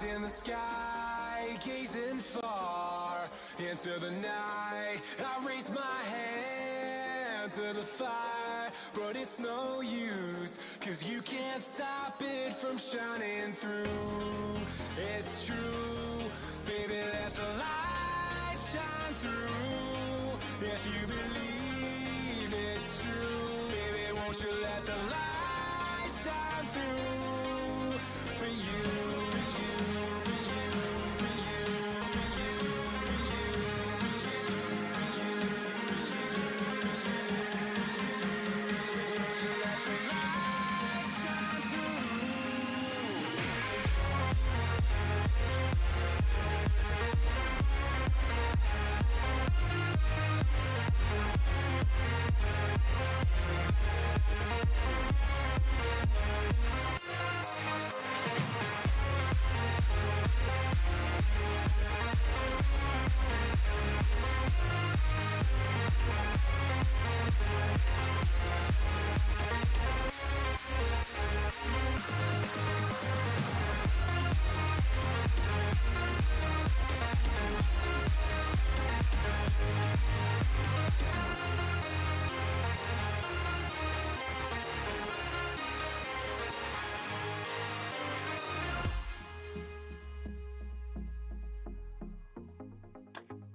in the sky, gazing far into the night. I raise my hand to the fire, but it's no use, 'cause you can't stop it from shining through. It's true, baby, let the light shine through. If you believe it's true, baby, won't you let the light shine through for you, for you, for you, for you, for you, for you, for you, won't you let the light shine through.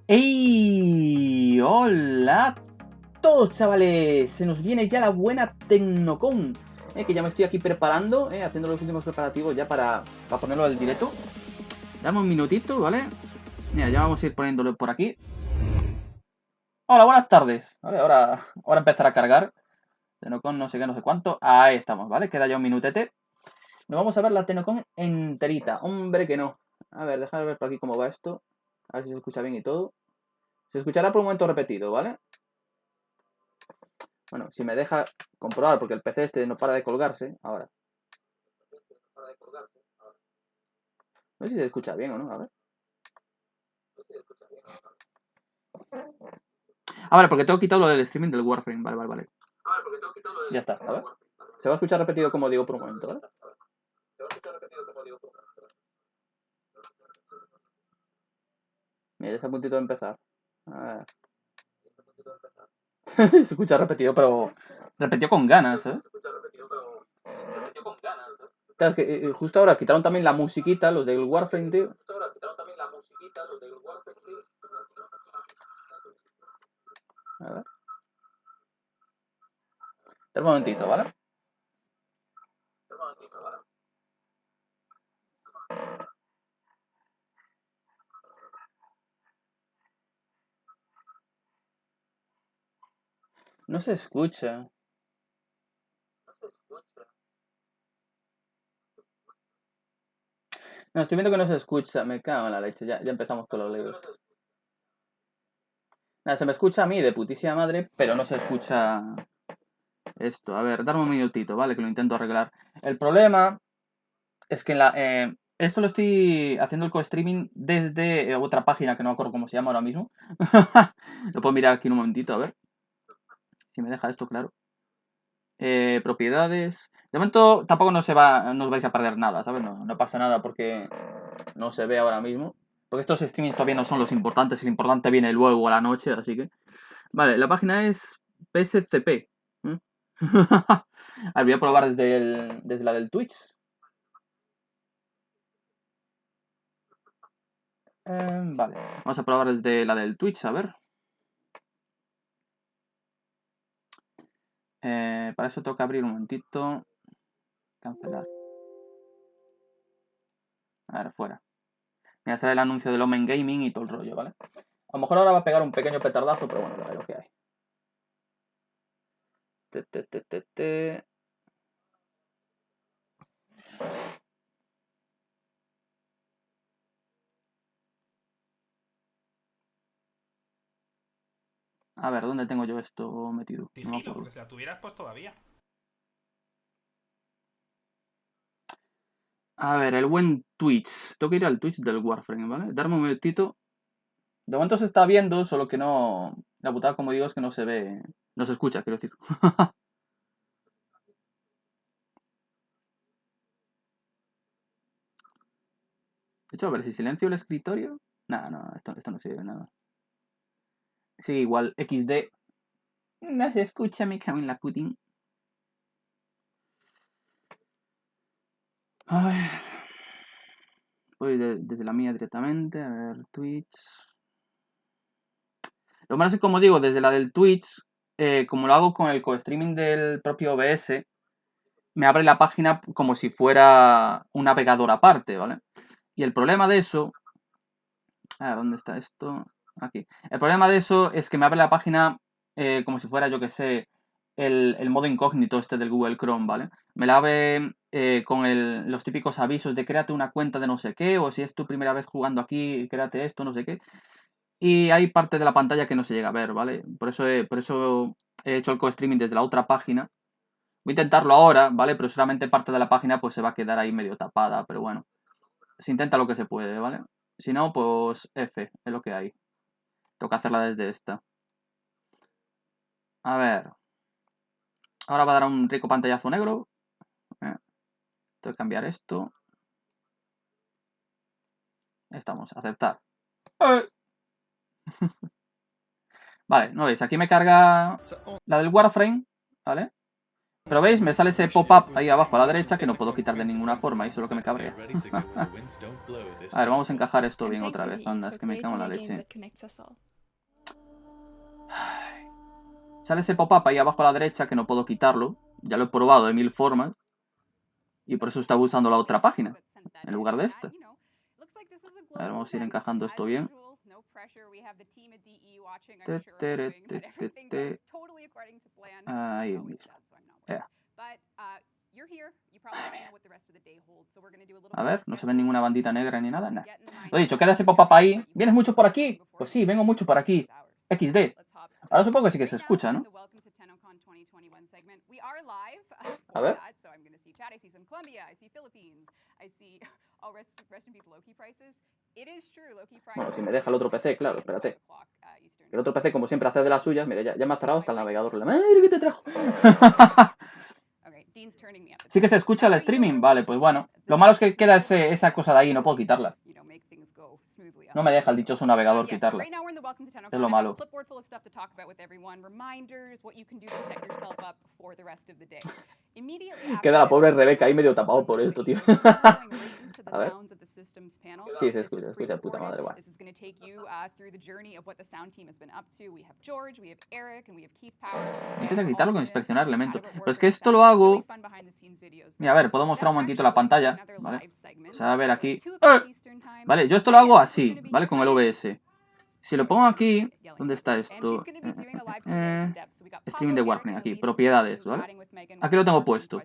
¡Ey! ¡Hola a todos, chavales! Se nos viene ya la buena Tennocon, que ya me estoy aquí preparando, haciendo los últimos preparativos ya para ponerlo al directo. Dame un minutito, ¿vale? Mira, ya vamos a ir poniéndolo por aquí. Hola, buenas tardes. Vale, ahora empezar a cargar. Tennocon no sé qué, no sé cuánto. Ahí estamos, ¿vale? Queda ya un minutete. Nos vamos a ver la Tennocon enterita. Hombre que no. A ver, déjame ver por aquí cómo va esto. A ver si se escucha bien y todo. Se escuchará por un momento repetido, ¿vale? Bueno, si me deja comprobar, porque el PC este no para de colgarse. Ahora. No sé si se escucha bien o no, a ver. Ah, vale, porque tengo quitado lo del streaming del Warframe. Vale. Ya está, a ver. Se va a escuchar repetido como digo por un momento, ¿vale? Mira, ya está a puntito de empezar. A ver. Se escucha repetido, pero repetido con ganas, ¿eh? Claro, es que justo ahora quitaron también la musiquita, los del Warframe, tío. A ver. Un momentito, ¿vale? No se escucha. No, estoy viendo que no se escucha. Me cago en la leche. Ya empezamos con los líos. Nada, se me escucha a mí de putísima madre, pero no se escucha esto. A ver, darme un minutito, ¿vale? Que lo intento arreglar. El problema es que esto lo estoy haciendo el co-streaming desde otra página que no me acuerdo cómo se llama ahora mismo. Lo puedo mirar aquí en un momentito, a ver. Si me deja esto claro. Propiedades. De momento tampoco no os vais a perder nada, ¿sabes? No pasa nada porque no se ve ahora mismo. Porque estos streamings todavía no son los importantes. El importante viene luego a la noche, así que... Vale, la página es PSCP. A ver, voy a probar desde la del Twitch. Vale, vamos a probar desde la del Twitch, a ver. Para eso tengo que abrir un momentito. Cancelar. A ver, fuera. Me va a salir el anuncio del Omen Gaming y todo el rollo, ¿vale? A lo mejor ahora va a pegar un pequeño petardazo, pero bueno, ya lo que hay. A ver, ¿dónde tengo yo esto metido? Sigilo, porque si la tuvieras, pues todavía. A ver, el buen Twitch. Tengo que ir al Twitch del Warframe, ¿vale? Darme un minutito. De momento se está viendo, solo que no... La putada, como digo, es que no se ve... No se escucha, quiero decir. De hecho, a ver, si silencio el escritorio... No, esto no sirve de nada. Sí, igual, XD. No se escucha, me cago en la putín. A ver. Voy desde la mía directamente. A ver, Twitch. Lo malo es que, como digo, desde la del Twitch, como lo hago con el co-streaming del propio OBS, me abre la página como si fuera un navegador aparte, ¿vale? Y el problema de eso... A ver, ¿dónde está esto? Aquí. El problema de eso es que me abre la página como si fuera, yo que sé, el modo incógnito este del Google Chrome, ¿vale? Me la abre con los típicos avisos de créate una cuenta de no sé qué, o si es tu primera vez jugando aquí, créate esto, no sé qué. Y hay parte de la pantalla que no se llega a ver, ¿vale? Por eso he hecho el co-streaming desde la otra página. Voy a intentarlo ahora, ¿vale? Pero solamente parte de la página pues se va a quedar ahí medio tapada, pero bueno. Se intenta lo que se puede, ¿vale? Si no, pues F, es lo que hay. Toca hacerla desde esta. A ver. Ahora va a dar un rico pantallazo negro. Tengo que cambiar esto. Estamos, aceptar. Vale, no veis, aquí me carga la del Warframe, ¿vale? Pero veis, me sale ese pop-up ahí abajo a la derecha que no puedo quitar de ninguna forma y eso es lo que me cabrea. A ver, vamos a encajar esto bien otra vez, anda, es que me cago en la leche. Sale ese pop-up ahí abajo a la derecha que no puedo quitarlo. Ya lo he probado de 1000 formas. Y por eso estaba usando la otra página en lugar de esta. A ver, vamos a ir encajando esto bien. Ahí mismo. A ver, no se ve ninguna bandita negra ni nada. Nah. Lo he dicho, queda ese pop-up ahí. ¿Vienes mucho por aquí? Pues sí, vengo mucho por aquí. XD. Ahora supongo que sí que se escucha, ¿no? A ver. Bueno, si me deja el otro PC, claro, espérate. El otro PC, como siempre, hace de las suyas. Mira, ya me ha cerrado hasta el navegador. La madre que te trajo. Sí que se escucha el streaming. Vale, pues bueno. Lo malo es que queda esa cosa de ahí, no puedo quitarla. No me deja el dichoso navegador quitarla. Es lo malo. Queda la pobre Rebeca ahí medio tapado por esto, tío. A ver. Sí, se escucha puta madre, guay. Intento quitarlo con inspeccionar elementos. Pero es que esto lo hago... Mira, a ver, puedo mostrar un momentito la pantalla, ¿vale? O sea, a ver aquí... Vale, yo esto lo hago así, ¿vale? Con el OBS. Si lo pongo aquí... ¿Dónde está esto? Streaming de Warframe, aquí, propiedades, ¿vale? Aquí lo tengo puesto.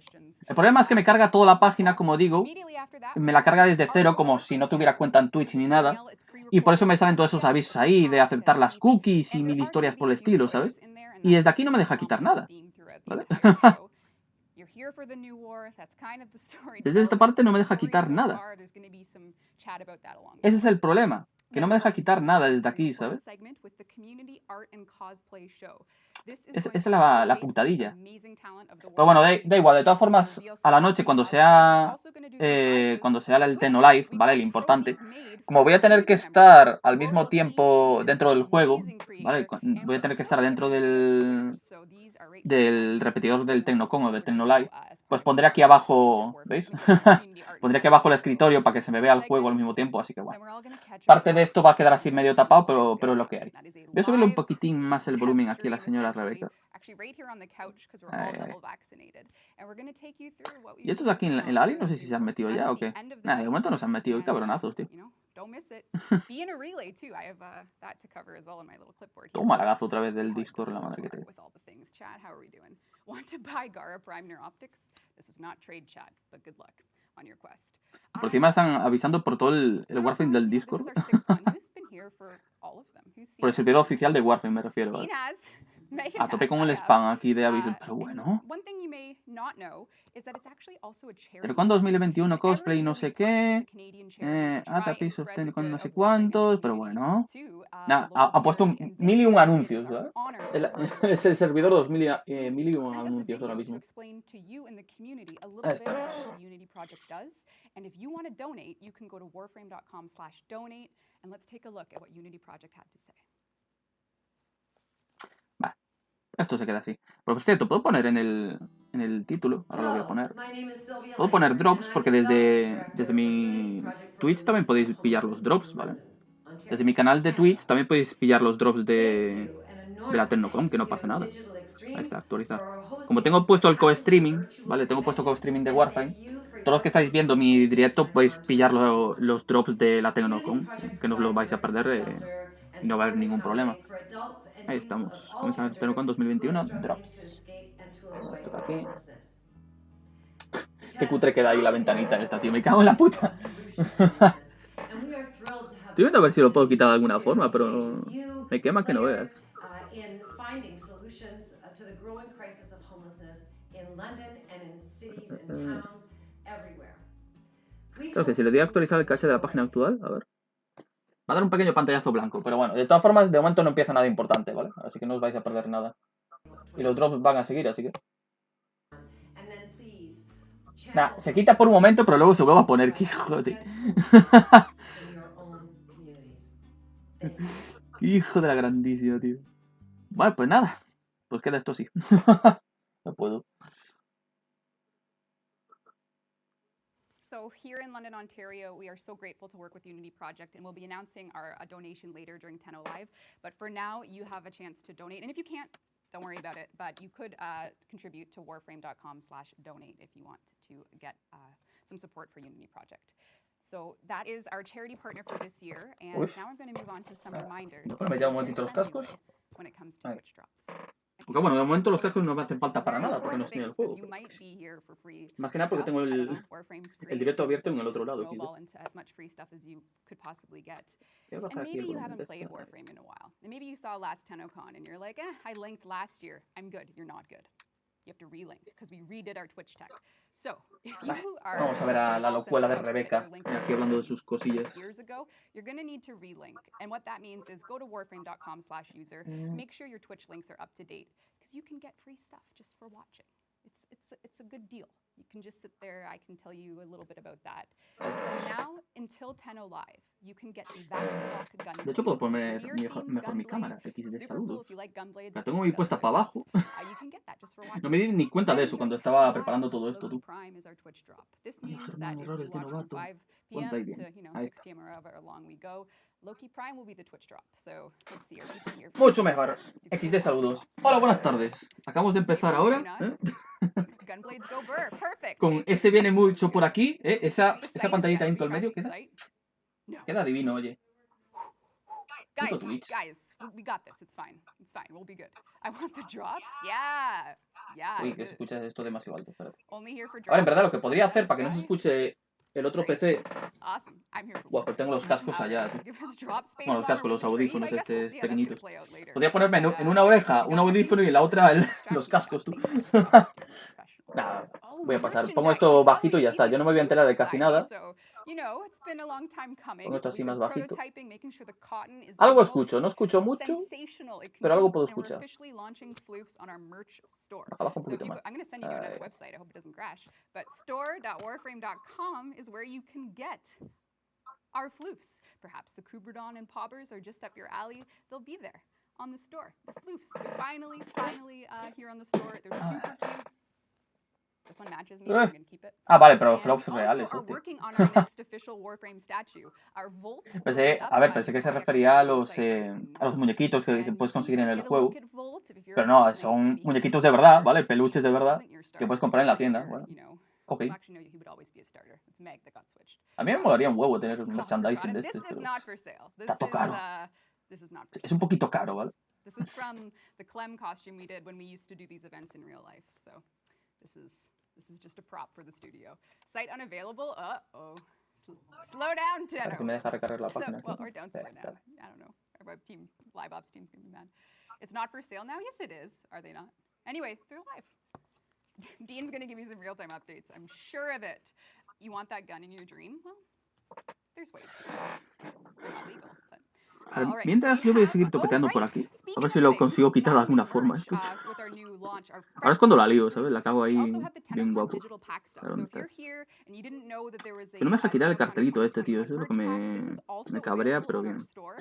El problema es que me carga toda la página, como digo. Me la carga desde cero, como si no tuviera cuenta en Twitch ni nada. Y por eso me salen todos esos avisos ahí de aceptar las cookies y 1000 historias por el estilo, ¿sabes? Y desde aquí no me deja quitar nada, ¿vale? Desde esta parte no me deja quitar nada. Ese es el problema, que no me deja quitar nada desde aquí, ¿sabes? Esa es la putadilla. Pero bueno, da igual, de todas formas, a la noche cuando sea el Tenno Live, ¿vale? Lo importante. Como voy a tener que estar al mismo tiempo dentro del juego, ¿vale? Voy a tener que estar dentro del repetidor del Tennocon o del Tenno Live, pues pondré aquí abajo, ¿veis? Pondré aquí abajo el escritorio para que se me vea el juego al mismo tiempo, así que bueno. Parte de esto va a quedar así medio tapado, pero es lo que hay. Voy a subirle un poquitín más el volumen aquí a la señora Rebeca. Y estos aquí en la Ali no sé si se han metido ya o qué. Nah, de momento no se han metido, y cabronazos, tío. Toma lagazo otra vez del Discord, la madre que te... Por encima están avisando por todo el Warframe del Discord. Por el servidor oficial de Warframe me refiero, ¿vale? A tope con el spam aquí de avisos, pero bueno. Tennocon 2021 cosplay no sé qué. Atapisos Tennocon no sé cuántos, pero bueno. Nada, ha puesto mil y un anuncios, ¿verdad? Es el servidor 1000 y un anuncios ahora mismo. Ahí estamos. And if you want to donate, you can go to warframe.com/donate and let's take a look at what Unity Project had to say. Vale, esto se queda así. Por cierto, puedo poner en el título, ahora lo voy a poner. Puedo poner drops porque desde mi Twitch también podéis pillar los drops, ¿vale? Desde mi canal de Twitch también podéis pillar los drops de la Tennocon, que no pasa nada. Ahí está, actualizado. Como tengo puesto el co-streaming, ¿vale? Tengo puesto co-streaming de Warframe. Todos los que estáis viendo mi directo podéis pillar los drops de la Tennocon, que no os los vais a perder y no va a haber ningún problema. Ahí estamos. Comienza el Tennocon 2021, drops. Esto aquí. Qué cutre queda ahí la ventanita esta, tío. Me cago en la puta. Estoy viendo a ver si lo puedo quitar de alguna forma, pero me quema que no veas. Creo que si le doy a actualizar el caché de la página actual, a ver. Va a dar un pequeño pantallazo blanco, pero bueno, de todas formas, de momento no empieza nada importante, ¿vale? Así que no os vais a perder nada. Y los drops van a seguir, así que... Nah, se quita por un momento, pero luego se vuelve a poner, que hijo de... Hijo de la grandísima, tío. Bueno, pues nada. Pues queda esto así. No puedo. So here in London, Ontario, we are so grateful to work with Unity Project, and we'll be announcing our donation later during Tenno Live. But for now, you have a chance to donate. And if you can't, don't worry about it. But you could contribute to warframe.com/donate if you want to get some support for Unity Project. So that is our charity partner for this year. And now I'm going to move on to some reminders. Me llevo un momentito los cascos. When it comes to Twitch drops. Porque bueno, de momento los cascos no me hacen falta para nada, porque no estoy en el juego. Más que nada porque tengo el directo abierto en el otro lado. And maybe you haven't played Warframe in a while. And maybe you saw last Tennocon and you're like, I linked last year. I'm good. You're not good. You have to relink because we redid our Twitch tech. So, if you are vamos a ver a la locuela de Rebeca aquí hablando de sus cosillas. Years ago, you're going to need to relink. And what that means is go to warframe.com/user. Make sure your Twitch links are up to date because you can get free stuff just for watching. It's a good deal. You can just sit there. I can tell you a little bit about that. From now until Tenno Live, you can get the Vastalok gun. De hecho, puedo poner mejor mi cámara, X de saludos. La tengo muy puesta para abajo. No me di ni cuenta de eso cuando estaba preparando todo esto, tú. Errores de novato. Cuenta y bien. Ahí está. Mucho mejor. X de saludos. Hola, buenas tardes. Acabamos de empezar ahora. Con ese viene mucho por aquí. Esa pantallita ahí en todo el medio queda divino, oye. Guys, we got this. It's fine. We'll be good. I want the drops. Yeah. Uy, que se escucha esto demasiado alto. Espérate. Only here for drops. Ahora, en verdad, lo que podría hacer para que no se escuche el otro PC. Buah, pues tengo los cascos allá. Bueno, los cascos, los audífonos pequeñitos. Podría ponerme en una oreja un audífono y en la otra los cascos, tú. Nada, voy a pasar. Pongo esto bajito y ya está. Yo no me voy a enterar de casi nada. Pongo esto así más bajito. Algo escucho, no escucho mucho, pero algo puedo escuchar. Abajo un poquito más. Our floofs. Perhaps the Kuberdon and Pobbers are just up your alley. They'll be there on the store. The floofs, they're finally here on the store. They're super cute. This one matches me, so I'm gonna keep it. Ah, vale, pero flops reales. We're working on our next official Warframe statue. Our Volt. Pensé que se refería a los muñequitos que puedes conseguir en el juego. Pero no, son muñequitos de verdad, ¿vale? Peluches de verdad que puedes comprar en la tienda. Bueno. Ok. A mí me molaría un huevo tener un merchandising de este, pero está todo caro. Es un poquito caro, ¿vale? This is from the Clem costume we did when we used to do these events in real life. So this is just a prop for the studio. Site unavailable. Uh-oh. Slow down, Tenno. Que me deja recargar la página. Well, or don't slow down. I don't know. Our live ops team's gonna be mad. It's not for sale now? Yes, it is. Are they not? Anyway, they're live. Dean's going to give you some real-time updates. I'm sure of it. You want that gun in your dream? Well, there's ways to do it. They're not legal, but... A ver, mientras yo voy a seguir toqueteando por aquí. A ver si lo consigo quitar de alguna forma esto. Ahora es cuando la lío, ¿sabes? La cago ahí bien guapo. Pero no me deja quitar el cartelito este, tío. Eso es lo que me cabrea, pero bien. So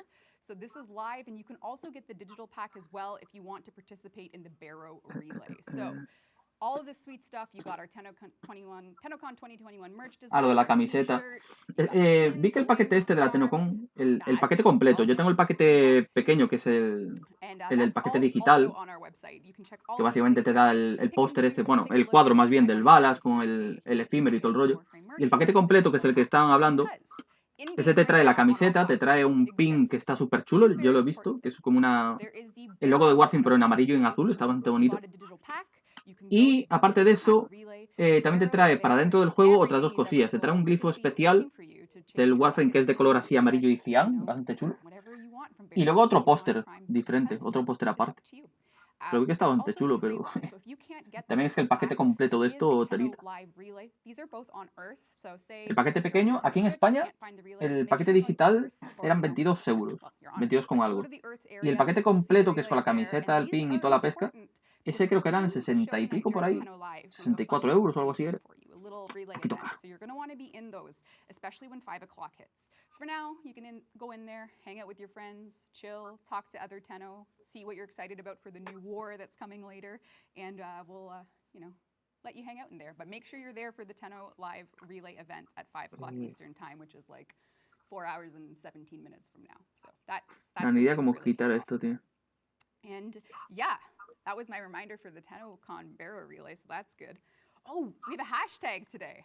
this is live, and you can also get the digital pack as well if you want to participate in the Barrow Relay. So all of this sweet stuff, you got our Tennocon 2021 merch design. Lo de la camiseta. Vi que el paquete este de la Tennocon, el paquete completo, yo tengo el paquete pequeño, que es el paquete digital, que básicamente te da el póster este, bueno, el cuadro más bien del Balas, con el efímero y todo el rollo. Y el paquete completo, que es el que estaban hablando, ese te trae la camiseta, te trae un pin que está súper chulo, yo lo he visto, que es como el logo de Warframe pero en amarillo y en azul, está bastante bonito. Y aparte de eso, también te trae para dentro del juego otras dos cosillas. Te trae un glifo especial del Warframe que es de color así amarillo y cian, bastante chulo. Y luego otro póster diferente, otro póster aparte. Creo que está bastante chulo, pero también es que el paquete completo de esto telita. El paquete pequeño, aquí en España, el paquete digital eran 22 euros, 22 con algo. Y el paquete completo, que es con la camiseta, el pin y toda la pesca, ese creo que eran 60 y pico por ahí, 64 euros o algo así era. Poquito más. So you're going to want to be in those, especially when 5 o'clock hits. For now, you can go in there, hang out with your friends, chill, talk to other Tenno, see what you're excited about for the new war that's coming later, and we'll, let you hang out in there. But make sure you're there for the Tenno live relay event at 5 o'clock Eastern time, which is like 4 hours and 17 minutes from now. So that's ni idea cómo quitar esto, tío. And yeah, that was my reminder for the Tennocon Barrow relay, so that's good. Oh, we have a hashtag today.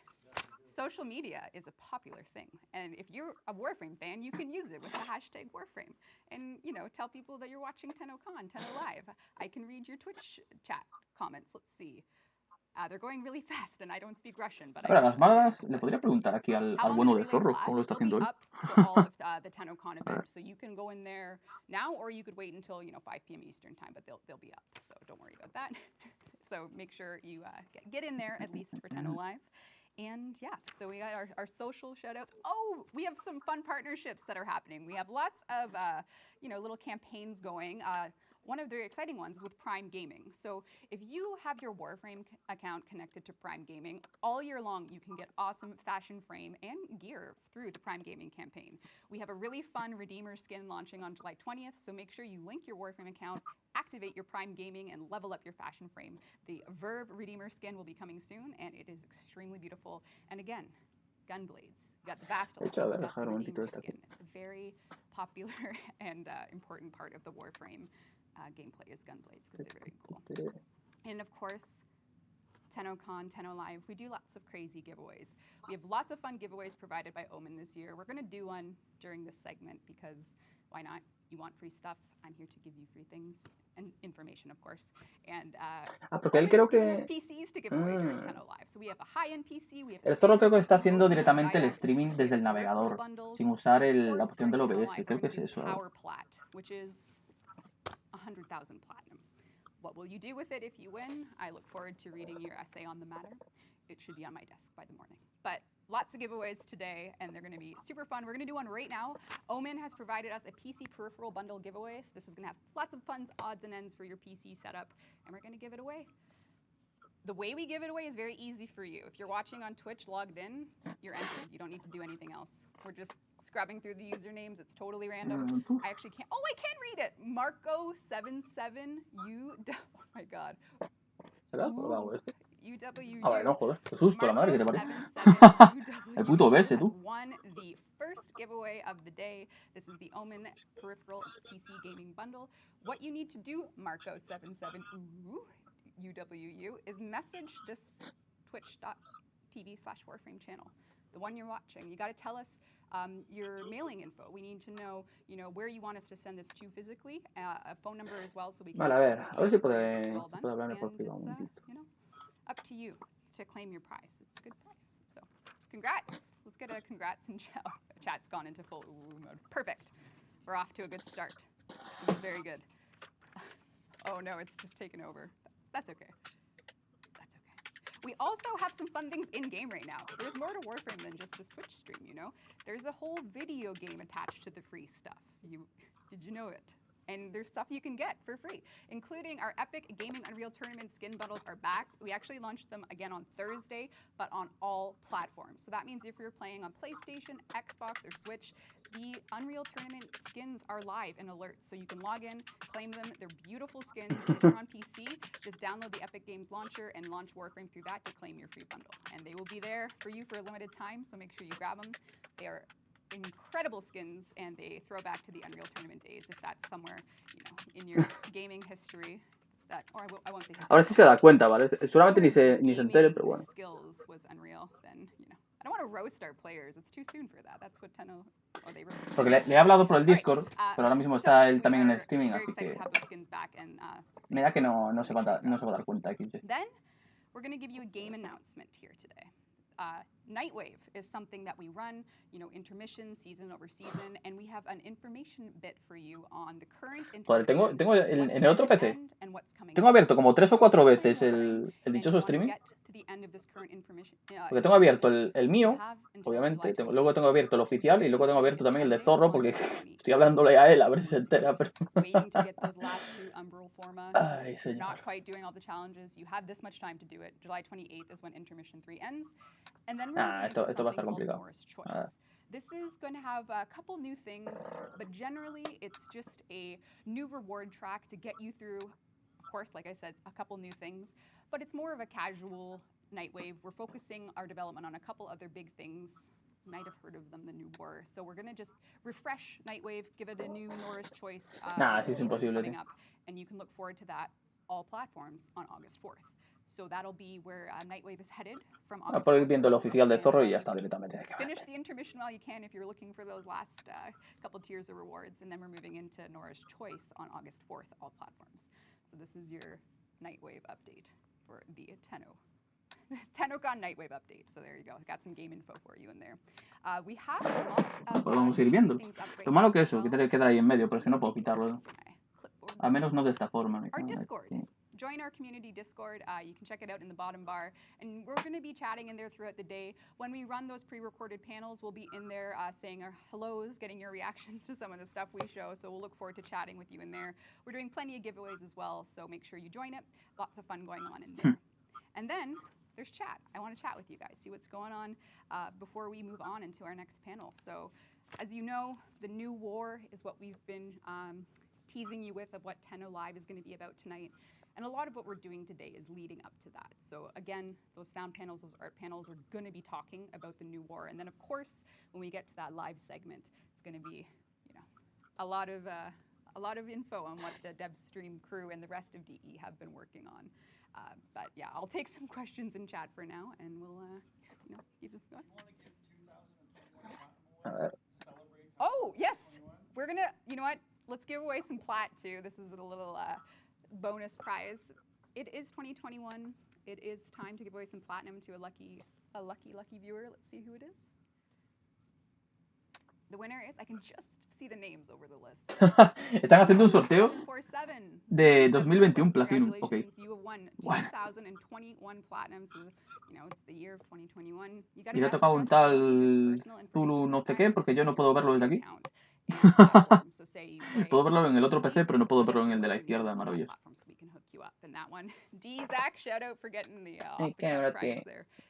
Social media is a popular thing. And if you're a Warframe fan, you can use it with the hashtag Warframe. And, tell people that you're watching Tennocon, Tenno Live. I can read your Twitch chat comments. Let's see. They're going really fast, and I don't speak Russian, but a las malas le podría preguntar aquí al bueno de Zorro cómo lo está haciendo él. All of the Tennocon event, so you can go in there now, or you could wait until 5 p.m. Eastern time, but they'll be up, so don't worry about that. So make sure you get in there at least for Tenno Live. And yeah, so we got our social shout outs. Oh, we have some fun partnerships that are happening. We have lots of little campaigns going. One of the exciting ones is with Prime Gaming. So if you have your Warframe account connected to Prime Gaming, all year long you can get awesome fashion frame and gear through the Prime Gaming campaign. We have a really fun Redeemer skin launching on July 20th, so make sure you link your Warframe account, activate your Prime Gaming, and level up your fashion frame. The Verve Redeemer skin will be coming soon, and it is extremely beautiful. And again, gun blades. You got the Bastille, you got the Redeemer skin. It's a very popular and important part of the Warframe gameplay is gun blades because they're very cool. And of course, Tennocon, Tenno Live, we do lots of crazy giveaways. We have lots of fun giveaways provided by Omen this year. We're going to do one during this segment because why not? You want free stuff, I'm here to give you free things and information, of course. And porque él creo que PCs to give away during Tenno Live. So we have a high-end PC, we have el Zorro creo que está haciendo directamente el streaming desde el navegador, sin usar la opción del OBS. Creo que es eso. Power Plat, which is 100,000 platinum. What will you do with it if you win? I look forward to reading your essay on the matter. It should be on my desk by the morning. But lots of giveaways today, and they're going to be super fun. We're going to do one right now. Omen has provided us a PC peripheral bundle giveaway. So this is going to have lots of fun odds and ends for your PC setup, and we're going to give it away. The way we give it away is very easy for you. If you're watching on Twitch logged in, you're entered. You don't need to do anything else. We're just scrubbing through the usernames. It's totally random. I actually can't. Oh, I can read it. Marco77U. Oh my God. UW. A ver, no, joder. Qué susto, la madre que te parió. El puto OBS, tú. Won the first giveaway of the day. This is the Omen Peripheral PC Gaming Bundle. What you need to do, Marco77UWU, is message this twitch.tv/Warframe channel, the one you're watching. You got to tell us your mailing info. We need to know, where you want us to send this to physically, a phone number as well, so we can. Vale, a ver si puede hablarme por privado un momentito. Up to you to claim your prize. It's a good price. So, congrats. Let's get a congrats and chat's gone into full mode. Perfect. We're off to a good start. This is very good. Oh no, it's just taken over. That's okay. That's okay. We also have some fun things in game right now. There's more to Warframe than just this Twitch stream, you know? There's a whole video game attached to the free stuff. Did you know it? And there's stuff you can get for free, including our epic gaming Unreal Tournament skin bundles are back. We actually launched them again on Thursday, but on all platforms. So that means if you're playing on PlayStation, Xbox, or Switch, the Unreal Tournament skins are live and alert. So you can log in, claim them. They're beautiful skins. If you're on PC, just download the Epic Games launcher and launch Warframe through that to claim your free bundle. And they will be there for you for a limited time, so make sure you grab them. They are incredible skins, and they throw back to the Unreal Tournament days, if that's somewhere, you know, in your gaming history. That, or I won't say history. Ahora sí se da cuenta, ¿vale? Seguramente ni se entere, pero bueno. Skills was Unreal, then, you know. I don't want to roast our players. It's too soon for that. That's what Tenno. Oh, they roast. Porque le he hablado por el Discord, pero ahora mismo está él también en el streaming, así que me da que no se va a dar cuenta aquí. Then we're going to give you a game announcement here today. Nightwave is something that we run, you know, intermission, season over season, and we have an information bit for you on the current Joder, tengo en el otro PC, tengo abierto como 3 o 4 veces el dichoso streaming. Porque tengo abierto el mío, obviamente, luego tengo abierto el oficial y luego tengo abierto también el de Zorro, porque estoy hablándole a él a ver si se entera, pero... Ay, señor. Not quite doing all the challenges. You have this much time to do it. July 28th is when intermission 3 ends. And then we're esto va a estar complicado. This is going to have a couple new things, but generally it's just a new reward track to get you through, of course, like I said, a couple new things, but it's more of a casual Nightwave. We're focusing our development on a couple other big things. You might have heard of them, the new War. So we're going to just refresh Nightwave, give it a new Norris choice. Así es imposible. Coming up, and you can look forward to that all platforms on August 4th. So that'll be where Nightwave is headed from August 4th. Por ir viendo el oficial de Zorro y ya está directamente. Finish the intermission while you can if you're looking for those last couple tiers of rewards, and then we're moving into Norris choice on August 4th, all platforms. So this is your Nightwave update for the Tennocon Nightwave update. So there you go. Got some game info for you in there. We have a lot of pues vamos a ir viendo. Lo malo que eso, que te queda ahí en medio, pero es que no puedo quitarlo. Al menos no de esta forma. Our Discord. Join our community Discord. You can check it out in the bottom bar. And we're going to be chatting in there throughout the day. When we run those pre-recorded panels, we'll be in there saying our hellos, getting your reactions to some of the stuff we show. So we'll look forward to chatting with you in there. We're doing plenty of giveaways as well, so make sure you join it. Lots of fun going on in there. And then there's chat. I want to chat with you guys, see what's going on before we move on into our next panel. So as you know, the new war is what we've been teasing you with of what Tenno Live is going to be about tonight. And a lot of what we're doing today is leading up to that. So again, those sound panels, those art panels are going to be talking about the new war. And then of course, when we get to that live segment, it's going to be, you know, a lot of info on what the dev stream crew and the rest of DE have been working on. But yeah, I'll take some questions in chat for now, and we'll, you know, keep this going. Oh yes, we're gonna. You know what? Let's give away some plat too. This is a little bonus prize. It is 2021. It is time to give away some platinum to a lucky viewer. Let's see who it is. The winner is, I can just see the names over the list. Están haciendo un sorteo de 2021 Platinum. Okay. You have won 2021 Platinum. So, you know, it's the year of 2021. Y le ha tocado un tal Tulu no sé qué, porque yo no puedo verlo desde aquí. Puedo verlo en el otro PC, pero no puedo verlo en el de la izquierda, maravilloso.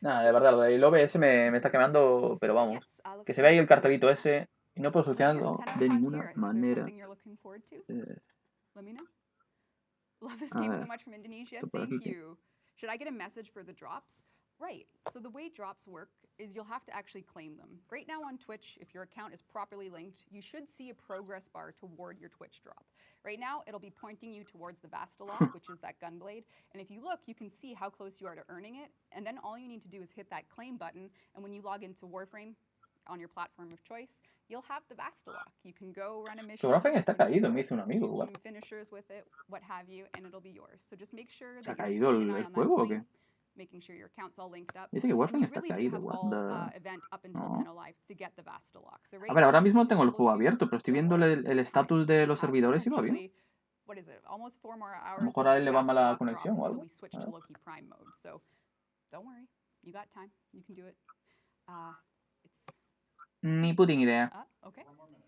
Nada, de verdad, el OBS me está quemando, pero vamos, que se vea ahí el cartelito ese y no puedo solucionarlo de ninguna manera. Love this game so much from Indonesia. Thank you. Should I get a message for the drops? Right. So the way drops work is you'll have to actually claim them. Right now on Twitch, if your account is properly linked, you should see a progress bar toward your Twitch drop. Right now, it'll be pointing you towards the Vastalok, which is that gun blade. And if you look, you can see how close you are to earning it. And then all you need to do is hit that claim button. And when you log into Warframe on your platform of choice, you'll have the Vastalok. You can go run a mission. Warframe está caído, me hizo un amigo. Some finishers with it, what have you, and it'll be yours. So just make sure that ¿Se ha caído el juego o qué? Making sure your account's all linked up. Dice que Warframe You está really do caído. have What all the... event up until 10 alive to get the Vastalok. So right A ver, ahora now, mismo tengo el we'll juego shoot abierto, pero estoy viendo el estatus de los servidores y va bien. essentially what is it? Almost 4 more A hours. lo mejor of a él le va last mala lock drop conexión o until algo. we switch A to ver. Loki Prime mode. So don't worry, you got time. You can do it. It's Ni putín idea. okay.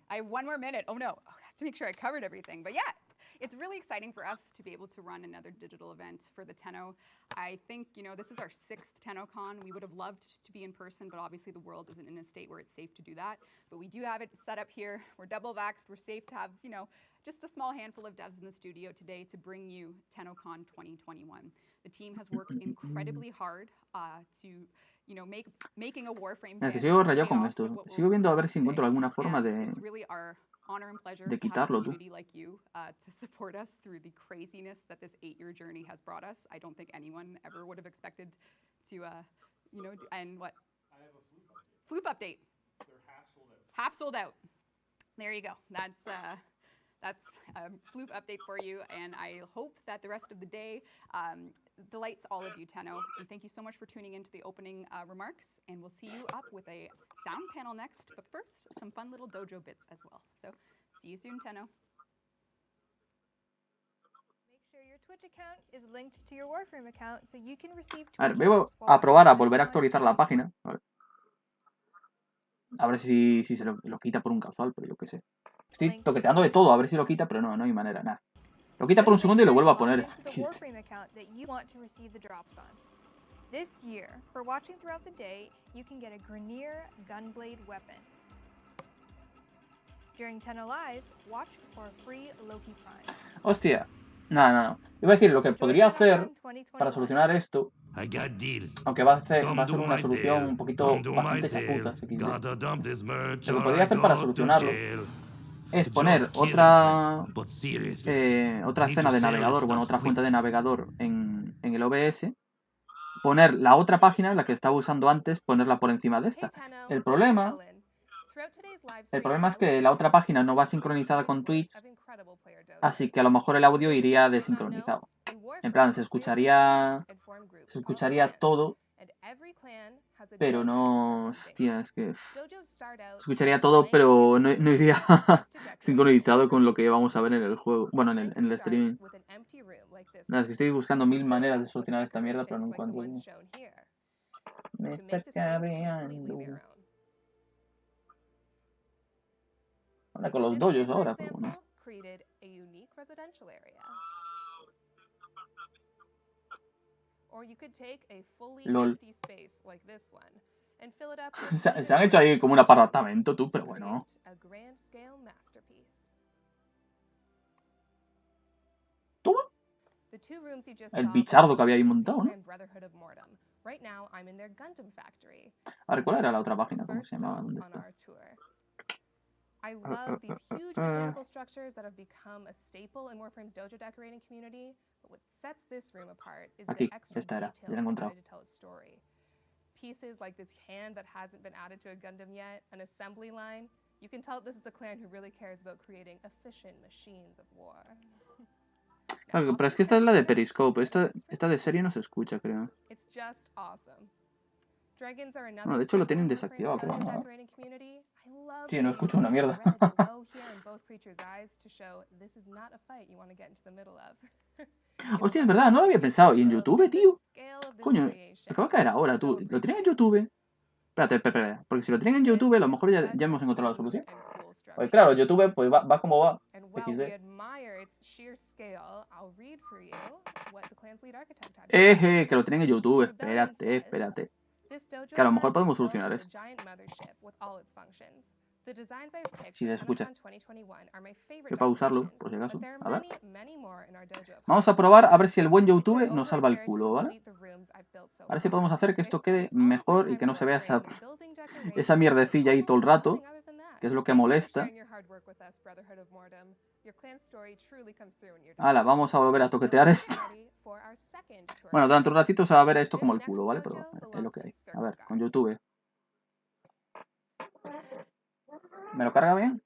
I have 1 more minute. Oh no, I have to make sure I covered everything. But yeah, it's really exciting for us to be able to run another digital event for the Tenno. I think, you know, this is our 6th Tennocon. We would have loved to be in person, but obviously the world isn't in a state where it's safe to do that. But we do have it set up here. We're double vaxxed. We're safe to have, you know, just a small handful of devs in the studio today to bring you Tennocon 2021. The team has worked incredibly hard to, you know, making a Warframe Es que fan sigo rayado pay con off esto. with what we're Sigo viendo a ver working si on encuentro today. alguna forma And it's really our honor and pleasure de to have a quitarlo, tú. community like you to support us through the craziness that this 8-year journey has brought us. I don't think anyone ever would have expected to, you know, and what? I have a floof update. Floof update. They're half sold out. Half sold out. There you go. That's a floof update for you, and I hope that the rest of the day delights all of you, Tenno. And thank you so much for tuning into the opening remarks, and we'll see you up with a sound panel next. But first, some fun little dojo bits as well. So see you soon, Tenno. Make sure your Twitch account is linked to your Warframe account so you can receive A ver, Twitch voy drops a while probar a playing volver a on actualizar la Twitch. página. A ver si se lo quita por un casual, pero yo qué sé. Estoy toqueteando de todo, a ver si lo quita, pero no hay manera, nada. Lo quita por un Just segundo y make lo sure vuelvo a to log poner. into the Warframe account that you want to receive the drops on. This year, for watching throughout the day, you can get a Grineer Gunblade weapon. During Tenno Live, watch for a free Loki Prime. Hostia. No. Iba a decir, lo que Enjoy podría hacer TennoCon para 2021. solucionar esto, I got deals. aunque va a ser Dump una to solución myself, un poquito dump to bastante myself. chapuza, si quieres. Gotta dump this merch Lo que or podría I hacer para go to solucionarlo jail. es poner Just kidding, otra friend, but seriously, otra need escena to de sell navegador, this bueno, stuff otra cuenta de quick. navegador en el OBS, poner la otra página, la que estaba usando antes, ponerla por encima de esta. El problema es que la otra página no va sincronizada con Twitch, así que a lo mejor el audio iría desincronizado. En plan, se escucharía todo, pero no... Hostia, es que... Se escucharía todo, pero no iría sincronizado con lo que vamos a ver en el juego. Bueno, en el streaming. No, es que estoy buscando 1000 maneras de solucionar esta mierda, pero no encuentro. Me está cabreando. Anda con los dojos ahora, pero bueno. LOL. Se han hecho ahí como un apartamento, tú, pero bueno. Toma. El bichardo que había ahí montado, ¿no? A ver, ¿cuál era la otra página? ¿Cómo se llamaba? ¿Dónde está? I love these huge mechanical structures that have become a staple in Warframe's dojo decorating community, but what sets this room apart is the Aquí, extra esta era, details ya la he they encontrado. added to tell a story. Pieces like this hand that hasn't been added to a Gundam yet, an assembly line. You can tell this is a clan who really cares about creating efficient machines of war. Claro, pero es que esta es la de Periscope, esta de serie no se escucha, creo. It's just awesome. Dragons are another Bueno, de hecho lo staple tienen in desactivado, Warframe's pero dojo bueno. decorating community. I love Sí, no the escucho una use of mierda. red glow here in both creatures' eyes to show this is not a fight you want to get into the middle of. Hostia, es verdad, no lo había pensado. ¿Y en YouTube, tío? Coño, me acabo de caer ahora, tú. ¿Lo tienen en YouTube? Espérate. Porque si lo tienen en YouTube, a lo mejor ya hemos encontrado la solución. Pues claro, YouTube pues va como va. XD. Que lo tienen en YouTube. Espérate. Que a lo mejor podemos solucionar esto. Si se escucha. Voy a pausarlo, por si acaso. A ver. Vamos a probar a ver si el buen YouTube nos salva el culo, ¿vale? A ver si podemos hacer que esto quede mejor y que no se vea esa mierdecilla ahí todo el rato, que es lo que molesta. Hala, vamos a volver a toquetear esto. Bueno, durante un ratito se va a ver esto como el culo, ¿vale? Pero es lo que hay. A ver, con YouTube. ¿Me lo carga bien?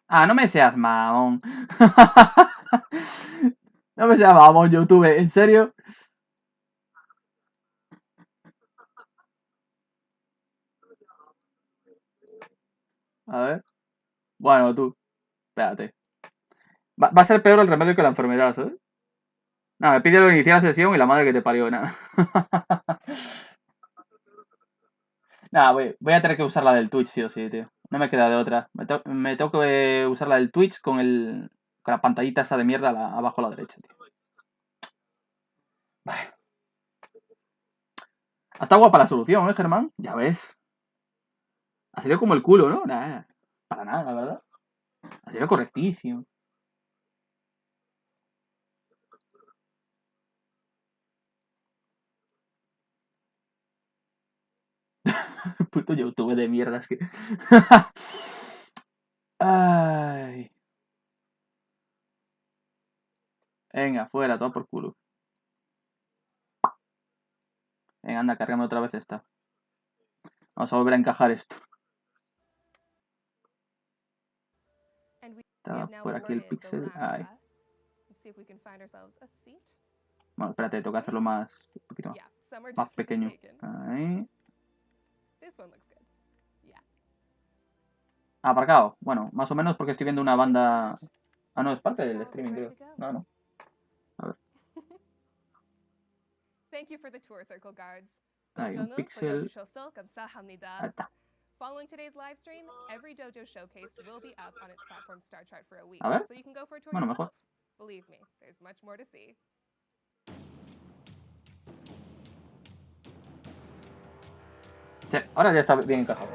Ah, no me seas mamón. No me seas mamón, YouTube. ¿En serio? A ver. Bueno, tú. Espérate. Va a ser peor el remedio que la enfermedad, ¿sabes? Nada, me pide iniciar la sesión y la madre que te parió, nada. Nada, voy a tener que usar la del Twitch, sí o sí, tío. No me queda de otra. Me tengo que usar la del Twitch con la pantallita esa de mierda abajo a la derecha, tío. Vale. Está guapa la solución, ¿eh, Germán? Ya ves. Ha salido como el culo, ¿no? Nah, para nada, la verdad. Ha salido correctísimo. Puto YouTube de mierda, es que... Ay. Venga, fuera, todo por culo. Venga, anda, cárgame otra vez esta. Vamos a volver a encajar esto. Está por aquí el píxel. Ahí. Bueno, espérate, tengo que hacerlo más... Un poquito más pequeño. Ahí. Aparcado. Bueno, más o menos porque estoy viendo una banda... Ah, no, es parte del streaming, creo. No. A ver. Hay un píxel. Ahí está. Following today's live stream, every dojo showcased will be up on its platform Star Chart for a week, A ver. so you can go for a tour Bueno, yourself. mejor. Believe me, there's much more to see. Sí, ahora ya está bien encajado.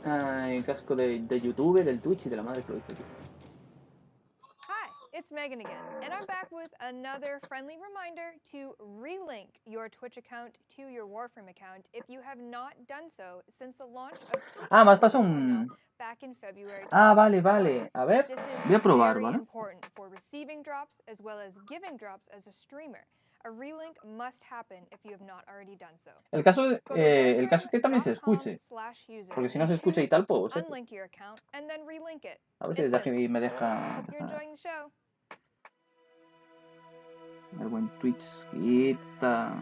Ay, casco de YouTube, del Twitch y de la madre que lo hizo, tío. Hi, it's Megan again, and I'm back with another friendly reminder to relink your Twitch account to your Warframe account if you have not done so since the launch of Twitch Ah, me has pasado un... back in February. Ah, vale. A ver, This is voy a probar, very ¿vale? important for receiving drops as well as giving drops as a streamer. A relink must happen if you have not already done so. El caso es que también se escuche. Porque si no se escucha y tal, pues... Unlink your account and then relink it. A ver si desde aquí me deja... Hope you're enjoying the show. El buen Twitch, quita...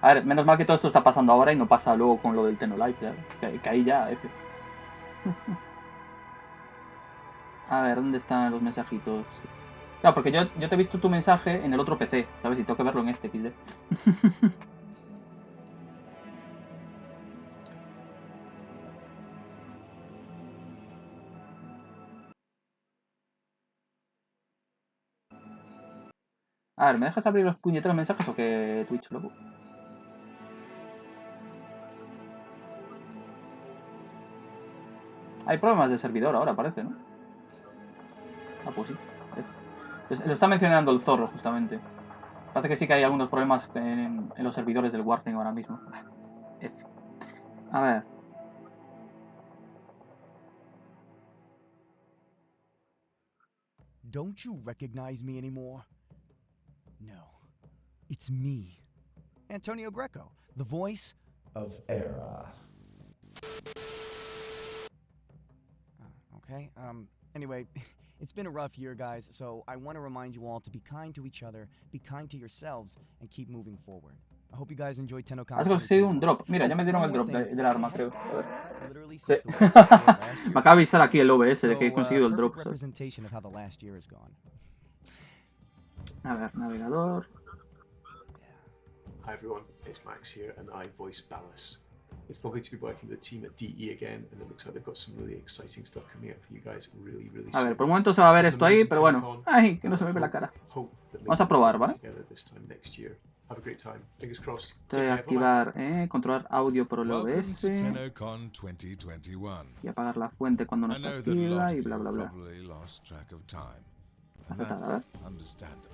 A ver, menos mal que todo esto está pasando ahora y no pasa luego con lo del Tennocon, que ahí ya, F. A ver, ¿dónde están los mensajitos? Claro, porque yo te he visto tu mensaje en el otro PC, ¿sabes? Y tengo que verlo en este XD. A ver, ¿me dejas abrir los puñeteros mensajes o qué, Twitch, loco? Hay problemas de servidor ahora, parece, ¿no? Ah, pues sí, parece. Lo está mencionando el zorro, justamente. Parece que sí que hay algunos problemas en los servidores del Warframe ahora mismo. F. A ver. Don't you recognize me anymore? No. It's me. Antonio Greco, the voice of Era. Okay, anyway, it's been a rough year, guys, so I want to remind you all to be kind to each other, be kind to yourselves, and keep moving forward. I hope you guys enjoyed Tennocon. Has conseguido un drop. Mira, ya me dieron el drop del arma, creo. A ver. Literally Sí. since the war last year. Me acaba de avisar aquí el OBS de que he conseguido el drop. Perfect representation of how the last year has gone. A ver, navegador. Hi everyone, it's Max here and I voice Ballas. It's lovely to be working with the team at DE again and it looks like they've got some really exciting stuff coming up for you guys really A soon. ver, por el momento se va a ver esto ahí, pero bueno. Ay, que no se me ve la cara. Vamos a probar, ¿vale? Have a great time. Fingers crossed. Voy a activar, controlar audio por el Welcome OBS. to Tennocon 2021. Y apagar la fuente cuando no I está know that a lot activa of y you bla bla bla. probably lost track of time. La And fetada, that's understandable.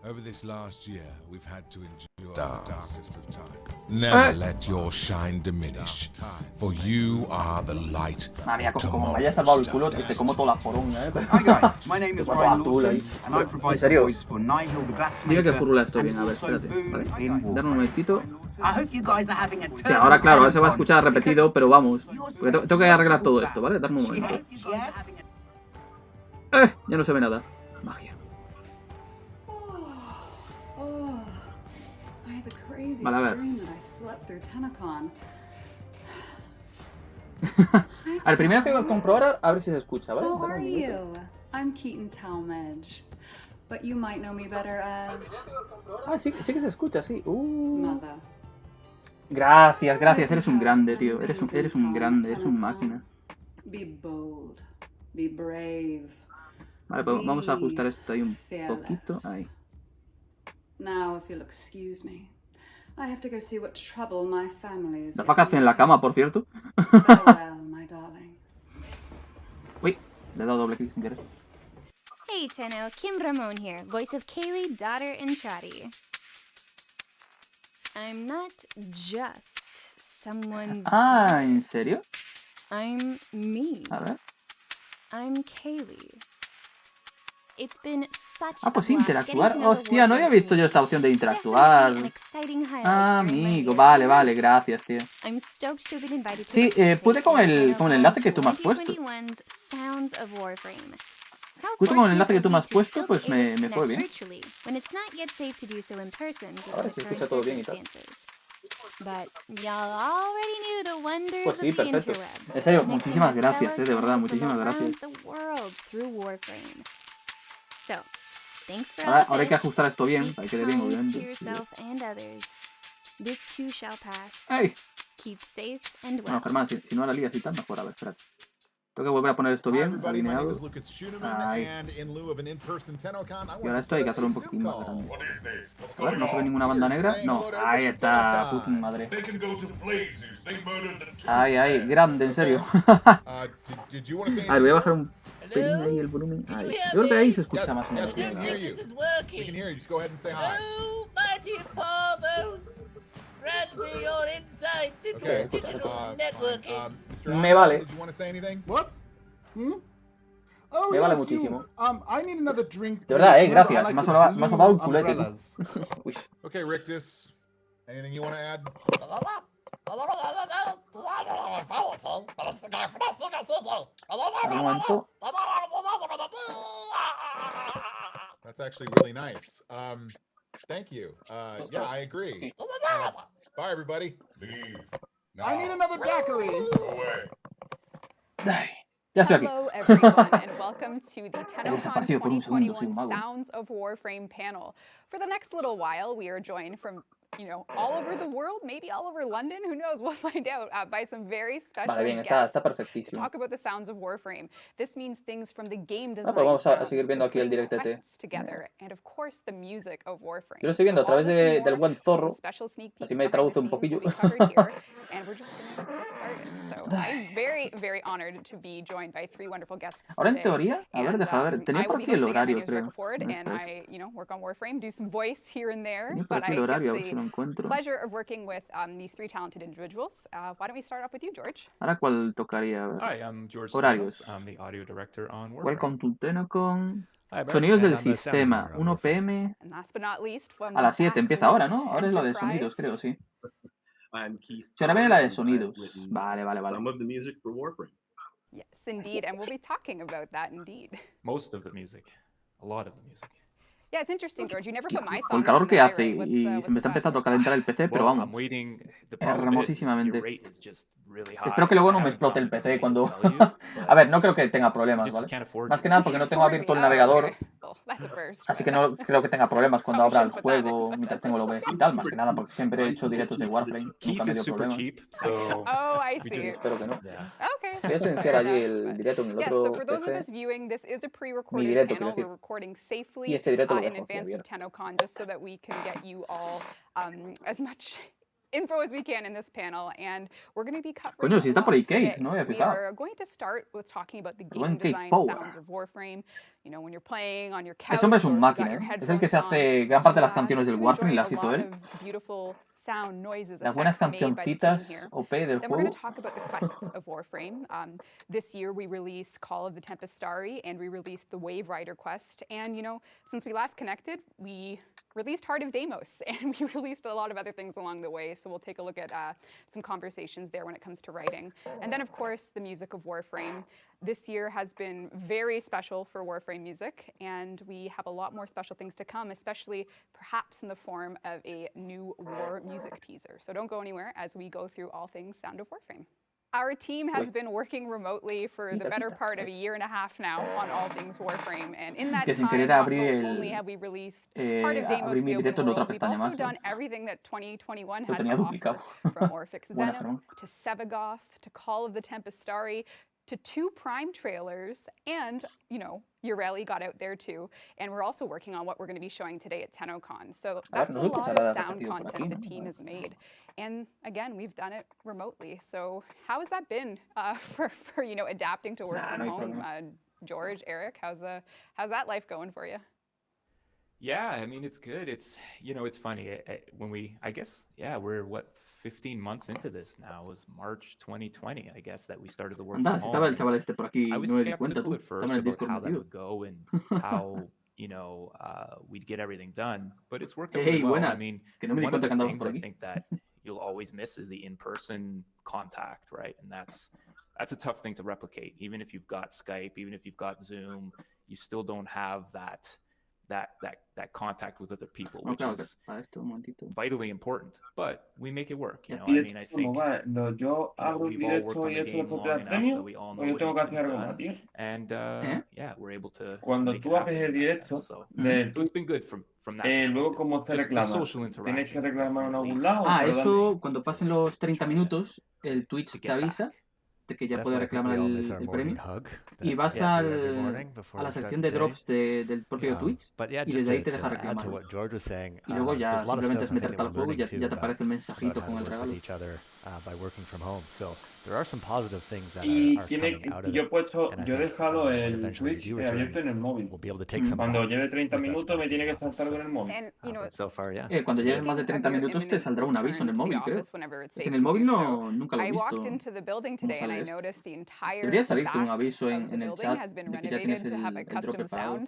Over this last year, we've had to endure the darkest of times. Never let your shine diminish, for you are the light María, of como me haya salvado el culo, te como toda la poronga, Hi guys, my name is Te Ryan azul ahí. Lawson and I provide En the serio, voice for Nihil the dime que Glassmaker furula esto bien, a and ver, also espérate, Boone ¿vale? in Dame un Warframe. momentito. I hope you guys are having a Sí, terrible ahora claro, ahora se va a Tennocon escuchar repetido, because pero vamos. you're Porque tengo que arreglar todo esto, ¿vale? Darme un Yeah, momento. yeah. Ya no se ve nada. Magia. Oh, I had the craziest Vale, a ver. dream that I slept through Tennocon. A ver, primero que comprobar a ver si se escucha, ¿vale? How Dame are un minuto. you? I'm Keaton Talmadge, but you might know me better as Ah, sí que se escucha, sí. Mother. Gracias, gracias. Eres un grande, tío. Eres un grande, eres un máquina. Be bold, be brave. Vale, pues vamos a ajustar esto ahí un poquito. Ahí. Now, if you'll excuse me, I have to go see what trouble my family is La faca hace en la cama, por cierto. Farewell, my darling. Uy, le he dado doble clic sin querer. Hey Tenno, Kim Ramon here, voice of Kaylee, daughter, and Trotty. I'm not just someone's Ah, ¿en serio? I'm me. A ver. I'm Kaylee. It's been such Ah, pues a blast interactuar. getting to know the Hostia, no había Warframe visto yo esta opción de community. interactuar. Definitely an exciting highlight Ah, during my amigo, years vale, here. vale, gracias, tío. I'm stoked to have been invited to Sí, participate pude con in el enlace que tú me has puesto. 2021's Sounds of Warframe. How Justo con el enlace que fortunate tú me has to puesto, still pues be able me to fue connect bien. virtually, when it's not yet safe to do so in person given Ahora the se current escucha todo bien y tal. circumstances. But y'all already knew the wonders Pues sí, of the perfecto. interwebs. En serio, connecting muchísimas with gracias, fellow de verdad, Tenno muchísimas from gracias. around the world through Warframe. So, thanks for all Ahora, the ahora hay que fish. ajustar esto bien, Be para que quede bien, kind to obviamente. yourself and others. This too shall pass. ¡Ey! Keep safe and Bueno, well. Germán, si no la lías y tal, mejor. A ver, espérate. Tengo que volver a poner esto bien, alineado. Ahí. Y ahora esto hay que hacerlo un poquito más grande. A ver, no se ve ninguna banda negra. No, ahí está, puta madre. Ahí, ahí, grande, en serio. A ver, voy a bajar un pelín ahí el volumen. Ahí. Yo creo que ahí se escucha más o menos bien. ¿No? Me vale. Me vale muchísimo. De verdad, gracias. Me has salvado el culete. Uy. Okay, Rictus. Anything you want to add? Un momento. That's actually really nice. Thank you. Yeah, I agree. Bye, everybody. Leave. No. I need another daiquiri. Go away. Ay, ya estoy aquí. Hello, everyone, and welcome to the Tennocon desaparecido por un segundo, soy un 2021 mago. Sounds of Warframe panel. For the next little while, we are joined from, all over the world, maybe all over London, who knows, we'll find out, by some very special Vale, bien, guests está to perfectísimo. talk about the sounds of Warframe. This means things from the game Ah, design pues vamos a sounds seguir viendo to aquí el putting directete. quests together, and of course the music of Warframe. Yo lo estoy viendo a So all través this and del more, buen zorro. some special sneak peeks Así me behind the traduce un scenes will poquillo. be covered here, and we're just going to get started. So I'm very, very honored to be joined by three wonderful guests Ahora en today. teoría, a ver, And, deja ver. Tenía I por will aquí be el hosting it. My horario, name is creo. Rebecca Ford, No, and espérate. I, work on Warframe, do some voice here and there, Tenía por but aquí I el get horario, a ver si lo the encuentro. pleasure of working with these three talented individuals. Why don't we start off with you, George? Ahora, ¿cuál tocaría? A ver. Hi, I'm George Horarios. Stamos. I'm the audio director on Warframe. Welcome to Tennocon. Hi, Brett, Sonidos and del I'm the sound sistema. designer on 1 Warframe. PM. And last but not least, from A las 7 empieza ahora, backlit ¿no? Ahora es la de sonidos, enterprise. creo, sí. I'm Keith. Sí, ahora viene la de Powers, and sonidos. I've written Vale, vale, vale. Some of the music for Warframe. Yes, indeed, and we'll be talking about that indeed. Most of the music. A lot of the music. Yeah, it's interesting, George. You never put my Con el songs calor in que there, hace right? What's, y se me what's está with that? empezando a calentar el PC, pero Well, vamos. I'm waiting. The problem is, Hermosísimamente. your rate is just really high. Espero que luego no I me haven't explote found el PC anything cuando... to tell you, A ver, no creo que tenga we problemas, just ¿vale? can't afford Más to. que nada porque no tengo abierto el navegador, Okay. Well, that's a first. así que no creo que tenga problemas cuando Probably abra el shouldn't put that in. juego mientras tengo el OBS y tal. Más que nada porque siempre he hecho directos de Warframe, Keith nunca me is dio super problemas. cheap, so Oh, I we see. just Espero que no. yeah. Okay. Voy a silenciar fair allí enough, el but- directo en el Yes, otro so for those of PC. us viewing, this is a Mi pre-recorded directo, panel. quiero We're decir. recording Y safely este directo lo in dejo aquí advance of abierto. Tennocon, just so that we can get you all as much info as we can in this panel, and we're going to be covering Coño, si está por ahí lots today. Kate, no me había We fijado. are going to start with talking about the El buen game Kate design Power. sounds of Warframe. When you're playing on your couch, Ese hombre es or un if you've got máquina, your ¿eh? Es el que headphones se on, hace gran parte de las you canciones del get to Warframe y enjoy las a hizo lot él. of beautiful sound noises, Las buenas effects made by the team cancioncitas here. OP del Then we're going juego. to talk about the quests of Warframe. This year we released Call of the Tempest Starry, and we released the Wave Rider quest. And since we last connected, we released Heart of Deimos, and we released a lot of other things along the way, so we'll take a look at some conversations there when it comes to writing. And then, of course, the music of Warframe. This year has been very special for Warframe music, and we have a lot more special things to come, especially perhaps in the form of a new war music teaser. So don't go anywhere as we go through all things Sound of Warframe. Our team has been working remotely for the better part of a year and a half now on all things Warframe, and in that time, not only have we released Heart of Deimos, the open world, we've also done everything that 2021 had to offer, from Orphix Venom to Sevagoth to Call of the Tempestari to 2 Prime trailers, and, you know, Ureli got out there too, and we're also working on what we're going to be showing today at Tennocon. So that's a lot of sound content the team has made. And again, we've done it remotely. So how has that been for you know, adapting to work from home? George, Eric, how's that life going for you? Yeah, I mean, it's good. It's, you know, it's funny when I guess, yeah, we're 15 months into this now. It was March 2020, I guess, that we started the work from home. Estaba el chaval este por aquí, I was no me di cuenta skeptical tú. at first Estaba en el about Discord how that metido. would go and how, you know, we'd get everything done. But it's worked out really well. I mean, one of the things I think that you'll always miss is the in-person contact, right? And that's a tough thing to replicate. Even if you've got Skype, even if you've got Zoom, you still don't have that contact with other people, which is vitally important. But we make it work, you know. I mean, I think we've all worked on the game long enough that we all know what needs to be done, and yeah, we're able to make it happen in that sense. So it's been good from that perspective. Just the social interaction is definitely. Eso, cuando pasen los 30 minutos, el Twitch te avisa de que ya puedes reclamar el premio, y vas a la sección de drops del propio Twitch, y desde ahí te deja reclamarlo. Y luego ya simplemente es meterte al juego y ya te aparece el mensajito con el regalo. Y yo he dejado el Twitch abierto en el móvil. Cuando lleve 30 minutos me tiene que saltar con el móvil. Cuando lleves más de 30 minutos te saldrá un aviso en el móvil, creo. En el móvil nunca lo he visto. Debería salirte un aviso en el chat de que ya tienes el drop preparado.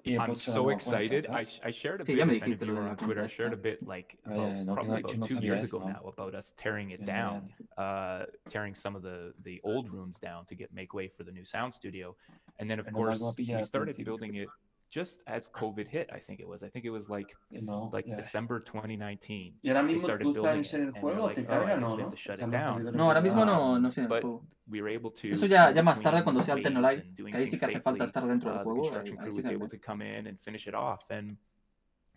I'm so excited. I shared a bit, if any of you were on Twitter, I shared a bit like probably about 2 years ago now about us tearing it down, tearing some of the old rooms down to make way for the new sound studio. And then of course we started building it just as COVID hit. I think it was like December 2019. We started building it and we were like, oh, I guess we have to shut it down. No, ahora mismo no sé en el juego. We were able to, eso ya más tarde cuando sea el Tecnolive, que ahí sí que hace falta estar dentro del the juego. construction crew was able to come in and finish it off, and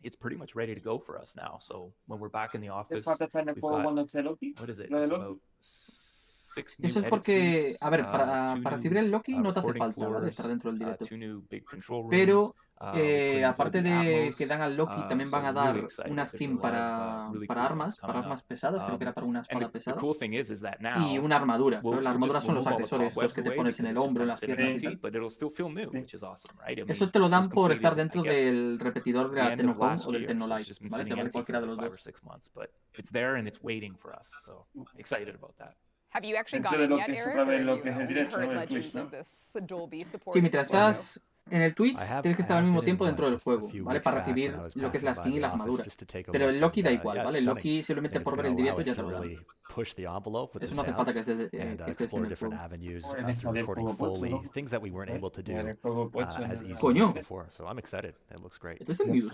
it's pretty much ready to go for us now. So when we're back in the office, we've got, what is it? It's about 6 new Eso es porque, a ver, para recibir el Loki no te hace falta, ¿vale? Estar dentro del directo. Pero aparte de que dan al Loki, también van a dar una skin para armas pesadas, creo que era para una espada pesada, y una armadura. ¿Sabes? La armadura son los accesorios, los que te pones en el hombro, en las piernas y tal. Eso te lo dan por estar dentro del repetidor de la Tennocon o del Tecnolive, ¿vale? Te vale cualquiera de los dos. Have you actually gone in yet, Eric? Or you heard legends of this Dolby support? Sí, mientras estás en el Twitch, tienes que estar al mismo tiempo dentro del juego, ¿vale? Para recibir lo que es la skin y la armadura. Pero el Loki da igual, ¿vale? El Loki simplemente por ver el directo ya te lo dan. Eso no hace falta que estés en el juego. Coño. Este es el Muse.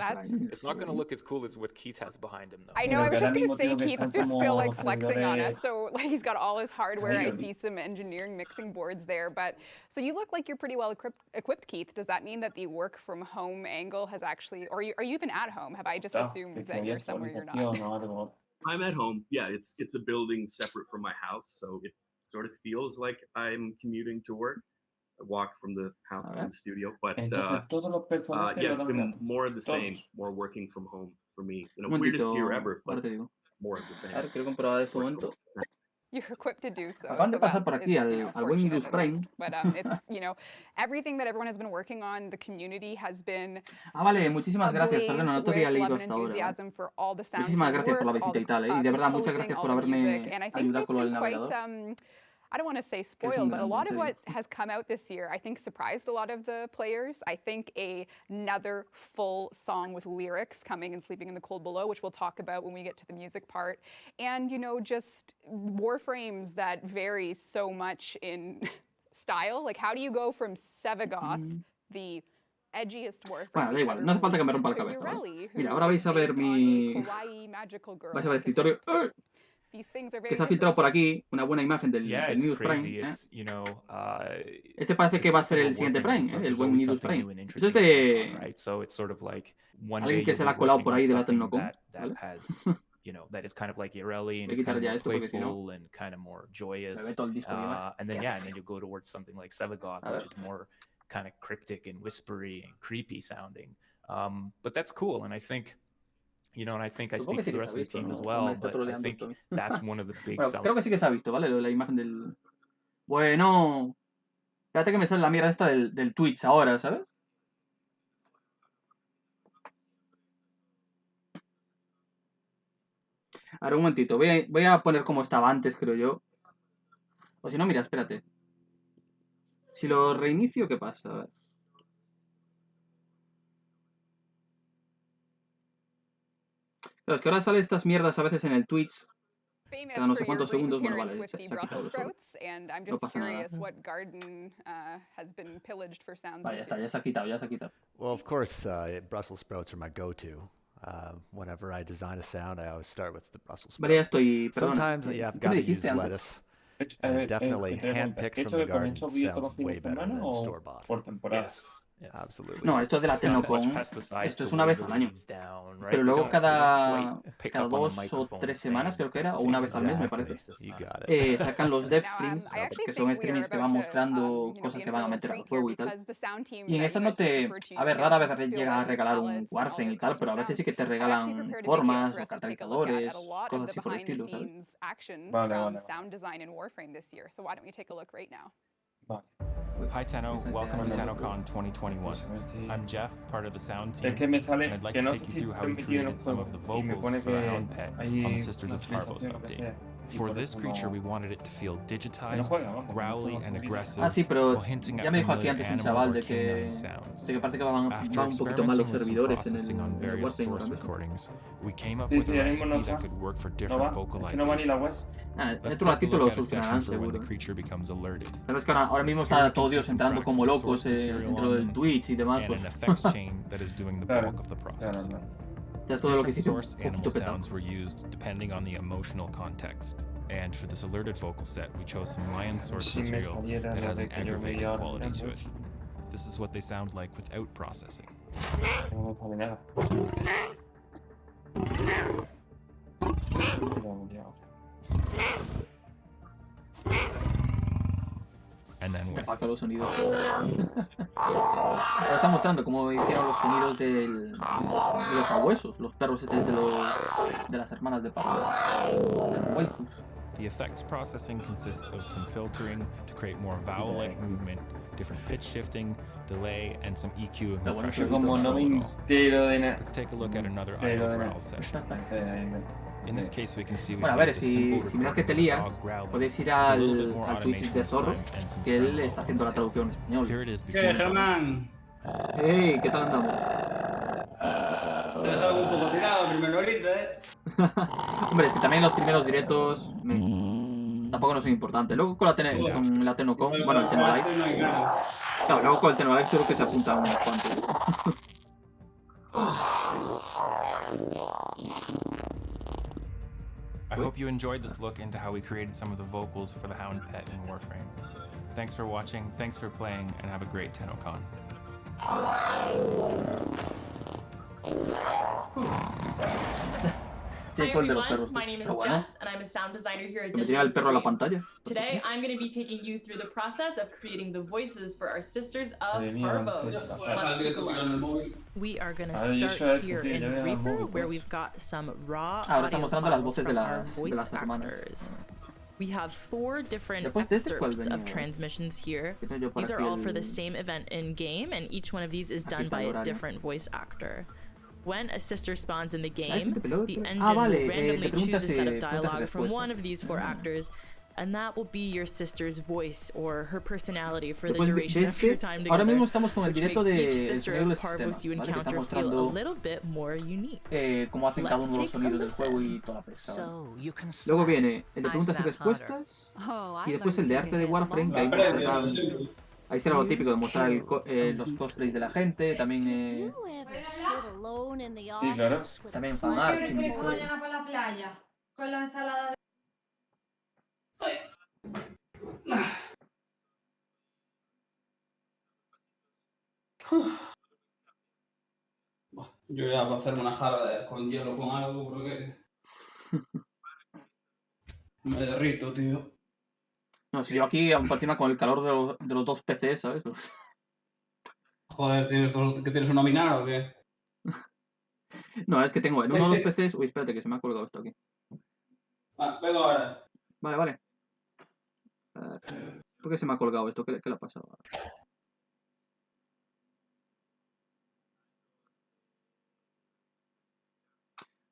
It's not going to look as cool as what Keith has behind him, though. I know, I was just going to say, Keith's just still like flexing on us. So like he's got all his hardware. I see some engineering mixing boards there. But so you look like you're pretty well equipped, Keith. Does that mean that the work from home angle has actually, or are you even at home? Have I just assumed that you're somewhere you're not? I'm at home. Yeah, it's a building separate from my house, so it sort of feels like I'm commuting to work. I walk from the house to the studio, but yeah, it's been more of the same, more working from home for me. You know, weirdest year ever, but more of the same. You're equipped to do so. Acaban de pasar por aquí al buen Midus Prime. But it's, you know, everything that everyone has been working on, the community has been. Vale, muchísimas gracias. Perdona, no te había leído hasta ahora. Muchísimas gracias por la visita y tal, y de verdad muchas gracias por haberme ayudado con lo del navegador. I don't want to say spoiled, but a lot of what has come out this year, I think, surprised a lot of the players. I think another full song with lyrics coming and Sleeping in the Cold Below, which we'll talk about when we get to the music part. And, you know, just Warframes that vary so much in style. Like, how do you go from Sevagoth, the edgiest Warframe? Bueno, da igual, no hace falta que me rompa la cabeza, ¿vale? Mira, ahora vais a ver mi... vais a ver el escritorio. Que se ha filtrado por aquí una buena imagen del Nidus Prime. Este parece que va a ser el siguiente Prime, el buen Nidus Prime. Eso es de alguien que se la ha colado por ahí de la Tennocon, ¿vale? Voy a quitar ya esto porque si no me ve todo el disco y demás. And then you go towards something like Sevagoth, which is more kind of cryptic and whispery and creepy sounding. But that's cool, and I think, you know, and I think I speak for the rest of the team as well, but I think that's one of the big bueno, creo que sí que se ha visto, ¿vale? La imagen del... Bueno... Espérate que me sale la mierda esta del Twitch ahora, ¿sabes? Ahora un momentito, voy a poner como estaba antes, creo yo. O si no, mira, espérate. Si lo reinicio, ¿qué pasa? A ver. Claro, es que ahora salen estas mierdas a veces en el Twitch. Cada no sé cuántos segundos, bueno, vale, se ha quitado eso. No pasa nada. Vale, ya se ha quitado, Well, of course, Brussels sprouts are my go-to. Whenever I design a sound, I always start with the Brussels sprouts. Vale, ya estoy, perdona. Sometimes, yeah, I've got to use lettuce. Definitely hand-picked from the garden sounds way better than store-bought. Yes, absolutely. No, esto es de la Tennocon. Esto es una vez al año. Pero luego cada 2 o 3 semanas, creo que era, o una vez al mes, me parece. Sacan los dev streams, que son streamings que van mostrando cosas que van a meter al juego y tal. Y en eso no te... A ver, rara vez llegan a regalar un Warframe y tal, pero a veces sí que te regalan formas o catalizadores, cosas así por el estilo, ¿sabes? Vale. Hi Tenno, welcome to Tennocon 2021. I'm Jeff, part of the sound team, Es que me sale and I'd like que to no take sé you si through how we permitido en created el some juego of the y me vocals pone for the que Hound Pet hay on the Sisters of una Parvos sensación update. que For por this eso creature, no- we wanted it to feel que no digitized, juega, ¿no? growly and aggressive, Ah, sí, pero while hinting ya at me dijo aquí familiar antes un animal chaval or de que canine sounds. parece que van After un poquito mal los experimenting with some servidores en processing on el various Warframe source ahora mismo. recordings, we came up Sí, with a ahora mismo recipe no that va. could work for No different va, es que no va ni la web. vocalizations. Dentro Let's de un take a ratito look lo at a session solucionarán for when the seguro. creature becomes alerted. Sabes que ahora mismo Here está we can todo see Dios some entrando tracks como with locos source material dentro on del them, Twitch y demás, and pues. an effects chain that is doing the bulk of the processing. Ya es todo lo que Different hice un source animal poquito petado. sounds were used depending on the emotional context. And for this alerted vocal set, we chose some lion source Si me material saliera that lo has de an que yo aggravated veía ahora quality en to it. Twitch. This is what they sound like without processing. No me sale nada. And then Me with. apaga los sonidos. Ahora está mostrando cómo hicieron los sonidos de los sabuesos, los perros estos de las hermanas de papá. De los waifus. The effects processing consists of some filtering to create more vowel-like movement, different pitch shifting, delay, and some EQ and compression. Como no me entero de nada. Let's take a look at another Pero idle de growl nada. session. In this case, we can see Bueno, a we've ver, used a simple si miras que te recording lías, of dog growling podéis ir with a little bit more al Twitch automation de this Zorro, time and some que él tremolo está haciendo la on traducción en tape. español. Here it is ¿Qué, before Germán? processing. ¡Hey! ¿Qué tal andamos? Te has dado un poco tirado, primero ahorita, Hombre, es que también los primeros directos tampoco no son importantes. Luego con la Tennocon, bueno, el Tennolive. Claro, luego con el Tennolive seguro que se apunta unos cuantos. I hope you enjoyed this look into how we created some of the vocals for the Hound Pet in Warframe. Thanks for watching, thanks for playing, and have a great Tennocon. Hi everyone, my name is Jess and I'm a sound designer here at el perro a la pantalla. Today I'm going to be taking you through the process of creating the voices for our Sisters of Parvos. Let's take a look. We are going to start here in Reaper where we've got some raw audio files from our voice actors. We have 4 different excerpts of transmissions here. These are all for the same event in game, and each one of these is done by a different voice actor. When a sister spawns in the game, the engine will randomly choose a set of dialogue from one of these 4 actors And that will be your sister's voice or her personality for the Después de duration of your time ahora together, mismo estamos con el which directo makes de each sister Doble of Parvos you Exp, ¿vale? Que está encounter feel a mostrando little bit more unique. cómo hacen cada Let's uno de los take a sonidos del juego listen. y toda la pesca, ¿vale? So you can Luego slap. viene el de I preguntas y snap harder. respuestas Oh, y I después el learned de to arte take de a hit Warframe, que ahí long mostrarán. Ahí será lo típico de mostrar los cosplays de la gente, también Sí, claro. también fanarts y mini historias. mañana por la playa con la ensalada de... Yo ya voy a hacerme una jarra con hielo con algo porque me derrito, tío. No, si yo aquí, encima con el calor de los dos PCs, ¿sabes? Pues... Joder, ¿qué tienes un nominar o qué? No, es que tengo en uno de los PCs... Uy, espérate, que se me ha colgado esto aquí. Ah, vengo ahora. Vale, vale. ¿Por qué se me ha colgado esto? ¿Qué le ha pasado?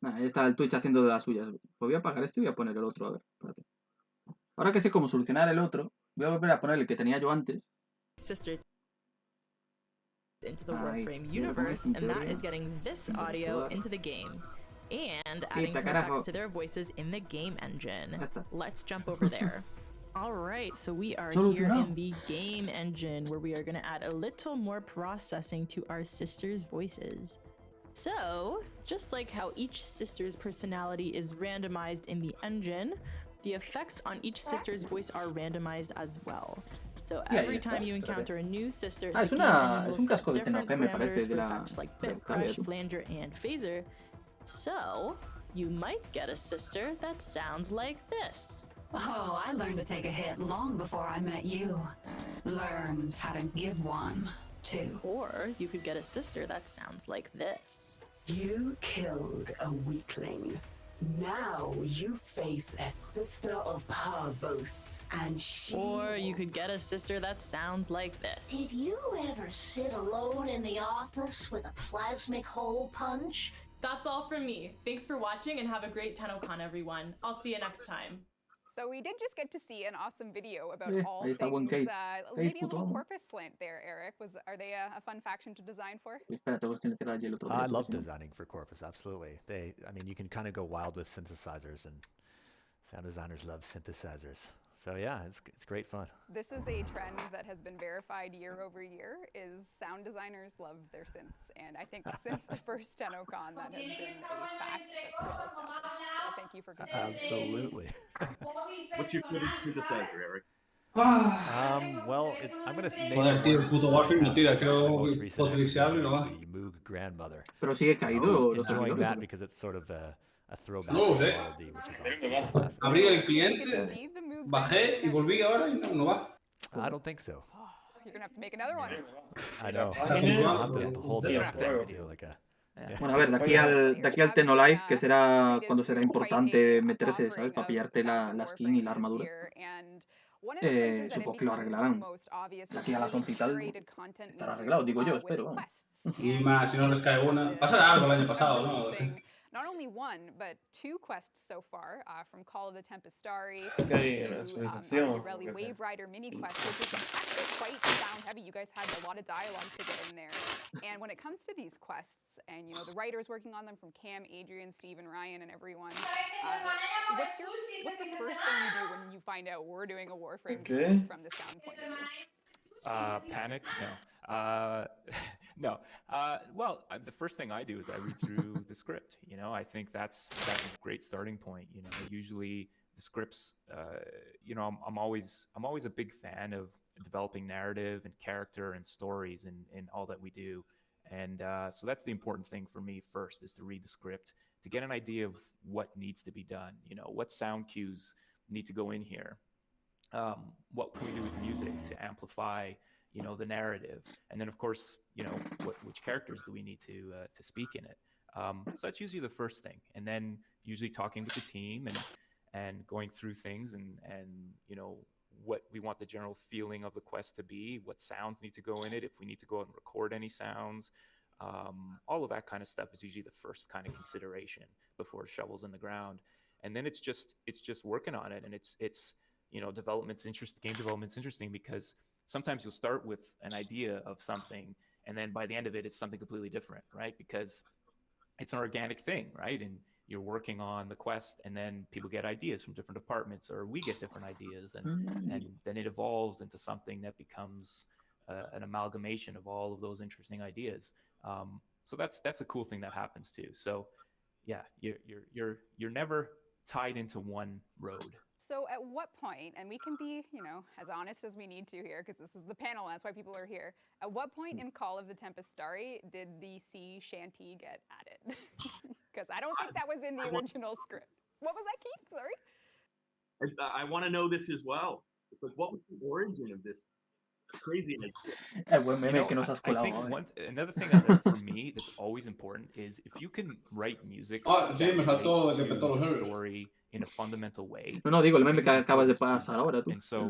Nah, ahí está el Twitch haciendo de las suyas. Pues voy a apagar este y voy a poner el otro, a ver, espérate. Ahora que sé cómo solucionar el otro, voy a volver a poner el que tenía yo antes. Sisters into the Warframe universe, and that is getting this audio into the game and adding some effects to their voices in the game engine. Let's jump over there. All right, so we are here in the game engine where we are going to add a little more processing to our sisters' voices. So, just like how each sister's personality is randomized in the engine, the effects on each sister's voice are randomized as well. So every time you encounter a new sister, the game engine will set different parameters for effects like bit, crush, flanger, and phaser. So, you might get a sister that sounds like this. Oh, I learned to take a hit long before I met you. Learned how to give one, too. Or you could get a sister that sounds like this. You killed a weakling. Now you face a sister of Parvos, and she... Or you could get a sister that sounds like this. Did you ever sit alone in the office with a plasmic hole punch? That's all from me. Thanks for watching and have a great Tennocon, everyone. I'll see you next time. So we did just get to see an awesome video about all ahí está things, buen Kate. maybe a little porpoise slant there, Eric. Are they a fun faction to design for? I love designing for Corpus, absolutely. I mean, you can kind of go wild with synthesizers, and sound designers love synthesizers. So yeah, it's great fun. This is a trend that has been verified year over year, is sound designers love their synths. And I think since the first Tennocon, that has been a fact that's well established. So thank you for continuing. Absolutely. What's your favorite synthesizer, Eric? Well, I'm going to name Joder, tío, el puto Warframe no tira, creo potenciable no va. The Moog Grandmother. Pero sigue caído. Enjoying that because it's sort of a throwback No lo to sé. melody, which is awesome. Abrí el cliente, bajé y volví ahora y no va. I don't think so. You're gonna have to make another one. I know. I'll have to hold it up that video like a... Bueno, a ver, de aquí al Tenolife, que será cuando será importante meterse, ¿sabes? Para pillarte la skin y la armadura. Supongo que lo arreglarán. De aquí a las 11 y tal estará arreglado, digo yo, espero. Y más, si no les cae una. Pasará algo el año pasado, ¿no? Not only one, but two quests so far, from Call of the Tempestari to Rally Wave Rider mini quest, which is actually quite sound heavy. You guys had a lot of dialogue to get in there. And when it comes to these quests, and you know the writers working on them from Cam, Adrian, Steve, and Ryan, and everyone, what's the first thing you do when you find out we're doing a Warframe quest from the sound point of view? Panic? No. No. Well, the first thing I do is I read through the script. You know, I think that's a great starting point. You know, usually the scripts. You know, I'm always a big fan of developing narrative and character and stories in all that we do. And so that's the important thing for me first, is to read the script, to get an idea of what needs to be done. You know, what sound cues need to go in here. What can we do with music to amplify, you know, the narrative, and then of course, you know, which characters do we need to speak in it. So that's usually the first thing, and then usually talking with the team and going through things and you know what we want the general feeling of the quest to be, what sounds need to go in it, if we need to go out and record any sounds, all of that kind of stuff is usually the first kind of consideration before shovels in the ground, and then it's just working on it, and it's game development's interesting because sometimes you'll start with an idea of something, and then by the end of it, it's something completely different, right? Because it's an organic thing, right? And you're working on the quest, and then people get ideas from different departments, or we get different ideas, and then it evolves into something that becomes an amalgamation of all of those interesting ideas. So that's a cool thing that happens too. So yeah, you're never tied into one road. So at what point, and we can be, as honest as we need to here, because this is the panel, and that's why people are here. At what point in Call of the Tempestari did the sea shanty get added? Because I don't think that was in the original script. What was that, Keith? Sorry. I want to know this as well. It's like, what was the origin of this crazy idea? I think another thing that for me that's always important is if you can write music story in a fundamental way. No, digo, el meme que acabas de pasar ahora tú. And so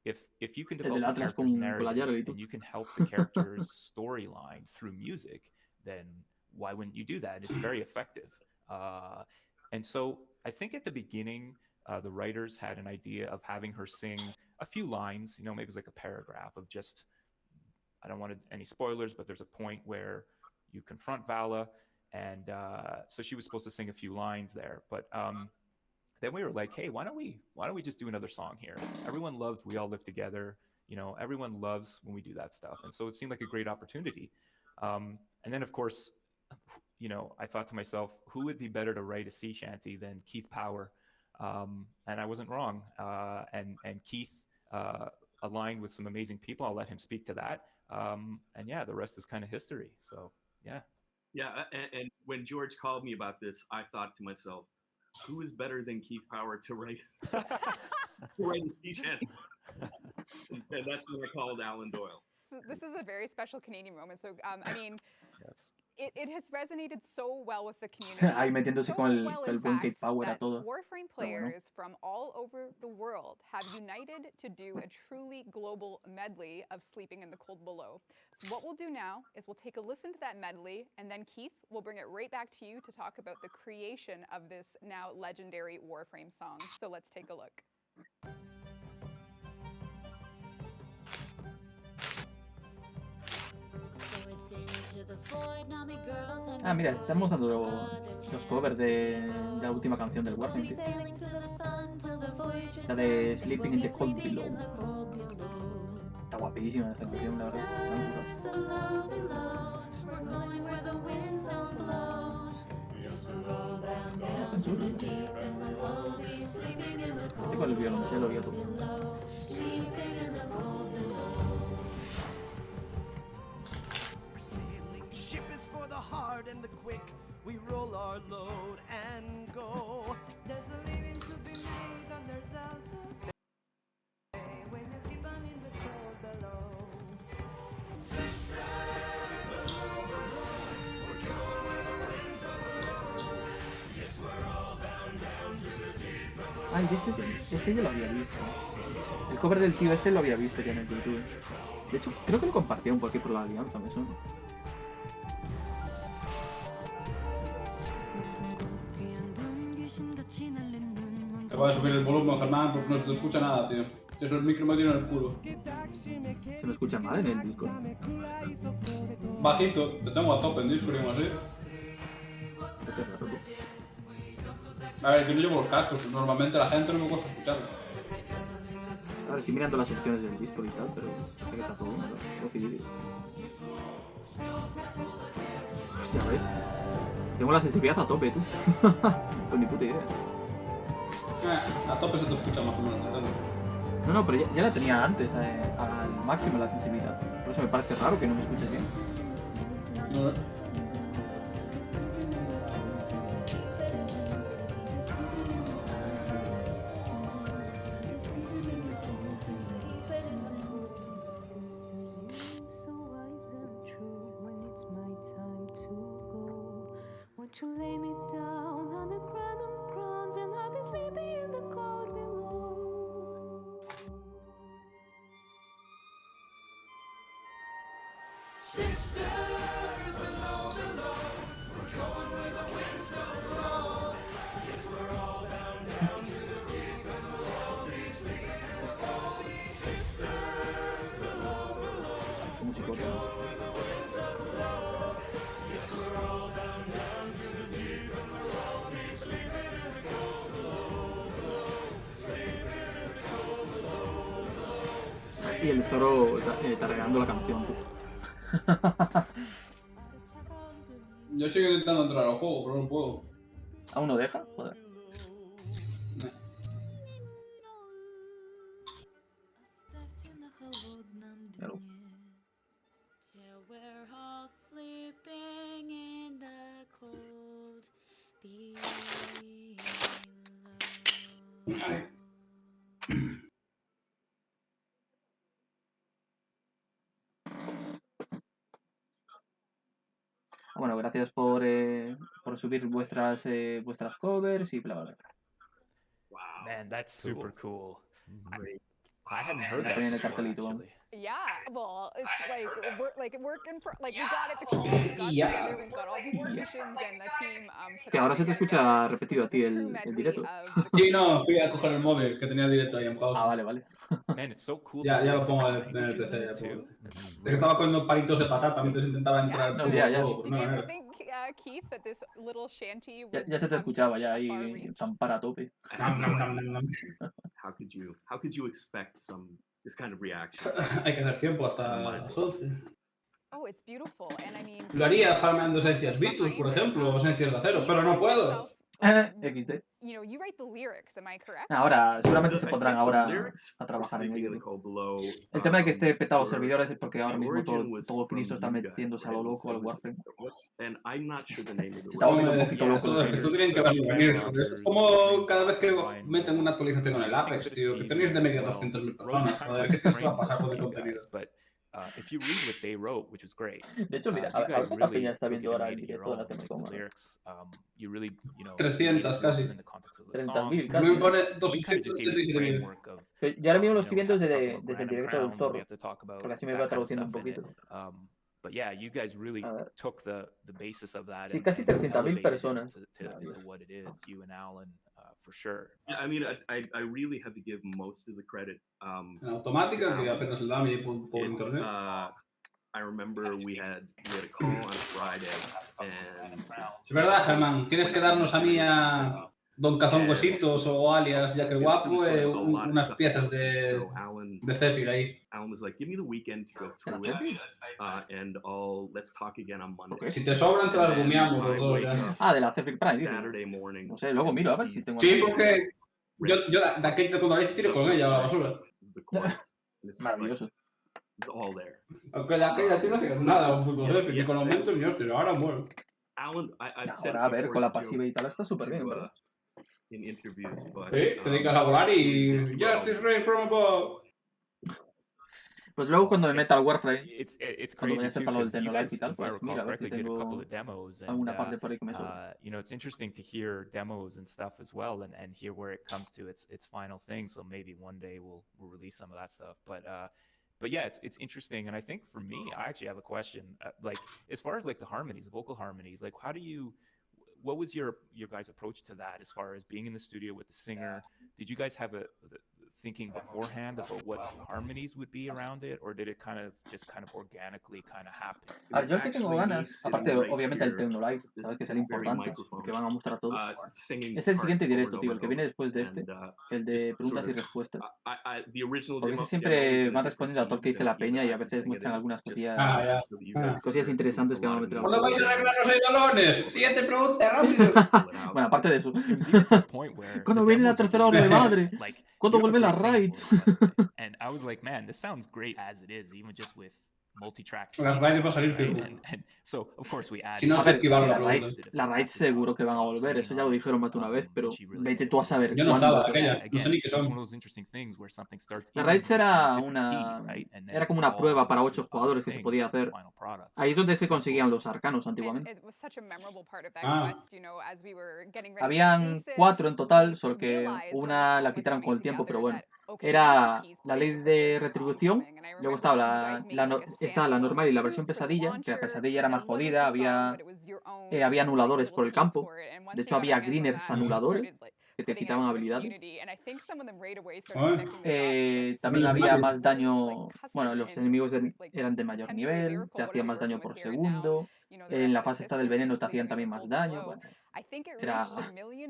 if you can develop the character's narrative and you can help the character's storyline through music, then why wouldn't you do that? It's very effective. And so I think at the beginning, the writers had an idea of having her sing a few lines, maybe it's like a paragraph of just, I don't want any spoilers, but there's a point where you confront Vala, and so she was supposed to sing a few lines there. But then we were like, hey, why don't we just do another song here? Everyone loved We All Live Together. Everyone loves when we do that stuff. And so it seemed like a great opportunity. And then, of course, I thought to myself, who would be better to write a sea shanty than Keith Power? And I wasn't wrong. And Keith aligned with some amazing people. I'll let him speak to that. And yeah, the rest is kind of history. So yeah. Yeah, and when George called me about this, I thought to myself, who is better than Keith Power to write a sea shanty? And that's when I called Alan Doyle. So this is a very special Canadian moment. So I mean, it has resonated so well with the community. Ahí metiéndose con el buen Keith Power a todo. Warframe players from all over the world have united to do a truly global medley of Sleeping in the Cold Below. So what we'll do now is we'll take a listen to that medley, and then Keith will bring it right back to you to talk about the creation of this now legendary Warframe song. So let's take a look. Ah, mira, estamos dando los covers de la última canción del Warframe, ¿sí? La de Sleeping in the Cold Below. Está guapísima esta canción, la verdad. Este con el violonchelo y todo. And the quick, we roll our load and go. There's a living to be made on their Zelda. When you're sleeping in the cold below. Sisters below, we're going where the winds don't blow. Yes, we're all bound down to the deep below. Ay, este yo lo había visto. El cover del tío este lo había visto ya en el YouTube. De hecho, creo que lo compartieron por aquí por la alianza, me suena. Te voy a subir el volumen, Germán, porque no se te escucha nada, tío. Eso el micro me tiene en el culo. Se me escucha mal en el Discord. Bajito, te tengo a tope en Discord y aún así. A ver, yo no llevo los cascos, pues normalmente la gente no me cuesta escucharlo. A ver, estoy mirando las opciones del Discord y tal, pero sé que está todo decidido. Hostia, ¿ves? Tengo la sensibilidad a tope, tú. Pues ni puta idea. A tope se te escucha más o menos. No, pero ya la tenía antes, al máximo la sensibilidad. Por eso me parece raro que no me escuches bien. No. To lay me down on the crown of crowns, and I'll be sleeping in the cold below. Sisters below, below, we're going where the winds don't blow. Yes, we're all bound down to the deep, and we'll all be sleeping épico, tío. Y el Zoro tarareando la canción, tío. Yo sigo intentando entrar al juego, pero no puedo. ¿Aún no deja? Joder. Claro. Bueno, gracias por subir vuestras covers y bla bla bla. Wow, man, that's super cool. I hadn't heard that before, actually. Yeah, well, it's like working for we got it, the community got together, we've got all these submissions and the team Que ahora se te escucha repetido a ti el directo. Sí, no, fui a coger el móvil, que tenía el directo ahí en pausa. Ah, vale, vale. Man, it's so cool. Ya lo pongo en el PC, ya pongo. Es que estaba poniendo palitos de patata mientras intentaba entrar. No, ya. Ya se te escuchaba ya ahí zampar a tope. How could you expect this kind of reaction? Hay que hacer tiempo hasta las 11. Oh, it's beautiful. And I mean, Lo haría farmeando esencias Vitus, por ejemplo, o esencias de acero, pero no puedo. XD. You know, you write the lyrics, am I correct? Ahora, seguramente se pondrán ahora a trabajar en ello. El tema de que esté petado los servidores es porque ahora mismo todo Cristo está metiéndose a lo loco al Warframe. Está volviendo un poquito loco. Esto tienen que verlo venir. Es como cada vez que meten una actualización en el Apex, tío, que tenéis de media 200.000 personas. Joder, ¿qué te va a pasar con el contenido? If you read what they wrote, which was great. De hecho, mira, ¿cuánta peña está viendo ahora el directo de la Tennocon? 300 casi. 30.000 casi. Me pone 287.000. Yo ahora mismo lo estoy viendo desde el directo del Zorro, porque así me va traduciendo un poquito. But yeah, you guys really took the basis of that. Sí, casi 300.000 personas. To what it is, you and Alan, for sure. Yeah, I mean, I really have to give most of the credit. En automática, que apenas le da a mí por internet. I remember we had a call on Friday, and... Es verdad, Germán, tienes que darnos a mí a Don Cazón Huesitos o alias Ya que Guapo unas piezas de Zephyr ahí. Alan was like, give me the weekend to go through it, and let's talk again on Monday. Okay. Si te sobran, te las gumiamos los dos ya. Ah, de la Zephyr Prime. No sé, luego miro a ver si tengo... Sí, porque yo de aquella cuando la hice tiro con ella a la basura. Maravilloso. Aunque de aquella tú no hacías nada, un puto Zephyr, ni con aumentos ni hostias, ahora muero. Ahora, a ver, con la pasiva y tal está súper bien, ¿verdad? Sí, te dedicas a volar y... Justice rain from above. Pues luego cuando me meta al Warframe, cuando me sepa lo del Tennocon y tal, pues mira, a ver si tengo alguna parte por ahí que me sobra. You know, it's interesting to hear demos and stuff as well, and hear where it comes to its final thing. So maybe one day we'll release some of that stuff. But yeah, it's interesting, and I think for me, I actually have a question. Like as far as like the harmonies, the vocal harmonies, like what was your guys' approach to that as far as being in the studio with the singer? Did you guys have thinking beforehand about what harmonies would be around it, or did it kind of organically happen? A ver, yo el que tengo ganas, aparte obviamente el Tecnolive, sabes que es el importante, que van a mostrar todo, es el siguiente directo, tío, el que viene después de este, el de preguntas y respuestas. Porque ese siempre van respondiendo a todo lo que dice la peña y a veces muestran algunas cosillas interesantes que van a meter. ¿Cuándo vais a arreglar los idolones? Siguiente pregunta, rápido. Bueno, aparte de eso. Cuando viene la tercera hora de madre. ¿Cuándo vuelven las raids? And I was like, man, this sounds great as it is, even just with multi-track. Las raids va a salir fijo. So, of course, we added... Si no has esquivado la pregunta. Las raids seguro que van a volver, eso ya lo dijeron más de una vez, pero vete tú a saber. Yo no estaba aquella, no sé ni qué son. Las raids era como una prueba para 8 jugadores que se podía hacer. Ahí es donde se conseguían los arcanos antiguamente. Habían 4 en total, solo que una la quitaron con el tiempo, pero bueno. Era la ley de retribución, luego estaba la normal y la versión pesadilla, que la pesadilla era más jodida, había anuladores por el campo, de hecho había greeners anuladores, que te quitaban habilidades. También había más daño, bueno, los enemigos eran de mayor nivel, te hacían más daño por segundo, en la fase esta del veneno te hacían también más daño, bueno, era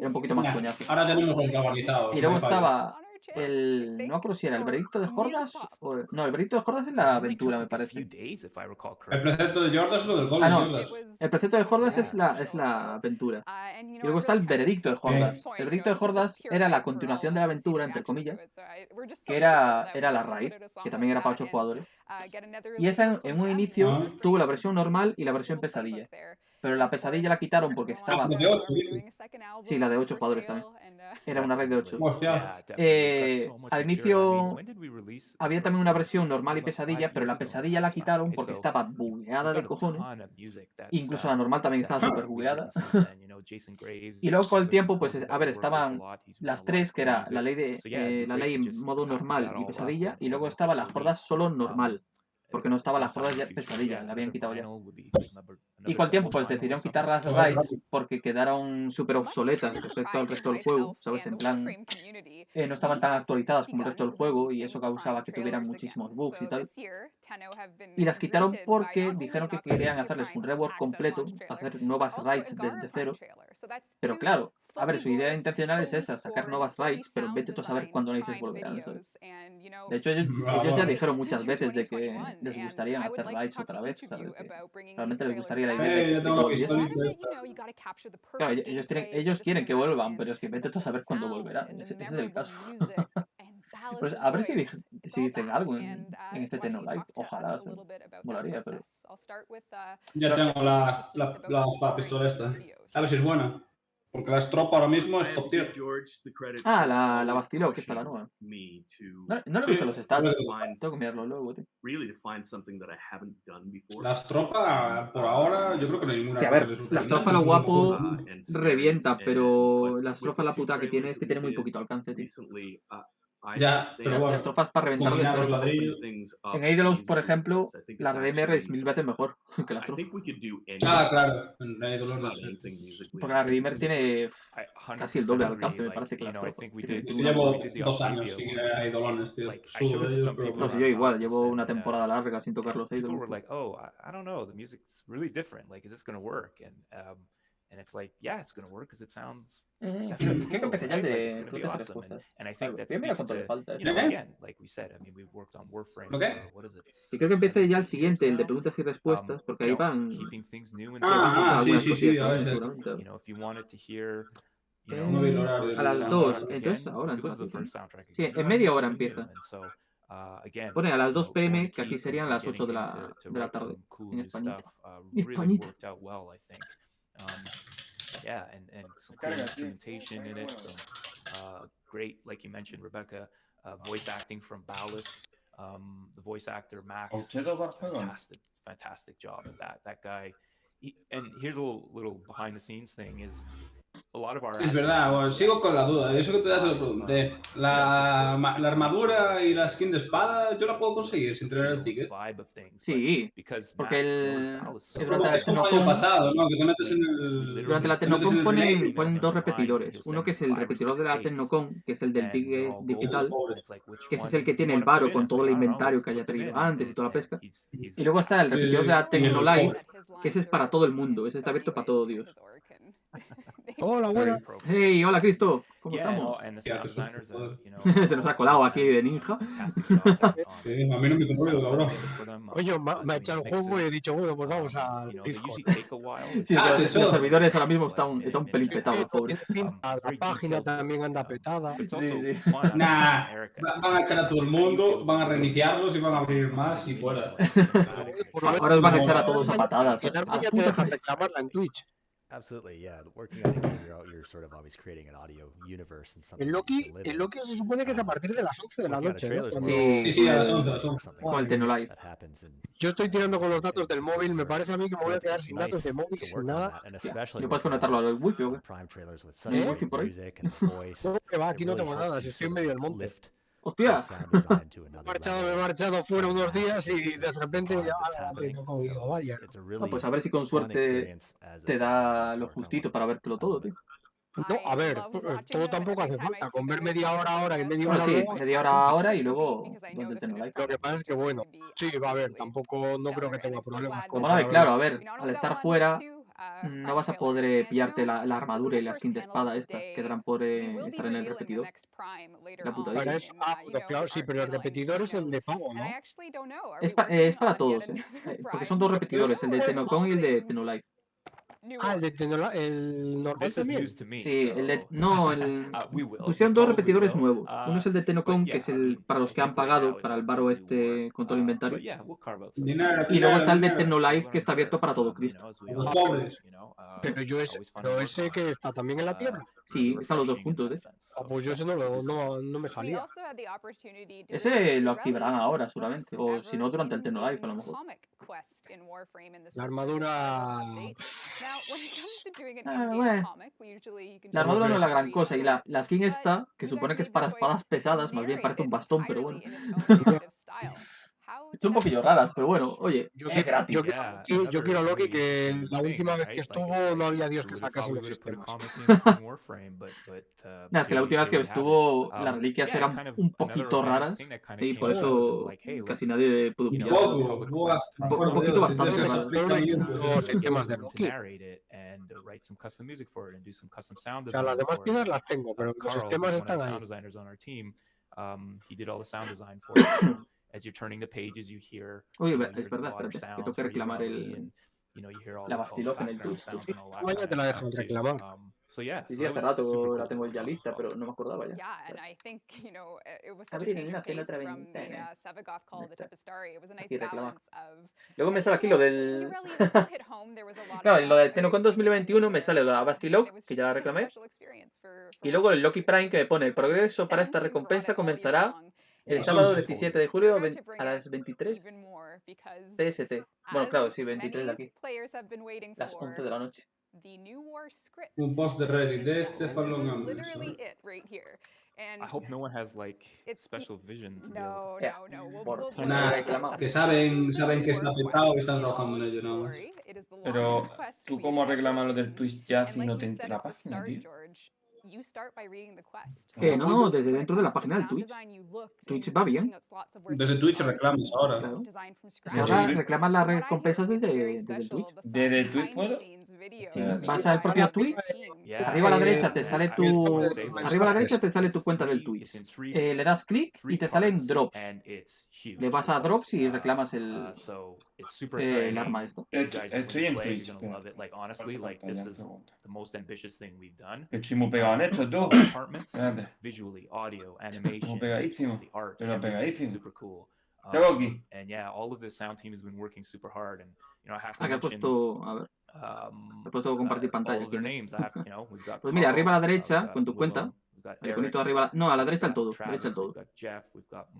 un poquito más coñazo. Ahora tenemos los globalizados. Y luego estaba no me acuerdo si era el veredicto de Hordas o... No, el veredicto de Hordas es la aventura, me parece. El precepto de Jordas es lo del gol de Jordas. El precepto de Hordas es la aventura. Y luego está el veredicto de Hordas. El veredicto de Hordas era la continuación de la aventura, entre comillas, que era la raid, que también era para 8 jugadores. Y esa en un inicio tuvo la versión normal y la versión pesadilla. Pero la pesadilla la quitaron porque estaba... de 8, sí, la de 8 jugadores también. Era una raid de 8. Al inicio había también una versión normal y pesadilla, pero la pesadilla la quitaron porque estaba bugueada de cojones. Incluso la normal también estaba súper bugueada. Y luego con el tiempo, pues, a ver, estaban las tres, que era la ley en modo normal y pesadilla, y luego estaba la horda solo normal. Porque no estaba la horda ya pesadilla, la habían quitado ya. Y con el tiempo pues decidieron quitar las raids porque quedaron súper obsoletas respecto al resto del juego, ¿sabes? En plan, no estaban tan actualizadas como el resto del juego y eso causaba que tuvieran muchísimos bugs y tal. Y las quitaron porque dijeron que querían hacerles un rework completo, hacer nuevas raids desde cero. Pero claro, a ver, su idea intencional es esa, sacar nuevas raids, pero vete tú a saber cuándo narices volverán, ¿sabes? De hecho, ellos ya dijeron muchas veces de que les gustaría hacer raids otra vez, ¿sabes? Que realmente les gustaría la idea de todo eso. Claro, ellos quieren que vuelvan, pero es que vete tú a saber cuándo volverán. Ese es el caso. Pues a ver si dicen algo en este Tennocon. Ojalá, molaría, pero... Ya tengo la pistola esta. A ver si es buena. Porque la Strop ahora mismo es top tier. Ah, la Bastilo, que está la nueva. No le he visto los stats. Tengo que mirarlo luego, tío. La Stropa, por ahora, yo creo que no hay ninguna. Sí, a ver, la estrofa, lo guapo, revienta, pero la estrofa, la puta que tiene es que tiene muy poquito alcance, tío. Ya, pero bueno. Las estrofas para reventar de ladrillos. En Eidolos, por ejemplo, la RDMR es 1000 veces mejor que la estrofa. Ah, claro. En Eidolos porque la RDMR tiene casi el doble alcance, me parece, que la estrofa. Yo llevo 2 años sin Eidolones, tío. No sé, yo igual, llevo una temporada larga sin tocar los Eidolos. And it's like, yeah, it's going to work because it sounds. Creo que empecé ya el de preguntas y respuestas. And I think that's mira cuánto le falta. You know, again, like we said, I mean, we've worked on Warframe. Okay. What is it? Y creo que empecé ya el siguiente, el de preguntas y respuestas, porque ahí van. Sí. You know, if you wanted to hear. A las 2, entonces ahora. Sí, en media hora empieza. Pone a las 2 p.m., que aquí serían las 8 de la tarde, en Españita. Españita. Yeah, and some cool instrumentation in it. Some great, like you mentioned, Rebecca, voice acting from Ballas. The voice actor Max, fantastic job at that guy. And here's a little behind the scenes thing is. Es verdad, bueno, sigo con la duda. Eso que te lo pregunté. La armadura y la skin de espada, ¿yo la puedo conseguir sin tener el ticket? Sí, porque es como el año pasado, ¿no? Que te metes en el... Durante la Tennocon ponen 2 repetidores. Uno que es el repetidor de la Tennocon, que es el del ticket digital, que ese es el que tiene el varo con todo el inventario que haya traído antes y toda la pesca. Y luego está el repetidor de la Tennolife, que ese es para todo el mundo. Ese está abierto para todo Dios. Hola, buena. Hey, hola, Christoph. ¿Cómo estamos? Se nos ha colado aquí de ninja. A mí no me hizo ruido, cabrón. Coño, me ha echado el juego y he dicho, bueno, pues vamos al Discord. Sí, los servidores ahora mismo están un pelín petados, pobres. La página también anda petada. Nah, van a echar a todo el mundo, van a reiniciarlos y van a abrir más y fuera. Ahora os van a echar a todos a patadas. Ya te dejan reclamarla en Twitch. Absolutely, yeah. Working on a game, you're sort of always creating an audio universe and something. El Loki se supone que es a partir de las 11 de la noche, ¿no? Sí, a las 11. Con el Tennolife. Yo estoy tirando con los datos del móvil, me parece a mí que me voy a quedar sin datos de móvil, sin nada. ¿No puedes conectarlo al wifi o qué? ¿El wifi por ahí? No, que va, aquí no tengo nada, si estoy en medio del monte. ¡Hostia! Me he marchado fuera unos días y de repente ya vaya. Pues a ver si con suerte te da lo justito para vértelo todo, tío. No, a ver, todo tampoco hace falta. Con ver media hora y media hora Bueno, sí, luego. media hora ahora y luego donde te no like. Lo que pasa es que, bueno, sí, va a ver, tampoco no creo que tenga problemas con. Bueno, claro, a ver, al estar fuera no vas a poder pillarte la armadura y la skin de espada esta, quedarán por estar en el repetidor. La puta Para vida. eso, bueno, claro, sí, pero el repetidor es el de pago, ¿no? Es para todos, porque son dos repetidores, el de Tennocon y el de Tennolife. Ah, el de el normal también. Sí, el de... No, pusieron dos repetidores nuevos. Uno es el de Tennocon, que es el para los que han pagado para el baro este con todo el inventario. Y luego está el de Tennolife, que está abierto para todo Cristo. Los pobres. Pero ese que está también en la tierra. Sí, están los dos juntos, Pues yo ese no me salía. Ese lo activarán ahora, seguramente. O si no, durante el Tennolife, a lo mejor. La armadura... bueno. La armadura no es la gran cosa. Y la skin esta, que supone que es para espadas pesadas, más bien parece un bastón, pero bueno. Son un poquillo raras, pero bueno, oye, es gratis. Yo quiero a Loki, que la última vez que estuvo no había Dios que sacase los sistemas. Nada, es que la última vez que estuvo las reliquias eran un poquito raras y por eso casi nadie pudo pillar. Un poquito bastante raras. Los sistemas de Loki. O sea, las demás piezas las tengo, pero los sistemas están ahí. As you're turning the pages, you hear. Oye, es verdad, espérate, que tengo que reclamar la Bastiloja en el Twitch. Vaya, te la dejan reclamar. Sí, hace rato la tengo ya lista, pero no me acordaba ya. Abrir en otra ventana. Aquí reclamar. Luego me sale aquí lo del... Claro, lo del Tennocon 2021 me sale la Bastiloja, que ya la reclamé. Y luego el Loki Prime que me pone: el progreso para esta recompensa comenzará el sábado 17 de julio a las 23 PST. Bueno, claro, sí, 23 de aquí. Las 11 de la noche. Un post de Reddit de Cefalón. I hope no one has like special vision to Que saben que está petado y están trabajando en ello, ¿no? Pero tú cómo reclamas lo del Twitch ya si no te entra la página, tío. Que no, desde dentro de la página del Twitch. Twitch va bien. Desde Twitch reclamas ahora. Claro. Ahora reclamas las recompensas desde el Twitch. ¿Desde Twitch puedo? Sí. Vas al propio Twitch, arriba a la derecha te sale tu cuenta del Twitch. Le das clic y te salen drops. Le vas a drops y reclamas el arma esto. Estoy en Twitch. Estoy muy pegado en esto, tú. Espérate. Muy pegadísimo. Pero pegadísimo. Tengo aquí. Aquí he puesto, a ver. He puesto compartir pantalla. Pues mira, arriba a la derecha, con tu cuenta. El iconito de arriba. No, a la derecha del todo. Derecha del todo.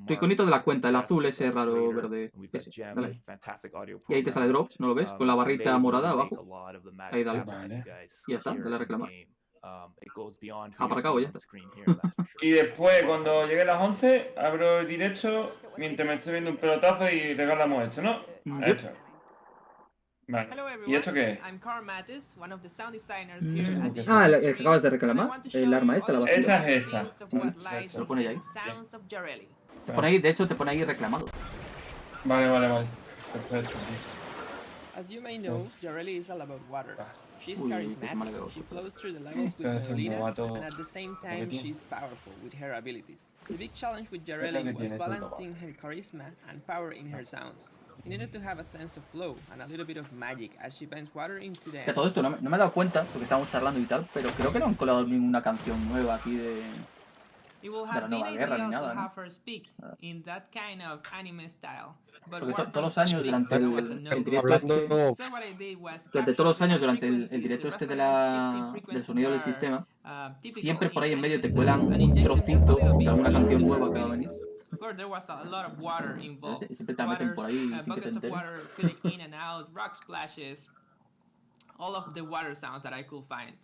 Tu iconito de la cuenta, el azul ese raro verde. Ese. Dale. Y ahí te sale drops, ¿no lo ves? Con la barrita morada abajo. Ahí dale. Y ya está, dale a reclamar. Para acá ya está. Y después, cuando llegue a las 11, abro el directo mientras me estoy viendo un pelotazo y regalamos esto, ¿no? Esto. Vale. ¿Y esto qué es? Ah, el que acabas de reclamar. El arma esta, la base. Esta es esta. Lo pone ahí. Te pone ahí, de hecho te pone ahí reclamado. Vale. Perfecto. As you may know, Jareli is all about water. She's charismatic, she flows through the levels with Carolina, and at the same time she's powerful with her abilities. The big challenge with Jareli was balancing her charisma and power in her sounds. You needed to have a sense of flow and a little bit of magic as she bends water into the... Que todo esto no me he dado cuenta, porque estábamos charlando y tal, pero creo que no han colado ninguna canción nueva aquí de la nueva Guerra ni nada, ¿no? Porque todos los años durante el directo este del sonido del sistema, siempre por ahí en medio te cuelan un trocito de alguna canción nueva que va a venir. Siempre te meten por ahí sin que te enteres. All of the water sounds that I could find.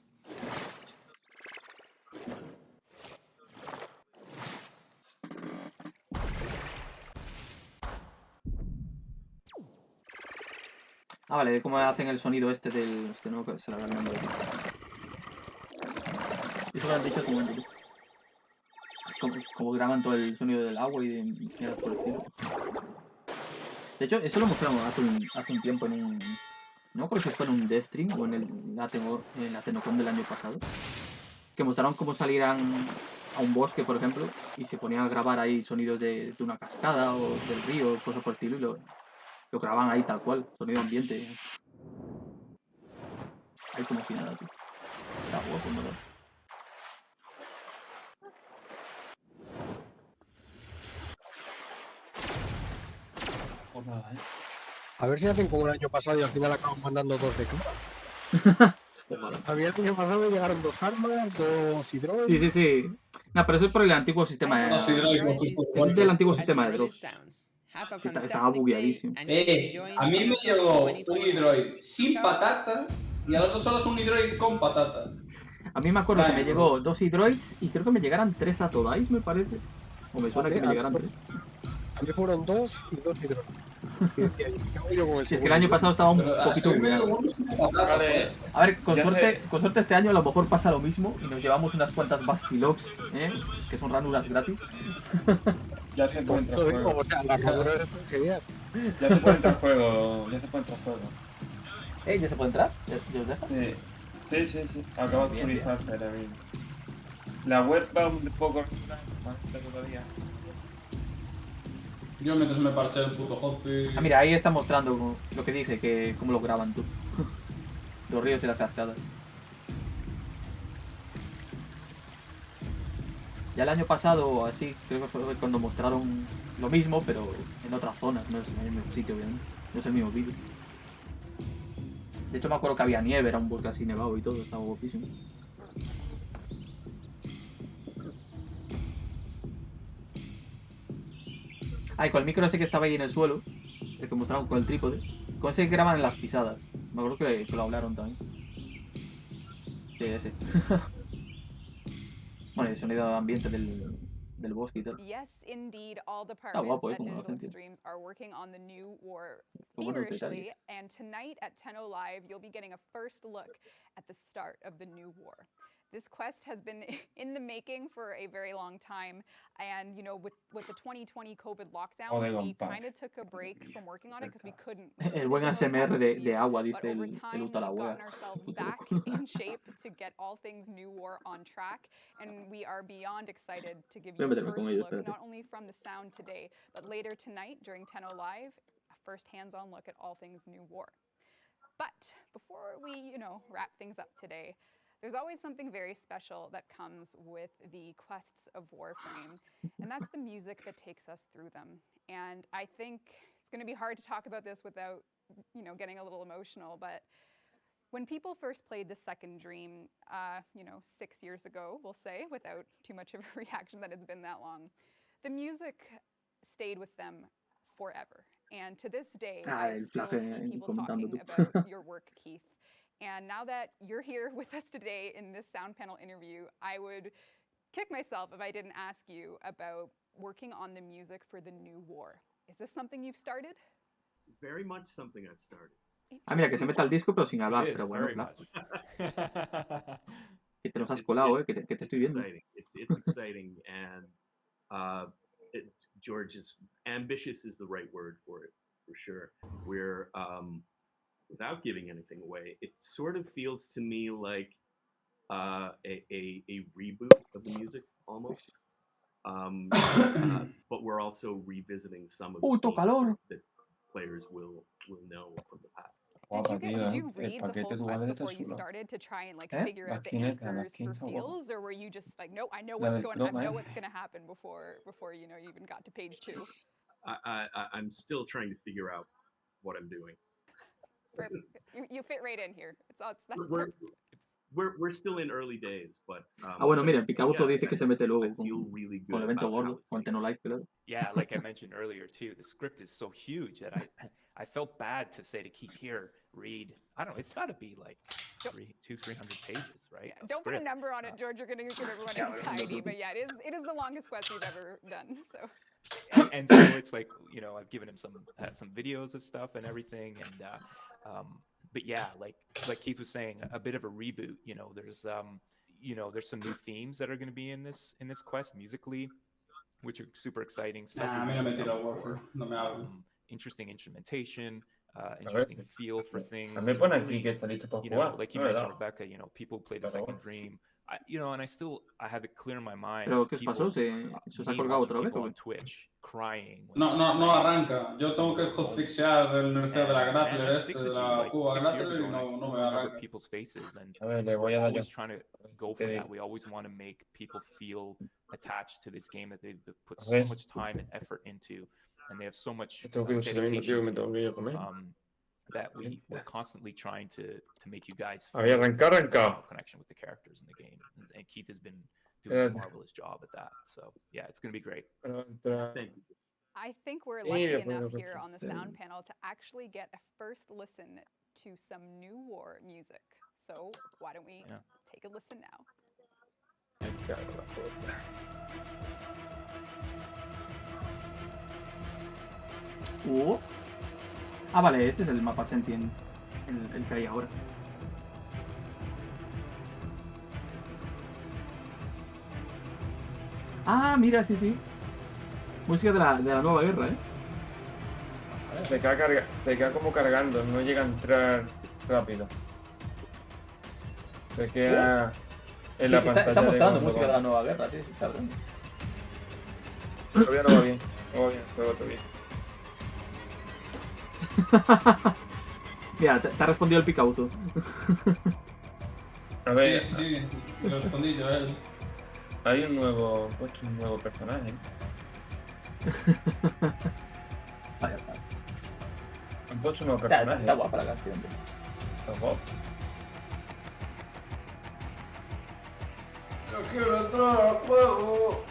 Ah, vale, de cómo hacen el sonido este del... Este nuevo que se lo habrá el nombre. Eso lo han dicho como en como graban todo el sonido del agua y de mierda por el estilo. De hecho, eso lo mostramos hace un tiempo en un... No me acuerdo si fue en un Death Stream o en la Tennocon del año pasado. Que mostraron cómo salieran a un bosque, por ejemplo, y se ponían a grabar ahí sonidos de una cascada o del río, cosas por el estilo, y lo grababan ahí tal cual, sonido ambiente. Ahí como si nada, tío. Está guapo, ¿no? Pues nada, A ver si hacen como el año pasado y al final acaban mandando 2 de cada. Había el año pasado llegaron 2 armas, 2 hidroides. Sí. No, pero eso es por el antiguo sistema de... Es del antiguo sistema de drops. Estaba bugueadísimo. A mí me llegó un hidroid sin patata y a los dos solos un hidroid con patata. A mí me acuerdo que me llegó 2 hidroids y creo que me llegaran 3 a Todais, me parece. O me suena que me llegaran 3. A mí fueron 2 y 2 hidroides. Si es que el año pasado estaba un poquito bugueado. A ver, con suerte este año a lo mejor pasa lo mismo y nos llevamos unas cuantas Bastilogs, que son ranuras gratis. Ya se puede entrar al juego. Ya se puede entrar al juego. Ya se puede entrar al juego. ¿Ya se puede entrar? ¿Ya os deja? Sí. Acaba de actualizarse ahora mismo. La web va un poco todavía. Yo mientras me parché el puto hoppy. Ah, mira, ahí está mostrando lo que dice, que cómo lo graban tú. Los ríos y las cascadas. Ya el año pasado o así, creo que fue cuando mostraron lo mismo, pero en otras zonas, no es en el mismo sitio, obviamente. No es el mismo vídeo. De hecho me acuerdo que había nieve, era un bosque así nevado y todo, estaba guapísimo. Y con el micro ese que estaba ahí en el suelo, el que mostraron con el trípode, con ese que graban en las pisadas. Me acuerdo que lo hablaron también. Sí, ese. Bueno, el sonido de ambiente del bosque y tal. Yes, indeed, all departments at Digital Extremes are working on the new war feverishly, and tonight at 10:00 Live, you'll be getting a first look at the start of the new war. This quest has been in the making for a very long time, and you know, with the 2020 COVID lockdown, we kind of took a break from working on it because we couldn't. El buen ASMR de agua, dice el Utah we've gotten ourselves back in shape to get all things New War on track, and we are beyond excited to give you a first look, not only from the sound today, but later tonight during 10:00 Live, a first hands-on look at all things New War. But before we, wrap things up today, there's always something very special that comes with the quests of Warframe, and that's the music that takes us through them. And I think it's going to be hard to talk about this without, getting a little emotional, but when people first played the second dream, 6 years ago, we'll say, without too much of a reaction that it's been that long, the music stayed with them forever. And to this day, I still see people talking about your work, Keith. And now that you're here with us today in this sound panel interview, I would kick myself if I didn't ask you about working on the music for the new war. Is this something you've started? Very much something I've started. Ah, mira, que se meta el disco pero sin hablar, pero bueno, Flash. Que te los has colado, que te estoy viendo. It's exciting, and George is ambitious is the right word for it, for sure. We're without giving anything away, it sort of feels to me like a reboot of the music almost. But we're also revisiting some of the themes that players will know from the past. Did you read the whole quest before you started to try and figure out the anchors for feels, or were you just like, no, I know what's going to happen before you even got to page 2? I'm still trying to figure out what I'm doing. You fit right in here. We're still in early days, but bueno, mira, Picabuzo dice que se mete luego con el evento gordo, con Tenno Live, claro. Yeah, like I mentioned earlier too, the script is so huge that I felt bad to say to Keith here, read, I don't know, it's got to be like 200-300 pages, right? Yeah, don't put a number on it, George. You're going to give everyone anxiety, but yeah, it is the longest quest we've ever done. So. And so it's like, I've given him some videos of stuff and everything, and but yeah, like Keith was saying, a bit of a reboot. There's you know, there's some new themes that are going to be in this quest musically, which are super exciting. Interesting instrumentation, interesting feel for things. Me pone aquí que está listo para You jugar. know, like you mentioned, Rebecca, you know, people play the second dream. You know, and I have it clear in my mind. Pero ¿qué os pasó? ¿Se os ha colgado otra vez? On Twitch crying. No arranca. Yo tengo que hotfixear el nerfeo de la Grappler de la Cuba Grappler y no me arranca. People's faces, and le voy a dar always trying to go for that. We always want to make people feel attached to this game that they've put so much time and effort into, and they have so much dedication to, that we're constantly trying to make you guys feel connection with the characters in the game, and Keith has been doing a marvelous job at that. So yeah, it's going to be great. Thank you. I think we're lucky enough here on the sound panel to actually get a first listen to some new war music. So why don't we take a listen now? Ah, vale, este es el mapa Sentient, el que hay ahora. Ah, mira, sí. Música de la nueva guerra, ¿eh? Se queda como cargando, no llega a entrar rápido. Se queda en la pantalla. Está mostrando música de la nueva guerra, tío. Cabrón. Todavía no va bien. No va bien, juego todavía. Mira, te ha respondido el picauzo. A ver. Sí, lo respondí yo a él. Hay un nuevo personaje. Vaya. Han puesto un nuevo personaje. Está guapa la canción. Está guapo. Yo quiero entrar al juego.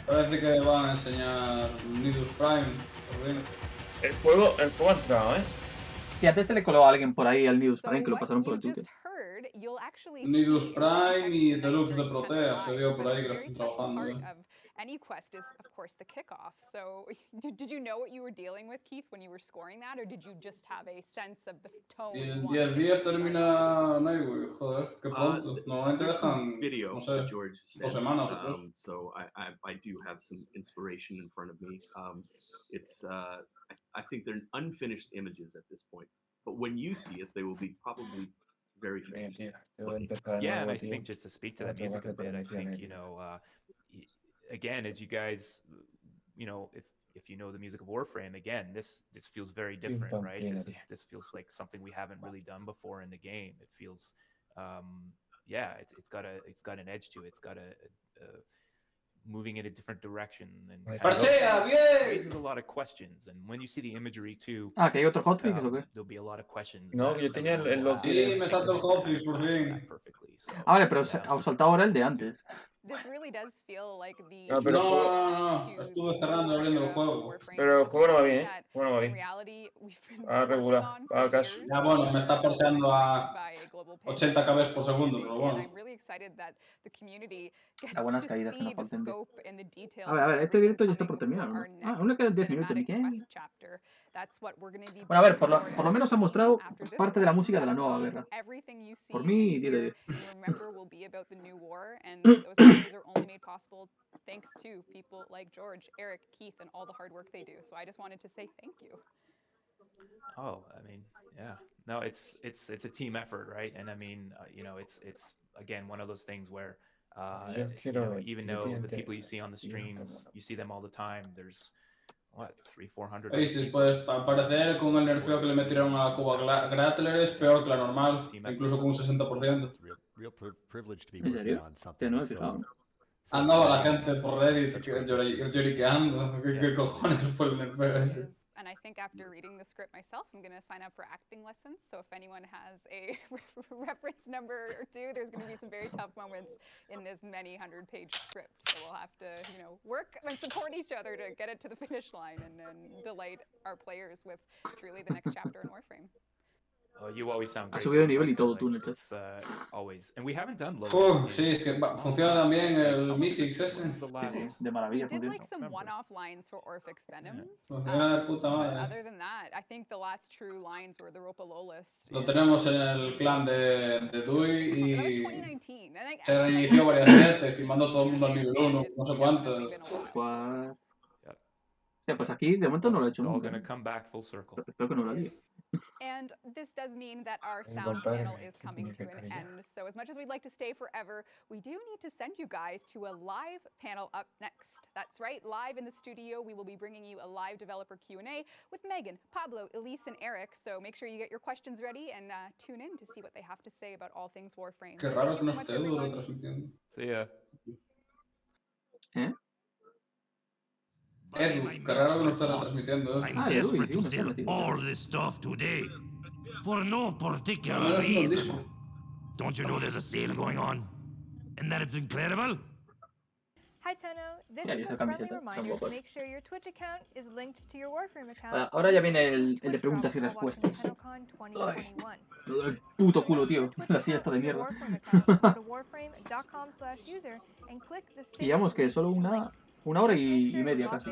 Parece que van a enseñar Nidus Prime. El juego ha entrado, ¿eh? Sí, antes se le coló a alguien por ahí al Nidus Prime que lo pasaron por el Twitter. Nidus Prime y Deluxe de Protea se vio por ahí que lo están trabajando. Any quest is, of course, the kickoff. So, did you know what you were dealing with, Keith, when you were scoring that, or did you just have a sense of the tone? Y en 10 días termina Nightwing, joder, qué pronto. Normalmente dejan, video no sé, George 2 semanas o 3. So I do have some inspiration in front of me. I think they're unfinished images at this point, but when you see it, they will be probably very finished. Yeah, and I think just to speak to that music a bit, I think, you know, again, as you guys, you know, if you know the music of Warframe, again, this feels very different, right? This feels like something we haven't really done before in the game. It feels, yeah, it's got an edge to it. It's got a moving in a different direction, and raises a lot of questions. And when you see the imagery too, que hay otro hotfix o qué? There'll be a lot of questions. No, yo tenía el Sí, me saltó el hotfix por fin. Ah, vale, pero os saltado ahora el de antes. This really does feel like the No, estuve cerrando y abriendo el juego. Pero el juego no va bien, Bueno, va bien. Regular, va casi. Ya bueno, me está parcheando a 80 kbs por segundo, pero bueno. A buenas caídas que no falten. A ver, este directo ya está por terminar, ¿no? Ah, aún le quedan 10 minutos, ¿ni qué? Bueno, a ver, por lo menos ha mostrado parte de la música de la nueva guerra. Por mí, 10 de 10. Are only made possible thanks to people like George, Eric, Keith, and all the hard work they do. So I just wanted to say thank you. Oh, I mean, yeah. No, it's a team effort, right? And I mean, you know, it's again one of those things where you know, even though the people you see on the streams, you see them all the time, there's what, 300-400. ¿Viste? Pues al parecer con el nerfeo que le metieron a la Cuba Grappler es peor que la normal, incluso con un 60%. ¿En serio? Que no he fijado. Andaba la gente por Reddit lloriqueando. ¿Qué cojones fue el nerfeo ese? And I think after reading the script myself, I'm going to sign up for acting lessons. So if anyone has a reference number or two, there's going to be some very tough moments in this many 100-page script. So we'll have to, you know, work and support each other to get it to the finish line and then delight our players with truly the next chapter in Warframe. Oh, you always sound great. Ha subido de nivel y todo tú, Únete. Always. And we haven't done sí, es que funciona también el Mystics ese. Sí, de maravilla. We did like some one-off lines for Orphix Venom. Funciona de puta madre. Other than that, I think the last true lines were the Ropalolis. Lo tenemos en el clan de Dui y That was 2019. And se reinició varias veces y mandó todo el mundo al nivel 1, no sé cuántos. Pues aquí de momento no lo he hecho It's all nunca. gonna come back full circle. Espero que no lo líe. And this does mean that our sound panel is coming to an end. So as much as we'd like to stay forever, we do need to send you guys to a live panel up next. That's right, live in the studio, we will be bringing you a live developer Q&A with Megan, Pablo, Elise, and Eric. So make sure you get your questions ready and tune in to see what they have to say about all things Warframe. Qué raro que no esté Edu retransmitiendo. See ya. Edu, qué raro que no esté retransmitiendo. I'm desperate to sell all this stuff today, for no particular reason. Don't you know there's a sale going on? And that it's incredible? Hi Tenno, this is a friendly reminder to make sure your Twitch account is linked to your Warframe account. Ahora ya viene el de preguntas y respuestas. Ay, me duele el puto culo, tío. La silla está de mierda. Y digamos que solo una hora y media casi.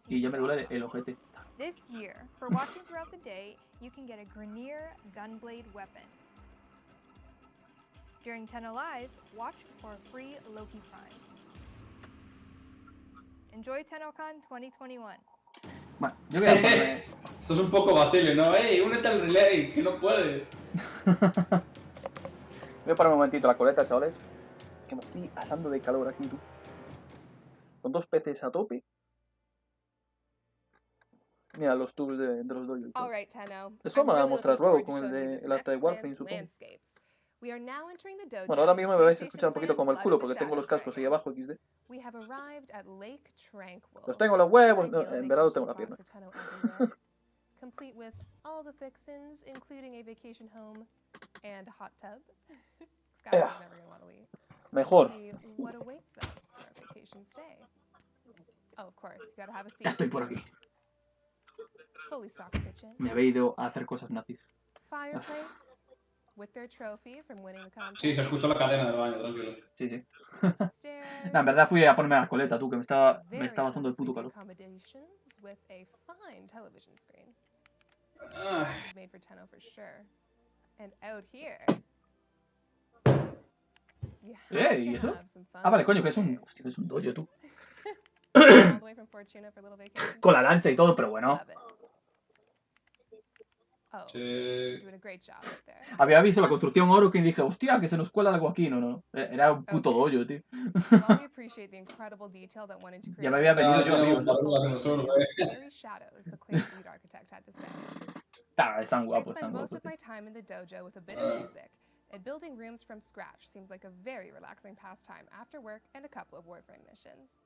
Y ya me duele el ojete. This year, for watching throughout the day, you can get a Grineer Gunblade weapon. During Tenno Live, watch for a free Loki Prime. Enjoy Tennocon 2021. Bueno, yo voy a ponerme... Esto es un poco vacile, ¿no? ¡Ey, únete al relay! ¡Que no puedes! Voy a parar un momentito la coleta, chavales. Que me estoy asando de calor aquí, tú. Con 2 peces a tope. Mira los tubs de los doyos. Eso me lo voy a mostrar luego con el arte de Warframe, supongo. Bueno, ahora mismo me vais a escuchar un poquito como el culo porque tengo los cascos ahí abajo, XD. Los tengo en los huevos, no, en verdad los tengo en la pierna. Complete with all the fixins, including a vacation home and a hot tub. Skylar's never gonna want to leave. Mejor. See what awaits us for a vacation stay. Oh, of course, you gotta have a seat. Ya estoy por aquí. Fully stocked kitchen. Me había ido a hacer cosas nazis. Fireplace with their trophy from winning the contest. Sí, se escuchó la cadena del baño, tranquilo. Sí, sí. No, en verdad fui a ponerme la coleta, tú, que me estaba asando el puto calor. With a fine television screen. Ah. This is made for Tenno for sure. And out here. ¿Y eso? Ah, vale, coño, que es un... Hostia, es un dojo, tú. Con la lancha y todo, pero bueno. Sí. Había visto la construcción oro que dije, hostia, que se nos cuela algo aquí. No. Era un puto dojo, tío. Ya me había venido yo, amigo. Están guapos, están guapos. And building rooms from scratch seems like a very relaxing pastime after work and a couple of Warframe missions.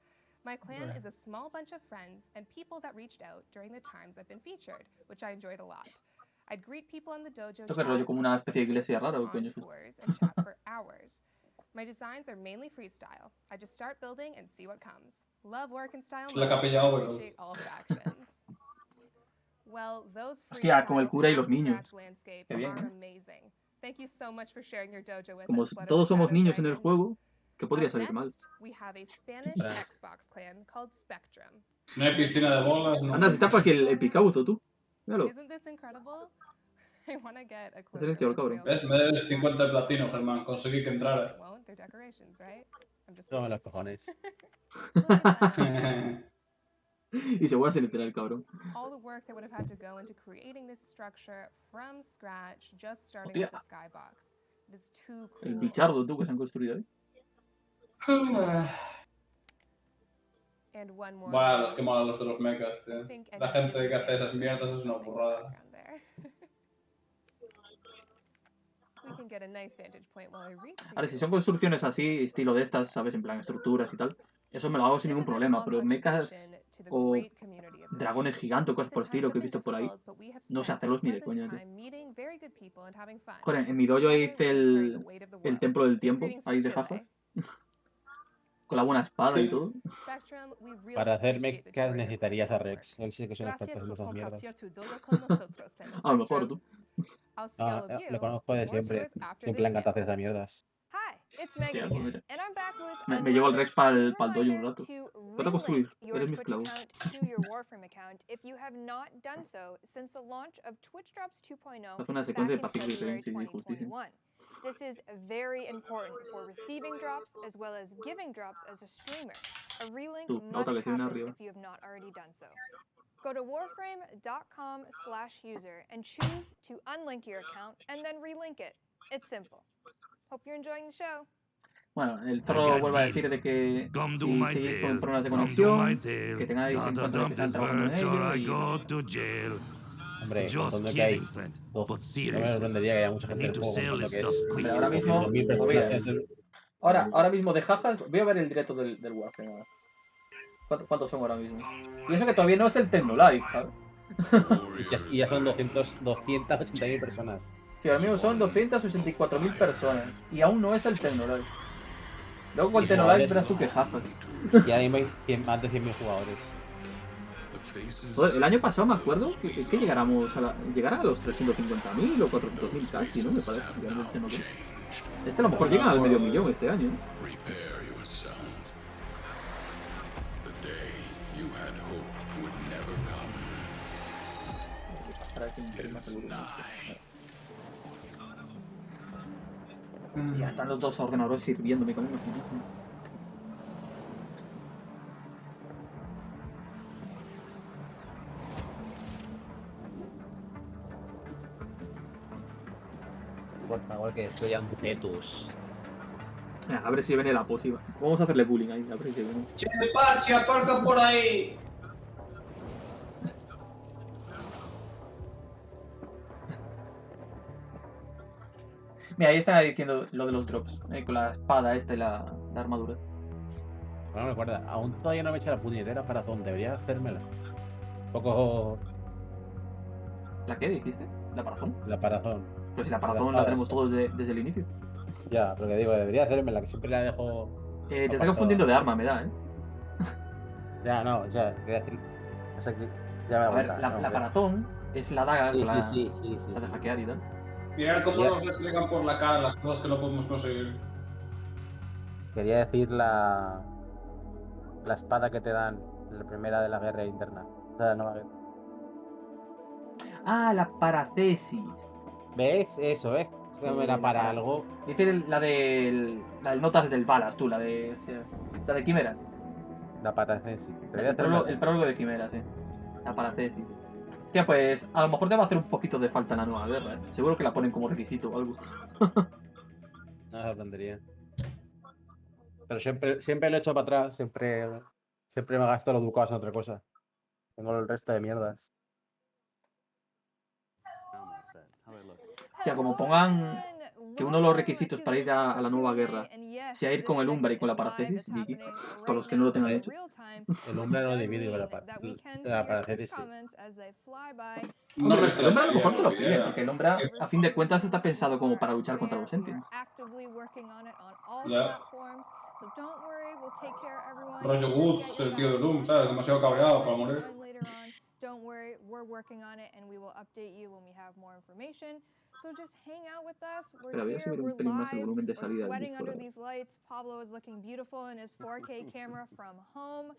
My clan is a small bunch of friends and people that reached out during the times I've been featured, which I enjoyed a lot. I'd greet people in the dojo Esto que rollo como una especie de iglesia rara, ¿o coño? tours and chat for hours. My designs are mainly freestyle. I just start building and see what comes. Love work and style. Appreciate all factions. Well, those hostia, como el cura y los niños. Qué bien, are amazing. Thank you so much for sharing your dojo with como us. Todos somos niños en el juego, ¿qué podría salir mal? We have a Spanish Xbox clan called Spectrum. No hay piscina de bolas. No. Anda, si está para que el picauzo, tú. Míralo. Isn't this incredible? I want to get a closer look. Cabrón. ¿Ves? Me debes 50 de platino, Germán. Conseguí que entrara. Won't, they're decorations, right? I'm just no me las cojones. Y se voy a silenciar el cabrón. All the work that would have had to go into creating this structure from scratch, just starting with the skybox. It is too cool. El bichardo, tú, que se han construido ahí. And one more. Bueno, los que molan los de los mechas, tío. La gente que hace esas mierdas es una burrada. Ahora, si son construcciones así, estilo de estas, ¿sabes? En plan estructuras y tal, eso me lo hago sin ningún problema, pero mechas o dragones gigantes o cosas por el estilo que he visto por ahí, no sé hacerlos ni de coña, tío. Joder, en mi dojo hice el templo del tiempo, ahí de jajas, con la buena espada y todo. Para hacer mechas necesitarías a Rex, él sí que suena experto en esas mierdas. A lo mejor tú. Lo conozco de siempre, siempre le encanta hacer esas mierdas. Hi, it's Megan pues again, mira. and I'm back with Me llevo al another Rex para el reminder dojo un rato. to ¿Cuánto construir? relink your Eres mi Twitch esclavo. account to your Warframe account if you have not done so since the launch of Twitch Drops 2.0 Haz una back secuencia de in Pacific February Rim, sí, justísimo. 2021. This is very important for receiving drops as well as giving drops as a streamer. A relink Tú, la otra must que se viene happen arriba. if you have not already done so. Go to warframe.com/user and choose to unlink your account and then relink it. It's simple. Hope you're enjoying the show. Bueno, el zorro vuelve a decir de que si seguís con problemas de conexión, que tengáis en cuenta que están trabajando en ello y... Hombre, contando que hay 12, no me sorprendería que haya mucha gente en el juego contando que es... Hombre, ahora mismo... 2.000 personas. Ahora mismo de jajas, voy a ver el directo del Warframe ahora. ¿Cuántos son ahora mismo? Y eso que todavía no es el Tecnolive, ¿sabes? Y ya son 280.000 personas. Sí, ahora mismo son 284.000 personas. Y aún no es el Tecnolive. Luego con el Tecnolive verás tú que jajas. Y ahora mismo hay más de 100.000 jugadores. Joder, el año pasado me acuerdo que llegáramos a los 350.000 o 400.000 casi, ¿no? Me parece. Este a lo mejor llega al medio millón este año. Ya están los dos ordenadores sirviéndome como un... Por favor, que destruyan Directos. A ver si viene la posible. Vamos a hacerle bullying ahí, a ver si viene. ¡Che, Pachi, aparca por ahí! Mira, ahí están diciendo lo de los drops, con la espada esta y la armadura. Bueno, me acuerda, aún todavía no me he hecho la puñetera parazón, debería hacérmela. Un poco... ¿La qué dijiste? ¿La parazón? La parazón. Pero si la parazón la tenemos todos desde el inicio. Ya, pero que digo, debería hacérmela, que siempre la dejo... Te estás confundiendo de arma, me da, ¿eh? Ya, no, ya, quería decir... O sea, ya me a ver, la parazón es la daga con la de hackear y tal. Mirad cómo nos restregan por la cara las cosas que no podemos conseguir. Quería decir la espada que te dan, la primera de la guerra interna. De la nueva guerra. Ah, la paracesis. ¿Ves? Eso, ¿eh? Es que no era para algo. Dice la de notas del balas, tú, la de Quimera. La paracesis. El prólogo de Quimera, sí. La paracesis. Hostia, pues a lo mejor te va a hacer un poquito de falta en la nueva guerra, ¿eh? Seguro que la ponen como requisito o algo. No me sorprendería. Pero siempre lo he hecho para atrás, siempre me gasto los ducados en otra cosa. Tengo el resto de mierdas. O sea, como pongan que uno de los requisitos para ir a la nueva guerra sea ir con el Umbra y con la paracesis, Vicky, para los que no lo tengan hecho. El Umbra no divide con la paracesis, sí. No, el Umbra a lo mejor te lo pide, porque el Umbra, a fin de cuentas, está pensado como para luchar contra los Sentinels. Ya. Rollo Woods, el tío de Doom, ¿sabes? Demasiado cabreado para morir. Don't worry, we're working on it and we will update you when we have more information. So just hang out with us. We're here, we're live, we're sweating under these lights. Pablo is looking beautiful in his 4K camera from home.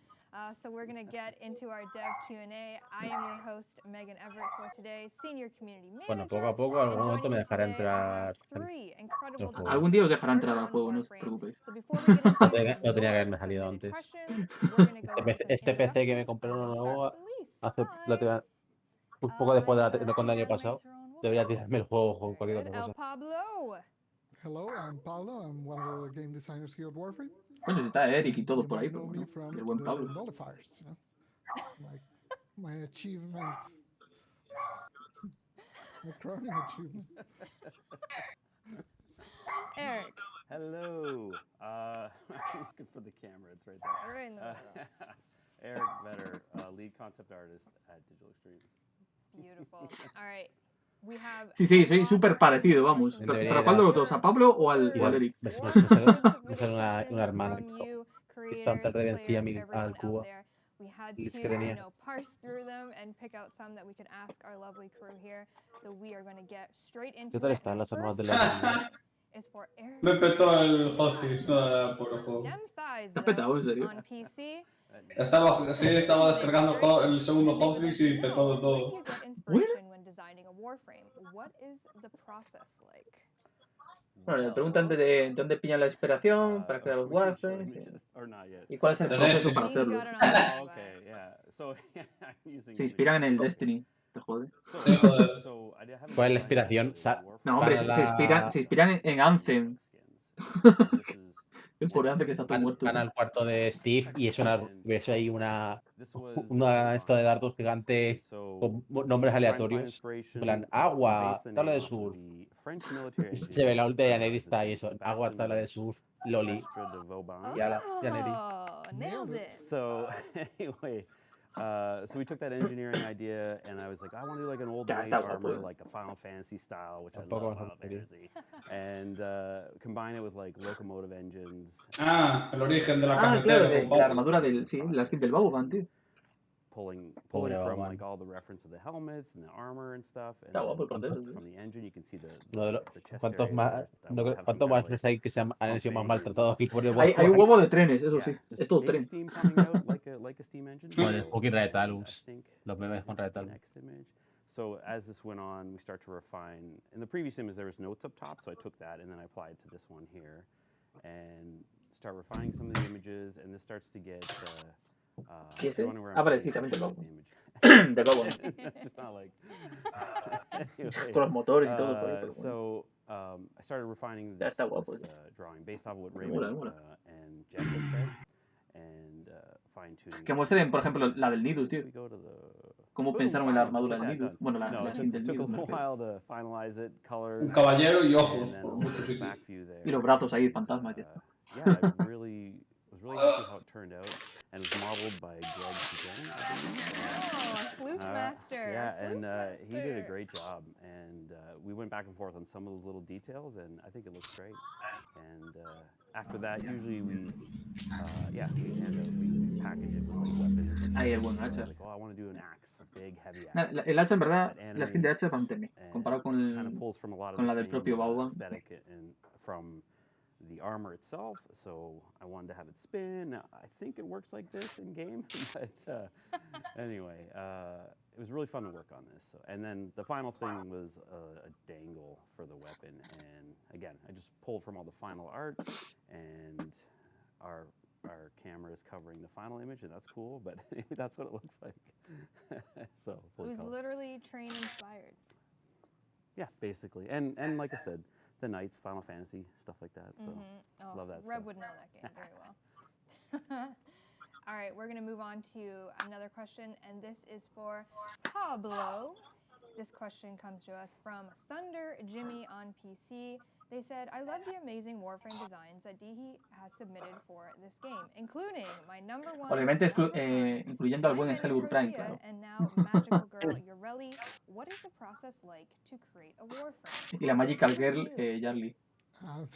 So we're going to get into our dev Q&A. I am your host, Megan Everett, for today, Senior Community Manager. Bueno, poco a poco, algún momento me dejará entrar. Algún día os dejará entrar al juego, no os preocupéis. No tenía que haberme salido antes. Este PC que me compré uno nuevo hace un poco después de la Tennocon del año pasado. Debería tirarme el juego con cualquier otra cosa. Hello, I'm Pablo. I'm one of the game designers here at Warframe. Bueno, si está Eric y todos por ahí, pero bueno, el buen Pablo. My achievement. My crowning achievement. Eric. Hello. I'm looking for the camera. It's right there. Right in the Eric Vetter, lead concept artist at Digital Extremes. Beautiful. All right. We have Sí, soy súper parecido, vamos. ¿Pero cuál de los dos? ¿A Pablo o al Eric? Me sale una hermana. Está en pertenencia al Cuba. Y es que tenía. Parse through them and pick out some that we can ask our lovely crew here. So we are going to get straight into ¿Qué tal están las armas de la Me petó el hotfix por el juego. ¿Te has petado, en serio? Estaba descargando el segundo hotfix y petó de todo. Bueno, le preguntan de dónde pillan la inspiración para crear los Warframes y cuál es el proceso para hacerlo. Se inspiran en el Destiny, te jode. Sí, joder. ¿Cuál es la inspiración? No, hombre, se inspiran en Anthem. El pobre Anthem que está todo muerto. Van al cuarto de Steve y ves ahí una esto de dardos gigante con nombres aleatorios. En plan, agua, tabla de surf. Se ve la ulti de Yaneri está ahí eso. Agua, tabla de surf, Loli. Y ala, Yaneri. So anyway, so we took that engineering idea, and I was like, I want to do like an old knight armor, like a Final Fantasy style, which I love Final Fantasy, and combine it with like locomotive engines. El origen de la cafetera. Claro, de la armadura del, sí, la skin del Bauban, tío. Pulling from like all the reference of the helmets and the armor and stuff, and from the engine you can see the chest ¿Cuántos más hay que se han sido más maltratados aquí por el Hay un huevo de trenes, eso sí. Es todo tren. Con el fucking Raetalus. Los memes con Raetalus. So as this went on, we start to refine. In the previous image, there was notes up top, so I took that and then I applied to this one here, and start refining some of the images, and this starts to get. ¿Y este? Vale, sí, también del Bauban. Del Bauban. Con los motores y todo. So I started refining this drawing based off of what Raven and Jeff had said, and fine-tuning. Que muestren, por ejemplo, la del Nidus, tío. ¿Cómo pensaron en la armadura del Nidus? Bueno, la skin del Nidus. Un caballero y ojos por muchos sitios. Y los brazos ahí, fantasmas, tío. Yeah, I really happy how it turned out, and it was modeled by Greg Flute Master. Yeah, and he did a great job, and we went back and forth on some of those little details, and I think it looks great. And after that, usually we package it with like weapons. Ahí el buen hacha. Like, I want to do an axe, a big heavy axe. El hacha, en verdad, la skin de hacha es bastante comparado con la del propio Bauban. From the armor itself, so I wanted to have it spin. I think it works like this in game, but anyway, it was really fun to work on this. So, and then the final thing was a dangle for the weapon, and again, I just pulled from all the final art, and our camera is covering the final image, and that's cool. But that's what it looks like. So it was literally train inspired. Yeah, basically, and like I said. The Knights, Final Fantasy, stuff like that. So, love that. Reb would know that game very well. All right, we're going to move on to another question, and this is for Pablo. This question comes to us from Thunder Jimmy on PC. They said, I love the amazing Warframe designs that Dihi has submitted for this game, including my number one... Obviamente incluyendo al buen Excalibur Prime, claro. And now Magical Girl Yoreli. What is the process like to create a Warframe? Y la Magical Girl Yarly.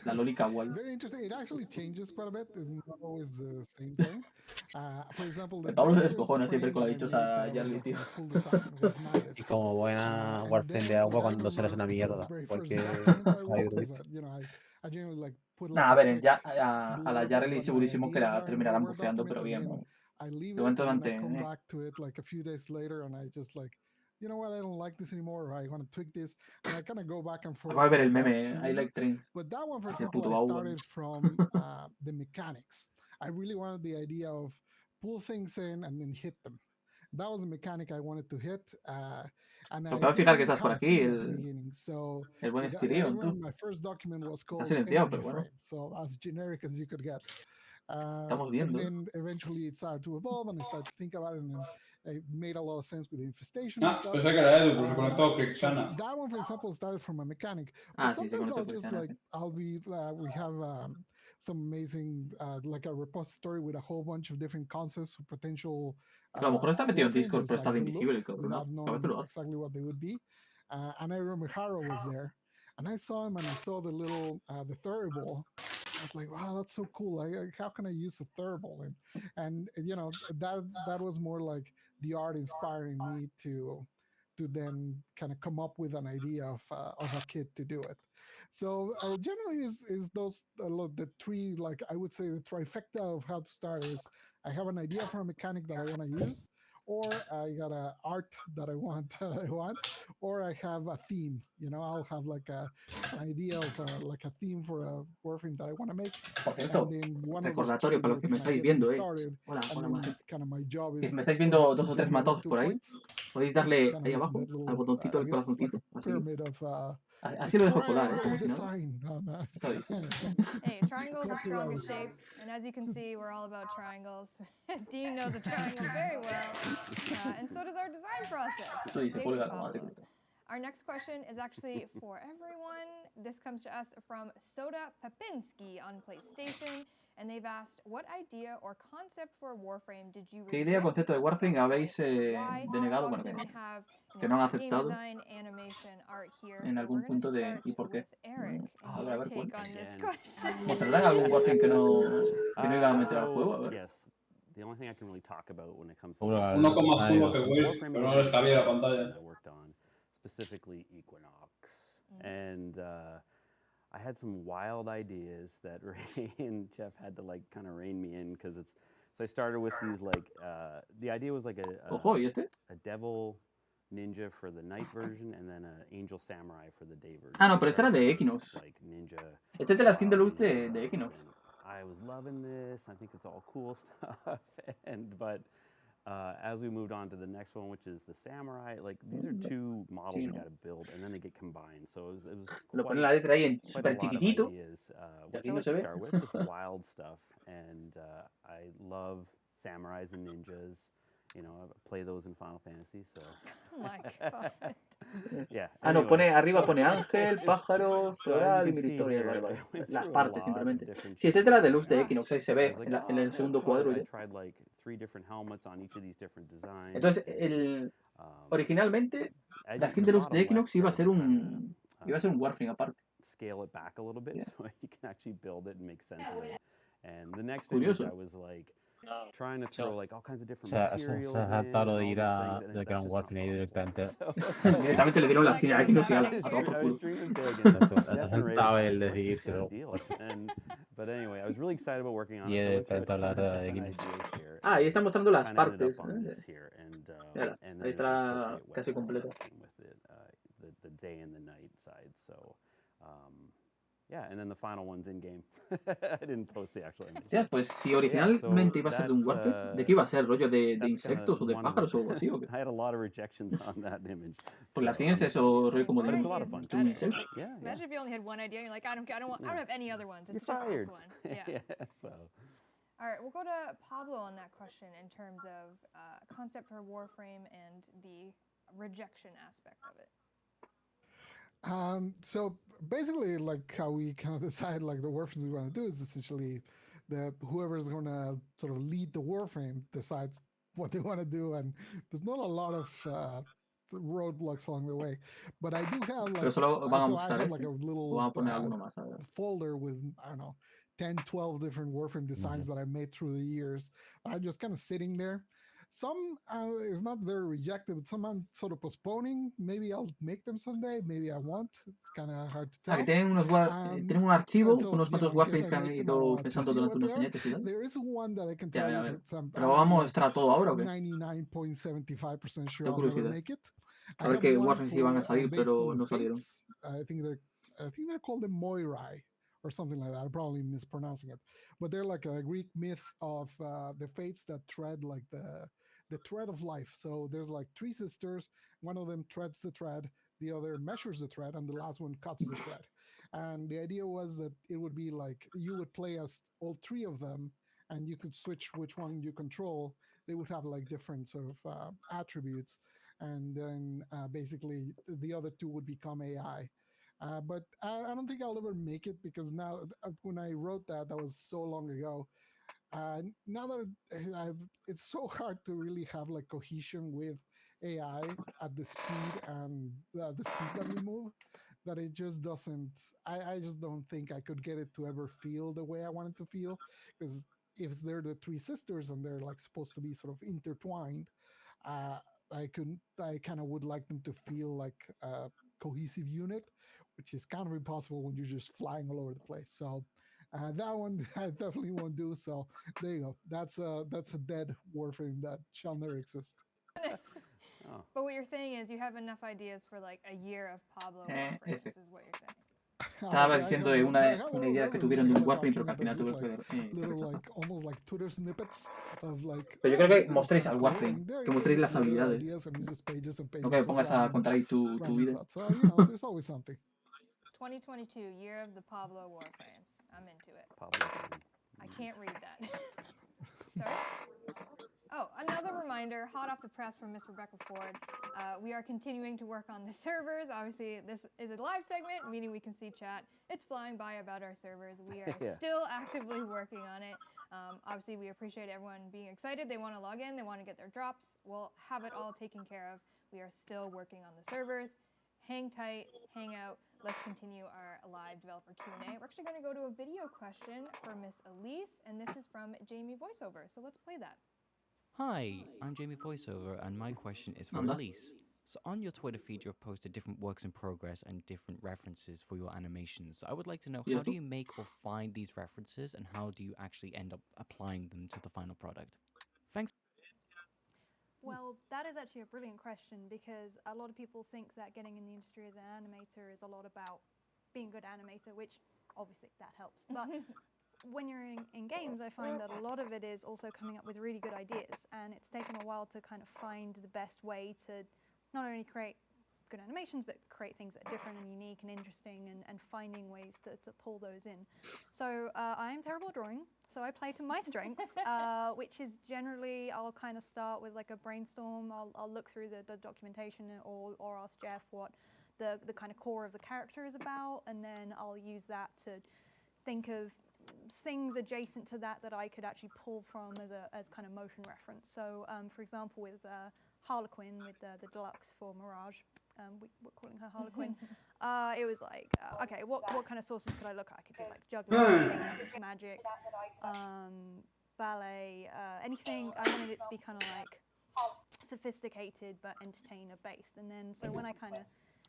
La Loli Kawaii. Very interesting. It actually changes quite a bit. It's not always the same thing. For example, el Pablo se descojona siempre con la dichosa Yarly, tío. Y como buena Warframe de agua cuando se le hace una mierda. Porque... Nah, a ver, ya, a la Yarly segurísimo que la terminarán bufeando, pero bien, ¿no? De momento mantiene. You know what, I don't like this anymore, or I want to tweak this, and I kind of go back and forth. Acabo de ver el meme, I like trains. But that one, for example, I started from the mechanics. I really wanted the idea of pull things in and then hit them. That was the mechanic I wanted to hit. And Acabo de fijar que estás por aquí, el buen Espirión, tú. My first document was called Está silenciado, pero bueno. So as generic as you could get. Estamos viendo. And then eventually it started to evolve, and I started to think about it, and it made a lot of sense with the infestation and stuff. Pensé que era Edu, pero se conectó Crixana. That one, for example, started from a mechanic. But sometimes I'll just we have some amazing, like a repository with a whole bunch of different concepts of potential. A lo mejor está metido en Discord, pero está de invisible, without knowing exactly what they would be. And I remember Haro was there, and I saw him, and I saw the little, the thurible. I was like, wow, that's so cool. How can I use a thurible? And you know, that was more like the art inspiring me to to then kind of come up with an idea of a kit to do it. So generally is those the three, like I would say the trifecta of how to start is I have an idea for a mechanic that I want to use, or I got an art that I want, or I have a theme. You know, I'll have like an idea of like a theme for a Warframe that I want to make. Por cierto, recordatorio para los que me estáis viendo, Hola, hola, más gente. Si me estáis viendo 2 o 3 matados por ahí, podéis darle ahí abajo al botoncito del corazoncito. Así lo dejo colar, Hey, triangles are strongest shape, and as you can see, we're all about triangles. Dean knows a triangle very well, and so does our design process. Thank you, Pablo. Our next question is actually for everyone. This comes to us from Soda Pepinski on PlayStation, and they've asked, what idea or concept for a Warframe did you ¿Qué idea o concepto de Warframe habéis denegado? Bueno, que no han aceptado en algún punto de ¿y por qué? A ver, ¿mostrarán algún Warframe que no iba a meter al juego? A ver. Yes. The only thing I can really talk about when it comes to uno con más culo que Wish, pero no les cabía la pantalla. I worked on, specifically Equinox, and I had some wild ideas that Ray and Jeff had to like kind of rein me in because it's. So I started with these like the idea was like a devil ninja for the night version and then an angel samurai for the day version. Ah, no, pero este era de Equinox. Like ninja. Este es de la skin de luz de Equinox. I was loving this. I think it's all cool stuff. But as we moved on to the next one, which is the samurai, like these are 2 models you got to build, and then they get combined. So it was lo pone la letra ahí en super chiquitito. Which I like to start with is wild stuff, and I love samurais and ninjas. You know, I play those in Final Fantasy, so. Oh my god. Yeah. Ah, no, pone arriba pone ángel, pájaro, floral y mil historias. Vale. Las partes simplemente. Sí, esta es de la deluxe de Equinox, ahí se ve en el segundo cuadro. Entonces, originalmente, la skin deluxe de Equinox iba a ser un Warframe aparte. Scale it back a little bit so you can actually build it and make sense of it. And the next thing I was like trying to throw like all kinds of different materials. Se ha tratado de ir a de crear un Warframe directamente. Directamente le dieron las tiras a Equinox y a todo por culo. Estaba el decidirse. But anyway, I was really excited about working on it. Ah, ahí están mostrando las partes. Ahí está casi completo. The day and the night side, so yeah, and then the final one's in game. I didn't post the actual image. Yeah, pues si originalmente iba a ser de un Warframe, ¿de qué iba a ser? ¿Rollo de insectos o de pájaros o algo así? ¿O qué? I had a lot of rejections on that image. Pues las tienes eso, rollo como de un insecto. Imagine if you only had one idea, and you're like, I don't have any other ones. It's just this one. Yeah. So. All right, we'll go to Pablo on that question in terms of concept for Warframe and the rejection aspect of it. So basically, like how we kind of decide like the Warframes we want to do is essentially that whoever's going to sort of lead the Warframe decides what they want to do, and there's not a lot of roadblocks along the way. But I do have like, so I have like a little folder with, I don't know, 10, 12 different Warframe designs that I made through the years. I'm just kind of sitting there. Some is not they're rejected, but some I'm sort of postponing. Maybe I'll make them someday. Maybe I won't. It's kind of hard to tell. Que tienen un archivo, unos cuantos Warframes que han ido pensando durante unos años y tal. There is one that I can tell you that Pero vamos a mostrar todo ahora, ¿o qué? 99.75% sure I'll never make it. A ver qué Warframes iban a salir, pero no salieron. I think they're called the Moirai or something like that. I'm probably mispronouncing it, but they're like a Greek myth of the fates that tread like the thread of life. So there's like 3 sisters. One of them treads the thread, the other measures the thread, and the last one cuts the thread. And the idea was that it would be like you would play as all 3 of them, and you could switch which one you control. They would have like different sort of attributes, and then basically the other 2 would become AI. But I don't think I'll ever make it because now when I wrote that was so long ago. Now that it's so hard to really have like cohesion with AI at the speed and the speed that we move, that it just doesn't. I just don't think I could get it to ever feel the way I want it to feel, because if they're the 3 sisters and they're like supposed to be sort of intertwined, I kind of would like them to feel like a cohesive unit, which is kind of impossible when you're just flying all over the place. So that one I definitely won't do. So there you go. That's a dead Warframe that shall never exist. But what you're saying is you have enough ideas for like a year of Pablo Warframes, is what you're saying. Estaba diciendo de una idea que tuvieron de un Warframe, pero que al final tuve que like almost like Twitter snippets of like. Pero yo creo que mostréis al Warframe, que mostréis las habilidades. No que me pongas a contar ahí tu vida. So you know, there's always something. 2022, year of the Pablo Warframes. I'm into it. I can't read that. Sorry? Oh, another reminder, hot off the press from Miss Rebecca Ford. We are continuing to work on the servers. Obviously, this is a live segment, meaning we can see chat. It's flying by about our servers. We are still actively working on it. Obviously, we appreciate everyone being excited. They want to log in. They want to get their drops. We'll have it all taken care of. We are still working on the servers. Hang tight, hang out. Let's continue our live developer Q&A. We're actually going to go to a video question for Miss Elise, and this is from Jamie Voiceover. So let's play that. Hi, I'm Jamie Voiceover, and my question is for Elise. So on your Twitter feed, you've posted different works in progress and different references for your animations. I would like to know, how do you make or find these references, and how do you actually end up applying them to the final product? Thanks. Well, that is actually a brilliant question, because a lot of people think that getting in the industry as an animator is a lot about being a good animator, which obviously that helps. But when you're in games, I find that a lot of it is also coming up with really good ideas, and it's taken a while to kind of find the best way to not only create good animations, but create things that are different and unique and interesting, and finding ways to pull those in. So I am terrible at drawing, so I play to my strengths, which is generally I'll kind of start with like a brainstorm. I'll look through the documentation or ask Jeff what the kind of core of the character is about, and then I'll use that to think of things adjacent to that I could actually pull from as kind of motion reference. So for example, with Harlequin, with the deluxe for Mirage, we're calling her Harlequin. It was like, okay, what kind of sources could I look at? I could do like juggling, magic, ballet, anything. I wanted it to be kind of like sophisticated but entertainer based. And then so when I kind of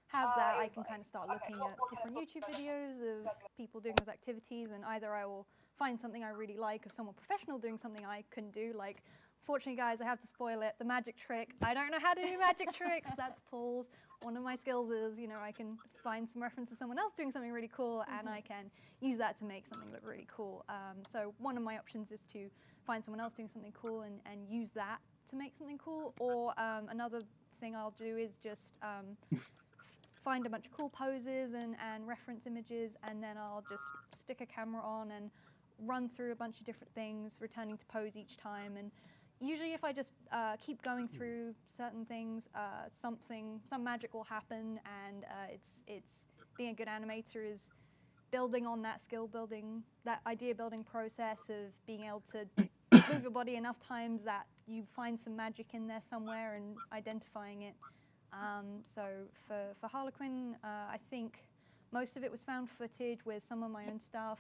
have that, I can kind of start looking at different YouTube videos of people doing those activities, and either I will find something I really like of someone professional doing something I couldn't do. Like, fortunately, guys, I have to spoil it, the magic trick. I don't know how to do magic tricks. That's Paul's. One of my skills is, you know, I can find some reference to someone else doing something really cool, and I can use that to make something look really cool. So one of my options is to find someone else doing something cool and use that to make something cool. Or another thing I'll do is just find a bunch of cool poses and reference images, and then I'll just stick a camera on and run through a bunch of different things, returning to pose each time. And usually if I just keep going through certain things, some magic will happen, and it's being a good animator is building on that skill building, that idea building process of being able to move your body enough times that you find some magic in there somewhere and identifying it. So for Harlequin, I think most of it was found footage with some of my own stuff.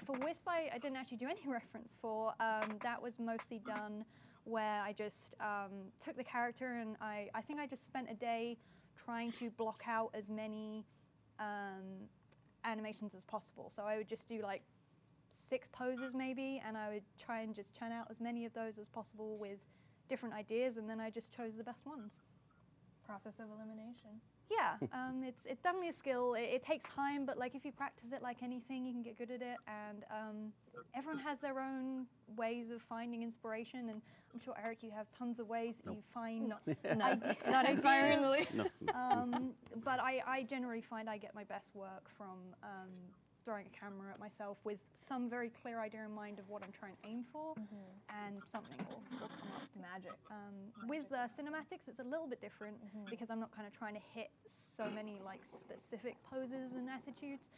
For Wisp, I didn't actually do any reference for. That was mostly done where I just took the character, and I think I just spent a day trying to block out as many animations as possible. So I would just do like 6 poses maybe, and I would try and just churn out as many of those as possible with different ideas, and then I just chose the best ones. Process of elimination. Yeah, it's definitely a skill. It takes time, but like if you practice it like anything, you can get good at it. And everyone has their own ways of finding inspiration, and I'm sure, Eric, you have tons of ways that you find not inspiringly. But I generally find I get my best work from throwing a camera at myself with some very clear idea in mind of what I'm trying to aim for, and something will come up. Magic. With cinematics, it's a little bit different because I'm not kind of trying to hit so many like specific poses and attitudes.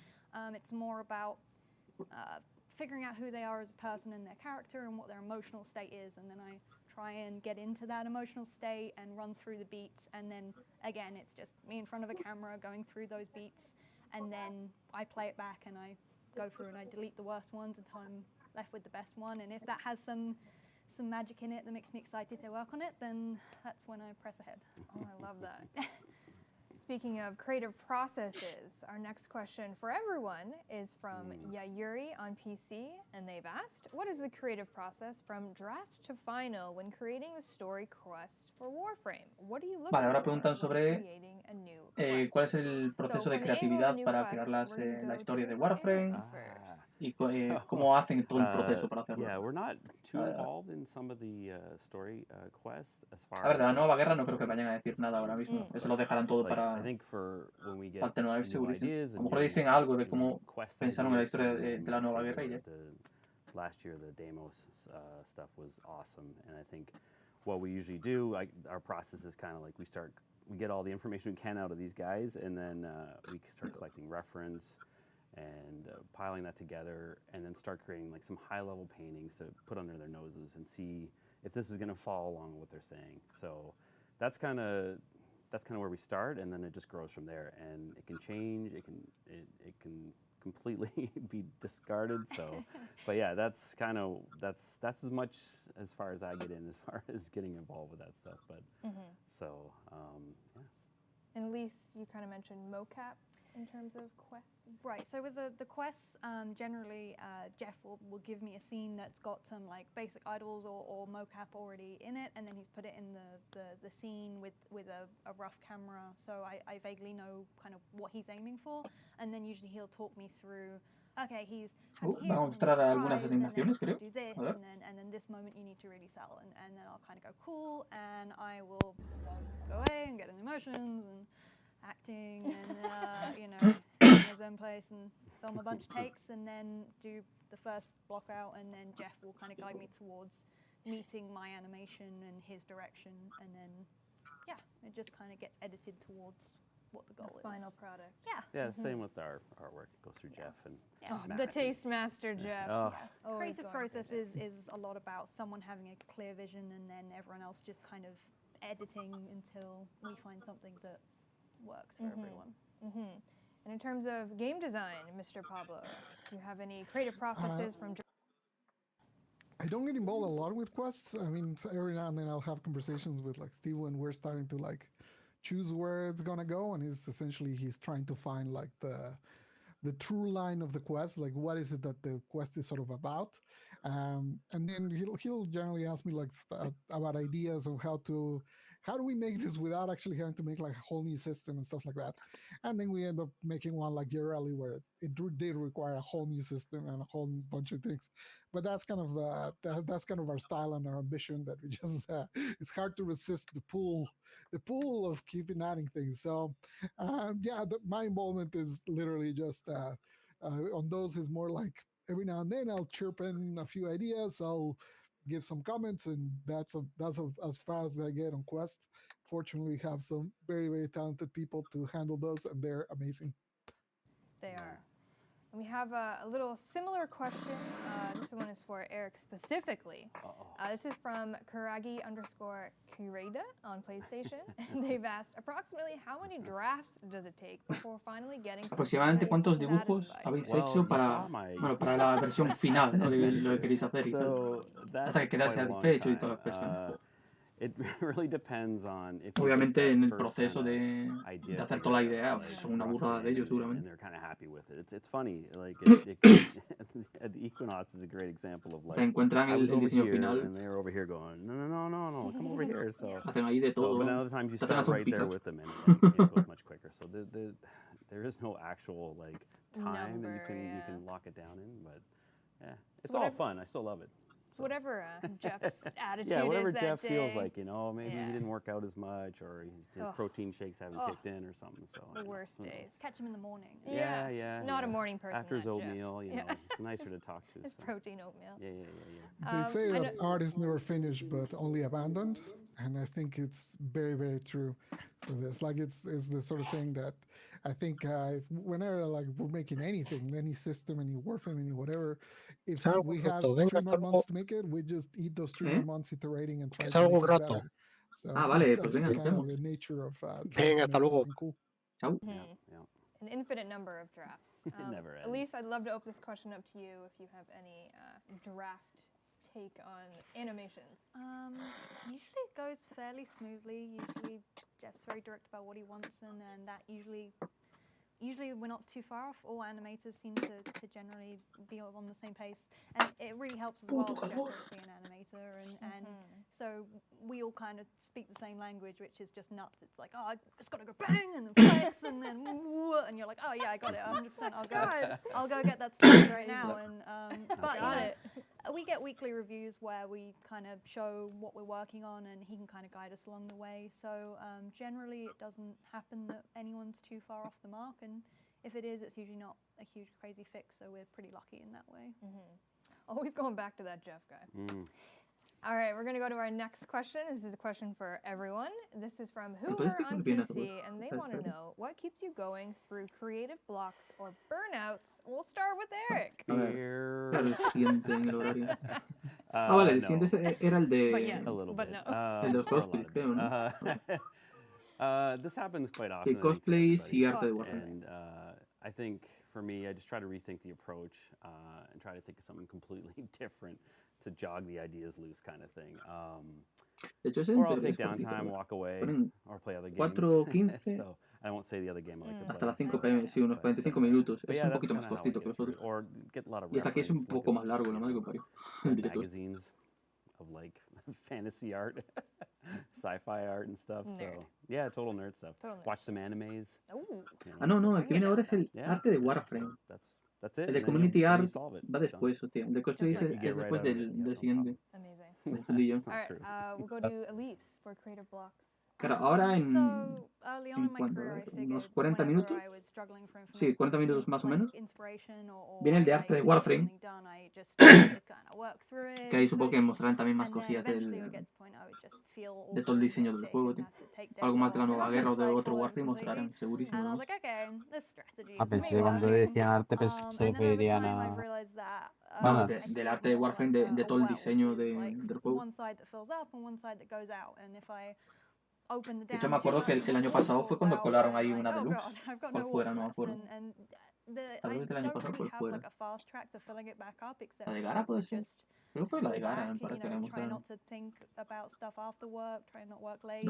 It's more about figuring out who they are as a person and their character and what their emotional state is, and then I try and get into that emotional state and run through the beats, and then again it's just me in front of a camera going through those beats, and then I play it back and I go through and I delete the worst ones until I'm left with the best one. And if that has some some magic in it that makes me excited to work on it, then that's when I press ahead. Oh, I love that. Speaking of creative processes, our next question for everyone is from Yayuri on PC, and they've asked, what is the creative process from draft to final when creating the story quest for Warframe? What do you look Vale, ahora for preguntan when sobre creating a new quest? cuál es el proceso de creatividad para crear la historia de Warframe y cómo hacen todo el proceso para hacerlo. Yeah, we're not too involved in some of the story quests as far A ver, de la as, nueva guerra no creo que vayan a decir nada ahora mismo. Eso lo dejarán todo para tener segurísimo. A lo mejor dicen algo de cómo pensaron en la historia de la nueva guerra y ya. Last year, the Deimos stuff was awesome, and I think what we usually do, our process is kind of like we get all the information we can out of these guys, and then we start collecting reference and piling that together, and then start creating like some high-level paintings to put under their noses and see if this is going to follow along with what they're saying. So that's kind of where we start, and then it just grows from there. And it can change. It can completely be discarded. So, but yeah, that's as much as far as I get in, as far as getting involved with that stuff. But so yeah. And Elise, you kind of mentioned mocap in terms of quests. Right, so with the quests, generally Jeff will give me a scene that's got some like basic idols or mocap already in it, and then he's put it in the scene with a rough camera, so I vaguely know kind of what he's aiming for, and then usually he'll talk me through, okay, he's Va a mostrar algunas animaciones, creo. Do this, A ver. and then this moment you need to really sell, and then I'll kind of go cool, and I will go away and get in the emotions and acting and you know, in his own place and film a bunch of takes, and then do the first block out, and then Jeff will kind of guide me towards meeting my animation and his direction, and then yeah, it just kind of gets edited towards what the goal is. Final product. Yeah. Yeah, same with our artwork. It goes through Jeff and Matt. The taste master, Jeff. Oh. Yeah. Creative process is a lot about someone having a clear vision, and then everyone else just kind of editing until we find something that works for everyone. And in terms of game design, Mr. Pablo, do you have any creative processes from? I don't get involved a lot with quests. I mean, every now and then I'll have conversations with like Steve when we're starting to like choose where it's gonna go, and he's trying to find like the true line of the quest, like what is it that the quest is sort of about, and then he'll generally ask me like about ideas of how do we make this without actually having to make like a whole new system and stuff like that, and then we end up making one like Guerra, where it did require a whole new system and a whole bunch of things, but that's kind of our style and our ambition, that we just it's hard to resist the pull of keeping adding things. So my involvement is literally just on those is more like every now and then I'll chirp in a few ideas, I'll give some comments, and that's as far as I get on Quest. Fortunately, we have some very, very talented people to handle those, and they're amazing. They are. And we have a little similar question. This one is for Eric specifically. This is from Kuragi_Kureda on PlayStation. They've asked, approximately how many drafts does it take before finally getting Aproximadamente cuántos dibujos habéis hecho para la versión final, ¿no? de lo que queréis hacer y tal, hasta que quedáis satisfecho y todas las personas. It really depends on if obviamente en el proceso de hacer toda la idea son una burrada de ellos seguramente. They're kind of happy with it. It's funny, like the Equinox is a great example of like se encuentran el diseño final and they're over here going no come over here, so hacen ahí de todo, but other times you start right there with them and it goes much quicker, so there is no actual like time that you can lock it down in, but yeah, it's all fun. I still love it. So whatever Jeff's attitude yeah, whatever is Jeff that feels day. like, maybe he didn't work out as much, or his protein shakes haven't kicked in or something. So the worst days. Catch him in the morning. Yeah. Not a morning person. After his oatmeal, it's nicer to talk to. His protein oatmeal. Yeah. They say that art is never finished, but only abandoned, and I think it's very, very true for this. Like it's the sort of thing that I think whenever like we're making anything, any system, any Warframe, any whatever, if we have 3 more months to make it, we just eat those 3 more months iterating and try to make it better. So vale, that's just kind of the nature of hasta luego. Cool. Ciao. An infinite number of drafts. It never ends. Elise, I'd love to open this question up to you if you have any draft take on animations? Usually it goes fairly smoothly. Usually Jeff's very direct about what he wants, and that usually we're not too far off. All animators seem to generally be on the same pace, and it really helps as well. Jeff's obviously an animator, and so we all kind of speak the same language, which is just nuts. It's like, oh, it's got to go bang and then flex and then woo, and you're like, oh yeah, I got it, 100%. I'll go get that started right now. And but we get weekly reviews where we kind of show what we're working on, and he can kind of guide us along the way. So generally, it doesn't happen that anyone's too far off the mark, and if it is, it's usually not a huge crazy fix. So we're pretty lucky in that way. Always going back to that Jeff guy. All right, we're going to go to our next question. This is a question for everyone. This is from Hoover on PC, and they want to know, what keeps you going through creative blocks or burnouts? We'll start with Eric. El siguiente en el horario. Vale, el siguiente era el de... A little bit. El de cosplay, creo, ¿no? This happens quite often. El cosplay y arte de Warframe. And I think, for me, I just try to rethink the approach and try to think of something completely different to jog the ideas loose, kind of thing. Or I'll take downtime, walk away, or play other games. 4:15. So I won't say the other game I like to play. Hasta las 5 pm, sí, unos 45 minutos. Es un poquito más cortito que los otros. Y hasta aquí es un poco más largo, la madre que parió. Magazines of like fantasy art, sci-fi art and stuff. So yeah, total nerd stuff. Watch some animes. Ah, no, el que viene ahora es el arte de Warframe. That's it. El de Community Art va después, hostia. El de cosplay es después del siguiente. Amazing. All right, we'll go to Elise for creative blocks. Claro, ahora en unos 40 minutos, sí, 40 minutos más o menos, viene el de arte de Warframe, que ahí supongo que mostrarán también más cosillas de todo el diseño del juego, tío. Algo más de la nueva guerra o de otro Warframe mostrarán, segurísimo. A pensé cuando decían arte se referirían a... Vamos, del arte de Warframe, de todo el diseño del juego. De hecho, me acuerdo que el año pasado fue cuando colaron ahí una deluxe. ¿Cuál fuera? No me acuerdo. Tal vez el año pasado fue fuera. ¿La de Guerra puede ser? Creo que fue la de Guerra, me parece que la mostraron. No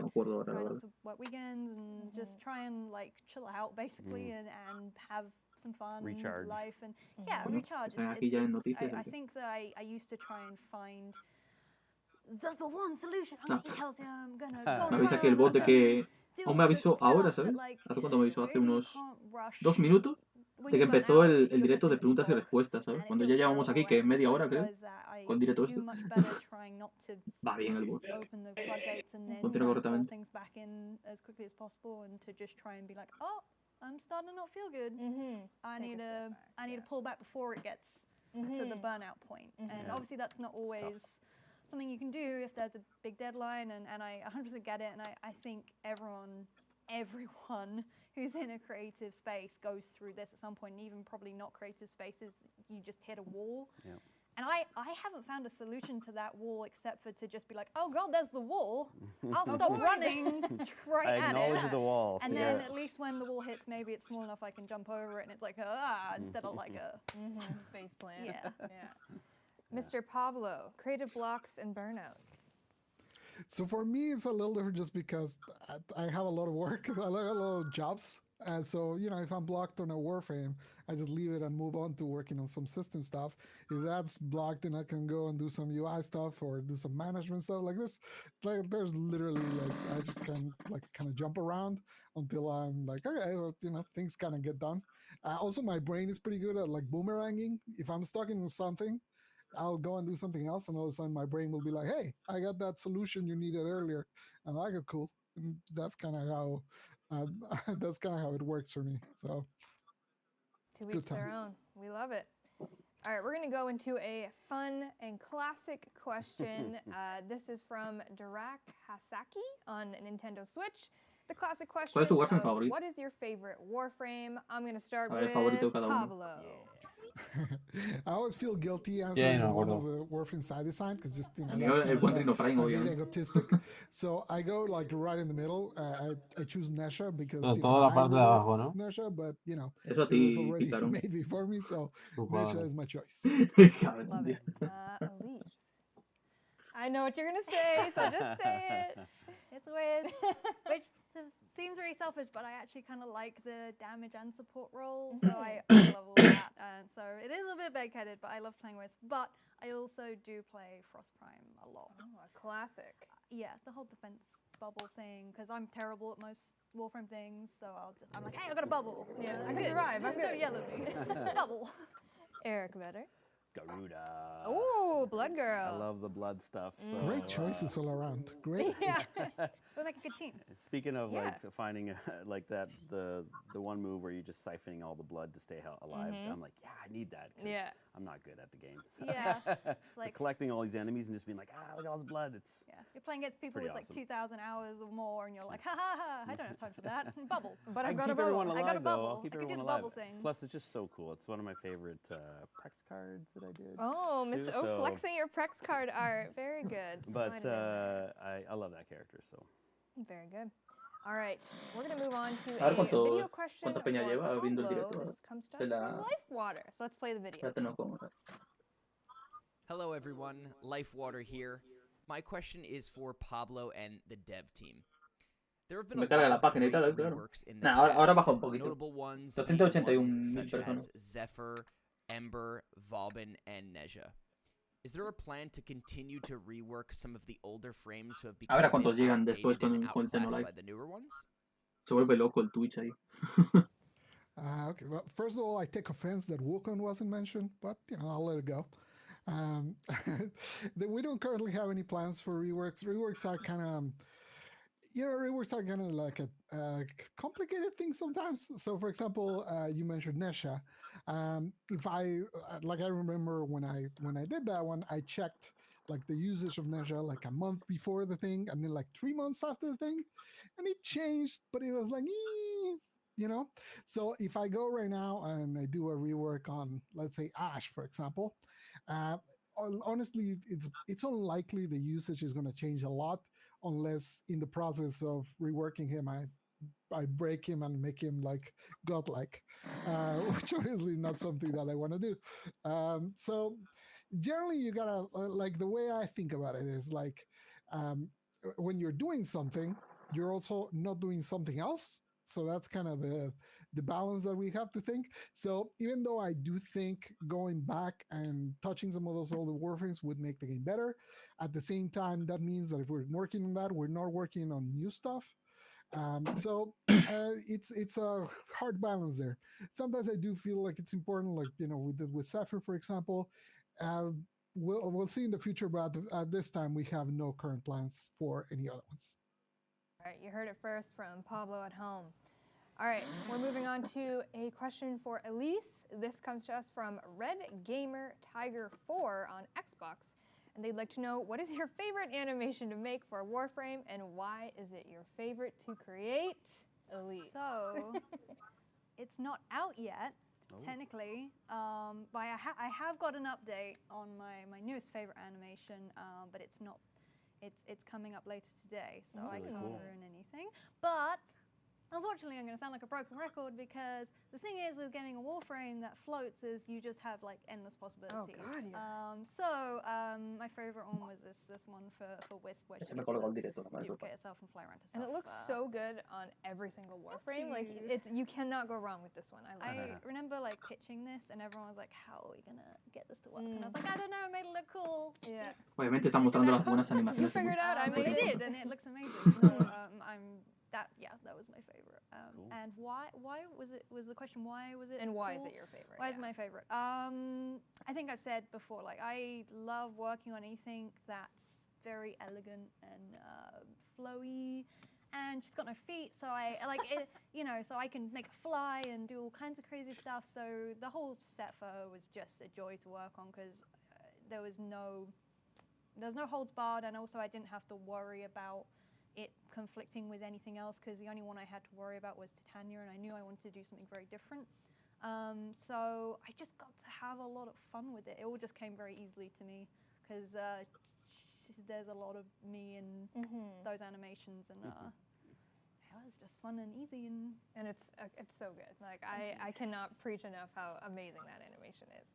me acuerdo ahora, la verdad. Some fun recharge. Life and recharge. I think that I used to try and find the one solution. I'm gonna eat healthier. I'm gonna go. Me avisa que el bot de que aún me avisó ahora, ¿sabes? ¿Hace cuánto me avisó? Hace unos 2 minutos de que empezó el directo de preguntas y respuestas, ¿sabes? Cuando ya llevamos aquí, que es media hora, creo, con directo esto. Va bien el bot. Funciona correctamente. I'm starting to not feel good. I need to pull back before it gets to the burnout point. And obviously that's not always something you can do if there's a big deadline, and I 100% get it, and I think everyone who's in a creative space goes through this at some point, and even probably not creative spaces, you just hit a wall. Yeah. And I haven't found a solution to that wall except for to just be like, oh God, there's the wall. I'll stop running right at it. I acknowledge the wall. And then at least when the wall hits, maybe it's small enough I can jump over it, and it's like instead of like a face plant. Yeah. Mr. Pablo, creative blocks and burnouts. So for me, it's a little different just because I have a lot of work, I have a lot of jobs. And so, if I'm blocked on a Warframe, I just leave it and move on to working on some system stuff. If that's blocked, then I can go and do some UI stuff or do some management stuff like this. There's literally I just can kind of jump around until I'm like, okay, well, things kind of get done. Also, my brain is pretty good at boomeranging. If I'm stuck in something, I'll go and do something else, and all of a sudden my brain will be like, hey, I got that solution you needed earlier. And I go, cool. And that's kind of how it works for me. So to each their own. We love it. All right, we're going to go into a fun and classic question. This is from Dirac Hasaki on Nintendo Switch. The classic question ¿Cuál es tu Warframe favorito? What is your favorite Warframe? I'm going to start with Pablo. I always feel guilty answering one of the Warframe side design because just I'm egotistic. So I go right in the middle. I choose Nesha because Nesha, but it was already made before me, so Nesha is my choice. Love it. Elise. I know what you're gonna say, so just say it. It's weird, which seems very selfish, but I actually kind of like the damage and support role, so I love all that. And so it is a bit big-headed, but I love playing Wisp. But I also do play Frost Prime a lot. Oh, a classic. Yeah, the whole defense bubble thing, because I'm terrible at most Warframe things, so I'm like, hey, I got a bubble. Yeah, I can survive. I'm good. Don't yell at me. Bubble. Eric, better. Garuda. Oh, Blood Girl. I love the blood stuff. So, Great choices all around. Great. Yeah. We'll make a good team. Speaking of like finding like that, the one move where you're just siphoning all the blood to stay alive, I'm like, yeah, I need that. Yeah. I'm not good at the game. Yeah. It's like collecting all these enemies and just being like, look at all this blood. It's you're playing against people with like awesome. 2,000 hours or more, and you're like, ha ha ha, I don't have time for that. Bubble. But I've got a keep everyone bubble. alive, I got a bubble. Though. I'll keep I can everyone do the alive. bubble thing. Plus, it's just so cool. It's one of my favorite Prex cards that I did. Oh, Miss too, O so. flexing your Prex card art. Very good. But I love that character. So very good. All right, we're going to move on to A ver a video question cuánta peña lleva viendo el directo. This comes to us from Lifewater. So let's play the video. Hello everyone, Lifewater here. My question is for Pablo and the dev team. There have been a lot of great reworks in the past, notable ones being ones such as Zephyr, Ember, Vauban, and Neja. Is there a plan to continue to rework some of the older frames who have become outdated and outclassed by the newer ones? Se vuelve loco el Twitch ahí. Okay, well, first of all, I take offense that Wukong wasn't mentioned, but I'll let it go. We don't currently have any plans for reworks. Reworks are kind of, like a complicated thing sometimes. So, for example, you mentioned Nesha. If I remember when I did that one, I checked like the usage of Nesha like a month before the thing, and then like 3 months after the thing, and it changed, but it was like, So if I go right now and I do a rework on, let's say, Ash, for example, honestly, it's unlikely the usage is going to change a lot, unless in the process of reworking him, I break him and make him like godlike, which obviously not something that I want to do. So generally, you gotta like the way I think about it is like when you're doing something, you're also not doing something else. So that's kind of the balance that we have to think. So even though I do think going back and touching some of those older Warframes would make the game better, at the same time, that means that if we're working on that, we're not working on new stuff. So it's a hard balance there. Sometimes I do feel like it's important, like we did with Sapphire, for example. We'll see in the future, but at this time we have no current plans for any other ones. All right, you heard it first from Pablo at home. All right, we're moving on to a question for Elise. This comes to us from Red Gamer Tiger 4 on Xbox, and they'd like to know, what is your favorite animation to make for Warframe, and why is it your favorite to create? Elise. So, it's not out yet, technically, but I have got an update on my newest favorite animation, but it's not. It's coming up later today, so I can't ruin anything. But unfortunately, I'm going to sound like a broken record, because the thing is with getting a Warframe that floats is you just have like endless possibilities. Oh God, yeah. My favorite one was this one for Wisp, where Ese me colgó el directo. duplicate herself and fly around herself. And it looks so good on every single Warframe. Like you cannot go wrong with this one. I remember like pitching this, and everyone was like, "How are we gonna get this to work?" And I was like, "I don't know, I made it look cool." Yeah. Obviamente están mostrando las buenas You animaciones. figured out. I We made it. did, and it looks amazing. So, that was my favorite. Cool. And why was the question? Why was it? And why is cool? it your favorite? Why is it my favorite? I think I've said before, like I love working on anything that's very elegant and flowy. And she's got no feet, so I like it, so I can make her fly and do all kinds of crazy stuff. So the whole set for her was just a joy to work on, because there was no holds barred, and also I didn't have to worry about it conflicting with anything else, because the only one I had to worry about was Titania, and I knew I wanted to do something very different. So I just got to have a lot of fun with it. It all just came very easily to me, because there's a lot of me in those animations, and it was just fun and easy, and it's so good. Like I cannot preach enough how amazing that animation is.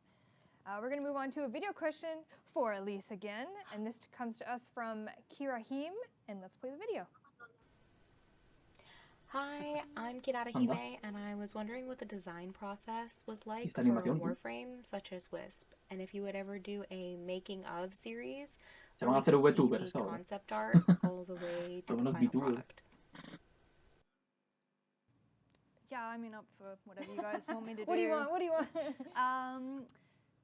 We're going to move on to a video question for Elise again, and this comes to us from Kirahim, and let's play the video. Hi, I'm Kirahime, and I was wondering what the design process was like for Warframe, such as Wisp, and if you would ever do a making of series where we could see the concept art all the way to the final product. Yeah, I mean, up for whatever you guys want me to do. What do you want? What do you want?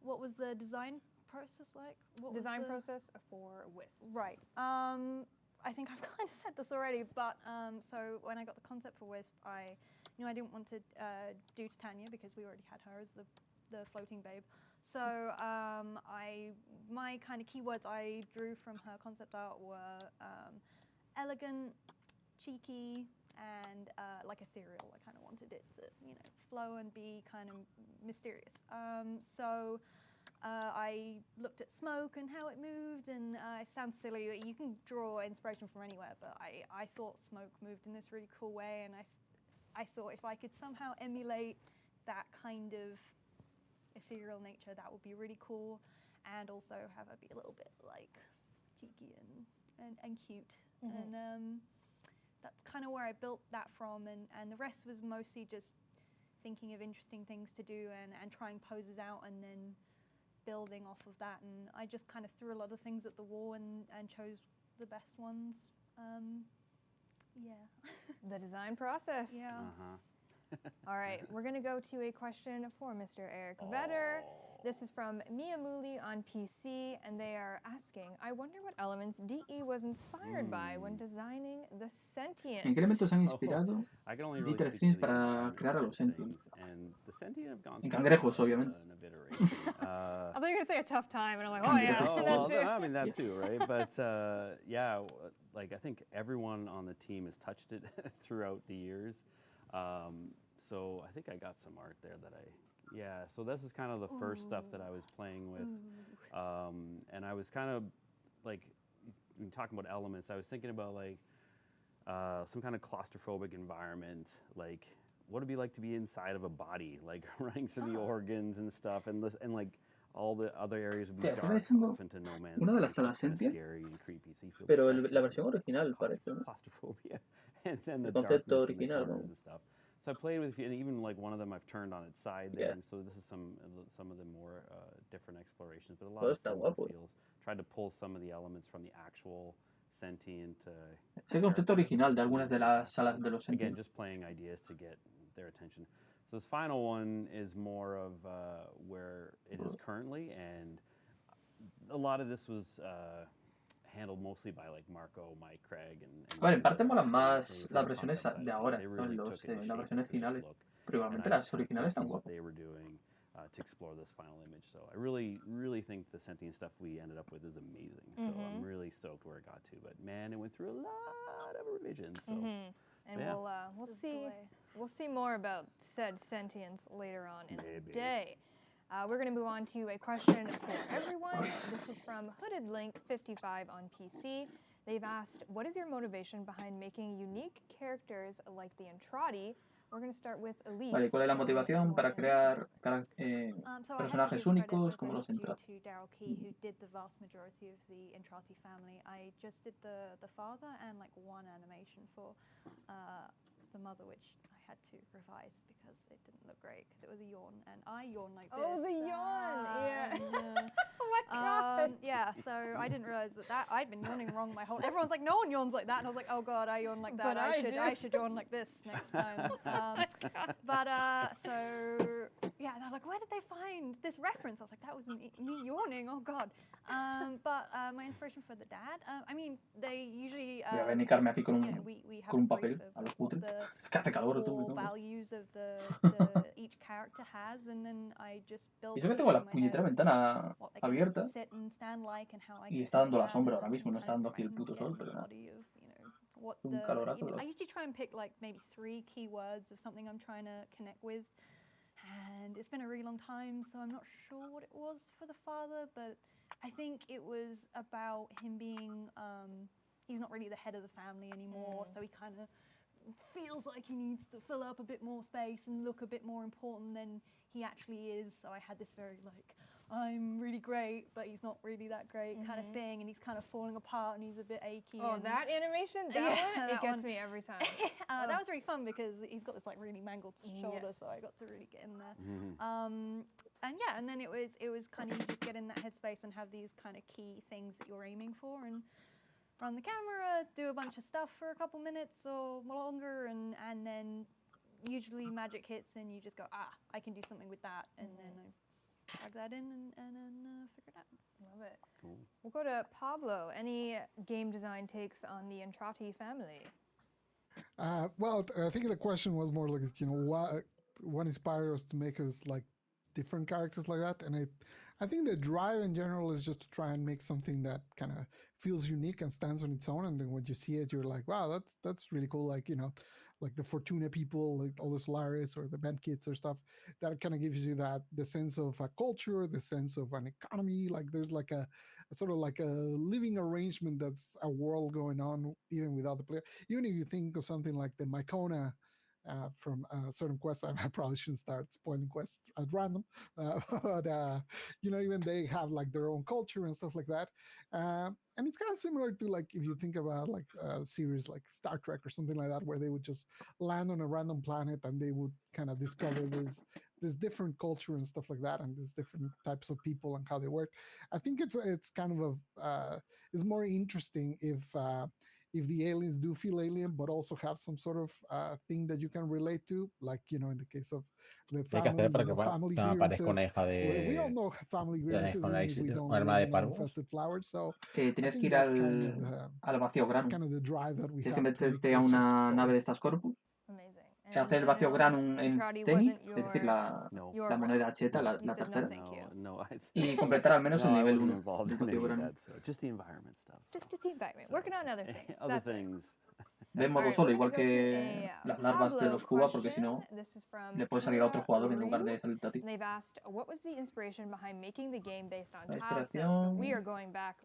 What was the design process like? Design process for Wisp. Right. I think I've kind of said this already, but so when I got the concept for Wisp, I knew I didn't want to do Titania because we already had her as the floating babe. So my kind of keywords I drew from her concept art were elegant, cheeky, and like ethereal. I kind of wanted it to, flow and be kind of mysterious. So I looked at smoke and how it moved, and it sounds silly that you can draw inspiration from anywhere, but I thought smoke moved in this really cool way, and I thought if I could somehow emulate that kind of ethereal nature, that would be really cool, and also have it be a little bit like cheeky and cute. Mm-hmm. And that's kind of where I built that from, and the rest was mostly just thinking of interesting things to do and trying poses out and then building off of that. And I just kind of threw a lot of things at the wall and chose the best ones. Yeah. The design process. Yeah. All right, we're going to go to a question for Mr. Eric Vetter. This is from Mia Mooley on PC, and they are asking, I wonder what elements DE was inspired by when designing the Sentient. ¿En qué elementos han inspirado Dieter Streams para crear a los Sentients? En Cangrejos, obviamente. I thought you were going to say a tough time, and I'm like, oh yeah. Well, I mean, that too, right? But yeah, like I think everyone on the team has touched it throughout the years. So I think I got some art there that so this is kind of the first stuff that I was playing with. And I was kind of like, when talking about elements, I was thinking about like some kind of claustrophobic environment, like what it'd be like to be inside of a body, like running through the organs and stuff, and like all the other areas would be dark off into no man's una de las salas Sentient, scary and creepy. So you feel pero la versión original parece, ¿no? Claustrophobia, and then the concepto original, and stuff. So I played with, and even like one of them I've turned on its side there, and so this is some of the more different explorations, but a lot of similar feels. Tried to pull some of the elements from the actual Sentient. Es el concepto original de algunas de las salas de los Sentient. Again, just playing ideas to get their attention. So this final one is more of where it is currently, and a lot of this was handled mostly by like Marco, Mike, Craig, and vale, en parte molan más las versiones de ahora, ¿no? Las versiones finales, pero igualmente las originales están guapas. They were doing to explore this final image. So I really think the Sentient stuff we ended up with is amazing. So I'm really stoked where it got to. But man, it went through a lot of revisions. So. And we'll see more about said Sentience later on in the day. We're going to move on to a question for everyone. This is from Hooded Link 55 on PC. They've asked, what is your motivation behind making unique characters like the Entrati? We're going to start with Elise. Vale, ¿cuál es la motivación para crear personajes únicos como los Entrati? To Daryl Key, who did the vast majority of the Entrati family. I just did the father and like one animation for the mother, which I had to revise because it didn't look great because it was a yawn, and I yawn like this. Oh, the yawn! Yeah. Oh my god! Yeah, so I didn't realize that I'd been yawning wrong my whole. Everyone's like, no one yawns like that, and I was like, oh god, I yawn like that. But I should yawn like this next time. But so yeah, they're like, where did they find this reference? I was like, that was me yawning. Oh god. But my inspiration for the dad, I mean, they usually. Voy a venirme aquí con we have un papel a los putres. Que hace calor, tú. Values of the each character has, and then I just build. Y eso que tengo la puñetera ventana abierta y está dando la sombra ahora mismo, no está dando aquí el puto sol, pero nada. Un calorazo. I usually try and pick like maybe 3 keywords of something I'm trying to connect with, and it's been a really long time, so I'm not sure what it was for the father, but I think it was about him being he's not really the head of the family anymore, so he kind of feels like he needs to fill up a bit more space and look a bit more important than he actually is. So I had this very like I'm really great, but he's not really that great kind of thing, and he's kind of falling apart and he's a bit achy. Oh, that animation, it gets me every time. That was really fun because he's got this like really mangled shoulder, so I got to really get in there. And then it was kind of you just get in that headspace and have these kind of key things that you're aiming for and run the camera, do a bunch of stuff for a couple minutes or longer, and then usually magic hits and you just go, I can do something with that, and then I plug that in and figure it out. Love it. Cool. We'll go to Pablo. Any game design takes on the Entrati family? Well, I think the question was more like, what inspires us to make us like different characters like that, and I think the drive in general is just to try and make something that kind of feels unique and stands on its own, and then when you see it, you're like, wow, that's really cool. Like, like the Fortuna people, like all the Solaris or the band kits or stuff, that kind of gives you the sense of a culture, the sense of an economy. Like there's like a sort of like a living arrangement that's a world going on even without the player. Even if you think of something like the Mycona from certain quests, I probably shouldn't start spoiling quests at random, but even they have like their own culture and stuff like that. And it's kind of similar to like if you think about like a series like Star Trek or something like that, where they would just land on a random planet and they would kind of discover this different culture and stuff like that, and these different types of people and how they work. I think it's kind of it's more interesting if the aliens do feel alien, but also have some sort of thing that you can relate to, like, in the case of the family, family grievances. We all know family grievances, even if we don't live in infested flowers. So tienes que ir al vacío grano. Tienes que meterte a una nave de estas Corpus. Hacer el vacío granum en Zenith, es decir, la moneda cheta, la tercera, y completar al menos el nivel 1 del vacío granum. Just the environment. Working on other things. Other things. De modo solo, igual que las larvas de los Cuba, porque si no, le puede salir a otro jugador en lugar de salirte a ti. They've asked, what was the inspiration behind making the game based on tiles? So we are going back,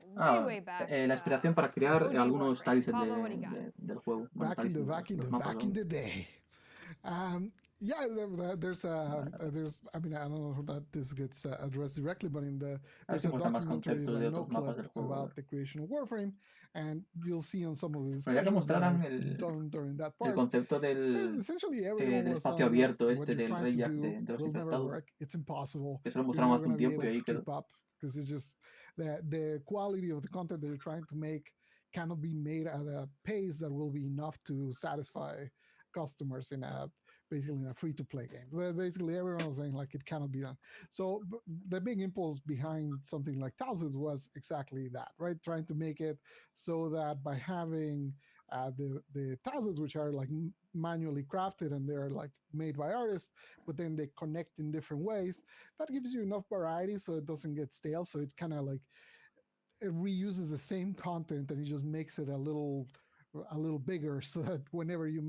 way back. La inspiración para crear algunos tiles del juego. Back in the day. Yeah, there's I mean, I don't know that this gets addressed directly, but there's a documentary by No Clip about the creation of Warframe, and you'll see on some of the discussions during that part. El concepto del espacio abierto del Rey Jack de los infestados. It's impossible. Eso lo mostraron hace un tiempo y ahí quedó. Because it's just the quality of the content that you're trying to make cannot be made at a pace that will be enough to satisfy customers in a free-to-play game. Basically, everyone was saying like it cannot be done. So the big impulse behind something like Thousands was exactly that, right? Trying to make it so that by having the Thousands, which are like manually crafted and they're like made by artists, but then they connect in different ways, that gives you enough variety so it doesn't get stale. So it kind of like it reuses the same content and it just makes it a little bigger, so that whenever you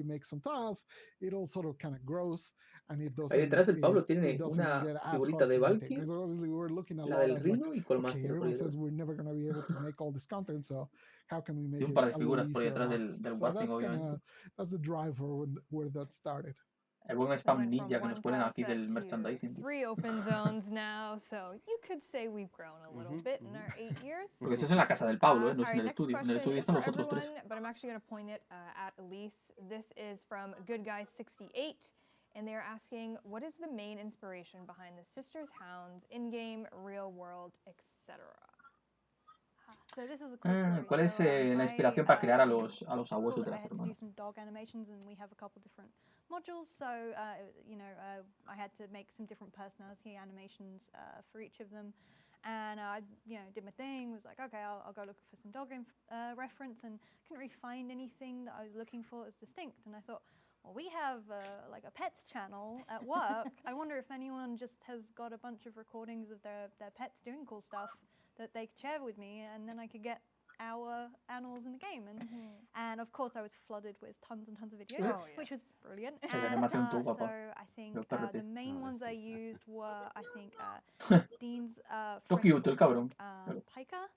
make some tiles, it all sort of kind of grows and it doesn't. Ahí detrás del Pablo tiene una figurita de Valkyrie, so obviously we're looking a la lot del at Rhino like, y Colmaster. Everyone says we're never going to be able to make all this content, so how can we make y un it par de a figuras little por easier? detrás del Warframe, obviamente. That's the drive for where that started. El buen spam ninja que nos ponen aquí del merchandising. 3 open zones now, so you could say we've grown a little bit in our 8 years. Porque eso es en la casa del Pablo, no es en el estudio. En el estudio están los otros 3. But I'm actually going to point it at Elise. This is from Good Guy 68, and they're asking, what is the main inspiration behind the Sisters Hounds in-game, real world, etc.? So this is a cool story. ¿Cuál es la inspiración para crear a los abuelos de las hermanas? Do some dog animations, and we have a couple different modules. So I had to make some different personality animations for each of them, and I did my thing. Was like, okay, I'll go look for some dog reference, and couldn't really find anything that I was looking for as distinct. And I thought, well, we have like a pets channel at work. I wonder if anyone just has got a bunch of recordings of their pets doing cool stuff that they could share with me, and then I could get our animals in the game. And of course I was flooded with tons and tons of videos, which was brilliant. And so I think the main ones I used were, I think, Dean's friend, Piker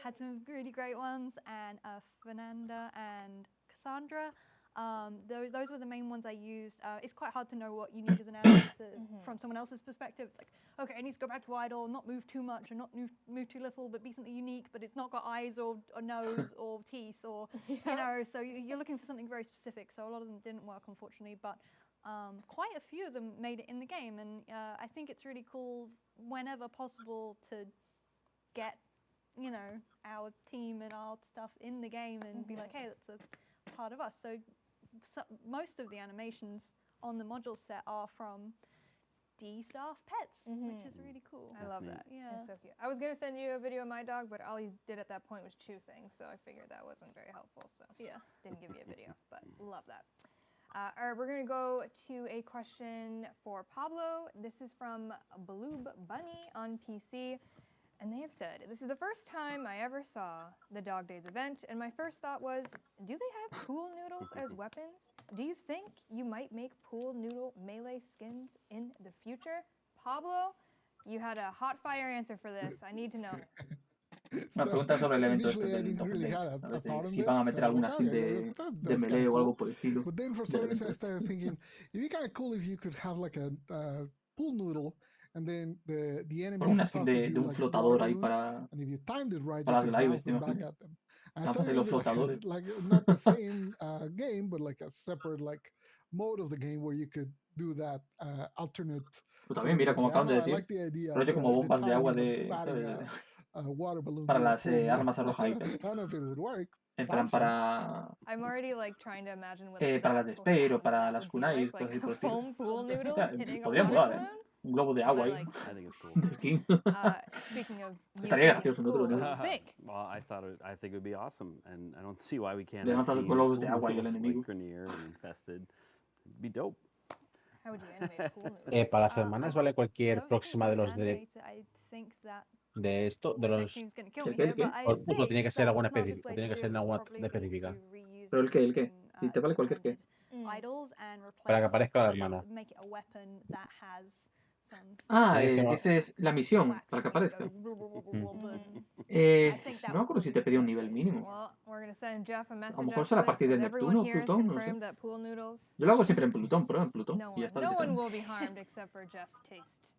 had some really great ones, and Fernanda and Cassandra. Those were the main ones I used. It's quite hard to know what you need as an animator from someone else's perspective. It's like, okay, it needs to go back to idle, not move too much, or not move too little, but be something unique, but it's not got eyes or nose or teeth, or you know. So you're looking for something very specific. So a lot of them didn't work, unfortunately, but quite a few of them made it in the game, and I think it's really cool whenever possible to get, you know, our team and our stuff in the game and be like, hey, that's a part of us. So most of the animations on the module set are from D staff pets, which is really cool. I love that. Yeah. It's so cute. I was going to send you a video of my dog, but all you did at that point was chew things, so I figured that wasn't very helpful, so yeah, didn't give you a video, but love that. All right, we're going to go to a question for Pablo. This is from Bloob Bunny on PC. And they have said, this is the first time I ever saw the Dog Days event, and my first thought was, do they have pool noodles as weapons? Do you think you might make pool noodle melee skins in the future? Pablo, you had a hot fire answer for this. I need to know. Una pregunta sobre el evento este del Dog Day. A ver si van a meter alguna skill de melee o algo por el estilo. But then for some reason I started thinking, it'd be kind of cool if you could have like a pool noodle. And then the enemy una skin de un flotador ahí para las lives, te imaginas. Lanzas los flotadores. Like not the same game, but like a separate like mode of the game where you could do that alternate. Pero también mira como acaban de decir, rollo como bombas de agua de para las armas arrojaditas. En plan para I'm already like trying to imagine what para las de Spare o para las kunai, cosas así por el estilo. Podría molar, un globo de agua ahí. Speaking of, estaría gracioso, no te lo digo. Well, I think it would be awesome, and I don't see why we can't. Le lanzas globos de agua y el enemigo. Infested. It'd be dope. How would you animate pool noodles? Para las hermanas vale cualquier próxima de los de esto, de los. O tiene que ser alguna específica. Tiene que ser alguna específica. ¿Pero el qué? ¿El qué? ¿Y te vale cualquier qué? Para que aparezca la hermana. Dices la misión, para que aparezca. No me acuerdo si te pedía un nivel mínimo. A lo mejor será a partir de Neptuno o Plutón, no sé. Yo lo hago siempre en Plutón, pero en Plutón. Y ya está. No one will be harmed except for Jeff's taste.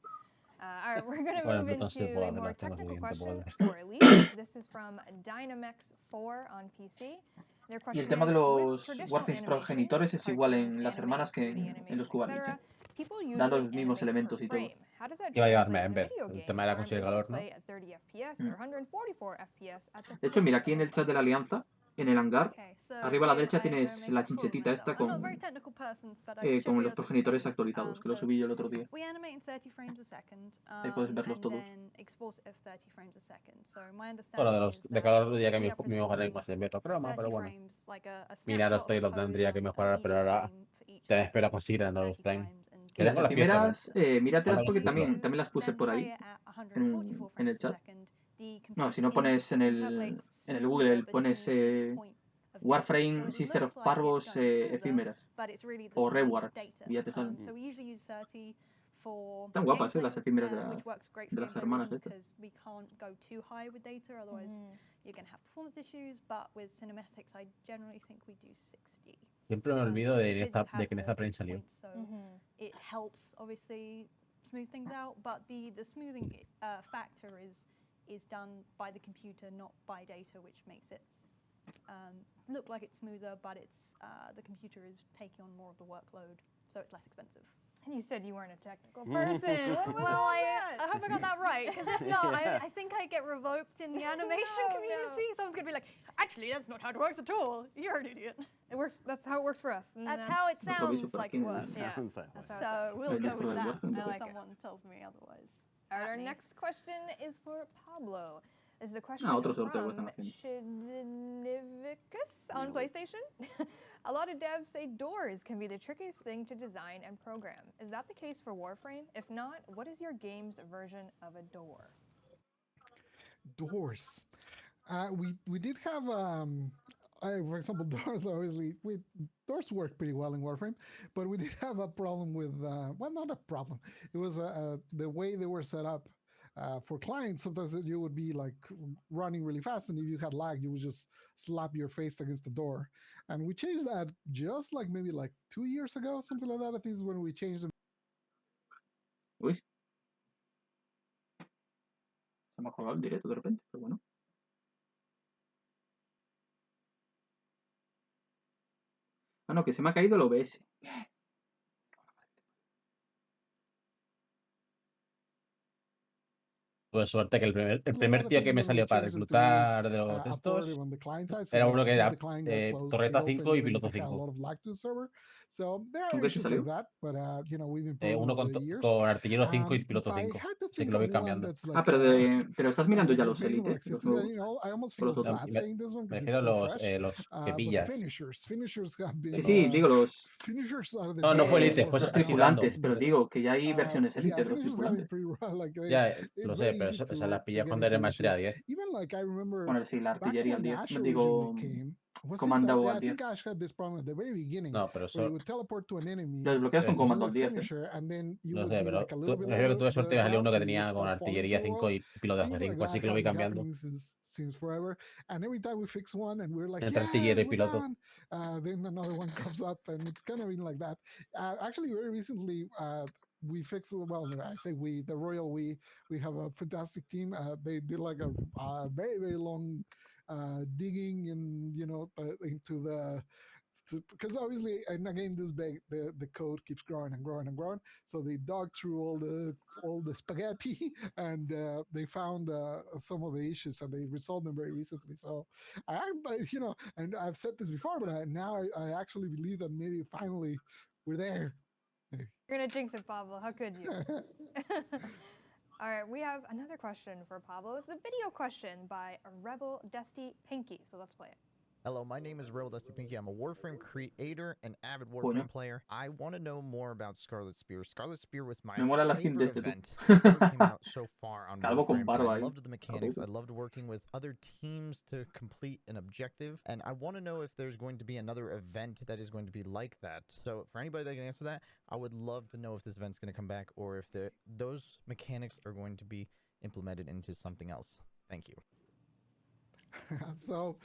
All right, we're going to move into a more technical question for Elise. This is from Dynamex4 on PC. Y el tema de los Warframes progenitores es igual en las hermanas que en los Kubernetes, dando los mismos elementos y todo. Iba a llevarme a ver el tema de la consigue calor, ¿no? De hecho, mira, aquí en el chat de la Alianza, en el hangar, arriba a la derecha tienes la chinchetita esta con los progenitores actualizados, que lo subí yo el otro día. Ahí puedes verlos todos. Bueno, de calor diría que mi mejoraría más en verlo croma, pero bueno. Mira, los lo tendría que mejorar, pero ahora te espero a conseguir en los frames. Las primeras, míratelas porque también las puse por ahí, en el chat. No, si no pones en el Google, pones Warframe, Sister of Parvos, efímeras. O Rewards, y ya te salen. Están guapas, las efímeras de las hermanas estas. Siempre me olvido de que en esta frame salió. It helps obviously smooth things out, but the smoothing factor is done by the computer, not by data, which makes it look like it's smoother, but it's the computer is taking on more of the workload, so it's less expensive. And you said you weren't a technical person. Well, I hope I got that right, because if not, I think I get revoked in the animation community. Someone's going to be like, actually, that's not how it works at all. You're an idiot. It works. That's how it works for us. That's how it sounds like it works. Yeah. So we'll go with that until someone tells me otherwise. All right, our next question is for Pablo. This is a question from Shidnivicus on PlayStation. A lot of devs say doors can be the trickiest thing to design and program. Is that the case for Warframe? If not, what is your game's version of a door? Doors. We did have, for example, doors. Obviously, doors work pretty well in Warframe, but we did have a problem with, well, not a problem. It was the way they were set up. for clients, sometimes you would be like running really fast, and if you had lag, you would just slap your face against the door. And we changed that just like maybe like 2 years ago, something like that. I think is when we changed them. Uy. Se me ha colgado el directo de repente, pero bueno. Ah, no, que se me ha caído el OBS. Tuve suerte que el primer tío que me salió para reclutar de los estos era uno que era torreta 5 y piloto 5. ¿Con qué se salió? Uno con artillero 5 y piloto 5. Así que lo voy cambiando. Ah, pero estás mirando ya los élites. Los otros. Me refiero a los que pillas. Sí, digo los... No fue élite, pues los tripulantes, pero digo que ya hay versiones élite de los tripulantes. Ya, lo sé, pero esa la pillas cuando eres maestría 10. Bueno, sí, la artillería al 10. No digo comando al 10. No, pero eso... Lo desbloqueas con comando al 10. No sé, pero tuve suerte que salió uno que tenía con artillería 5 y piloto 5, así que lo voy cambiando. Entre artillero y piloto. Then another one comes up, and it's kind of been like that. Actually, very recently, we fixed, well, I say we, the Royal we have a fantastic team. They did like a very, very long digging and, you know, into the, because obviously in a game this big, the code keeps growing and growing and growing. So they dug through all the spaghetti, and they found some of the issues, and they resolved them very recently. So you know, and I've said this before, but now I actually believe that maybe finally we're there. You're gonna jinx it, Pablo. How could you? All right, we have another question for Pablo. It's a video question by Rebel Dusty Pinky. So let's play it. Hello, my name is Rebel Dusty Pinky. I'm a Warframe creator and avid Warframe player. I want to know more about Scarlet Spear. Scarlet Spear was my favorite event that came out so far on Warframe. I loved the mechanics. I loved working with other teams to complete an objective. And I want to know if there's going to be another event that is going to be like that. So for anybody that can answer that, I would love to know if this event's going to come back or if those mechanics are going to be implemented into something else. Thank you. So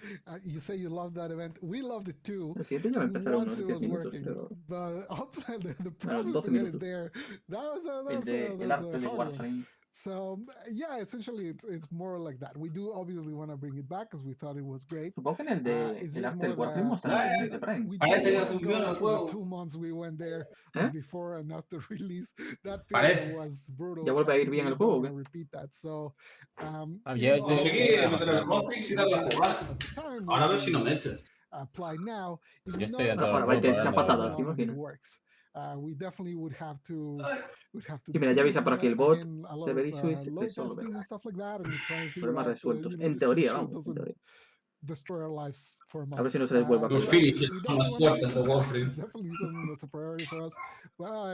you say you loved that event. We loved it too. Once it was working, but the process to get it there, that was a hard one. So yeah, essentially it's more like that. We do obviously want to bring it back because we thought it was great. It's just more that we the 2 months we went there before and after release. That period was brutal. ¿Ya vuelve a ir bien el juego o qué? Repeat that. So conseguí meter el hotfix y darle a jugar. Ahora a ver si no me echa. Apply now. Yo estoy a todo Works. We definitely would have to. Y mira, ya avisa por aquí el bot, Server Issues, Resolver. Problemas resueltos. En teoría, vamos. En teoría. A ver si no se les vuelve a los finishes son las puertas de Warframe. It's definitely something that's a priority for us. Well,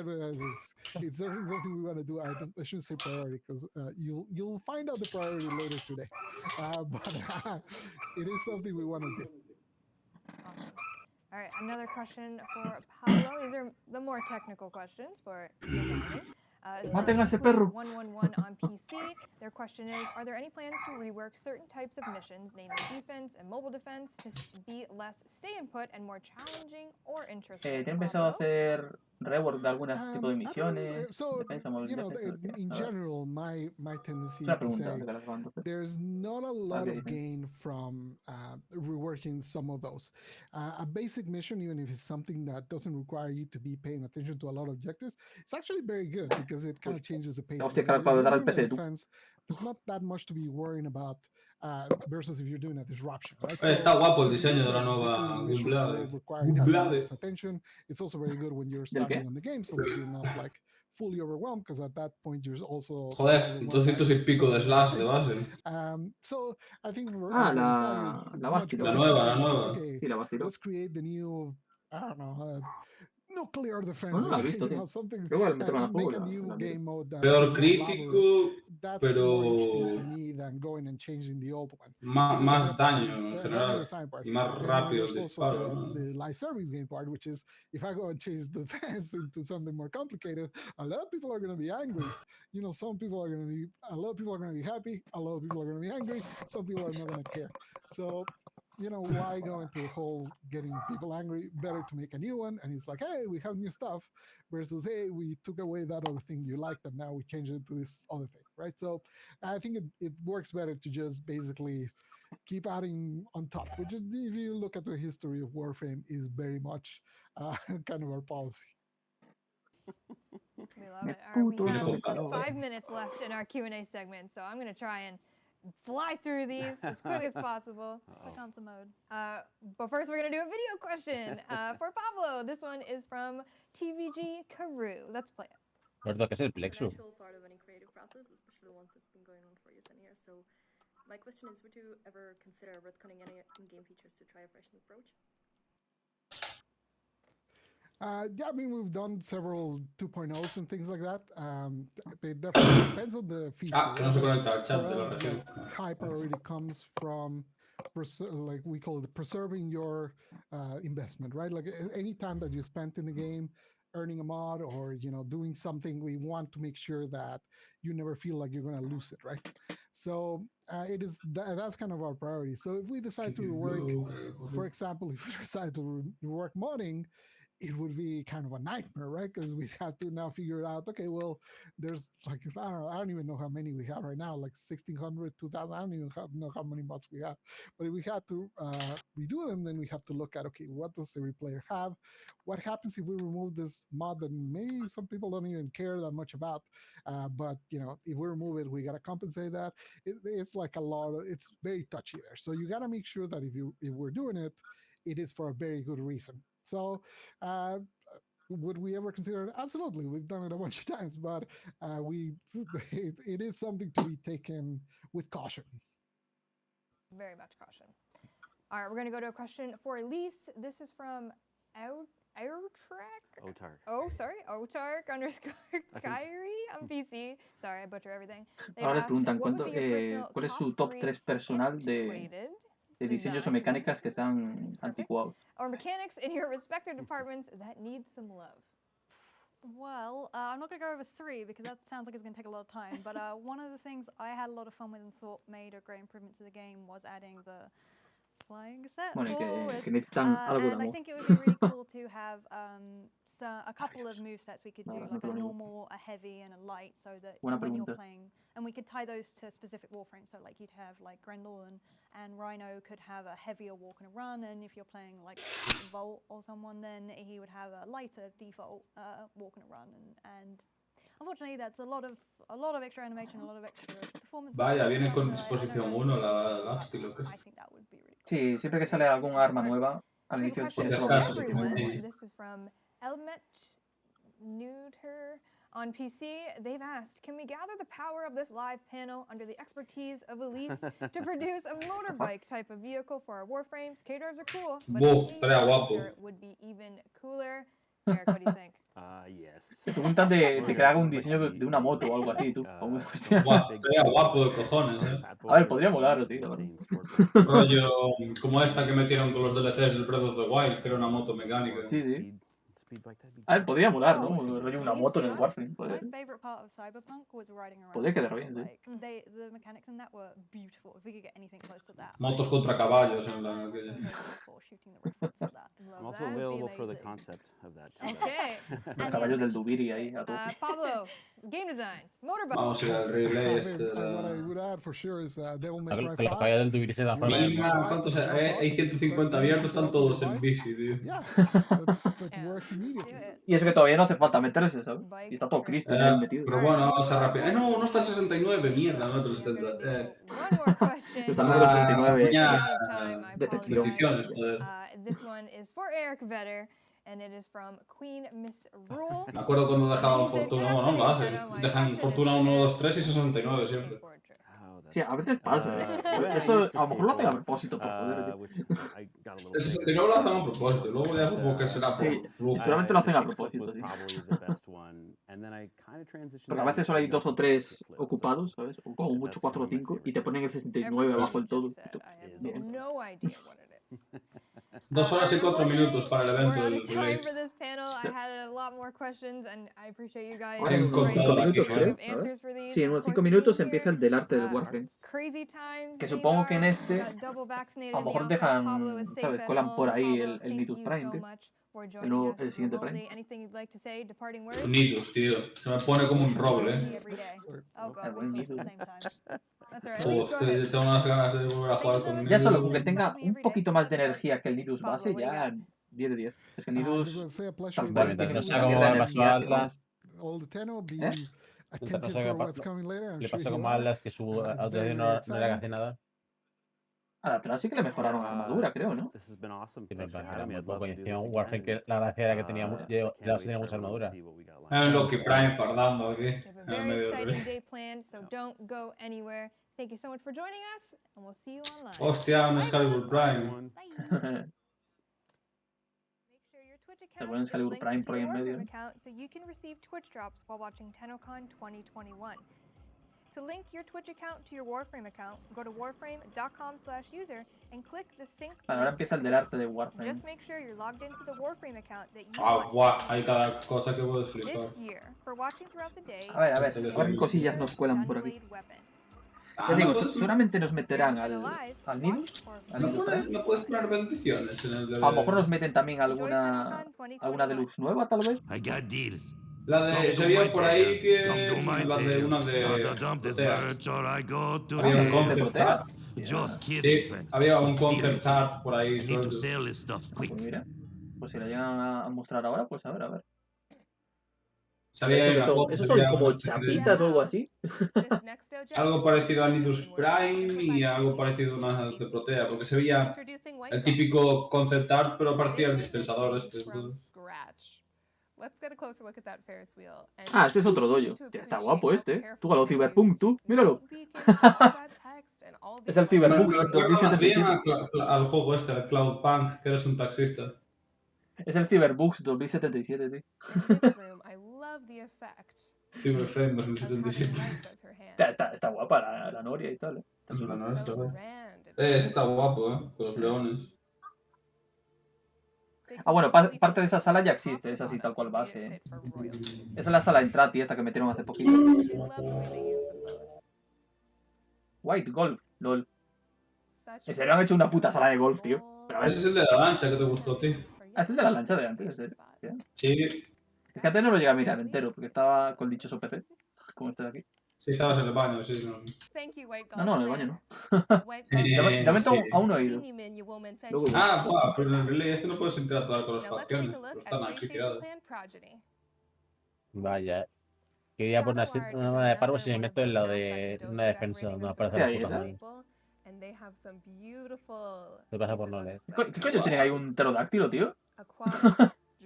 it's definitely something we want to do. I shouldn't say priority because you'll find out the priority later today. But it is something we want to do. Awesome. All right, another question for Pablo. These are the more technical questions for designing. Maten a ese perro. 111 on PC. Their question is, are there any plans to rework certain types of missions, namely defense and mobile defense, to be less stay and put and more challenging or interesting? ¿Tienen pensado hacer rework de algunos tipos de misiones? So, you know, in general, my tendency is to say there's not a lot of gain from reworking some of those. A basic mission, even if it's something that doesn't require you to be paying attention to a lot of objectives, it's actually very good because it kind of changes the pace. There's not that much to be worrying about versus if you're doing a disruption, right? Está guapo el diseño de la nueva Gumblade. Attention. It's also very good when you're starting on the game, so that you're not like fully overwhelmed because at that point you're also. Joder, 200 y pico de slash de base. So I think la nueva. Okay, let's create the new. I don't know. nuclear defense. No lo he visto, tío. Igual me toca Make a new game mode Peor crítico, that's more interesting pero to me than going and changing the old one. más daño en That's general the design part. y más Then rápido el there's disparo. also ¿no? the live service game part, which is if I go and change the defense into something more complicated, a lot of people are going to be angry. You know, some people are going to be, a lot of people are going to be happy, a lot of people are going to be angry, some people are not going to care. So, you know, why go into the whole getting people angry? Better to make a new one, and it's like, hey, we have new stuff, versus, hey, we took away that other thing you liked, and now we changed it to this other thing, right? So I think it works better to just basically keep adding on top, which is, if you look at the history of Warframe, is very much kind of our policy. We love it. All right, we have 5 minutes left in our Q&A segment, so I'm going to try and fly through these as quick as possible. Click onto mode. But first, we're going to do a video question for Pablo. This one is from TVG Carew. Let's play it. Recuerdo que es el plexo. Part of any creative process, especially the ones that's been going on for years and years. So, my question is, would you ever consider retconning any in-game features to try a fresh new approach? Yeah, I mean, we've done several 2.0s and things like that. It definitely depends on the feature. High priority comes from, like we call it, preserving your investment, right? Like any time that you spent in the game, earning a mod or, you know, doing something, we want to make sure that you never feel like you're going to lose it, right? So it is that's kind of our priority. So if we decide to rework, for example, if we decide to rework modding, it would be kind of a nightmare, right? Because we'd have to now figure out, okay, well, there's like, I don't even know how many we have right now, like 1,600, 2,000, I don't even know how many mods we have. But if we had to redo them, then we have to look at, okay, what does every player have? What happens if we remove this mod that maybe some people don't even care that much about? But, you know, if we remove it, we got to compensate that. It's like a lot of, it's very touchy there. So you got to make sure that if we're doing it, it is for a very good reason. So would we ever consider it? Absolutely. We've done it a bunch of times, but it is something to be taken with caution. Very much caution. All right, we're going to go to a question for Elise. This is from Otark _ Kyrie on PC. Sorry, I butcher everything. Ahora les preguntan cuál es su top 3 personal de diseños o mecánicas que están anticuados. Or mechanics in your respective departments that need some love. Well, I'm not going to go over 3 because that sounds like it's going to take a lot of time. But one of the things I had a lot of fun with and thought made a great improvement to the game was adding the flying set forward. And I think it would be really cool to have a couple of movesets we could do, like a normal, a heavy, and a light, so that when you're playing, and we could tie those to specific Warframes. So like you'd have like Grendel and Rhino could have a heavier walk and a run, and if you're playing like Volt or someone, then he would have a lighter default walk and a run. And unfortunately, that's a lot of extra animation, a lot of extra performance. Vaya, viene con disposición 1 la Asti, lo que es. Sí, siempre que sale algún arma nueva, al inicio tienes This is from Elmet Neuter on PC. They've asked, can we gather the power of this live panel under the expertise of Elise to produce a motorbike type of vehicle for our Warframes? K-Drives are cool, but a would be even cooler. Eric, what do you think? Yes. Te preguntan de que haga un diseño de una moto o algo así, tú. Sería guapo de cojones, ¿eh? A ver, podría molar, sí, la verdad. Rollo como esta que metieron con los DLCs del Breath of the Wild, que era una moto mecánica. Sí, sí. A ver, podría molar, ¿no? Rollo una moto en el Warframe. My favorite part of Cyberpunk was riding around. Podría quedar bien, sí. Like, the mechanics in that were beautiful. If we could get anything close to that. Motos contra caballos en la aquella. I'm also available for the concept of that. Okay. Los caballos del Dubiri ahí a todos. Pablo, game design, motorbike. Vamos a ir al relay este. What I would add for sure is Devil May Cry 5. Los caballos del Dubiri se dan forma. ¿Cuántos hay? 150 abiertos, están todos en bici, tío. Yeah, that works immediately. Y eso que todavía no hace falta meterse, ¿sabes? Y está todo Cristo metido. Pero bueno, vamos a rápido. No está el 69, mierda, no el 70. Está el número 69. Decepción. This one is for Eric Vetter, and it is from Queen Miss Rule. Me acuerdo cuando dejaban Fortuna, bueno, no lo hacen. Dejan Fortuna 1, 2, 3 y 69 siempre. Sí, a veces pasa. Eso a lo mejor lo hacen a propósito, por joder. El 69 lo hacen a propósito, luego ya como que será por flujo. Seguramente lo hacen a propósito, sí. Porque a veces solo hay 2 o 3 ocupados, ¿sabes? O como mucho 4 o 5, y te ponen el 69 abajo del todo. Bien. 2 horas y 4 minutos para el evento del time for this panel. I had a lot more questions and I appreciate you guys. Ahora en 5 minutos, creo. Sí, en unos 5 minutos empieza el del arte del Warframe. Que supongo que en este a lo mejor dejan, ¿sabes? Colan por ahí el Nidus Prime, tío. El siguiente Prime. Nidus, tío. Se me pone como un roble, El buen Nidus. Tengo unas ganas de volver a jugar con Nidus. Ya solo con que tenga un poquito más de energía que el Nidus base, ya 10 de 10. Es que el Nidus tal cual tiene no sé cómo va a Atlas. Le pasa como a Atlas que su autorización no era casi nada. Al atrás sí que le mejoraron la armadura, creo, ¿no? Un Warframe que la gracia era que tenía mucha armadura. Hay un Loki Prime fardando aquí. Thank you so much for joining us, and we'll see you online. Hostia, un Excalibur Prime. El buen Excalibur Prime por ahí en medio. So you can receive Twitch drops while watching Tennocon 2021. To link your Twitch account to your Warframe account, go to warframe.com/user and click the sync. Ahora empieza el del arte de Warframe. Just make sure you're logged into the Warframe account that you guau, hay cada cosa que puedes flipar. This year, for watching throughout the day. A ver, qué cosillas nos cuelan por aquí. Ya digo, seguramente nos meterán al Nidus. ¿No puedes poner bendiciones en el de... A lo mejor nos meten también alguna deluxe nueva, tal vez. La de... Se veía por ahí que... La de una de... Había un concept art. Sí, había un concept art por ahí suelto. Pues mira, pues si la llegan a mostrar ahora, pues a ver. ¿Esos son como chapitas o algo así? Algo parecido a Nidus Prime y algo parecido a una de Protea, porque se veía el típico concept art, pero parecía el dispensador este. Ah, este es otro dojo. Está guapo este. Tú a lo Cyberpunk, tú, míralo. Es el Cyberpunk 2077. Al juego este, el Cloudpunk, que eres un taxista. Es el Cyberpunk 2077, tío. Warframe 2077. Está guapa la Noria y tal, Está guapo, con los leones. Ah, bueno, parte de esa sala ya existe, es así tal cual base. Esa es la sala Entrati, esta que metieron hace poquito. White Golf, lol. En serio han hecho una puta sala de golf, tío. Pero ese es el de la lancha que te gustó, tío. Ah, es el de la lancha de antes, ¿en serio? Sí. Es que antes no lo llegué a mirar entero, porque estaba con el dichoso PC, como este de aquí. Sí, estabas en el baño, sí. No, en el baño no. De momento aún no he ido. Ah, guau, pero en el relay este no puedes interactuar con las facciones, pero están aquí tiradas. Vaya, quería poner una mano de parvo si me meto en lo de una defensa, no parece la puta madre. ¿Qué pasa por no leer? ¿Qué coño tiene ahí un pterodáctilo, tío?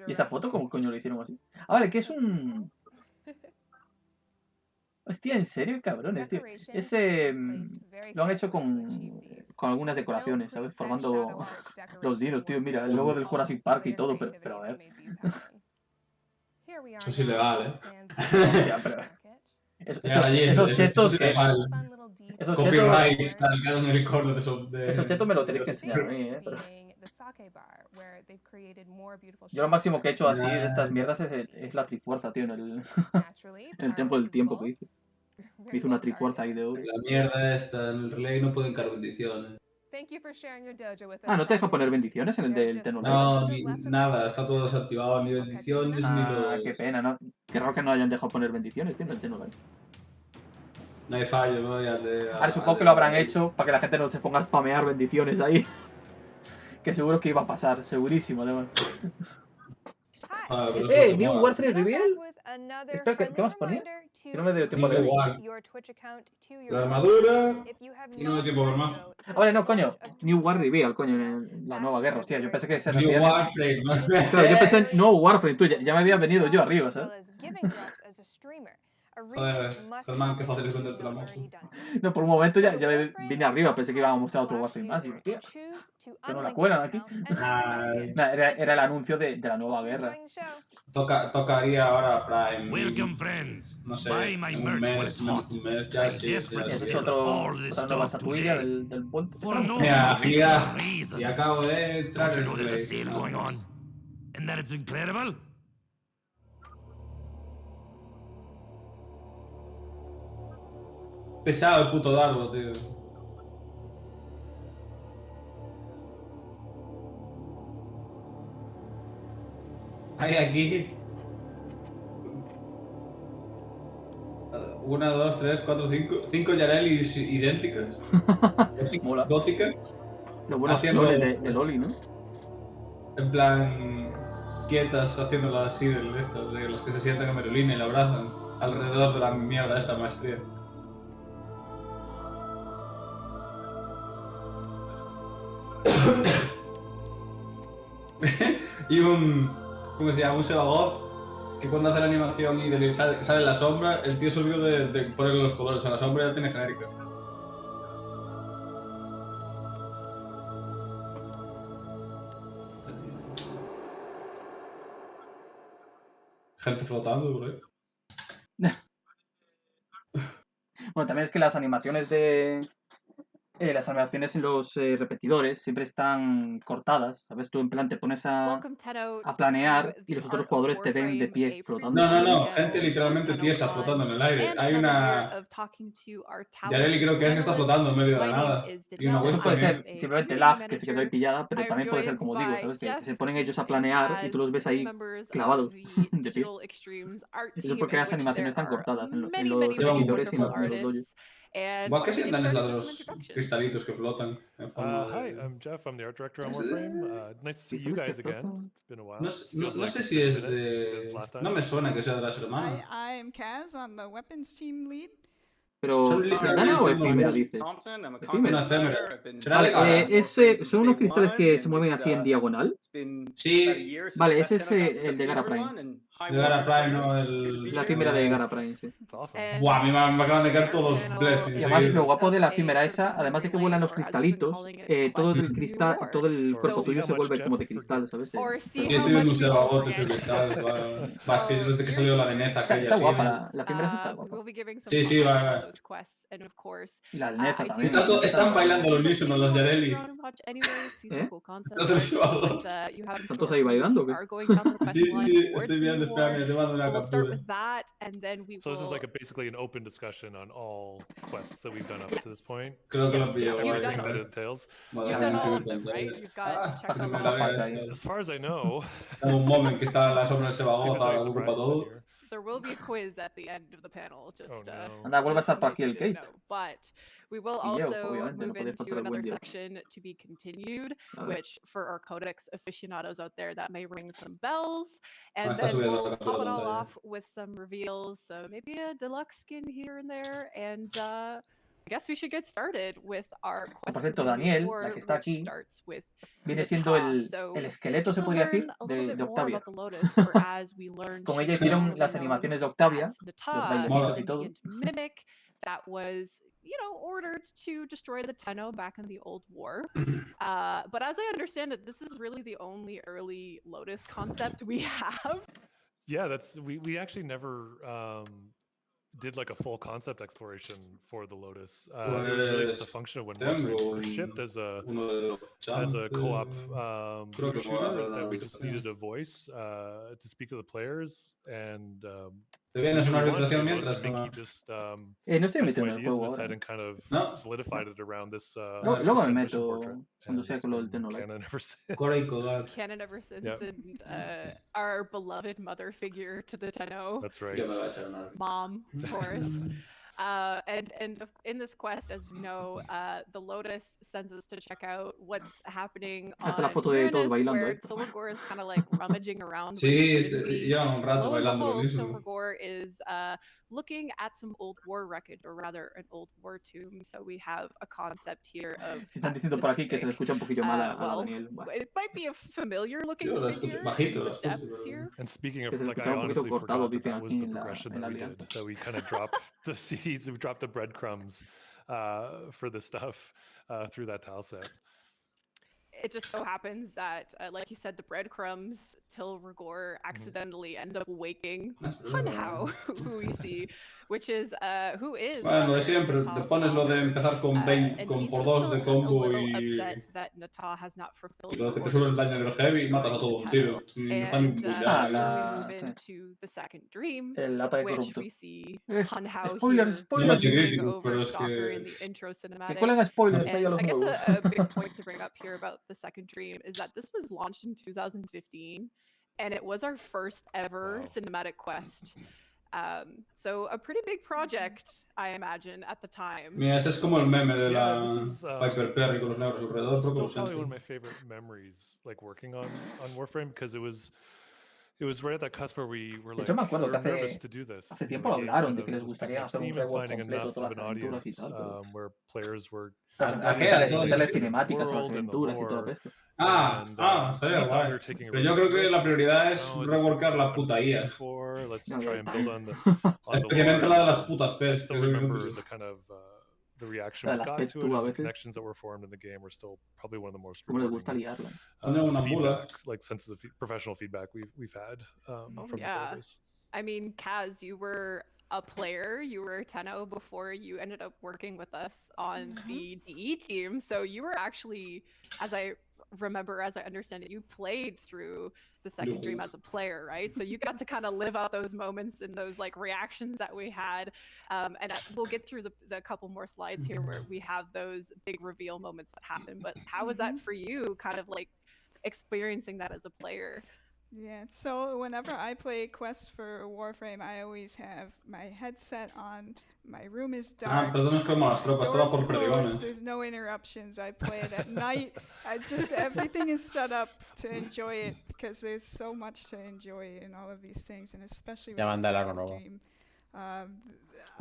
¿Y esa foto cómo coño lo hicieron así? Ah, vale, que es un... Hostia, ¿en serio? Cabrones, tío. Ese... Lo han hecho con algunas decoraciones, ¿sabes? Formando los dinos, tío. Mira, el logo del Jurassic Park y todo, pero a ver. Eso es ilegal, Ya, pero... Esos chetos que... Copyright, esos chetos me lo tenéis que enseñar a mí, Yo lo máximo que he hecho así de estas mierdas es la trifuerza, tío, en el Templo del Tiempo que hice. Hice una trifuerza ahí de oro. La mierda esta, en el relay no pueden cargar bendiciones. Ah, ¿no te deja poner bendiciones en el del Tennocon? No, nada, está todo desactivado, ni bendiciones, ni lo... qué pena, ¿no? Qué raro que no hayan dejado poner bendiciones, tío, en el Tennocon. No hay fallo, ¿no? Ahora supongo que lo habrán hecho para que la gente no se ponga a spamear bendiciones ahí. Que seguro que iba a pasar, segurísimo además. ¿New Warframe Reveal? Espera, ¿qué más ponía? Que no me dio tiempo a leer. La armadura y no me dio tiempo a ver más. Ah, vale, no, coño. New War Reveal, coño, en la nueva guerra, hostia. Yo pensé que se refería... New Warframe, ¿no? Claro, yo pensé en No Warframe, tú, ya me había venido yo arriba, ¿sabes? Joder, Germán, qué fácil es venderte la moto. No, por un momento ya vine arriba, pensé que iban a mostrar otro Warframe más. Y hostia, que no la cuelan aquí. Era el anuncio de la nueva guerra. Tocaría ahora Prime. Welcome, friends. No sé, Buy my un merch mes, while it's hot. un mes, ya sí. Ese es otra nueva estatuilla del puente. Mira, Afinidad. Y acabo de entrar Don't you en know there's a Play. sale going on? And that it's incredible? Pesado el puto dardo, tío. Hay aquí 1, 2, 3, 4, 5 Yarelis idénticas. Mola. Góticas. Los buenos clones de Loli, ¿no? En plan, quietas, haciéndolo así, de los que se sientan en Merolina y la abrazan alrededor de la mierda de esta maestría. Y ¿cómo se llama? Un Sebagoth que cuando hace la animación y sale la sombra, el tío se olvidó de ponerle los colores a la sombra y ya tiene genérica. Gente flotando por ahí. Bueno, también es que las animaciones las animaciones en los repetidores siempre están cortadas, ¿sabes? Tú en plan te pones a planear y los otros jugadores te ven de pie flotando. No, gente literalmente tiesa flotando en el aire. Hay una... Yareli creo que está flotando en medio de la nada. Y una Eso puede ser simplemente lag, que se quedó ahí pillada, pero también puede ser como digo, ¿sabes? Que se ponen ellos a planear y tú los ves ahí clavados de pie. Eso es porque las animaciones están cortadas en los repetidores y en los dojos. ¿Qué sientan es la de los cristalitos que flotan? Hi, I'm Jeff. I'm the art director on Warframe. Nice to see you guys again. It's been a while. No sé si es de... No me suena que sea de las hermanas. I'm Kaz, on the weapons team lead. Pero, ¿cercana o efímera, dices? Efímera. ¿Son unos cristales que se mueven así en diagonal? Sí. Vale, ese es el de Guerra Prime. De Guerra Prime, no la efímera de Guerra Prime, sí. Buah, a mí me acaban de caer todos los blessings. Y además, lo guapo de la efímera esa, además de que vuelan los cristalitos, todo el cuerpo tuyo se vuelve como de cristal, ¿sabes? Aquí estoy viendo un Sebagoth hecho de cristal. Vas, que desde que salió la areneza aquella. Está guapa, la efímera sí está guapa. Sí, va. Y la areneza también. Están bailando al unísono los Yareli. Los del Sebagoth. ¿Están todos ahí bailando o qué? Sí, estoy viendo. Espérame, te mando una captura. So this is like basically an open discussion on all quests that we've done up to this point. Creo que lo pillo. You've done all of them, right? You've got as far as I know. Un moment que está la sombra del Sebagoth, ahora lo ocupa todo. There will be a quiz at the end of the panel. Just anda, vuelve a estar por aquí el Kate. But we will also move into another section to be continued, which for our Codex aficionados out there, that may ring some bells. And then we'll top it all off with some reveals. So maybe a deluxe skin here and there. And I guess we should get started with our quest. Por cierto, Daniel, la que está aquí, viene siendo el esqueleto, se podría decir, de Octavia. Con ella hicieron las animaciones de Octavia, los bailecitos y todo. That was, ordered to destroy the Tenno back in the old war. But as I understand it, this is really the only early Lotus concept we have. Yeah, we actually never did like a full concept exploration for the Lotus. It was really just a function of when Warframe first shipped as a co-op shooter that we just needed a voice to speak to the players and. ¿Te vienes una arbitración mientras? No estoy metiendo en el juego ahora. Luego me meto cuando sea con lo del Tenno. Canon ever since, and our beloved mother figure to the Tenno. That's right. Mom, of course. And in this quest, as we know, the Lotus sends us to check out what's happening Hasta la on foto de todos Uranus, bailando, where Tilragor is kind of like rummaging around. Sí, Lo llevan un rato and bailando lo behold, mismo. Tilragor is looking at some old war wreckage, or rather an old war tomb. So we have a concept here of Si están diciendo por aquí que se le escucha un poquillo mal a Daniel. it might be a familiar looking Yo la escucho figure bajito, in la the escucho, depths pero... here. And speaking Que of, se like, I escuchaba un poquito honestly cortado, forgot that dicen that was aquí the en progression la that we alianza. did. That we kind of dropped the seeds, we dropped the breadcrumbs for the stuff through that tile set. It just so happens that, like you said, the breadcrumbs, Tilragor accidentally ends up waking Hunhao, who we see, which is who is. Bueno, de siempre, te pones lo de empezar con 20, con por 2 de combo y lo que te sube el daño del heavy y matas a todo un tiro. No está ni muy we move into the second dream, El ataque which corrupto. we see Hunhao Spoiler, here spoiler. moving over Stalker in the intro cinematic. Que cuelgan spoilers ahí a And los I guess nuevos. a big point to bring up here about the second dream is that this was launched in 2015, and it was our first ever cinematic quest. So a pretty big project, I imagine, at the time. Mira, ese es como el meme de la Piper Perry con los negros alrededor. This is probably one of my favorite memories, like working on Warframe, because it was right at that cusp where we were like, Yo me acuerdo que nervous to do this. hace tiempo lo hablaron de que les gustaría hacer un rework completo de todas las aventuras y audience, tal. Pero... where players were ¿A qué? A las cinemáticas, a las aventuras y todo esto. Sería guay. Pero yo creo que la prioridad es reworkar la puta IA. Especialmente la de las putas pets. The reaction we got to it, and the connections that were formed in the game were still probably one of the most rewarding like senses of professional feedback we've had from the players. I mean, Kaz, you were a player, you were a Tenno before you ended up working with us on the DE team. So you were actually, as I understand it, you played through the second dream as a player, right? So you got to kind of live out those moments and those like reactions that we had. And we'll get through the couple more slides here where we have those big reveal moments that happen. But how was that for you, kind of like experiencing that as a player? Yeah, so whenever I play quests for Warframe, I always have my headset on, my room is dark, doors closed, there's no interruptions, I play it at night, everything is set up to enjoy it, because there's so much to enjoy in all of these things, and especially with the second dream. I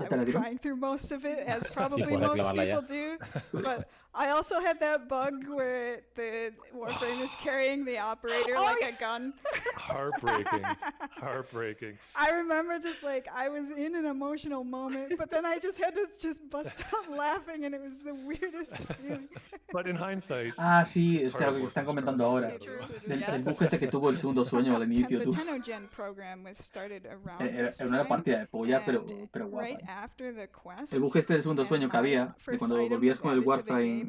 was crying through most of it, as probably most people do, but I also had that bug where the Warframe is carrying the operator like a gun. Heartbreaking. I remember just like, I was in an emotional moment, but then I just had to just bust out laughing, and it was the weirdest feeling. But in hindsight... sí, lo que están comentando ahora. El bug este que tuvo el segundo sueño al inicio. The Tennocon program was started around this Era una partida de polla, pero guapa. Right after the quest, el bug este del segundo sueño que había, de cuando volvías con el Warframe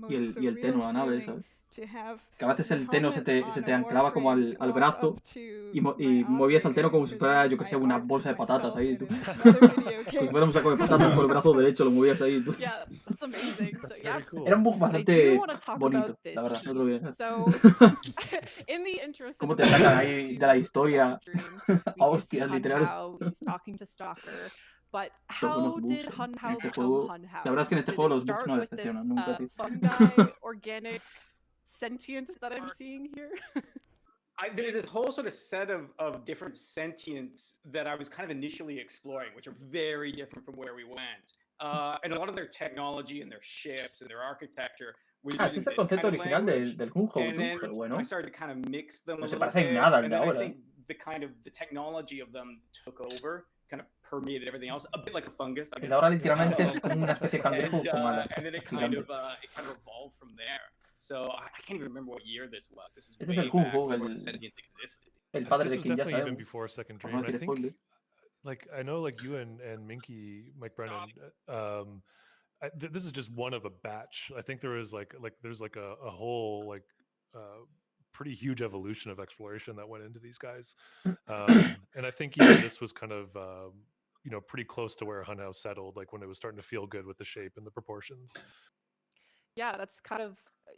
y el Tenno a la nave, ¿sabes? Que a veces el Tenno se te anclaba como al brazo y movías al Tenno como si fuera, yo que sé, una bolsa de patatas ahí. Tú. Como si fuera un saco de patatas con el brazo derecho, lo movías ahí. Tú. Era un bug bastante bonito, la verdad. No te lo voy a decir. ¿Cómo te sacan ahí de la historia? Hostias, literal. But how did Hunhao become Hunhao? La verdad es que en este juego los bugs no decepcionan nunca. Fungi, organic, sentient that I'm seeing here? There's this whole sort of set of different sentients that I was kind of initially exploring, which are very different from where we went. And a lot of their technology and their ships and their architecture was este es el concepto original del Hunhao, pero bueno. I started to kind of mix them no se parece en nada al de ahora. I think the technology of them took over, kind of permeated everything else, a bit like a fungus. El de ahora literalmente es como una especie de cangrejo con alas. And then it kind of evolved from there. So I can't even remember what year this was. This was este es el Hunhao, el padre de quien ya sabemos. Even before Second Dream. I think, like, I know, like you and Minky, Mike Brennan, this is just one of a batch. I think there's like a whole like pretty huge evolution of exploration that went into these guys, and I think even this was kind of pretty close to where Hunhao settled, like when it was starting to feel good with the shape and the proportions. Yeah, that's kind of,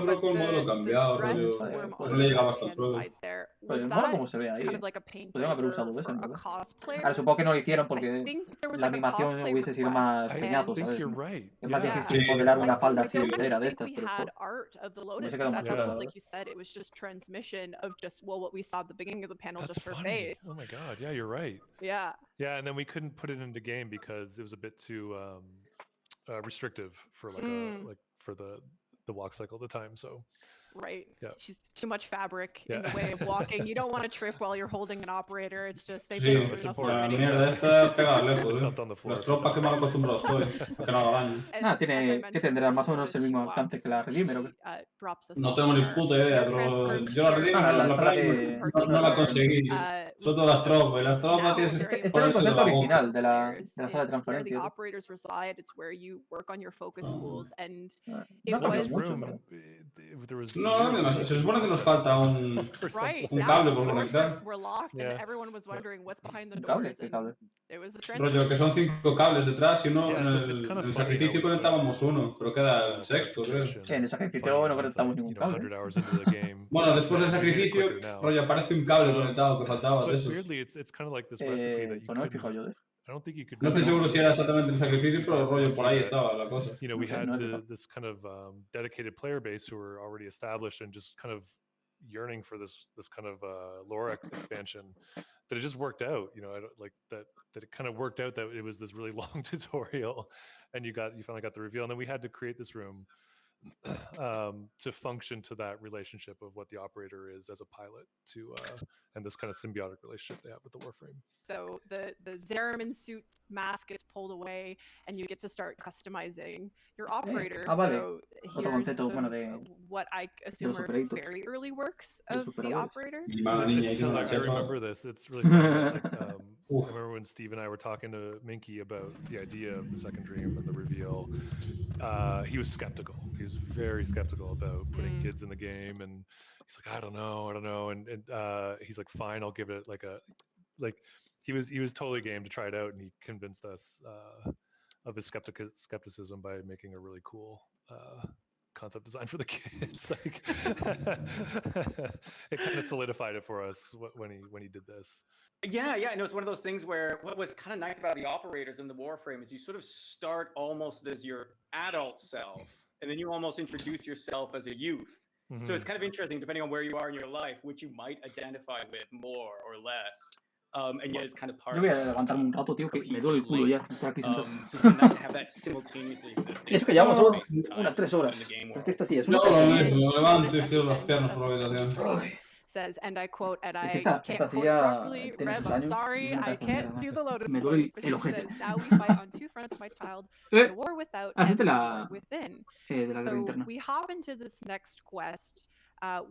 hacerlo con el modelo cambiado, rollo. No le llegaba hasta el suelo. Pues mola como se ve ahí. Podrían haber usado eso en verdad. Ahora supongo que no lo hicieron porque la animación hubiese sido más peñazo, ¿sabes? Es más difícil modelar una falda así entera de estas, pero hubiese quedado más chulo, la verdad. Like you said, it was just transmission of just what we saw at the beginning of the panel, That's just her funny. face. Oh my god, yeah, you're right. Yeah. Yeah, and then we couldn't put it into game because it was a bit too restrictive for like for the walk cycle at the time. So right? Yeah. She's too much fabric in the way of walking. You don't want to trip while you're holding an operator. It's just they've Sí, been through enough la already. mierda esta pega lejos. Las tropas que mal acostumbrado estoy a que no haga daño. Nada, tiene que tendrá más o menos el mismo alcance que la Redeemer, ¿o qué? No tengo ni puta idea, pero yo la Redeemer la Prime no la conseguí. Son todas las tropas, y las tropas tienes que Este era el ponerse concepto debajo. original de la sala de Where the transferencia. operators reside. It's where you work on your focus schools, and No it cambias was mucho, ¿verdad? No, además, se supone que nos falta un cable por conectar. were locked, and everyone was wondering what's behind the ¿Un cable? doors. ¿Qué cable? It was a Rollo, que son 5 cables detrás y uno en so el, it's kind of en el funny sacrificio how, conectábamos uno, creo que era el sexto, creo. En el sacrificio no conectamos ningún cable. Bueno, después del sacrificio, rollo, aparece un cable conectado que faltaba de But esos. weirdly, it's kind of like this recipe that you Pues no me he couldn't- fijado yo de eso. I don't think you could. No estoy seguro si era exactamente el sacrificio, pero rollo por ahí estaba la cosa. You know, No we sé, had no he fijado. this kind of dedicated player base who were already established and just kind of yearning for this kind of lore expansion. That it just worked out. You know, I don't, like that it kind of worked out that it was this really long tutorial, and you finally got the reveal, and then we had to create this room to function to that relationship of what the operator is as a pilot to and this kind of symbiotic relationship they have with the Warframe. So the Zeramin suit mask is pulled away, and you get to start customizing your operator. Vale. So Otro here's concepto, bueno, de what I assume are operator. very early works De los of the operadores. operator. I remember this. It's really funny. Like, I remember when Steve and I were talking to Minky about the idea of the second dream and the reveal. He was skeptical. He was very skeptical about putting kids in the game, and he's like, I don't know, and he's like, fine, I'll give it he was totally game to try it out, and he convinced us of his skepticism by making a really cool concept design for the kids. Like, it kind of solidified it for us when he did this. Yeah, and it was one of those things where what was kind of nice about the operators in the Warframe is you sort of start almost as your adult self, and then you almost introduce yourself as a youth. Mm-hmm. So it's kind of interesting, depending on where you are in your life, which you might identify with more or less. And yet it's kind of part Yo voy a levantarme un rato, tío, que me duele el culo ya. Estar aquí sentado. so it's nice to have that simultaneously existing. Eso que llevamos solo unas 3 horas. Pero que esta sí es una No, lo mismo, levanto y cierro las piernas por la habitación. Says, and I quote, and I esta can't quote silla properly, tiene Rev, sus I'm años, sorry, y es una I cabeza can't negra, do macho. the Lotus Me duele voice, but el she ojete. says, now we fight on 2 fronts, my child, the war without and de the la, war within. de la guerra So interna. we hop into this next quest,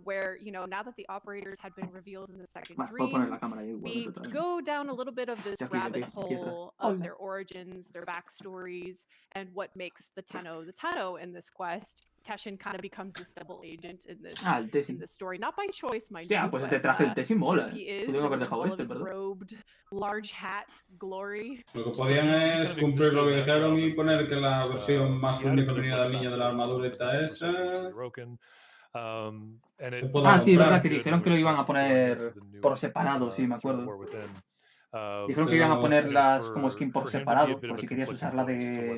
where, you know, now that the operators had been revealed in the second Puedo poner dream, la cámara ahí we igualmente otra vez. go down a little bit of this Estoy aquí, rabbit aquí atrás. hole of Hola. their origins, their backstories, and what makes the Tenno in this quest. Teshin kind of becomes this double agent in this El Tessin. in this story, not by choice, mind Hostia, you. pues but, este traje del Tessin mola. he is Podría haber in dejado all of este, his perdón. robed, large hat glory. Lo que podían es cumplir lo que dijeron y poner que la versión masculina y femenina del niño de la armadurita esa. Sí, es verdad que dijeron que lo iban a poner por separado, sí, me acuerdo. Dijeron que iban a ponerlas como skin por separado, por si querías usar la de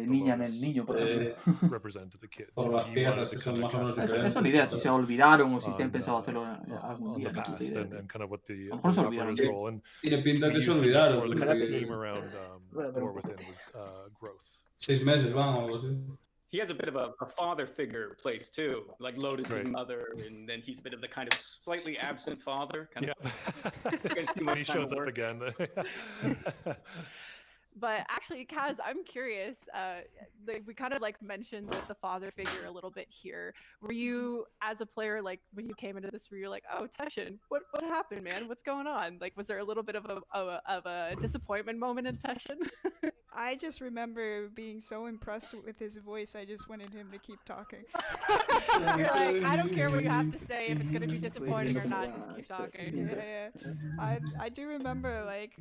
niña en el niño, por ejemplo. Por las piezas que son más o menos diferentes. Eso ni idea, si se olvidaron o si te han pensado hacerlo algún día. A lo mejor se olvidaron. Tiene pinta que se olvidaron. 6 meses, van o algo así. He has a bit of a father figure place too, like Lotus's mother, and then he's a bit of the kind of slightly absent father. Kind of He shows up again. But actually, Kaz, I'm curious. We kind of like mentioned the father figure a little bit here. Were you, as a player, like when you came into this, were you like, "Oh, Teshin, what happened, man? What's going on?" Like, was there a little bit of a disappointment moment in Teshin? I just remember being so impressed with his voice. I just wanted him to keep talking. You're like, I don't care what you have to say. If it's gonna be disappointing or not, just keep talking. Yeah. I do remember like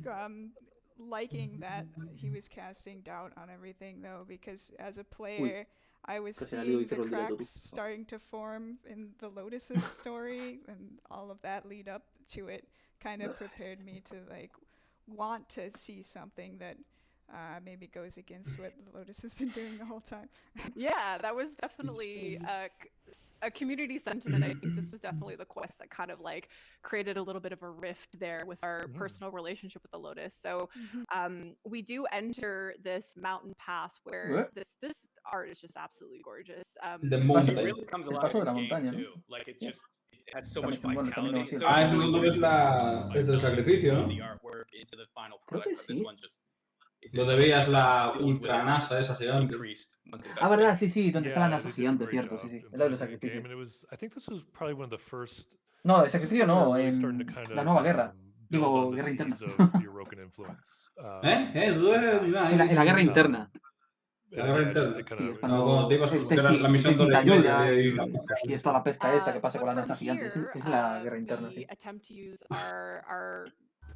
liking that he was casting doubt on everything though, because as a player I was seeing the cracks starting to form in the Lotus's story, and all of that lead up to it kind of prepared me to like want to see something that maybe goes against what Lotus has been doing the whole time. Yeah, that was definitely a community sentiment. I think this was definitely the quest that kind of like created a little bit of a rift there with our personal relationship with the Lotus. So we do enter this mountain pass where this art is just absolutely gorgeous. The mountain really comes alive in the game too. Like it just it had so much vitality. So eso es del sacrificio, ¿no? The artwork into the final product, but this one just donde veías la ultra NASA esa gigante. Ah, verdad, sí, donde está la NASA gigante, cierto, sí. Es lo del sacrificio. No, el sacrificio no, en la nueva guerra. Digo, guerra interna. En la guerra interna. La guerra interna. Sí, es cuando la misión te ayuda y es toda la pesca esta que pasa con la NASA gigante. Es la guerra interna, sí.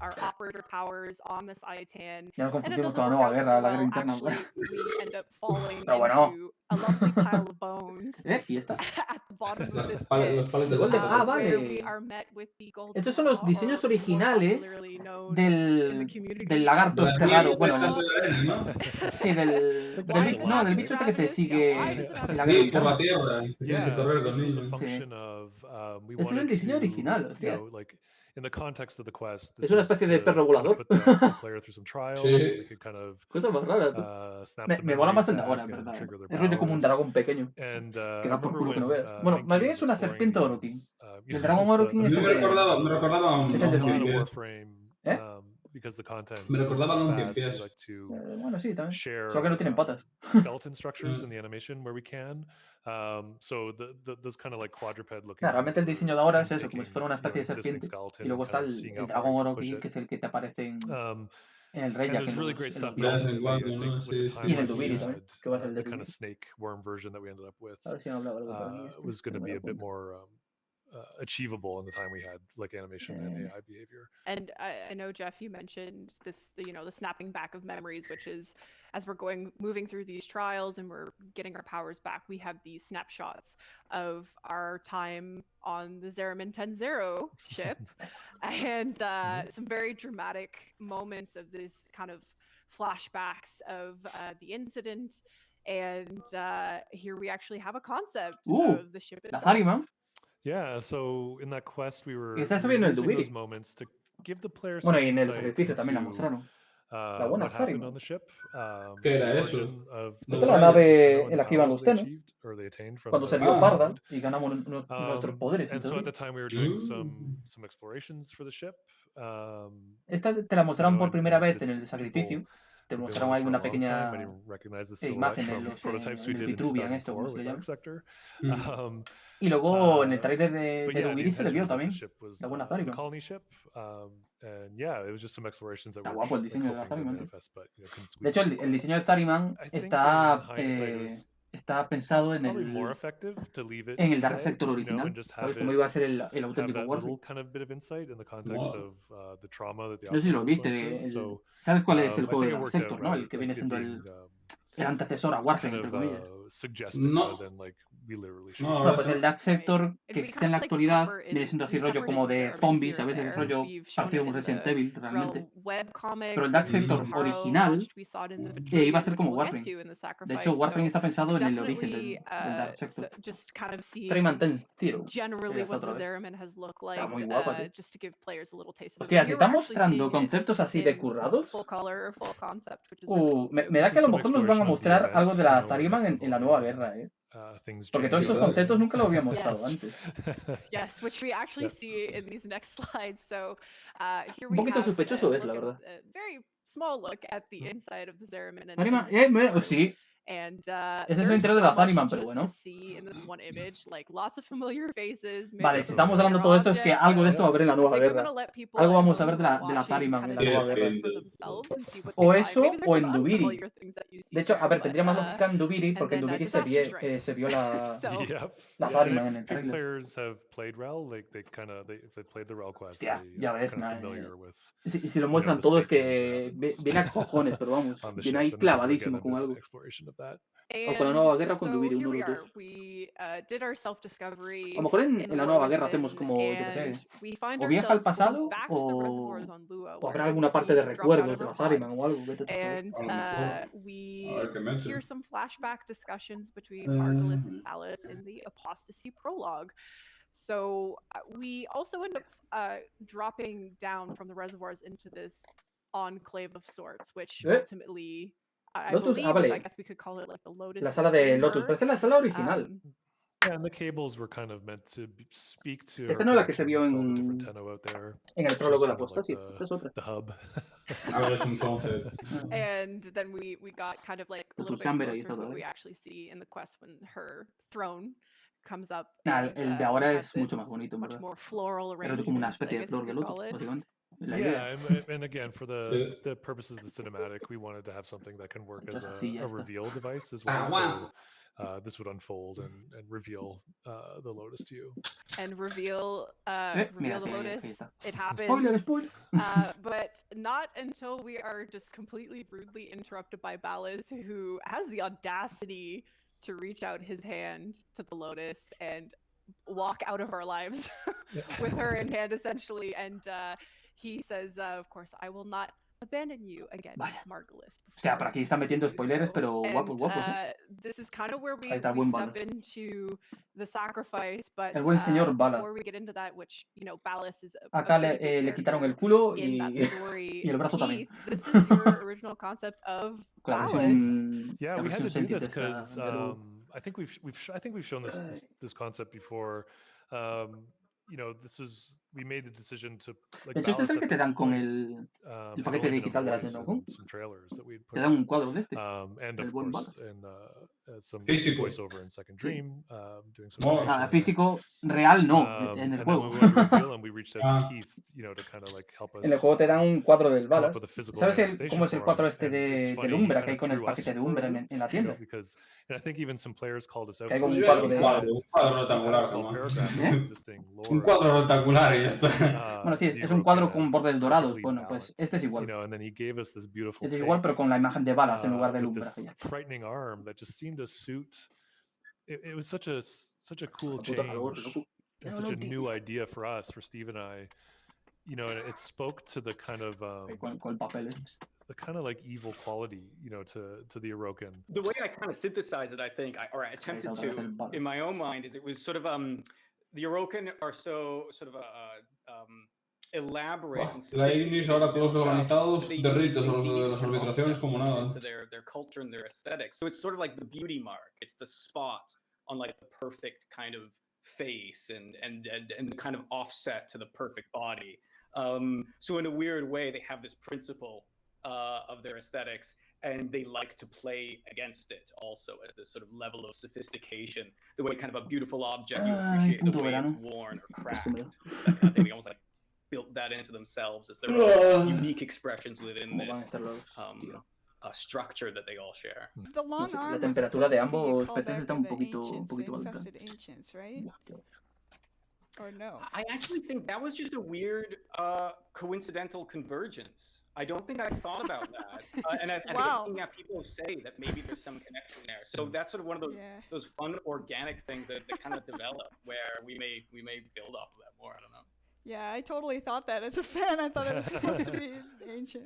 Our operator powers on this Itan. Ya nos confundimos con la nueva guerra, la guerra interna. We end up falling Pero bueno. into a lovely pile of bones ¿Y esta? at the bottom of this Los palitos de Ah, vale. Estos son los diseños originales del lagarto este raro. Bueno, sí, del bicho este que te sigue en la guerra por la interna. tierra. Tienes que correr con niños. Ese es el diseño original, hostia. Es una especie de perro volador. Sí. Cosa más rara. Me mola más el de ahora, en verdad. Es rollo como un dragón pequeño. Que da por culo que no veas. Bueno, más bien es una serpiente Orokin. El dragón Orokin es el me recordaba a un es el de Warframe. Me recordaba a un 100 pies. Bueno, sí, también. Solo que no tienen patas. Skeleton structures in the animation where we can. So those kind of like quadruped looking. Realmente el diseño de ahora es eso, como si fuera una especie de serpiente. Y luego está el dragón Orokin, que es el que te aparece en el Rey ya que y en el Dubiri también, que va a ser el de kind of snake worm version that we ended up with. A ver si no hablaba algo was going to be a bit more achievable in the time we had, like animation and AI behavior. And I know, Jeff, you mentioned this, the snapping back of memories, which is as we're moving through these trials and we're getting our powers back, we have these snapshots of our time on the Zeramin 10-0 ship and some very dramatic moments of this kind of flashbacks of the incident. And here we actually have a concept of the ship itself. Yeah, so in that quest we were using those moments to give the players bueno, y en el sacrificio también la mostraron. La buena Zarima. ¿Qué era eso? Esta es la nave en la que iban los Tenno. Cuando se vio parda y ganamos nuestros poderes. Esta te la mostraron por primera vez en el sacrificio. Te mostraron ahí una pequeña imagen en el Vitruvian, esto, como se le llama. Y luego en el trailer de Dubiri se le vio también la buena Zarima. Está guapo el diseño de la Zariman. De hecho, el diseño de Zariman está pensado en el Dark Sector original. ¿Sabes cómo iba a ser el auténtico Warframe? No sé si lo viste. ¿Sabes cuál es el juego de Dark Sector, no? El que viene siendo el antecesor a Warframe, entre comillas. No. Bueno, pues el Dark Sector que existe en la actualidad viene siendo así rollo como de zombies, ¿sabes? El rollo parecido a un Resident Evil, realmente. Pero el Dark Sector original iba a ser como Warframe. De hecho, Warframe está pensado en el origen del Dark Sector. Trayman 10-0. Está muy guapa, tío. Hostia, ¿se está mostrando conceptos así de currados? Me da que a lo mejor nos van a mostrar algo de la Zariman en la nueva guerra, ¿eh? Porque todos estos conceptos nunca lo había mostrado antes. Yes, which we actually see in these next slides. So, here un poquito sospechoso es, la verdad. A very small look at the inside of the Zeramin. Sí. And ese es el interior de la Zariman, pero bueno. Vale, si estamos hablando de todo esto es que algo de esto va a haber en la nueva guerra. Algo vamos a ver de la Zariman en la nueva guerra. O eso, o en Dubiri. De hecho, a ver, tendría más lógica en Dubiri, porque en Dubiri se vio la Zariman en el trailer. Hostia, ya ves, y si lo muestran todo es que viene a cojones, pero vamos, viene ahí clavadísimo como algo. O con la nueva guerra con so Dubiri, here uno we de los are. dos. We did our self-discovery A lo mejor in en the la war nueva guerra within, hacemos como, yo qué sé, and we find o viaja al ourselves going pasado back to the reservoirs on Lua, o habrá where alguna parte de we drop out recuerdos of de our los Ahriman pods, o algo, vete tú a saber. and A lo mejor. we A ver qué mete. hear some flashback discussions between Margulis and Ballas in the Apostasy prologue. So we also end up dropping down from the reservoirs into this enclave of sorts, which ultimately I Lotus, believe is, vale. I guess we could call it like the Lotus. La sala de Lotus, pero esta es la sala original. Yeah, and the cables were kind of meant to speak to. Esta no es la que se vio all the different Tenno out there. en el Which prólogo was de kind of Apostasy. like Esta es otra. the hub. Ahora es un concept. And then we got kind of like a little bit Chamber closer ahí to está what todo, we actually see in the quest when her throne comes up. Nah, and, el de we ahora have es mucho this más bonito, en much verdad. more floral Pero es como una arrangement, especie I de guess you flor de could lotus, call it. básicamente. La Yeah, idea. and again, for the purposes of the cinematic, we wanted to have something that can work as Así ya a está. reveal device as well. So this would unfold and reveal the Lotus to you. And reveal Mira, the sí, ahí Lotus. está. It happens. Spoiler. But not until we are just completely rudely interrupted by Ballas, who has the audacity to reach out his hand to the Lotus and walk out of our lives with her in hand, essentially. And he says, of course, I will not abandon you again, Margulis. O sea, por aquí están metiendo spoilers, pero guapos, This is kind of where we Ahí está el buen step Ballas. into the sacrifice, but El buen señor Ballas. before we get into that, which, you know, Ballas is a Acá pretty big le quitaron el character culo in that y, story. y el brazo Keith, también. this is your original concept of Con la Ballas. versión, Yeah, la we had to versión do this sentite esta because de luego. I think we've shown this concept before. You know, we made the decision to. Like, De hecho, este es el que te dan con el paquete digital de la Tennocon. Te dan un cuadro de este. And el of buen course, Ballas. and some Físico. voiceover in Second Dream, doing some. Físico real no, en el and juego. then we wanted to reveal, and we reached out to Keith, you know, to kind of like help us. En el juego te dan un cuadro del come up Ballas. with a physical ¿Sabes manifestation cómo es el for cuadro him, este and it's de funny, Umbra he que hay kind con of el threw paquete us de Umbra for, en la you tienda? know, because, and I think even some players called us out. Que hay for como un it. cuadro Un de... cuadro rectangular, Small ¿no? paragraph ¿Eh? of existing lore. Un cuadro rectangular y ya está. Bueno, sí, The es un cuadro Orokin con as bordes dorados. perfectly Bueno, pues este es balanced, igual. you know, and then he gave us this beautiful Este es igual, tape, pero con la imagen de Ballas en lugar del with Umbra. this frightening arm that just seemed to suit. It was such a cool Puta calor, change loco. and such a new idea for us, for Steve and I. You know, and it spoke to the kind of Con el papel. the kind of like evil quality, you know, to the Orokin. The way I kind of synthesized it, I think, or I attempted to, in my own mind, is it was sort of the Orokin are so sort of elaborate and La Ignis ahora todos organizados, they derritos a los need de las to arbitraciones como nada. into their culture and their aesthetics. So it's sort of like the beauty mark. It's the spot on like the perfect kind of face and kind of offset to the perfect body. So in a weird way, they have this principle of their aesthetics, and they like to play against it also as this sort of level of sophistication. The way kind of a beautiful object, you appreciate the way it's worn or cracked, that kind of thing. They almost like built that into themselves as their unique expressions within this structure that they all share. The long arm La temperatura de ambos called peces out está to un the poquito ancients, the alta. infested ancients, right? Or no? I actually think that was just a weird coincidental convergence. I don't think I thought about that, and I've seen people say that maybe there's some connection there. So that's sort of one of those fun organic things that kind of develop, where we may build off of that more. I don't know. Yeah, I totally thought that as a fan. I thought it was supposed to be ancient.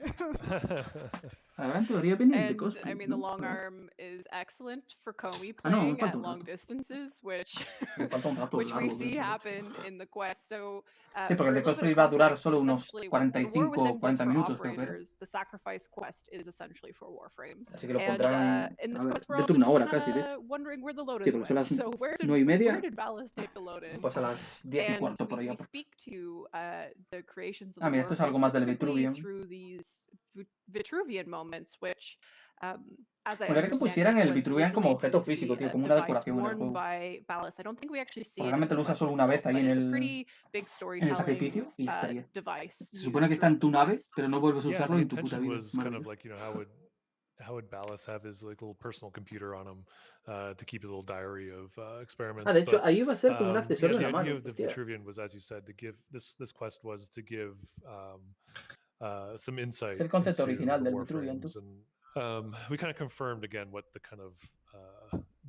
And I mean, the long arm is excellent for Comey playing at long distances, which we see happen in the quest. So Sí, porque el de cosplay iba a durar solo unos 45 o 40 minutos, creo que era. The sacrifice quest is essentially for Warframes. Así que lo pondrán in this a ver, quest, we're dentro also de una just hora casi, ¿ves? wondering where the Lotus Sí, porque son went. las So where 9:30, did Ballas take the Lotus? pues a las 10:15 por allá. We speak to the creations of Mira, esto es algo más del specifically Vitruvian. through these Vitruvian moments, which as I Podría que pusieran el Vitruvian como objeto físico, tío, como una decoración en el juego. by Ballas. I don't think we actually see Realmente lo usas solo una vez ahí en el sacrificio y ya estaría. Se supone que está en tu nave, pero no vuelves a usarlo en tu puta vida. Was kind of like, you know, how would Ballas have his like little personal computer on him to keep his little diary of experiments? De hecho, ahí va a ser como un accesorio en la the mano. idea of the Vitruvian was, as you said, to give this quest was to give some insight. Es el concepto original del Vitruvian. And we kind of confirmed again what the kind of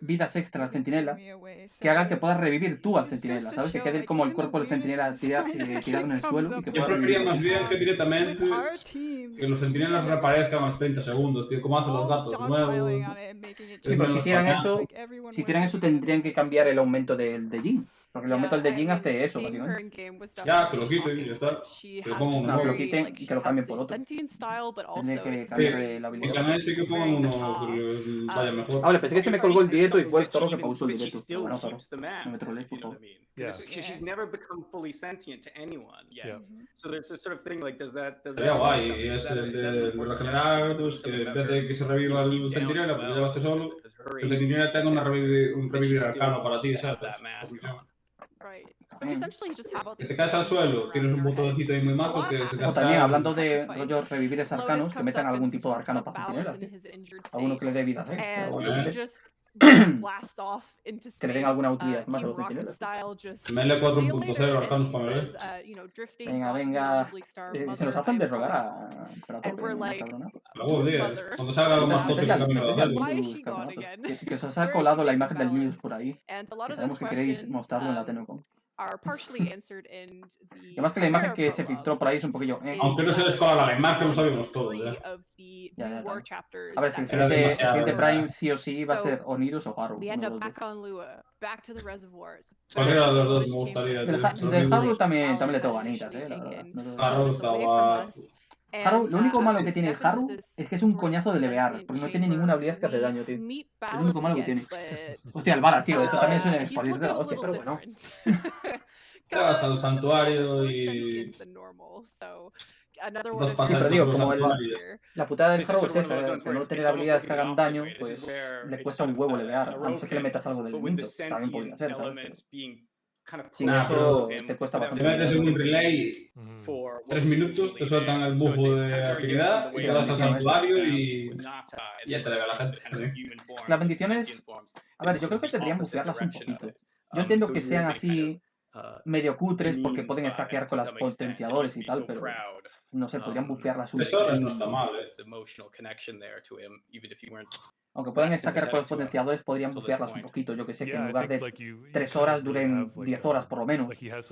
vidas extra al centinela que hagan que puedas revivir tú al centinela, ¿sabes? Que quede como el cuerpo del centinela tirado en el suelo y que Yo pueda prefería revivir. más bien que directamente que los centinelas reaparezcan a los 30 segundos, tío, como hacen los gatos nuevos. Sí, pero si hicieran eso tendrían que cambiar el aumento del de Jin. Porque el aumento del de Jin hace eso, básicamente. Ya, que lo quiten y ya está. Que lo pongan uno No, que lo nuevo. quiten y que lo cambien por otro. Tendría que cambiar la habilidad. Y también sí que pongan uno que vaya mejor. Vale, pensé que se me colgó el directo y fue el Zorro que pausó el But she directo. still Bueno, Zorro, keeps the no mask. me trolees, por You know favor. what I mean? Because she's never become fully sentient to anyone yet. Yeah. So there's this sort of thing like, does that Sería guay, y es el de regenerar, pues, que en vez de que se reviva el centinela, pues ya lo hace solo. Que el centinela tenga un revivir arcano para ti, ¿sabes? Right. Que te caes al suelo, tienes un botoncito ahí muy maco que es O también, hablando de rollo revivires arcanos, que metan algún tipo de arcano para centinelas, tío. Alguno que le dé vida extra, o yo qué sé. Que le den alguna utilidad más a los centinelas. Melee 4.0 arcanos para melee. Venga, venga. Se nos hacen derrogar a cabronazos. Luego, cuando salga algo más tocho que camino de hacerlo. Que os ha colado la imagen del news por ahí. Que sabemos que queréis mostrarlo en la Tennocon. Y además que la imagen que se filtró por ahí es un poquillo... Aunque no se les cola la imagen, lo sabemos todo, ya. A ver, es que el siguiente Prime sí o sí va a ser Onirus o Haru. Cualquiera de los dos me gustaría. Del Haru también le tengo ganitas, la verdad. Haru estaba... Haru, lo único malo que tiene el Haru es que es un coñazo de levear, porque no tiene ninguna habilidad que hace daño, tío. Lo único malo que tiene. Hostia, el balas, tío, eso también es un spoiler de la hostia, pero bueno. Te vas al santuario y... Sí, pero digo, como la putada del Haru es esa, que no tener habilidades que hagan daño, pues le cuesta un huevo levear, a no ser que le metas algo del elemento, también podría ser, ¿sabes? Sin eso te cuesta bastante. Te metes en un relay 3 minutos, te sueltan el bufo de afinidad y te vas al santuario y ya te le ve a la gente. Las bendiciones, a ver, yo creo que deberían bufearlas un poquito. Yo entiendo que sean así medio cutres porque pueden stackear con las potenciadores y tal, pero no sé, podrían bufearlas un poquito. Eso no está mal, Aunque puedan stackear con los potenciadores, podrían bufearlas un poquito. Yo que sé, que en lugar de 3 horas duren 10 horas por lo menos. ¿Sabes?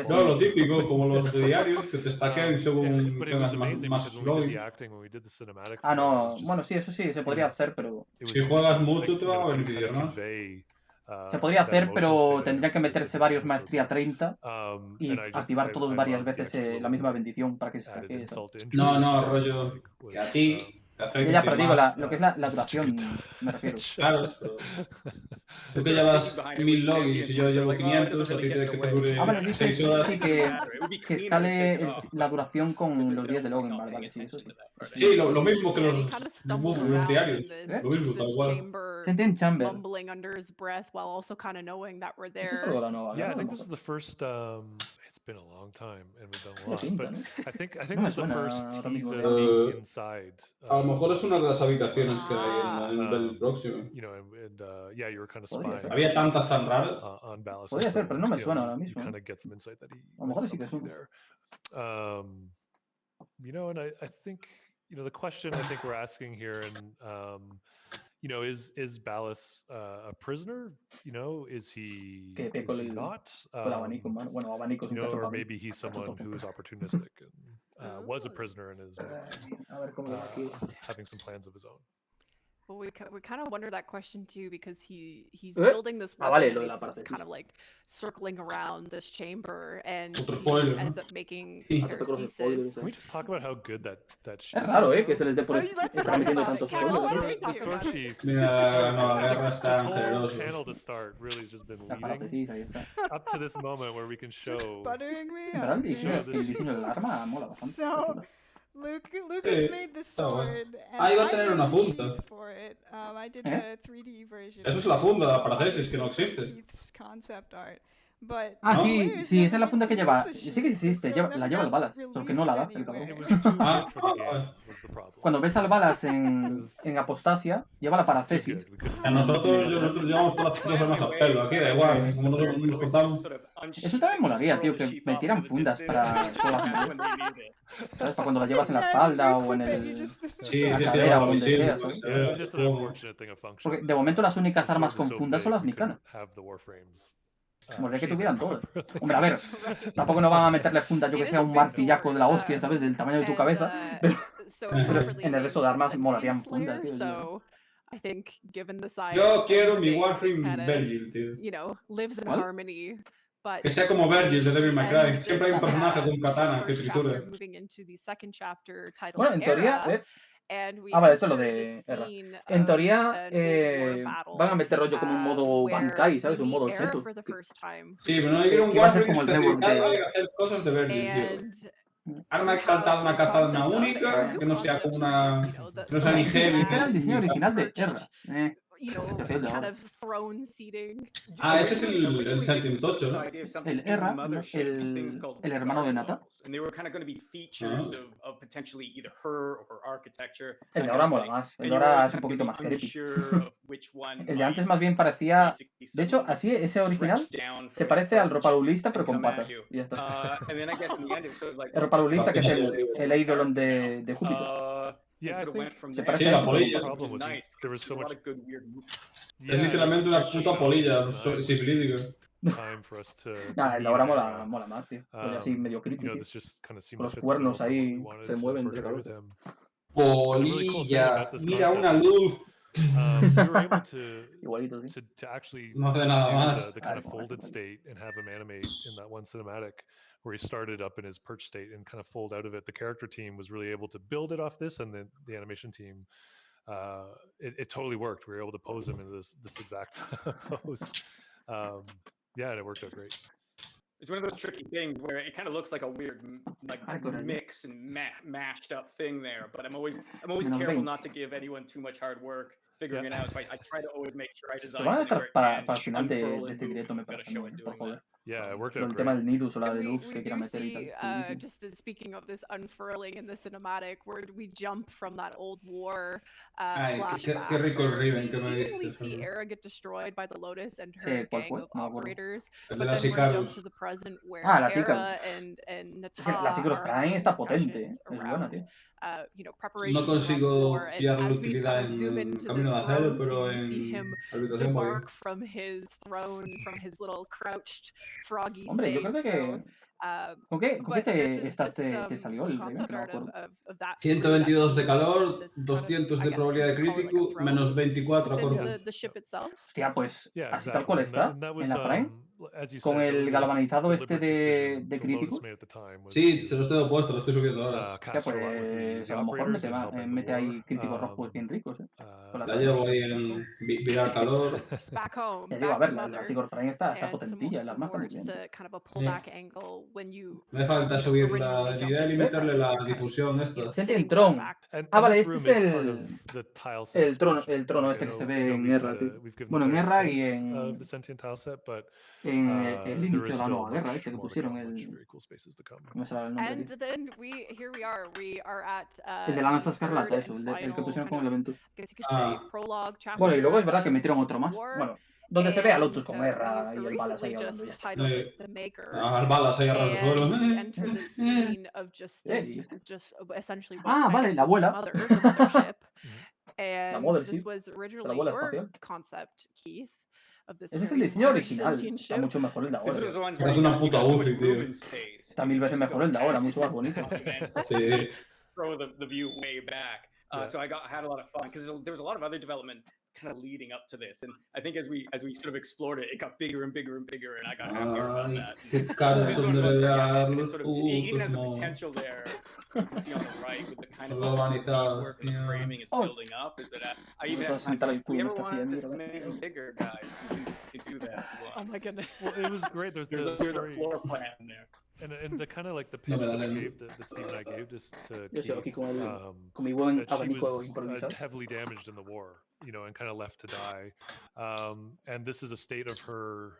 No, lo típico, como los de diarios, que te stackean según tengas más logins. Ah, no, bueno, sí, eso sí, se podría hacer, pero... Si juegas mucho te va a beneficiar más. Se podría hacer, pero tendría que meterse varios maestría 30 y activar todos varias veces la misma bendición para que se stackee. No, rollo, que a ti... Ya, pero digo, lo que es la duración, me refiero. Claro, tú que llevas 1000 logins y yo llevo 500, a ti que te dure 6 horas. Sí, que escale la duración con los días de login, vale, sí, eso sí. Sí, lo mismo que los diarios, lo mismo, tal cual. Sentient Chamber. Yeah, I think this is the first. It's been a long time, and we've done a lot. But I think this is the first teaser being inside. A lo mejor es una de las habitaciones que hay en el próximo. You know, and yeah, you were kind of spying. Había tantas tan raras. On Ballas. Podría ser, pero no me suena ahora mismo. You kind of get some insight that he. A lo mejor sí que es there. You know, and I think the question I think we're asking here, and is Ballas a prisoner? Is he not? Or maybe he's someone who is opportunistic and was a prisoner and is having some plans of his own. Well, we kind of wonder that question too, because he's building this weapon and he's kind of like circling around this chamber, and he ends up making paracesis. Can we just talk about how good that shit? Es raro, que se les dé por estar metiendo tantos spoilers. The sword chief. Mira, no, Guerra está generoso. This whole panel to start really has just been leading up to this moment where we can show. Just buttering me up. El diseño del arma mola bastante. So, Lucas made the sword, and iba a tener una funda. For it. I did the 3D version. Eso es la funda para Paracesis, que no existe. Concept art. But sí, esa es la funda que lleva. Sí que existe, la lleva el Ballas, solo que no la da. Cuando ves al Ballas en Apostasia, lleva la Paracesis. A nosotros llevamos todas las armas a pelo, aquí da igual, como nosotros nos cortamos. Eso también molaría, tío, que metieran fundas para ¿sabes? Para cuando la llevas en la espalda o en la cadera o donde sea, ¿sabes? Porque de momento las únicas armas con fundas son las micanas. Molaría que tuvieran todas. Hombre, a ver, tampoco nos van a meterle fundas, yo que sea un martillaco de la hostia, ¿sabes? Del tamaño de tu cabeza. Pero en el resto de armas molarían fundas, tío. Yo quiero mi Warframe Virgil, tío. Que sea como Virgil de Devil May Cry. Siempre hay un personaje con katana que tritura. Bueno, en teoría... vale, esto es lo de Guerra. En teoría van a meter rollo como un modo Bankai, ¿sabes? Un modo cheto. Sí, pero no hay un Warframe dedicado a hacer cosas de Virgil, tío. Arma exaltada, una katana única, que no sea como una... que no sea ni heavy. Este era el diseño original de Guerra. you know, kind of throne seating. Ah, ese es el Sentient 8, ¿no? El Erra, el hermano de Nata. And they were kind of going to be features of potentially either her or her architecture. El de ahora mola más. El de ahora es un poquito más creepy. El de antes más bien parecía... De hecho, así, ese original se parece al ropalulista, pero con patas. Y ya está. El ropalulista, que es el Eidolon de Júpiter. Se parece a la polilla. Es literalmente una puta polilla sifilítica. Nah, el de ahora mola más, tío. Así medio creepy, tío. Con los cuernos ahí se mueven de cabeza. Polilla, mira una luz. Igualito, sí. To actually no hace nada más. The kind of folded state and have him animate in that one cinematic where he started up in his perch state and kind of fold out of it. The character team was really able to build it off this, and then the animation team, it totally worked. We were able to pose him in this exact pose. Yeah, and it worked out great. It's one of those tricky things where it kind of looks like a weird, like mix and mashed up thing there. But I'm always careful not to give anyone too much hard work figuring it out. So I try to always make sure I design something para el final de este directo me parece por joder. Yeah, it worked out el tema del Nidus o la Deluxe que quieran meter y tal. Just speaking of this unfurling in the cinematic, where we jump from that old war flashback. Qué rico el Riven que me diste. We see Era get destroyed by the Lotus and her gang of operators. But then we jump to the present where Era and Natalia la Sicaros Prime está potente. Es buena, tío. No consigo pillarle utilidad en Camino de Acero, pero en Habitación voy. From his throne, from his little crouched froggy Hombre, yo creo que... ¿Con qué te salió el Riven? 122 de calor, 200 de probabilidad de crítico, menos 24 a corpo. Hostia, pues así tal cual está en la Prime. Con el galvanizado este de crítico. Sí, se los tengo puesto, lo estoy subiendo ahora. Ya, pues a lo mejor mete ahí críticos rojos bien ricos. La llevo ahí en virar calor. Ya digo, a ver, la Sigurd Prime está potentilla, el arma está muy bien. Me falta subir la nivel y meterle la difusión esta. Tron. Ah, vale, este es el trono este que se ve en Guerra, tío. Bueno, en Guerra y en el inicio de la nueva guerra, este que pusieron ¿cómo será el nombre? El de la lanza escarlata, eso, el que pusieron con el evento. Bueno, y luego es verdad que metieron otro más. Bueno, donde se ve a Lotus con Guerra y el Balas ahí hablando ya. El Balas ahí a ras de suelo. Ah, vale, la abuela. La Mother, sí. La abuela espacial. Ese es el diseño original. Está mucho mejor el de ahora. Es una puta UCI, tío. Está 1000 veces mejor el de ahora, mucho más bonito. Sí. Throw the view way back. So I had a lot of fun because there was a lot of other development kind of leading up to this, and I think as we sort of explored it got bigger and bigger and bigger, and I got happier about that. Qué caro son de verdad los even has the potential there. You can see on the right with the kind of work and framing it's building up. Is that I even have if we ever want to make it bigger, guys, you can do that. Oh my goodness! Well, it was great. There's a floor plan there. And the kind of like the pitch that I gave, that Steve and I gave just to Keith, that she was heavily damaged in the war, and kind of left to die. And this is a state of her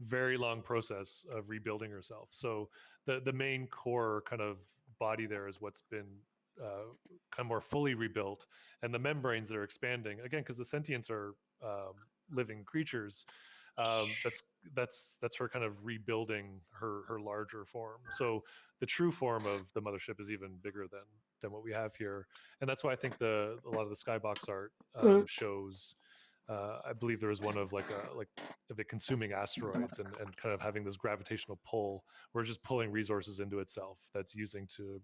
very long process of rebuilding herself. So the main core kind of body there is what's been kind of more fully rebuilt, and the membranes that are expanding again because the sentients are living creatures. That's her kind of rebuilding her larger form. So the true form of the mothership is even bigger than what we have here, and that's why I think a lot of the skybox art shows. I believe there is one of of it consuming asteroids and kind of having this gravitational pull where it's just pulling resources into itself that's using to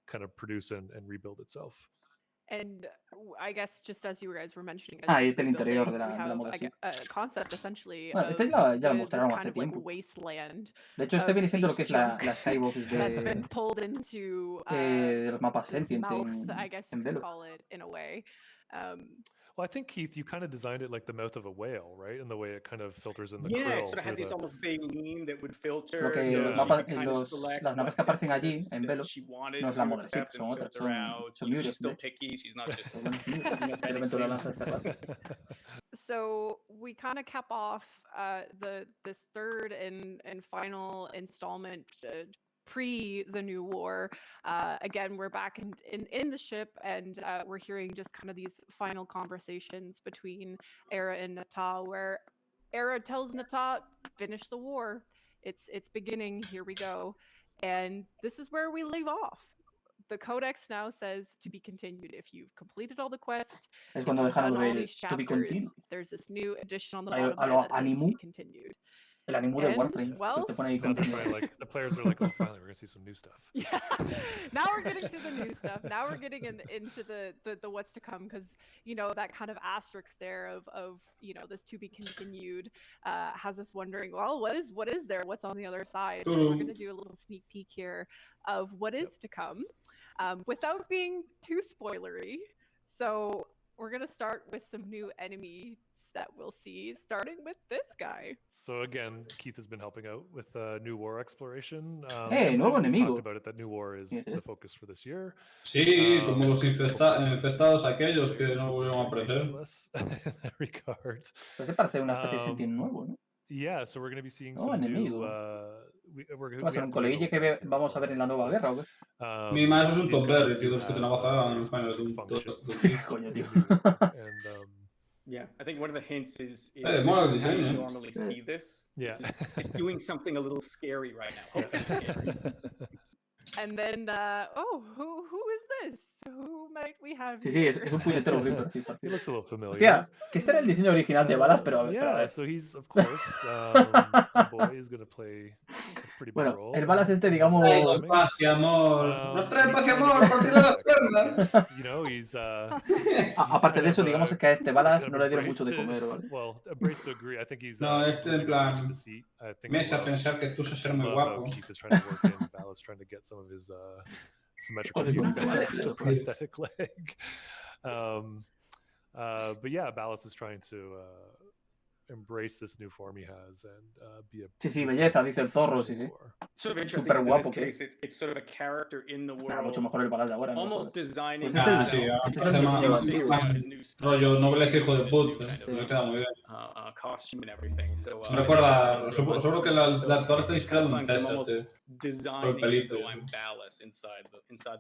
kind of produce and rebuild itself. And I guess just as you guys were mentioning, ahí está el interior de la modelo. A concept essentially. Bueno, este ya lo mostraron hace tiempo. De hecho, este viene siendo lo que es la skybox de los mapas sentient en Velo. Well, I think, Keith, you kind of designed it like the mouth of a whale, right? And the way it kind of filters in the Yeah, krill it sort of had through this the... almost baleen that would filter. Lo que so los she mapas, could kind of select las naves que what aparecen allí business en that velo she wanted no es la to mothership, accept son and otras, filter out. son She's mures. still picky. She's not just. So we kind of cap off this third and final installment pre the new war. Again, we're back in the ship, and we're hearing just kind of these final conversations between Era and Nata, where Era tells Nata, "Finish the war. It's beginning. Here we go." And this is where we leave off. The codex now says to be continued. If you've completed all the quests, Es if cuando you've dejaron done all el these to be chapters, continued. there's this new addition on the A bottom there lo that says to animu. be continued. El animu de And, Warframe. well, que te pone ahí Now they're continued. finally like, the players are like, oh, finally, we're going to see some new stuff. Yeah. Now we're getting to the new stuff. Now we're getting into the what's to come, because, you know, that kind of asterisk there of you know, this to be continued has us wondering, well, what is there? What's on the other side? So we're going to do a little sneak peek here of what is to come without being too spoilery. So we're going to start with some new enemies that we'll see, starting with this guy. So again, Keith has been helping out with new war exploration. Nuevo we've enemigo. talked about it, that new war is the focus for this year. Sí, como los infestados aquellos que no volvieron a aparecer. In that regard. Pues parece una especie de sentido nuevo, ¿no? Yeah, so we're going to be seeing some enemigo. new... ¿Va a ser un coleguille que vamos a ver en la nueva guerra o qué? Mi más es un Tom Berry, tío, los que trabajaban en Final Coño, tío. Yeah, I think one of the hints is mola el how diseño, you normally see this. Yeah. It's doing something a little scary right now. Hopefully scary. And then, who is this? Who might we have Sí, here? es un puñetero Reaper. He looks a little familiar. Hostia, que este era el diseño original de Balas, pero a ver. Yeah, so he's, of course, the boy is going to play a pretty big Bueno, role. el Balas este, digamos... Paz y amor. Nos trae paz y amor, partir de las piernas. You know, he's... Aparte de eso, digamos que a este Balas no le dieron mucho de comer, ¿vale? Well, embrace to agree. I think he's... No, este en plan... Mesa, pensar que tú sabes ser muy guapo. Keith is trying to work in, Balas trying to get some of his symmetrical prosthetic leg. But yeah, Balas is trying to embrace this new form he has and be a... Sí, belleza, dice el zorro, sí. Sort of interesting. Súper guapo, in this case, it's sort of a character in the world. Mucho mejor el Balas de ahora, ¿no? Almost designing. Pues este es el más rollo nobleza hijo de puta. Me queda muy bien. Costume and everything. So, me recuerda, seguro que la actora está inspirada en César, tío. Por el pelito.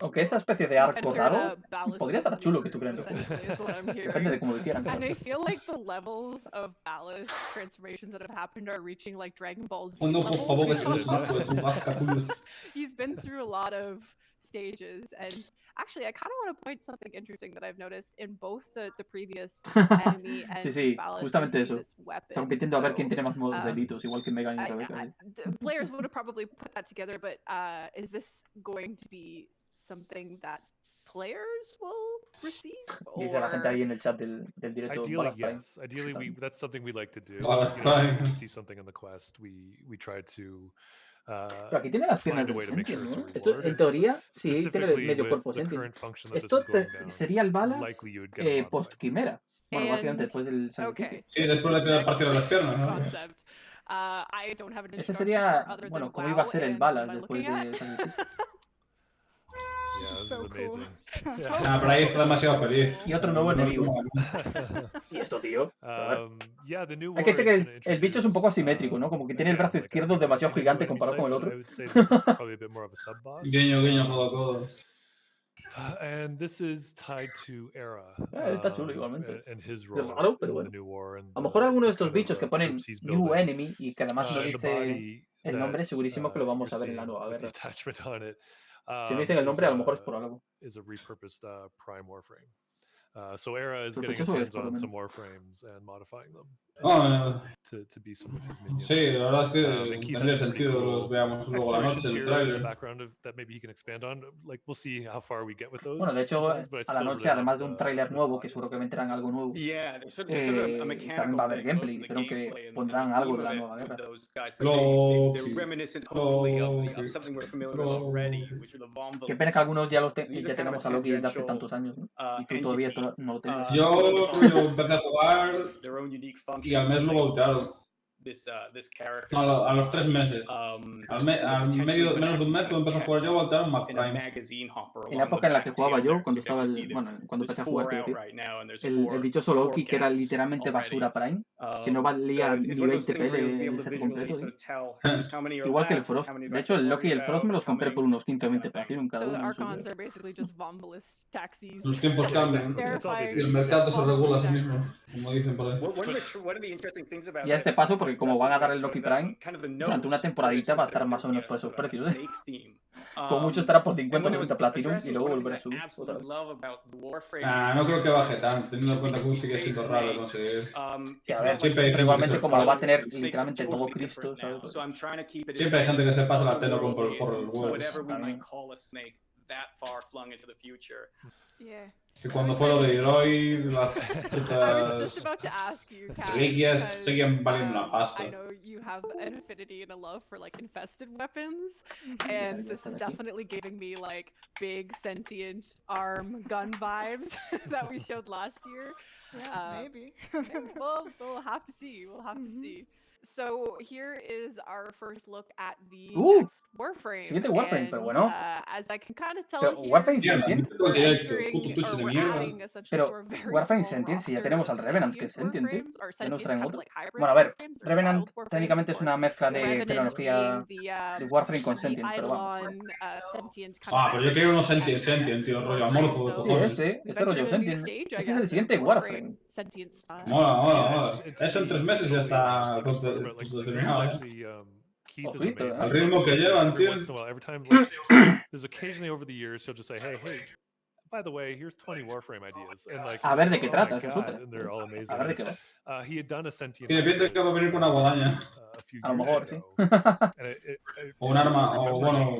Aunque esa especie de arco raro podría estar chulo que tuvieran. Depende de cómo lo hicieran. And I feel like the levels of Balas transformations that have happened are reaching like Dragon Ball Z. He's been through a lot of stages, and actually, I kind of want to point something interesting that I've noticed in both the previous enemy and Balas. Justamente eso. Están compitiendo a ver quién tiene más modos delitos, igual que Megan y Rebecca. Players would have probably put that together, but is this going to be something that players will receive? Dice la gente ahí en el chat del directo. Ideally, yes. Ideally, that's something we like to do. We see something in the quest, we try to... Pero aquí tiene las piernas del Sentient, ¿no? Esto, en teoría, sí, tiene el medio cuerpo Sentient. Esto sería el Balas post-quimera. Bueno, básicamente después del sacrificio. Sí, después de partir las piernas, ¿no? Ese sería, bueno, como iba a ser el Balas después del sacrificio. Yeah, this is amazing. Pero ahí está demasiado feliz. Y otro nuevo enemigo. ¿Y esto, tío? Hay que decir que el bicho es un poco asimétrico, ¿no? Como que tiene el brazo izquierdo demasiado gigante comparado con el otro. Guiño, guiño, codo, codo. And this is tied to Era. Está chulo igualmente. And his Es role raro, pero bueno. A lo mejor alguno de estos bichos que ponen New Enemy y que además no dice el nombre, segurísimo que lo vamos a ver en la nueva guerra. Si no dicen el nombre, a lo mejor es por algo. Is a repurposed prime Warframe. So Era is getting his hands on some Warframes and modifying them to be some of his minions. Sí, la verdad es que tendría sentido los veamos luego a la noche en el trailer. Background that maybe he can expand on. Like we'll see how far we get with those. Bueno, de hecho, a la noche, además de un tráiler nuevo, que seguro que meterán algo nuevo, también va a haber gameplay. Creo que pondrán algo de la nueva guerra. Qué pena que algunos ya tengamos a Loki desde hace tantos años, ¿no? Y tú todavía esto no lo tenía. Yo empecé a jugar y al mes lo voltearon. No, a los 3 meses. Menos de un mes, cuando empecé a jugar yo, voltearon McPrime. En la época en la que jugaba yo, cuando empecé a jugar, quiero decir, el dichoso Loki, que era literalmente basura Prime, que no valía ni 20p el set completo, ¿sí? Igual que el Frost. De hecho, el Loki y el Frost me los compré por unos 15 o 20 Platinum cada uno. Los tiempos cambian y el mercado se regula a sí mismo, como dicen por ahí. Y a este paso, porque como van a dar el Loki Prime, durante una temporadita va a estar más o menos por esos precios, ¿eh? Como mucho estará por 50 o 60 Platinum y luego volverá a subir otra vez. No creo que baje tanto, teniendo en cuenta que sigue siendo raro de conseguir. Sí, a ver, pero igualmente como lo va a tener literalmente todo Cristo, ¿sabes? Pues... Siempre hay gente que se pasa la Tennocon por el forro del huevo. Que cuando fue lo de Droid, las putas reliquias seguían valiendo una pasta. I know you have an affinity and a love for like infested weapons, and this is definitely giving me like big sentient arm gun vibes that we showed last year. Yeah, maybe. We'll have to see. We'll have to see. So here is our first look at the next Warframe. Siguiente Warframe, pero bueno. As I can kind of tell pero here, Warframe se entiende. Pero Warframe se entiende si ya tenemos al Revenant, que es sentient, tío. Ya nos traen otro. Bueno, a ver, Revenant técnicamente es una mezcla de tecnología de Warframe con sentient, pero vamos. Pero yo quiero unos sentient, tío, rollo amorfo. Sí, este rollo sentient. Ese es el siguiente Warframe. Mola. Eso en 3 meses ya está terminado, Ojito, al ritmo que llevan, tío. There's occasionally over the years he'll just say, hey, by the way, here's 20 Warframe ideas. And like, a ver de qué trata, esa es otra. They're all amazing. A ver de qué va. He had done a sentient. Tiene pinta que va a venir con una guadaña. A lo mejor, sí. O un arma, o bueno,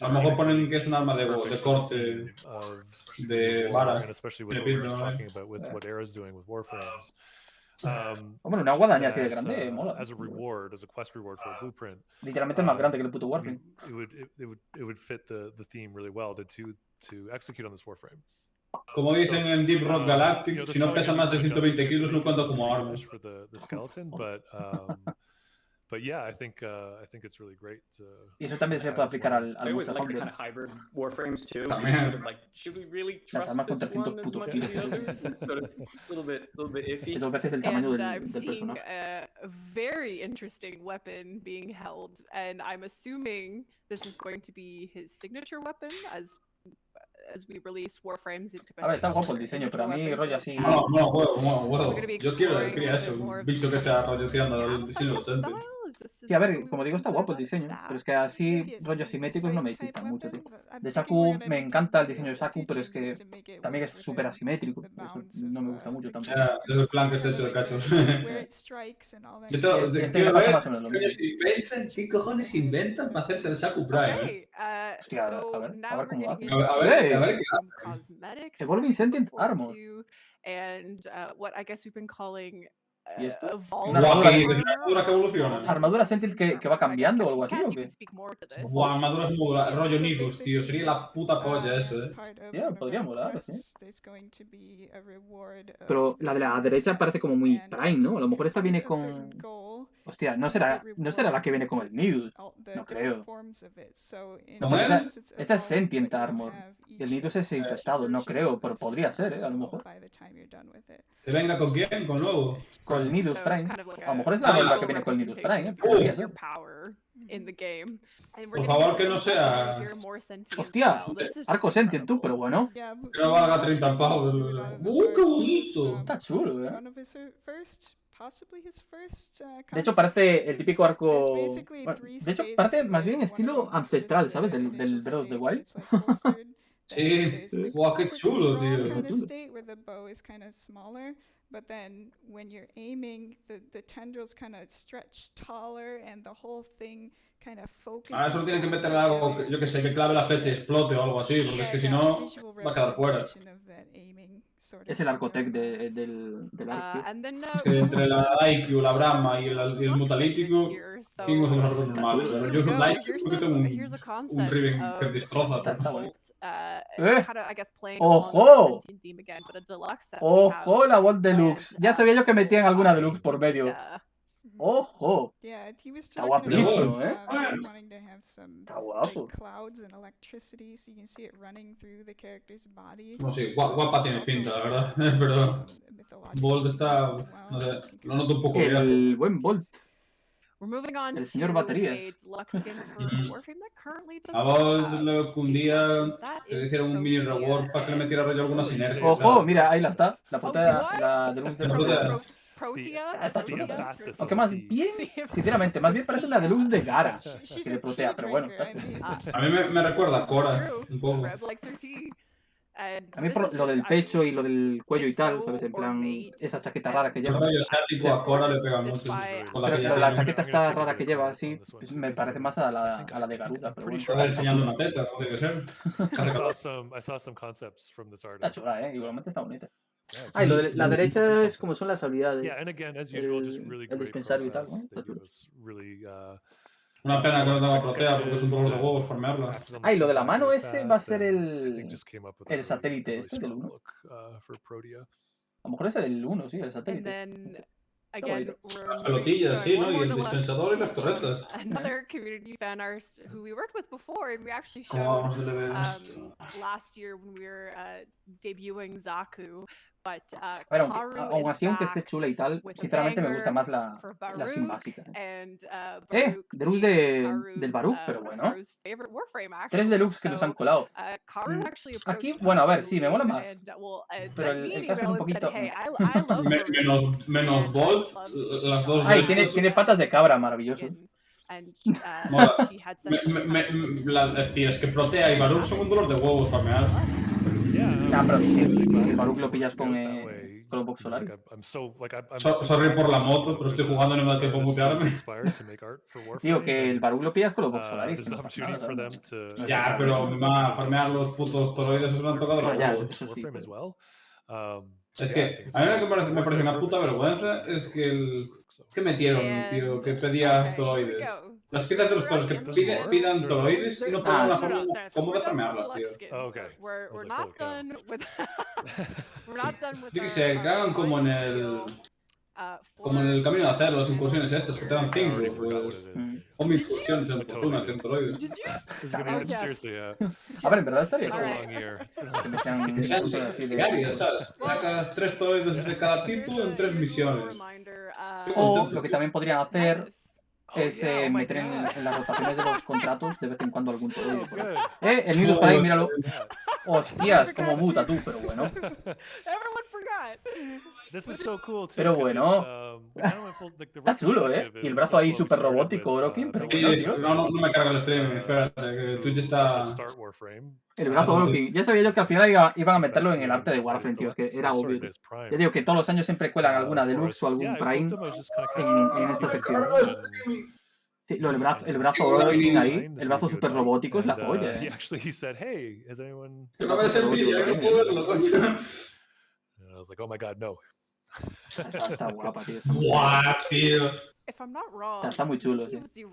a lo mejor ponen que es un arma de corte de vara. Especially with what talking about with what Era's doing with Warframes. Hombre, una guadaña así de grande, mola. As a reward, as a quest reward for a blueprint. Literalmente es más grande que el puto Warframe. It would fit the theme really well to execute on this Warframe. Como dicen en Deep Rock Galactic, si no pesa más de 120 kilos no cuenta como arma. For the skeleton, but yeah, I think it's really great. Y eso también se puede aplicar al Monster Hunter. Las armas con 300 putos kilos. Y 2 veces el tamaño del personaje. A very interesting weapon being held, and I'm assuming this is going to be his signature weapon as we release Warframes into. A ver, está guapo el diseño, pero a mí rollo así. No, huevo. Yo quiero eso, un bicho que sea rollo tirando el diseño decente. Sí, a ver, como digo, está guapo el diseño, pero es que así rollos simétricos no me chistan mucho, tío. De Saku me encanta el diseño de Saku, pero es que también es súper asimétrico. Eso no me gusta mucho tampoco. Es el plan que está hecho de cachos. ¿Qué cojones inventan para hacerse el Saku Prime? Hostia, a ver cómo hace. A ver qué hace. Evolving Sentient Armor. And what I guess we've been calling ¿Y esto? Una armadura que evoluciona. ¿Armadura Sentient que va cambiando o algo así o qué? Armaduras modulares, rollo Nidus, tío. Sería la puta polla eso, Ya, podría molar, sí. Pero la de la derecha parece como muy Prime, ¿no? A lo mejor esta viene con... Hostia, no será la que viene con el Nidus. No creo. No, esta es Sentient Armor. Y el Nidus es infestado, no creo, pero podría ser, a lo mejor. ¿Que venga con quién? ¿Con Lobo? Con el Nidus Prime. A lo mejor es la misma que viene con el Nidus Prime, podría ser. Por favor, que no sea... Hostia, arco Sentient tú, pero bueno. Que no valga 30 pavos. ¡Qué bonito! Está chulo, De hecho, parece el típico arco... Bueno, de hecho, parece más bien estilo ancestral, ¿sabes? Del Breath of the Wild. Sí, guau, qué chulo, tío. But then when you're aiming, the tendrils kind of stretch taller and the whole thing kind of focuses. Ahora solo tienen que meterle algo, yo que sé, que clave la flecha y explote o algo así, porque es que si no va a quedar fuera. sort of Es el Arcotec del arco. Es que entre la IQ, la Brahma y el mutalítico, ¿quién usa los arcos normales? Pero yo uso el IQ porque tengo un Riven que destroza. ¡Ojo! ¡Ojo la Volt Deluxe! Ya sabía yo que metían alguna Deluxe por medio. ¡Ojo! Está guapísimo, ¿eh? Está guapo. No, sí, guapa tiene pinta, la verdad. Pero Bolt está, no sé, lo noto un poco viejo. El buen Bolt. El señor baterías. A Bolt le cundía que le hicieran un mini reward para que le metiera rollo alguna sinergia. ¡Ojo! Mira, ahí la está. La portada, la Deluxe de Protea. Aunque más bien, sinceramente, más bien parece una Deluxe de Guerra que de Protea, pero bueno. A mí me recuerda a Cora, un poco. A mí por lo del pecho y lo del cuello y tal, ¿sabes? En plan, esa chaqueta rara que lleva. A Cora le pega mucho. Pero la chaqueta esta rara que lleva, así, pues me parece más a la de Garuda, pero bueno. Está enseñando una teta, tiene que ser. I saw some concepts from this artist. Está chula, igualmente está bonita. Ah, y lo de la derecha es como son las habilidades. El dispensario y tal, ¿no? Está chulo. Una pena que no tenga Protea porque es un dolor de huevos farmearla. Ah, y lo de la mano ese va a ser el satélite este del 1. A lo mejor es el 1, sí, el satélite. Las pelotillas, sí, ¿no? Y el dispensador y las torretas. Another community fan artist who we worked with before, and we actually ¿Cómo showed vamos a leer esto? last year when we were debuting Zaku. But Bueno, Karu aún así, aunque esté chula y tal, sinceramente me gusta más la skin básica. Deluxe del Baruch, pero bueno. 3 Deluxe que nos han colado. Aquí, bueno, a ver, sí, me mola más. Pero el caso es un poquito... Menos Bolt, las dos Ay, tiene patas de cabra, maravilloso. Mola. Tío, es que Protea y Baruch son un dolor de huevos farmear. Nah, pero si el Baruch lo pillas con los Box Solaris. Sorry por la moto, pero estoy jugando y no me da tiempo a mutearme. Digo que el Baruch lo pillas con los Box Solaris. Ya, pero farmear los putos toroides eso me han tocado los huevos. Eso sí. Es que a mí lo que me parece una puta vergüenza es que ¿qué metieron, tío? Que pedía toroides. Las piezas de los perros que pidan toroides y no ponen una forma cómoda de farmearlas, tío. We're not done with Yo qué sé, que hagan como en el camino de hacer las incursiones estas, que te dan 5, pues. O mi incursiones en fortuna, que en toroides. A ver, en verdad está bien. Que sean diarias, ¿sabes? Sacas 3 toroides de cada tipo en 3 misiones. O lo que también podrían hacer es meter en las rotaciones de los contratos de vez en cuando algún toroide por ahí. El Nidus para ahí, míralo. Hostias, como muta tú, pero bueno. Pero bueno. Está chulo, Y el brazo ahí súper robótico, Orokin, pero bueno, tío. No me carga el stream, espérate, que Twitch está... El brazo Orokin. Ya sabía yo que al final iban a meterlo en el arte de Warframe, tío, es que era obvio. Tío. Ya digo que todos los años siempre cuelan alguna Deluxe o algún Prime en esta sección. Sí, el brazo Orokin ahí, el brazo súper robótico es la polla, Que no me des envidia, que no puedo verlo, coño. I was like, oh my god, no. Está guapa, tío. Guau, tío. Está muy chulo, sí.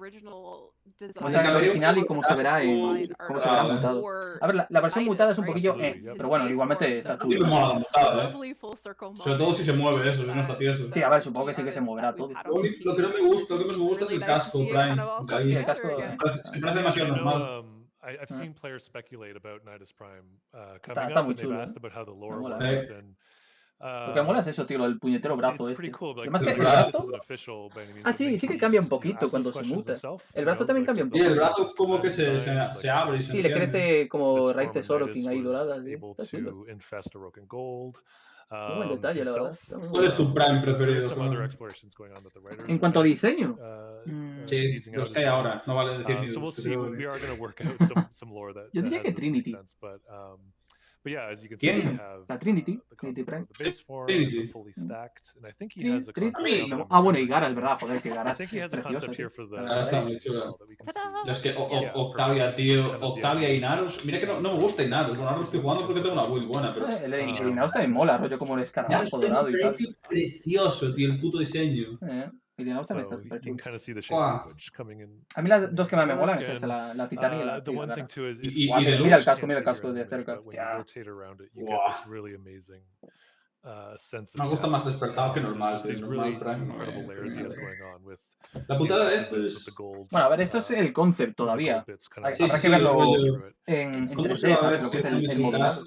O sea, el original y cómo se verá mutado. A ver, la versión mutada es un poquillo pero bueno, igualmente está chulo. Sí, mola la mutada, Sobre todo si se mueve eso, si no está tieso. Sí, a ver, supongo que sí que se moverá todo. Lo que no me gusta, lo que más me gusta es el casco, Prime. El casco me parece demasiado normal. I've seen players speculate about Nidus Prime Está coming up, muy and they've chulo. asked about how the lore works, and Lo que mola es eso, tío, lo del puñetero brazo este. Además que el brazo... sí que cambia un poquito cuando se muta. El brazo también cambia un poco. Y el brazo como que se abre y se sí, le crece como raíces Orokin ahí doradas. Está chulo. Qué buen detalle, la verdad. ¿Cuál es tu Prime preferido? En cuanto a diseño. Sí, lo sé ahora, no vale decir ni Yo diría que Trinity. But yeah, as you can see, we have La Trinity. the concept Prime. for the base form, the fully stacked, and I think he has a concept. Bueno, y Guarras, es verdad, joder, que Guarras I think he has a concept here for the Está muy chula. Es que Octavia, tío, Octavia y Naros. Mira que no me gusta Inaros. Bueno, ahora lo estoy jugando porque tengo una build buena, pero. El Inaros también mola, rollo como un escarabajo dorado y tal. Precioso, tío, el puto diseño. El Inaros también está súper chulo. A mí las dos que más me molan es esa, la Titania y la Guarra. Y mira el casco de cerca. Me gusta más despertado que normal, sí, normal Prime. La putada de esto es... Bueno, a ver, esto es el concept todavía. Habrá que verlo en 3D, ¿sabes? Lo que es el modelado.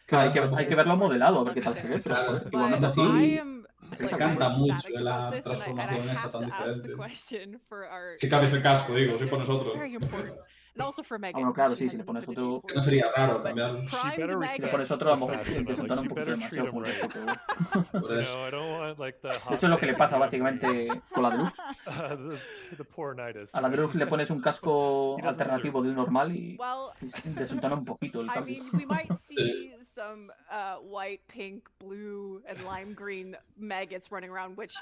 Claro, hay que verlo modelado, a ver qué tal se ve, pero joder, igualmente así... Me encanta mucho la transformación esa tan diferente. Si cambias el casco, digo, si pones otro. Bueno, claro, sí, si le pones otro... No sería raro cambiarlo. Si le pones otro, a lo mejor empieza a notar un poquito demasiado molesto, pero... De hecho, es lo que le pasa básicamente con la Deluxe. A la Deluxe le pones un casco alternativo del normal y desuntona un poquito el cambio. Some white, pink, blue, and lime green maggots running around, which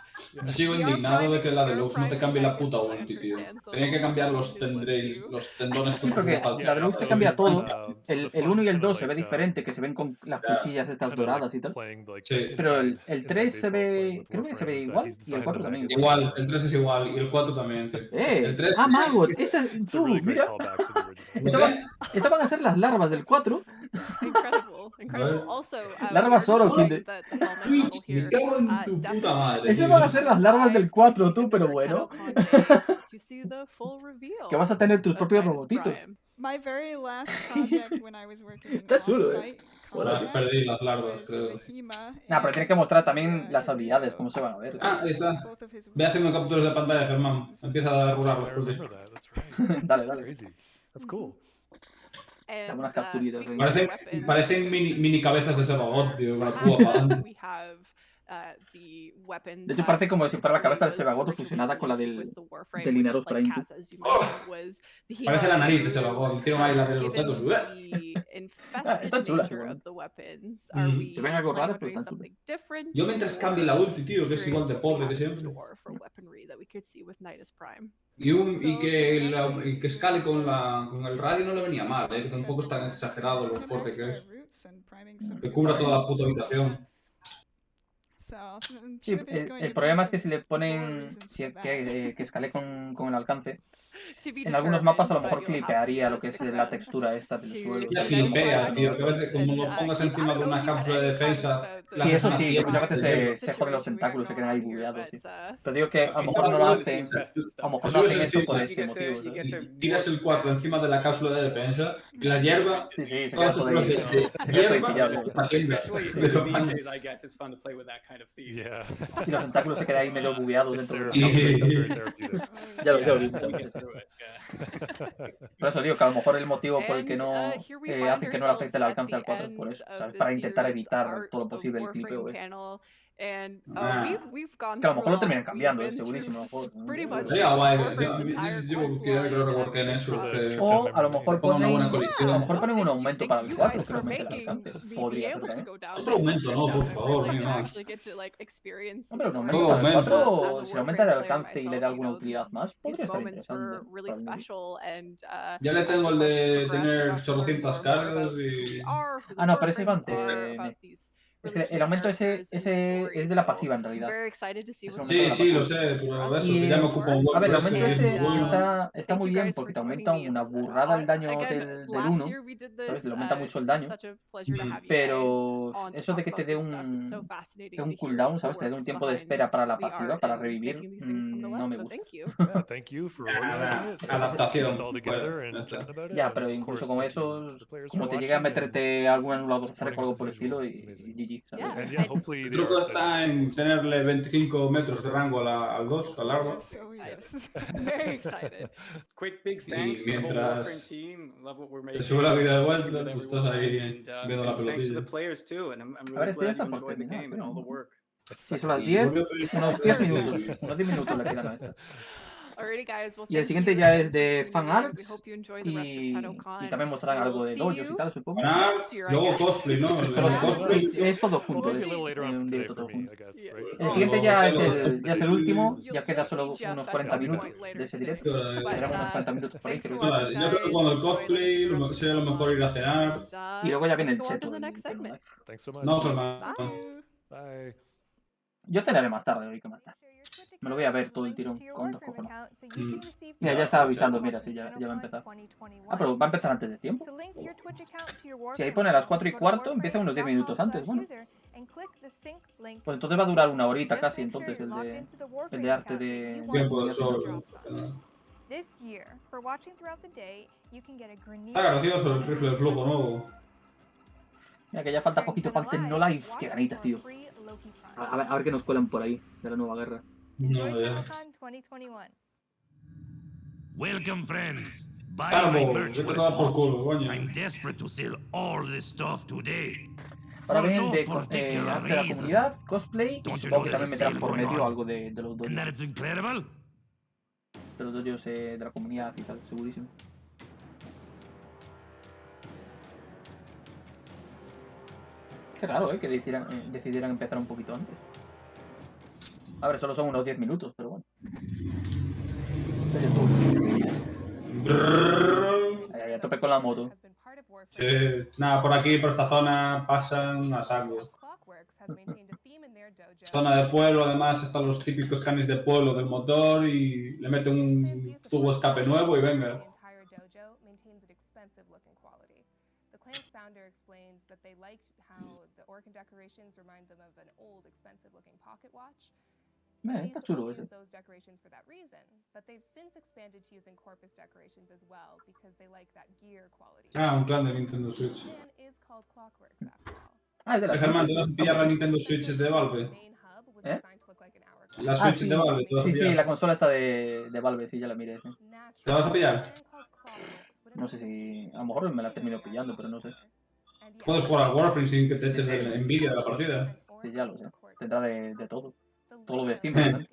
sigo indignado de que la Deluxe no te cambie la puta ulti, tío. Tenía que cambiar los tendones. Sí, porque la Deluxe te cambia todo. El 1 y el 2 se ve diferente, que se ven con las cuchillas estas doradas y tal. Sí. Pero el 3 se ve, creo que se ve igual, y el 4 también. Igual, el 3 es igual, y el 4 también. El 3... Magos! Mira. Estas van a ser las larvas del 4. Incredible. Also, larvas Orokin. Me cago en tu puta madre. Esas van a ser las larvas del 4, tú, pero bueno. Que vas a tener tus propios robotitos. My very last project when I was working Está chulo, Perdí las larvas, creo. Pero tiene que mostrar también las habilidades, cómo se van a ver. Ahí está. Ve haciendo capturas de pantalla, Germán. Empieza a regular los putos. Dale. That's cool. Algunas capturitas. Parecen mini cabezas de Sebabot, tío, con la púa apagando. De hecho, parece como si fuera la cabeza del Sebagoto fusionada con la del Inaros Prime. Parece la nariz de Sebagot. Hicieron ahí la de los dedos. Están chulas, se ven algo raras, pero están chulas. Yo mientras cambie la ulti, tío, que es igual de pobre que siempre. Y que escale con el radio no le venía mal, que tampoco es tan exagerado lo fuerte que es. Que cubra toda la puta habitación. Sí, el problema es que si le ponen que escale con el alcance, en algunos mapas a lo mejor clipearía lo que es la textura esta del suelo. Ya clipea, tío, que a veces como lo pongas encima de una cápsula de defensa... Sí, eso sí, que muchas veces se joden los tentáculos, se quedan ahí bugueados. Sí. Pero digo que a lo mejor no lo hacen, eso por ese motivo. Tiras el 4 encima de la cápsula de defensa, y la hierba... Sí, se queda todo ahí. Y los tentáculos se quedan ahí medio bugueados dentro del Ya lo he visto. Por eso digo que a lo mejor el motivo por el que no hace que no le afecte el alcance al 4 es por eso, ¿sabes? Para intentar evitar todo lo posible el clipeo. Que a lo mejor lo terminan cambiando, segurísimo. O a lo mejor ponen un aumento para el 4 que aumente el alcance. Podría ser también. Otro aumento, no, por favor. Pero un aumento para el 4, si aumenta el alcance y le da alguna utilidad más, podría estar interesante. Ya le tengo el de tener 800 cargas y... No, pero ese va antes. Es que el aumento ese es de la pasiva en realidad. Sí, lo sé, pero eso que ya me ocupa un hueco. A ver, el aumento ese está muy bien porque te aumenta una burrada el daño del 1, ¿sabes? Le aumenta mucho el daño, pero eso de que te dé un cooldown, ¿sabes? Te dé un tiempo de espera para la pasiva, para revivir, no me gusta. Adaptación. Ya, pero incluso con eso, como te llega a meterte algún anulador cerco o algo por el estilo y el truco está en tenerle 25 metros de rango al 2, al largo. Y mientras te sube la vida de vuelta, tú estás ahí viendo la pelotilla. A ver, ya está por terminar. Sí, son las 10, unos 10 minutos. Unos 10 minutos le quedan a esta. Y el siguiente ya es de fanarts y también mostrarán algo de dojos y tal, supongo. Fanarts, luego cosplay, ¿no? Sí, es todo junto, es un directo todo junto. El siguiente ya es el último, ya queda solo unos 40 minutos de ese directo. Serán unos 40 minutos por ahí, creo. Yo creo que cuando el cosplay sería lo mejor ir a cenar. Y luego ya viene el cheto. No, hermano. Bye. Yo cenaré más tarde hoy que más tarde. Me lo voy a ver todo el tirón con dos cojones. Mira, ya está avisando, mira, sí, ya va a empezar. Ah, pero va a empezar antes de tiempo. Si ahí pone a las 4:15, empieza unos 10 minutos antes, bueno. Pues entonces va a durar una horita casi, entonces, el de arte de... Tiempo de sol. Está gracioso el rifle de flujo nuevo. Mira, que ya falta poquito para el Tennolife. Qué ganitas, tío. A ver qué nos cuelan por ahí, de la nueva guerra. No, ya. Welcome, friends. Buy Claro, my vete merch a tomar por culo, coño. I'm desperate to sell all this stuff today. Ahora For viene no de particular arte de la reason. comunidad, cosplay, y Don't you supongo know que there's también a meterán sale por going medio on? algo de los And dojos. that it's incredible. De los dojos de la comunidad y tal, segurísimo. Qué raro, que decidieran empezar un poquito antes. A ver, solo son unos 10 minutos, pero bueno. Ahí, a tope con la moto. Nada, por aquí, por esta zona, pasan a saco. Zona de pueblo, además, están los típicos canis de pueblo del motor y le meten un tubo escape nuevo y venga. Clan's founder explains that they liked how the orc decorations remind them of an old, expensive-looking pocket watch. Está chulo ese. Use those decorations for that reason, but they've since expanded to using corpus decorations as well because they like that gear quality. Ah, un clan de Nintendo Switch. The clan is called Clockworks after all. Ah, es de la Germán, ¿te vas a pillar la Nintendo Switch de Valve? ¿Eh? La Switch sí. de Valve, ¿te vas a Sí, pillar? la consola está de Valve, sí, ya la miré. Sí. ¿Te la vas a pillar? No sé si... A lo mejor me la termino pillando, pero no sé. Puedes jugar a Warframe sin que te eches envidia de la partida. Sí, ya lo sé. Tendrá de todo. Todo lo de Steam, por ejemplo.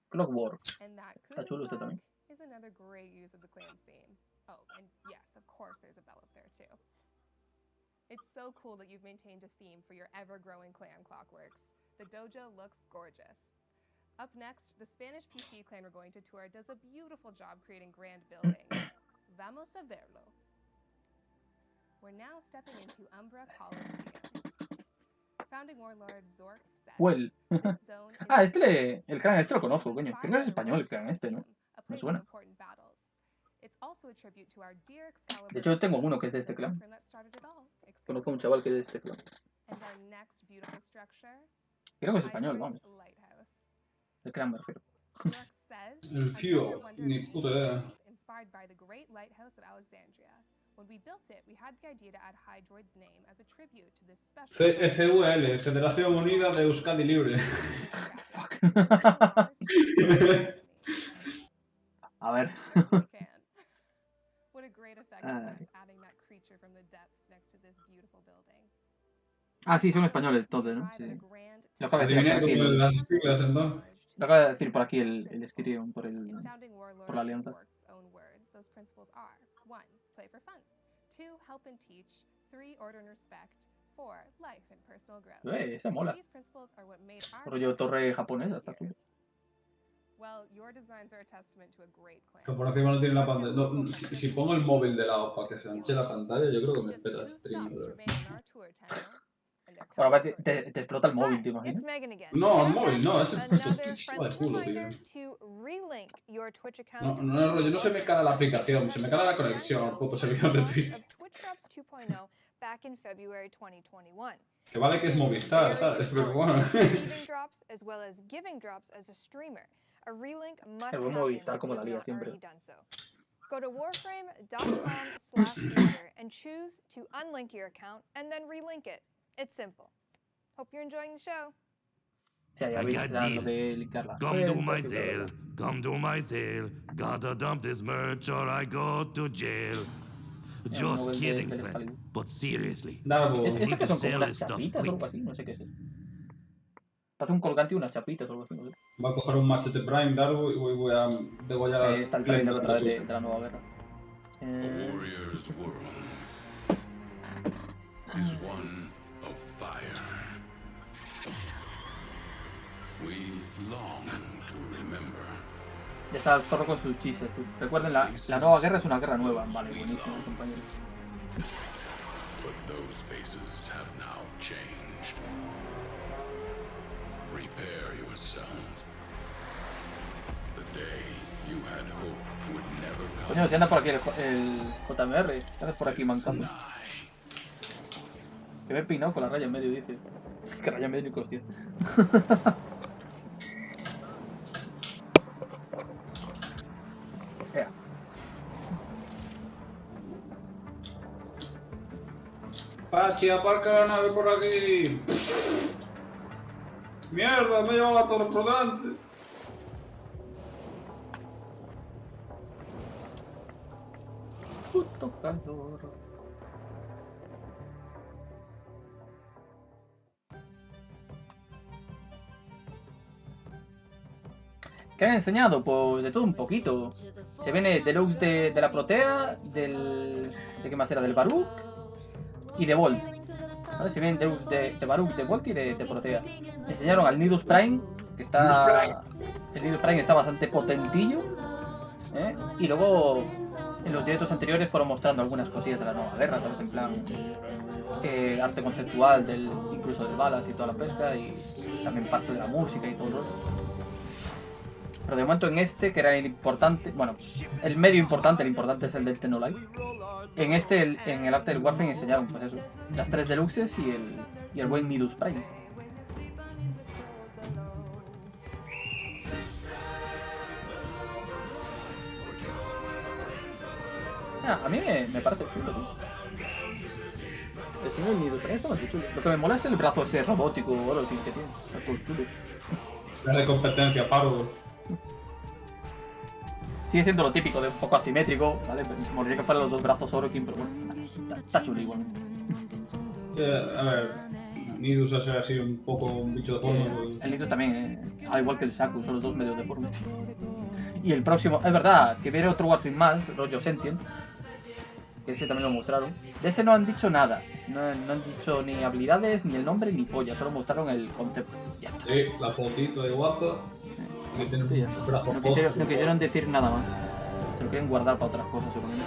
Clockwork. Está chulo este también. Is another great use of the clan's theme. Oh, and yes, of course there's a bell up there too. It's so cool that you've maintained a theme for your ever-growing clan, Clockworks. The dojo looks gorgeous. Up next, the Spanish PC clan we're going to tour does a beautiful job creating grand buildings. Vamos a verlo. We're now stepping into Umbra Coliseum. Founding warlord Zork says, Well. this zone is Ah, el clan este lo conozco, coño. Creo que es español el clan este, ¿no? a Me place of suena. important battles. It's also a tribute to our dear Excalibur. De hecho, yo tengo uno que es de este clan. Warframe that started it all, Conozco a un chaval que es de este clan. And our next beautiful structure, Creo que es español, vamos. Hydroid's Lighthouse. El clan me refiero. Zork says, El Fio, ni puta idea. inspired by the great lighthouse of Alexandria. When we built it, we had the idea to add Hydroid's name as a tribute to this special. FUL, Federación Unida de Euskadi Libre. A ver. What a great effect it was adding that creature from the depths next to this beautiful building. Ah, sí, son españoles entonces, ¿no? Sí. Lo acaba de decir Adivina por aquí. como las siglas, entonces. Lo acaba de decir por aquí el Skyrion, por la alianza. Zork's own words, those principles are: 1. Play for fun. 2. Help and teach. 3. Order and respect. 4. Life and personal growth. Esa mola. These principles are what made our Rollo torre japonesa, está chulo. Well, your designs are a testament to a great clan. Que por encima no tiene la pantalla. No, si pongo el móvil de lado para que se anche la pantalla, yo creo que me espera el stream. Ahora te explota el móvil, ¿te imaginas? No, el móvil no, es el puto Twitch de culo, tío. No, yo no se me cae la aplicación, se me cae la conexión al puto servidor de Twitch. Back in February 2021. Que vale que es Movistar, ¿sabes? Pero bueno. Receiving drops as well as giving drops as a streamer. A relink must El buen happen Movistar if como la you've lía not siempre. already done so. Go to warframe.com/user and choose to unlink your account and then relink it. It's simple. Hope you're enjoying the show. Sí, ya I veis got lo de deals. linkear la Come to cuenta my y bla, bla, sale. bla. Come to my sale. Gotta dump this merch or I go to jail. Just móvil kidding, del friend. Excalibur. But seriously, Dale, you ¿Esto need que to son como sell las this stuff chapitas o algo quick. así? No sé qué es eso. Parece un colgante y una chapita o algo así, no sé. Va a coger un machete Prime Dargo y voy a degollar a las... Está el trailer otra vez de la nueva guerra. Warrior's world is one of fire. We long to remember. Ya está el zorro con sus chistes. Recuerden, la nueva guerra es una guerra nueva. Vale, buenísimo, compañeros. But those faces have now changed. Prepare yourself. The day you had hoped would never come. Coño, si anda por aquí el JMR. Estás por aquí mancando. Que me he peinado con la raya en medio, dice. Que raya en medio ni costia. Pachi, aparca la nave por aquí. Mierda, me he llevado la torre por delante. Puto calor. ¿Qué han enseñado? Pues de todo un poquito. Se viene Deluxe de la Protea, ¿de qué más era? Del Baruch y de Volt. ¿Vale? Se viene Deluxe de Baruch, de Volt y de Protea. Enseñaron al Nidus Prime, que está... El Nidus Prime está bastante potentillo. Y luego, en los directos anteriores fueron mostrando algunas cosillas de la nueva guerra, ¿sabes? En plan... arte conceptual, incluso del balas y toda la pesca, y también parte de la música y todo eso. Pero de momento en este, que era el importante, bueno, el medio importante, el importante es el del Tennocon. En este, en el arte del Warframe enseñaron, pues eso, las 3 deluxes y el buen Nidus Prime. A mí me parece chulo, tío. El señor Nidus Prime está bastante chulo. Lo que me mola es el brazo ese robótico o lo que tiene. Está todo chulo. La de competencia, paros. Sigue siendo lo típico de un poco asimétrico, ¿vale? Moriría que fueran los dos brazos Orokin, pero bueno, está chulo igual. A ver, Nidus ha sido un poco un bicho deforme. Pues... El Nidus también, al igual que el Shaku, son los dos medios deformes. Y el próximo, es verdad, que viene otro Warframe más, rollo Sentient, que ese también lo mostraron. De ese no han dicho nada, no han dicho ni habilidades, ni el nombre, ni polla, solo mostraron el concepto. Ya está. Sí, la fotito de guapa. Que tiene un brazo no quisieron decir nada más. Se lo quieren guardar para otras cosas, seguramente.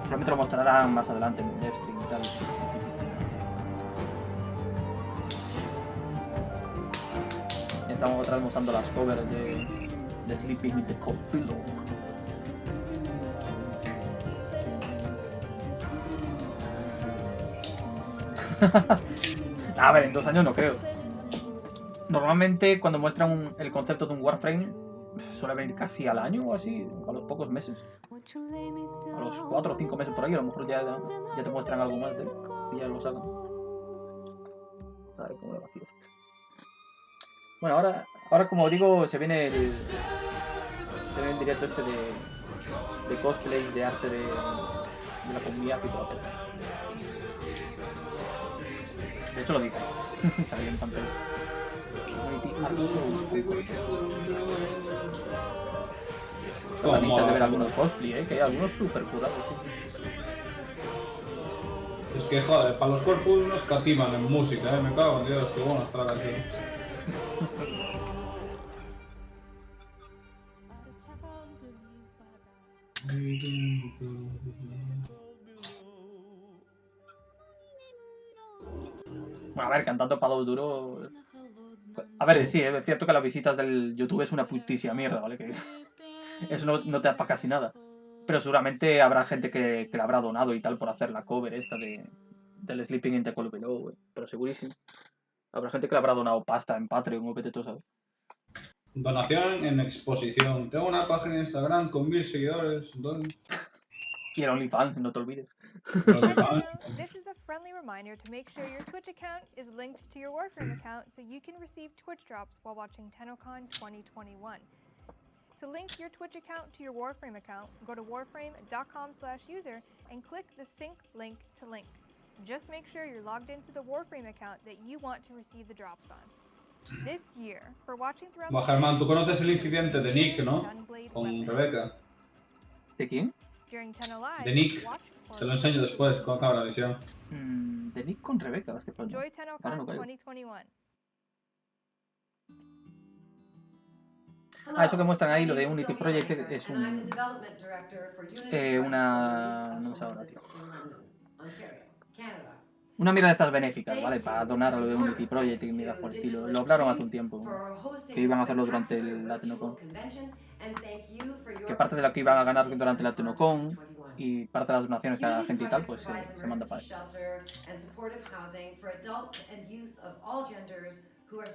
Solamente lo mostrarán más adelante en Devstream y tal. Ya estamos otra vez mostrando las covers de Sleeping with the Cold Pillow. A ver, en 2 años no creo. Normalmente cuando muestran el concepto de un Warframe suele venir casi al año o así, a los pocos meses. A los 4 o 5 meses por ahí, a lo mejor ya te muestran algo más de él y ya lo sacan. A ver cómo le va aquí esto. Bueno, ahora como digo, se viene el directo este de cosplay, de arte de la comunidad y todo. De hecho lo dice, sale en pantalla. Qué bonitas de ver algunos cosplay, que hay algunos super curados. Es que joder, para los corpus nos catiman en música, me cago en Dios, qué bueno está la canción. Bueno, a ver, cantando Pado Duro. A ver, sí, es cierto que las visitas del YouTube es una putísima mierda, ¿vale? Que eso no te da para casi nada. Pero seguramente habrá gente que la habrá donado y tal por hacer la cover esta del Sleeping in the Cold Below, pero segurísimo. Habrá gente que le habrá donado pasta en Patreon o vete tú, ¿sabes? Donación en exposición. Tengo una página de Instagram con 1000 seguidores. Y el OnlyFans, no te olvides. This is a friendly reminder to make sure your Twitch account is linked to your Warframe account so you can receive Twitch drops while watching Tennocon 2021. To link your Twitch account to your Warframe account, go to warframe.com/user and click the sync link to link. Just make sure you're logged into the Warframe account that you want to receive the drops on. This year, for watching throughout Bueno, Germán, tú conoces el incidente de Nick, ¿no? Con Rebeca. ¿De quién? During Tenno De Nick. Te lo enseño después, con cámara de visión. De Nick con Rebeca, este pronto. Enjoy Ahora no Tennocon caigo. 2021. Ah, eso que muestran ahí, lo de Unity Project, es una... no me sale ahora, tío. Una mierda de estas benéficas, ¿vale? Para donar a lo de Unity Project y mierdas por el estilo. Lo hablaron hace un tiempo, que iban a hacerlo durante la Tennocon. Que parte de lo que iban a ganar durante la Tennocon y parte de las donaciones que haga la gente y tal, pues se manda para ahí.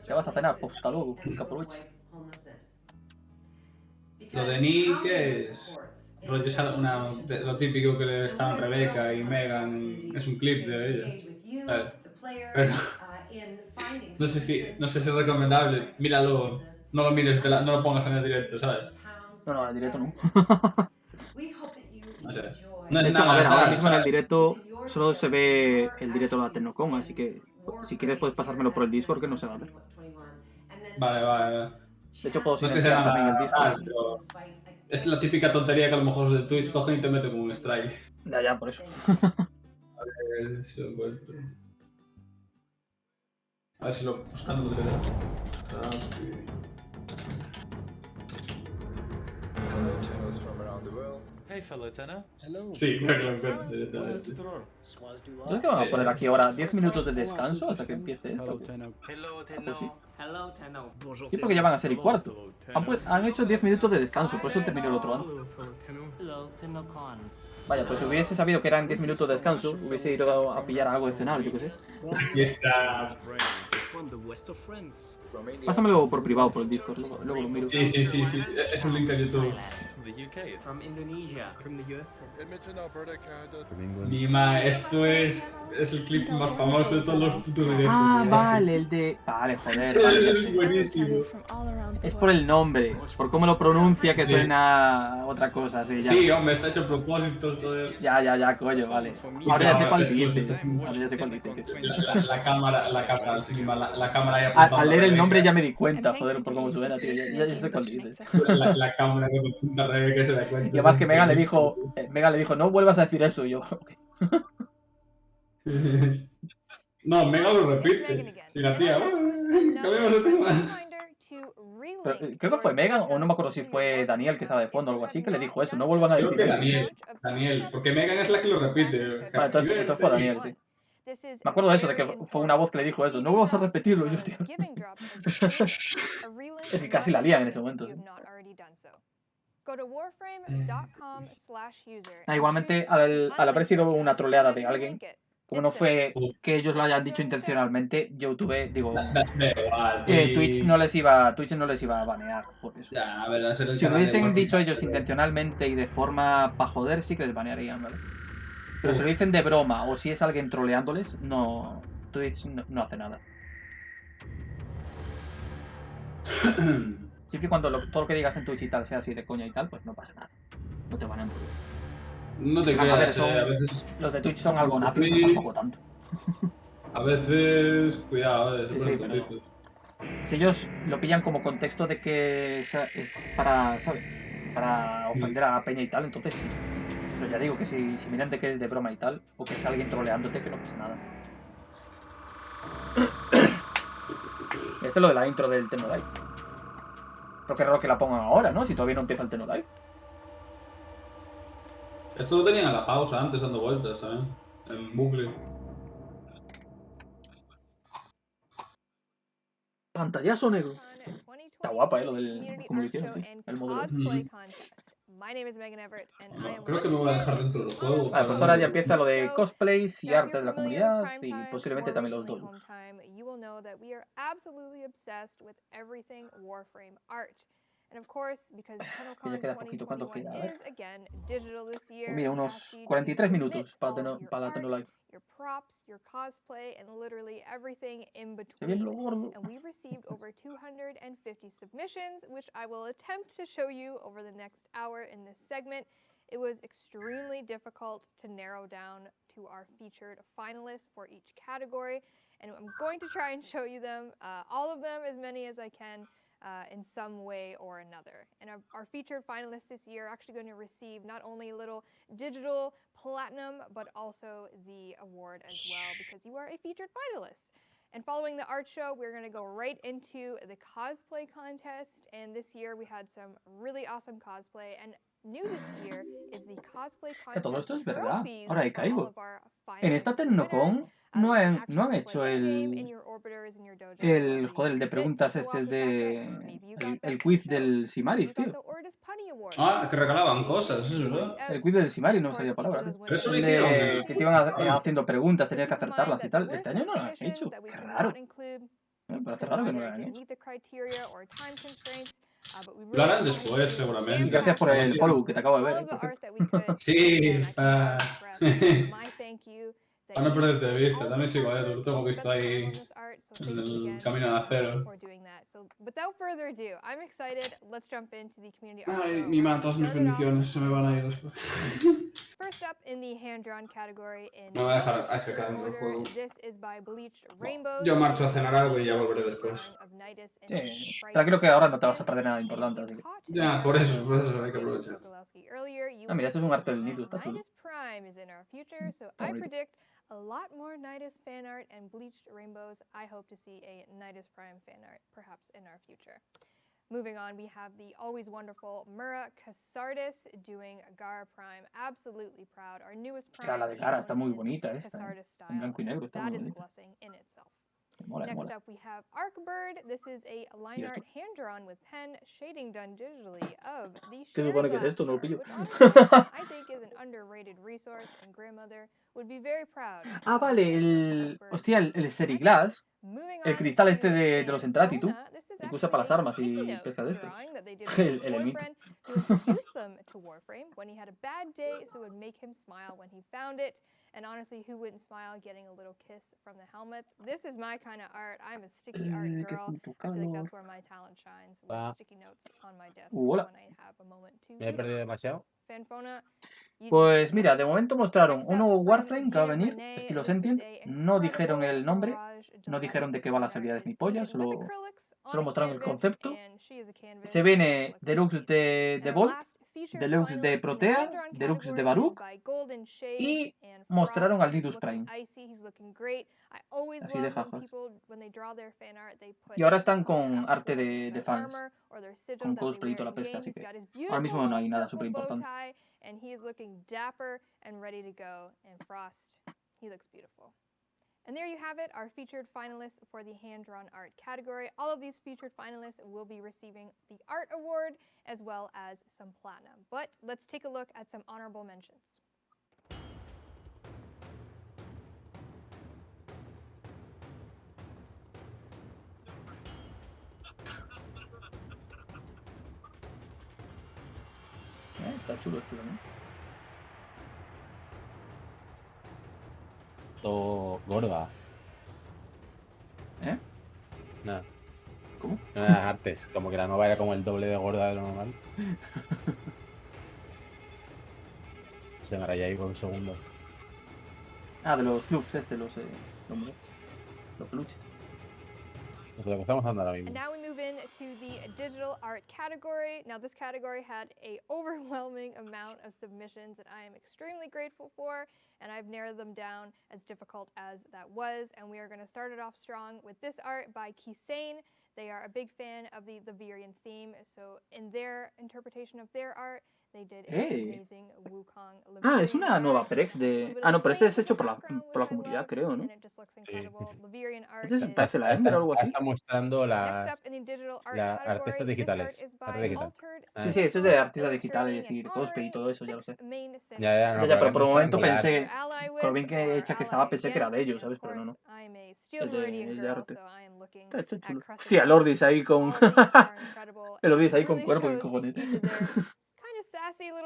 ¿Qué vas a cenar? Pues hasta luego, que aproveches. Lo de Nick es... rollo, lo típico que le estaban Rebeca y Megan, es un clip de ella. Vale. Pero no sé si es recomendable. Míralo, no lo mires, no lo pongas en el directo, ¿sabes? No, en el directo no. No sé. De No es hecho, nada a ver, ahora tal, mismo en el ¿sabes? directo solo se ve el directo de la Tennocon, así que si quieres puedes pasármelo por el Discord que no se va a ver. Vale. De hecho puedo No es que sea silenciar también el nada Discord. tal, pero es la típica tontería que a lo mejor los de Twitch cogen y te meten con un strike. Ya, por eso. A ver si lo encuentro. A ver si lo buscando de verdad. Hello, Tennos from around the world. Hey, fellow Tenno. Hello. Sí, creo que lo encuentro directamente. ¿Entonces qué van a poner aquí ahora? ¿10 minutos de descanso hasta que empiece esto? Pues sí. Hello, Tenno. Sí, porque ya van a ser y cuarto. Han hecho 10 minutos de descanso, por eso terminó el otro antes. Hello, Tennocon. Vaya, pues si hubiese sabido que eran 10 minutos de descanso, hubiese ido a pillar algo de cenar, yo qué sé. Aquí está. Pásamelo por privado, por el Discord, luego lo miro. Sí. Es un link a YouTube. From Indonesia. From the US. Nima, esto es el clip más famoso de todos los putos directos. Ah, vale, el de... Vale, joder, vale. Es buenísimo. Es por el nombre, por cómo lo pronuncia que suena otra cosa, sí, ya. Sí, hombre, está hecho a propósito, joder. Ya, coño, vale. Ahora ya sé cuál dice. Ahora ya sé cuál dice. La cámara, la cámara ahí Al leer el nombre ya me di cuenta, joder, por cómo suena, tío. Ya sé cuál dice. La cámara que apunta a Rebeca que se da cuenta. Y además que Megan le dijo, no vuelvas a decir eso, y yo... No, Megan lo repite. Y la tía, cambiamos de tema. Pero, creo que fue Megan, o no me acuerdo si fue Daniel que estaba de fondo o algo así, que le dijo eso, no vuelvan a decir Creo que eso. Daniel, porque Megan es la que lo repite. Vale, entonces fue Daniel, sí. Me acuerdo de eso, de que fue una voz que le dijo eso. No vuelvas a repetirlo, yo, tío. Es que casi la lían en ese momento. Igualmente, al haber sido una troleada de alguien, como no fue que ellos lo hayan dicho intencionalmente, YouTube, digo, Twitch no les iba a banear por eso. Ya, a ver, si lo hubiesen dicho ellos intencionalmente y de forma para joder, sí que les banearían, ¿vale? Pero si lo dicen de broma o si es alguien troleándoles, no, Twitch no hace nada. Siempre y cuando todo lo que digas en Twitch y tal sea así de coña y tal, pues no pasa nada. No te banean por eso. No te creas, a veces... Los de Twitch son algo nazis, pero tampoco tanto. A veces... Cuidado, pero... Si ellos lo pillan como contexto de que es para, ¿sabes? Para ofender a la peña y tal, entonces sí. Pero ya digo que si miran de que es de broma y tal, o que es alguien troleándote, que no pasa nada. Este es lo de la intro del Tennolive. Pero qué raro que la pongan ahora, ¿no? Si todavía no empieza el Tennolive. Esto lo tenían a la pausa antes dando vueltas, ¿sabes? El bucle. Pantallazo negro. Está guapa, lo del... como lo hicieron, sí. El modelo. Creo que me voy a dejar dentro del juego. Vale, pues ahora ya empieza lo de cosplays y arte de la comunidad y posiblemente también los dos. And of course, because Que ya queda poquito, ¿cuánto queda? A ver. is again digital this year, Mira, unos 43 minutos para la Tennolive. Your props, your cosplay, and literally everything in between. And we received over 250 submissions, which I will attempt to show you over the next hour in this segment. It was extremely difficult to narrow down to our featured finalists for each category. and I'm going to try and show you them, all of them, as many as I can, in some way or another. And our featured finalists this year are actually going to receive not only a little digital platinum, but also the award as well, because you are a featured finalist. And following the art show, we're going to go right into the cosplay contest. And this year we had some really awesome cosplay. And new this year is the cosplay contest. Todo esto es verdad. trophies Ahora ahí for all caigo. of our En esta finalist winners. Tennocon no han hecho In your orbiters, in your dojo, el joder, el de preguntas este es de el quiz del Simaris, tío. Ah, que regalaban cosas, eso es verdad. El quiz del Simaris no me salía palabra, tío. Pero eso lo El hicieron. de que te iban haciendo preguntas, tenías que acertarlas y tal. Este año no lo han hecho. Qué raro. Me parece raro que no lo hayan hecho. Lo harán después, seguramente. Y gracias por el follow que te acabo de ver. Por cierto. Sí, para no perderte de vista, también sigo a Edu, lo tengo visto ahí en el camino de acero. Ay, mi madre, todas mis bendiciones se me van a ir después. Me voy a dejar AFK dentro del juego. Yo marcho a cenar algo y ya volveré después. Sí, tranquilo que ahora no te vas a perder nada importante, así que... Ya, por eso hay que aprovechar. Ah, mira, esto es un arte del Nidus, está chulo. I predict a lot more Nidus fan art and bleached rainbows. I hope to see a Nidus Prime fan art perhaps in our future. Moving on, we have the always wonderful Mura Casardis doing Guerra Prime. Absolutely proud. Our newest Prime. La de Guerra está muy bonita esta. En blanco y negro está muy bonita. Mola, Next mola. up, we have Arkbird. This is a line art hand-drawn with pen shading done digitally of the ¿Qué supone que es esto? No lo pillo. I think is an underrated resource, and grandmother would be very proud. Ah, vale, el... Hostia, el Seriglass, el cristal este de los Entratitu, el que usa para las armas y pesca de este. El elemento. Introduced them to Warframe when he had a bad day, so it would make him smile when he found it. And honestly, who wouldn't smile getting a little kiss from the helmet? This is my kind of art. I'm a sticky art girl. I feel like that's where my talent shines, with sticky notes on my desk when I have a moment to. ¿Me he perdido demasiado? Fanfona. Pues mira, de momento mostraron un nuevo Warframe que va a venir, estilo Sentient. No dijeron el nombre, no dijeron de qué va las habilidades ni pollas, solo mostraron el concepto. Se viene Deluxe de Bolt, Deluxe de Protea, Deluxe de Baruch y mostraron al Nidus Prime. Así de jajas. Y ahora están con arte de fans, con cosplay y toda la pesca, así que ahora mismo no hay nada súper importante. And he is looking dapper and ready to go. And Frost, he looks beautiful. And there you have it, our featured finalists for the hand-drawn art category. All of these featured finalists will be receiving the art award as well as some platinum. But let's take a look at some honorable mentions. Está chulo esto también. Todo gorda. ¿Eh? Nada. ¿Cómo? No las artes, como que la nueva era como el doble de gorda de lo normal. Se me rayé ahí por un segundo. Ah, de los fluffs los peluches. Es lo que estamos hablando ahora mismo. And now we move into the digital art category. Now this category had an overwhelming amount of submissions that I am extremely grateful for, and I've narrowed them down as difficult as that was. And we are going to start it off strong with this art by Kisane. They are a big fan of the Laverian theme, so in their interpretation of their art, they did an amazing Wukong Laverian. Ah, es una nueva Prex de... Ah, no, pero este es hecho por la comunidad, creo, ¿no? Este es parece la Ember o algo así. Está mostrando las artistas digitales. Sí, sí, esto es de artistas digitales y de cosplay y todo eso, ya lo sé. Ya, pero por un momento pensé, con lo bien que hecha que estaba, pensé que era de ellos, ¿sabes? Pero no. El de arte. Está chulo. Hostia, el Ordis ahí con... el Ordis ahí con cuerpo y cojones. Sassy little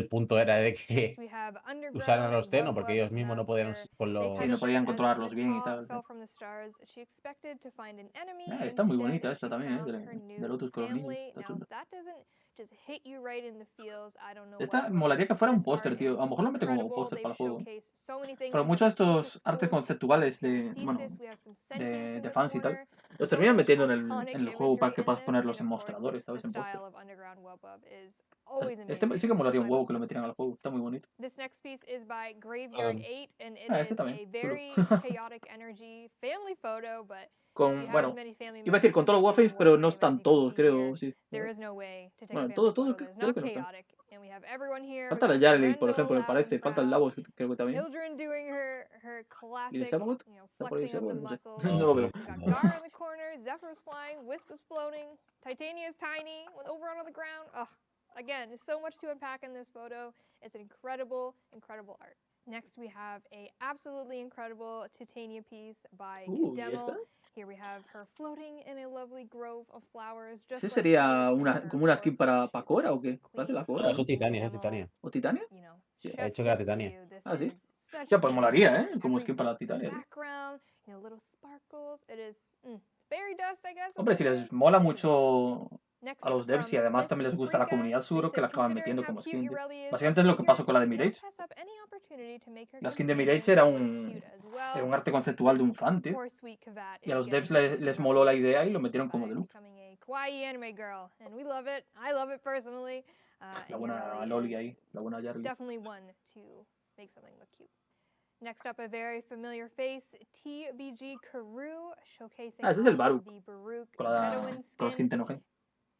el punto era de que usaran a los Tenno, porque ellos mismos no podían con los... Sí, no podían controlarlos bien y tal. Está muy bonita esta también, de Lotus con los niños. Está chula. Esta molaría que fuera un póster, tío. A lo mejor lo meten como póster para el juego. Pero muchos de estos artes conceptuales de fans y tal, los terminan metiendo en el juego para que puedas ponerlos en mostradores, ¿sabes? En póster. Este sí que molaría un huevo que lo metieran al juego. Está muy bonito. This next piece is by Graveyard 8, and it este is también, a chulo. very chaotic energy family photo, but Bueno, iba a decir con todos los Warframes, pero no están todos, creo, sí. Bueno, todos, creo que no están. Falta la Darle, por ejemplo, me parece. Falta el Lavos, creo que también. Children doing her ¿Y el classic, Sabagot? you know, flexing of the muscles. No lo veo. We got Gar in the corner, Zephyr's flying, Wisp is floating, Titania's tiny, with Oberon on the ground. Ugh. Again, there's so much to unpack in this photo. It's an incredible, incredible art. Next, we have a absolutely incredible Titania piece by Demel. Here we have her floating in a lovely grove of flowers. ¿Ese sería como una skin para Cora o qué? Parece la Cora. Es Titania, es Titania. ¿O Titania? Sí, he hecho que era Titania. Ah, sí. Ya, pues molaría, ¿eh? Como skin para la Titania. Hombre, si les mola mucho a los devs y además también les gusta la comunidad, seguro que la acaban metiendo como skin. Básicamente es lo que pasó con la de Mirage. La skin de Mirage era un arte conceptual de un fan, tío. Y a los devs les moló la idea y lo metieron como deluxe. La buena Loli ahí, la buena Yarly. Next up, a very familiar face, TBG Karoo, showcasing ese es el Baruch, the Baruch con la skin Tennocon.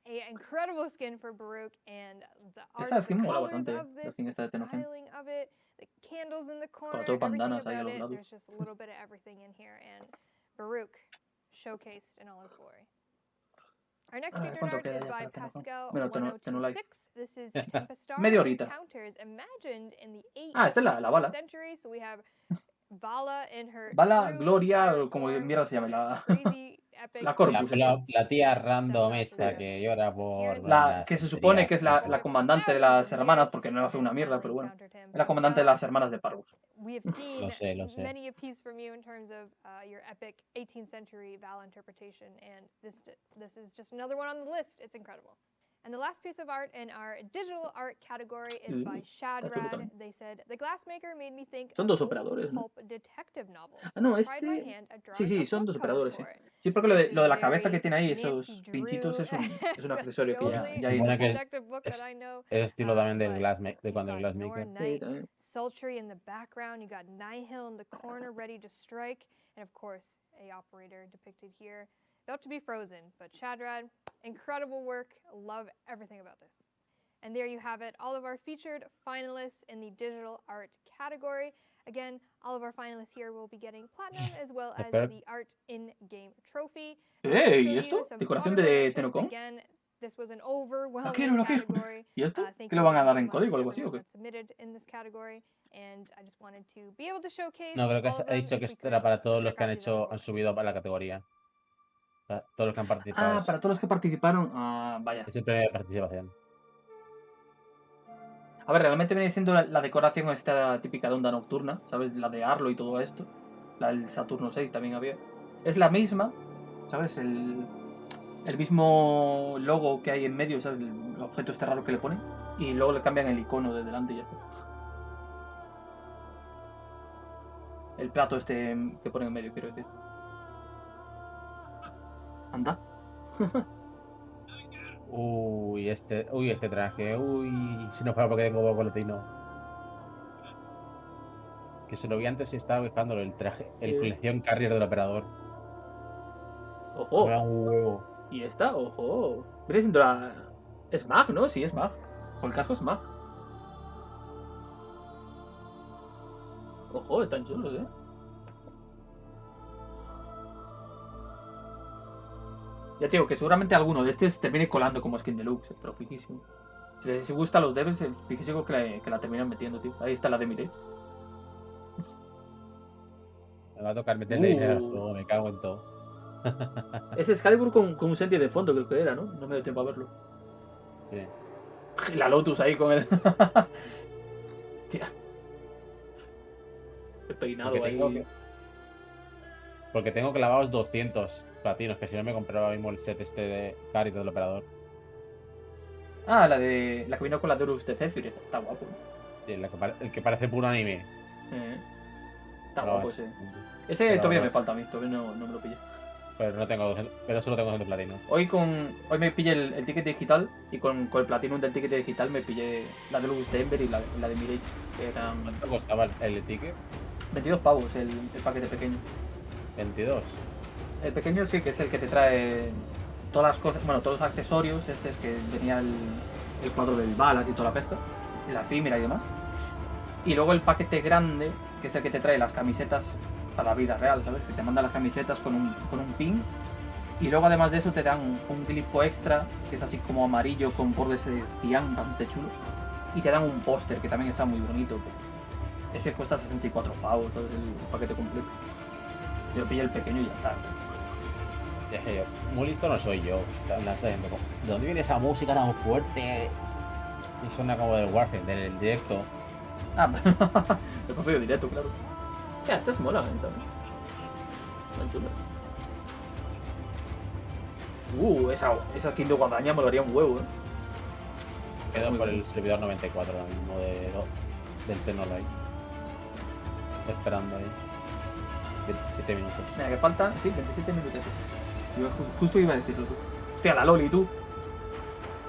A incredible skin for Baruch, and the art, Esa skin the mola colors bastante, of this, la skin esta de the Tennocon. styling of it, the candles in the corner, Con todos everything bandanas ahí a about los it. lados. There's just a little bit of everything in here, and Baruch showcased in all his glory. Our next featured art is by Pascal Bueno, 1026. This is Tempestar Media horita. encounters imagined in the 8th Ah, esta es la bala. century. So we have Vala in her Bala, true Gloria, o como mierda se llame, la Corpus. La tía random esta que llora por... La que se supone que es la comandante de las hermanas, porque no hace una mierda, pero bueno. Es la comandante de las hermanas de Parvus. We have seen lo sé. many a piece from you in terms of your epic 18th century Vala interpretation, and this is just another one on the list. It's incredible. And the last piece of art in our digital art category is by Shadrad. They said, the glassmaker made me think Son dos operadores, ¿no? pulp detective novels. Ah, no, Tried my hand at drawing Sí, a son book dos cover operadores, sí. for it. Sí, porque lo de la cabeza very que tiene ahí, esos Nancy pinchitos, Drew es un accesorio que ya Jolie hay. Supone que detective book that I know. es estilo también del But de cuando el you've got Nor Glassmaker. Knight, también. Sultry in the background. You got Nihil in the corner, ready to strike, and of course, a operator depicted here, about to be frozen. But Shadrad, incredible work. Love everything about this. And there you have it, all of our featured finalists in the digital art category. Again, all of our finalists here will be getting platinum as well as the art in-game trophy. ¿Y esto? ¿Decoración de Tennocon? Again, this was an overwhelming La quiero. category. ¿Y esto? Thank ¿Qué you lo van a again dar so en much código o to algo así o everyone qué? that submitted in this category, and I just wanted to be able to showcase No, creo que all of ha them dicho que if we esto era could para todos los check que han out these other han subido a la categoría. O sea, todos los que han participado. Ah, para todos los que participaron. Ah, vaya. Es el premio de participación. A ver, realmente viene siendo la decoración esta típica de onda nocturna, ¿sabes? La de Arlo y todo esto. La del Saturno 6 también había. Es la misma, ¿sabes? El mismo logo que hay en medio, ¿sabes? El objeto este raro que le ponen. Y luego le cambian el icono de delante y ya. El plato este que ponen en medio, quiero decir. Anda. Uy, este traje. Uy, si no fuera porque tengo boletino. Que se lo vi antes y estaba buscándolo, el traje. El colección Carrier del operador. Ojo. Me da un huevo. Y esta, ojo. Viene siendo la... Es mag, ¿no? Sí, es mag. O el casco es mag. Ojo, están chulos, ¿eh? Ya te digo que seguramente alguno de estos termine colando como skin deluxe, pero fijísimo. Si les gusta a los devs, fijísimo que la terminan metiendo, tío. Ahí está la de Mirage. Me va a tocar meterle dinero al juego, me cago en todo. Es Excalibur con un senti de fondo, creo que era, ¿no? No me dio tiempo a verlo. Sí. La Lotus ahí con el... Tía. El peinado ahí. Porque tengo clavados 200 platinos, que si no me compraba mismo el set este de Carrier del operador. Ah, la que vino con la Durus de Zephyr, está guapo. Sí, el que parece puro anime. Está guapo ese. Ese todavía me falta a mí, todavía no me lo pillé. Pero no tengo, pero solo tengo 2 de platino. Hoy me pillé el ticket digital y con el platinum del ticket digital me pillé la de Denver y la de Mirage, que eran... ¿Cuánto costaba el ticket? 22 pavos el paquete pequeño. 22. El pequeño sí, que es el que te trae todas las cosas, bueno, todos los accesorios, es que venía el cuadro del balas y toda la pesca, la efímera y demás. Y luego el paquete grande, que es el que te trae las camisetas para la vida real, ¿sabes? Que te manda las camisetas con un pin. Y luego además de eso te dan un glifo extra, que es así como amarillo con bordes de cian, bastante chulo. Y te dan un póster, que también está muy bonito. Ese cuesta 64 pavos, todo el paquete completo. Yo pillé el pequeño y ya está. Muy listo no soy yo. ¿De dónde viene esa música tan fuerte? Y suena como del Warframe, del directo. Ah, el propio directo, claro. Ya, esta es mola, también. Esa skin de guadaña me lo haría un huevo, Quedo por el servidor 94 ahora mismo del Tennocon ahí. Esperando ahí. 27 minutos. Mira, que faltan, sí, 27 minutos. Justo iba a decirlo tú. Hostia, la Loli, tú.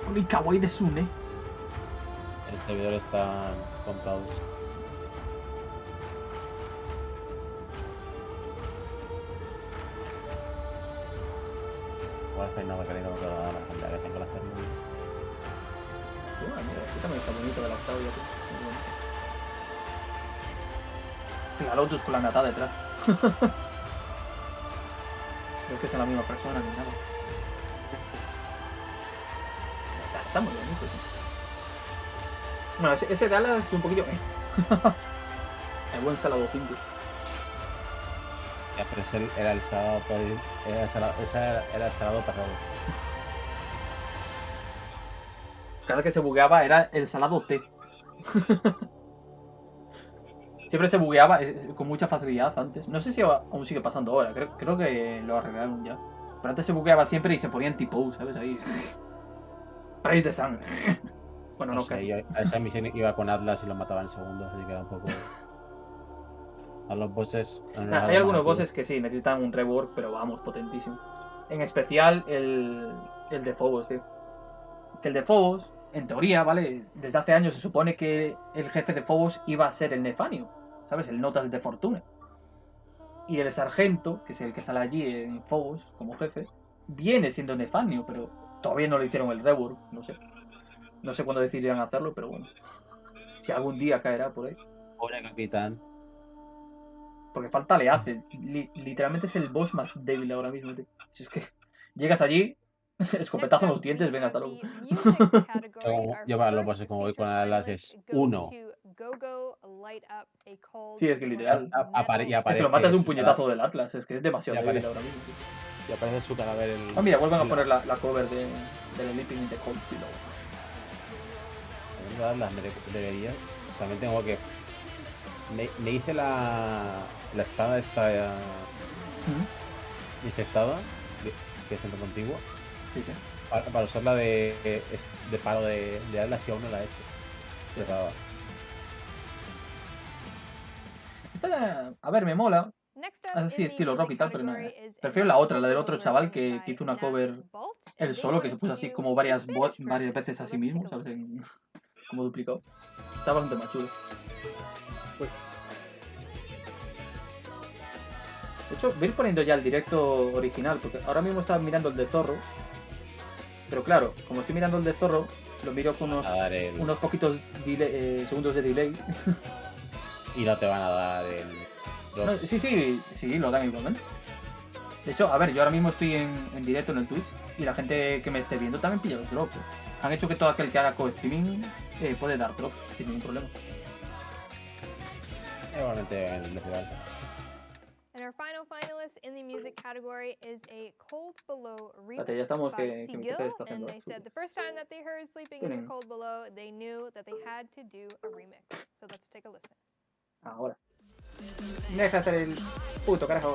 Loli kawaii de Sune. El servidor está comprados. Warframe no me calino con toda la gente que tengo que hacerme. Mira, este también está bonito del octavo ya, tú. La Lotus con la nata detrás. Creo que es la misma persona ni nada. Está muy bonito, sí. Bueno, ese de ala es un poquillo... el buen salado 5. Ya, pero ese era el salado para ir. Era el salado para todo. Cada que se bugueaba era el salado T. Siempre se bugueaba con mucha facilidad antes. No sé si aún sigue pasando ahora. Creo que lo arreglaron ya. Pero antes se bugueaba siempre y se ponía en tipo, ¿sabes? Ahí. Praise de sangre. Bueno, no, casi. Yo a esa misión iba con Atlas y lo mataba en segundos, así que era un poco... A los bosses... Hay algunos bosses que sí, necesitan un rework, pero vamos, potentísimo. En especial el de Phobos, tío. Que el de Phobos, en teoría, ¿vale? Desde hace años se supone que el jefe de Phobos iba a ser el Nefanio, ¿sabes? El Notas de Fortuna. Y el sargento, que es el que sale allí en Phobos como jefe, viene siendo Nefanio, pero todavía no le hicieron el rework, no sé. No sé cuándo decidirán hacerlo, pero bueno. Si algún día caerá por ahí. Pobre capitán. Porque falta le hace. Literalmente es el boss más débil ahora mismo, tío. Si es que llegas allí, escopetazo en los dientes, venga, hasta luego. Yo para los bosses como voy con Atlas es 1. Sí, es que literal. Aparece, es que lo matas de un puñetazo del Atlas, es que es demasiado débil ahora mismo, tío. Y aparece su cadáver el... Ah, mira, vuelven a poner la cover del Living in the Cold Below. Las debería. También tengo que... Me hice la espada esta infectada, que es centro contigua. Sí, sí. Para usarla de paro de Atlas, y aún no la he hecho. Esta, a ver, me mola. Así estilo rock y tal, pero nada. Prefiero la otra, la del otro chaval que hizo una cover él solo, que se puso así como varias veces a sí mismo, ¿sabes? Como duplicado. Está bastante más chulo. De hecho, voy a ir poniendo ya el directo original, porque ahora mismo estaba mirando el de Zorro. Pero claro, como estoy mirando el de Zorro, lo miro con unos poquitos segundos de delay. Y no te van a dar el... No, sí, lo dan igualmente. De hecho, a ver, yo ahora mismo estoy en directo en el Twitch y la gente que me esté viendo también pilla los drops. Han hecho que todo aquel que haga co-streaming puede dar drops sin ningún problema. Igualmente en el festival. And our final finalist in the music category is a Cold Below remix Ya estamos by que Sigil, está and haciendo they said the first time that they heard Sleeping in the Cold Below, they knew that they had to do a remix. So let's take a listen. Ahora. Deja hacer el puto carajo.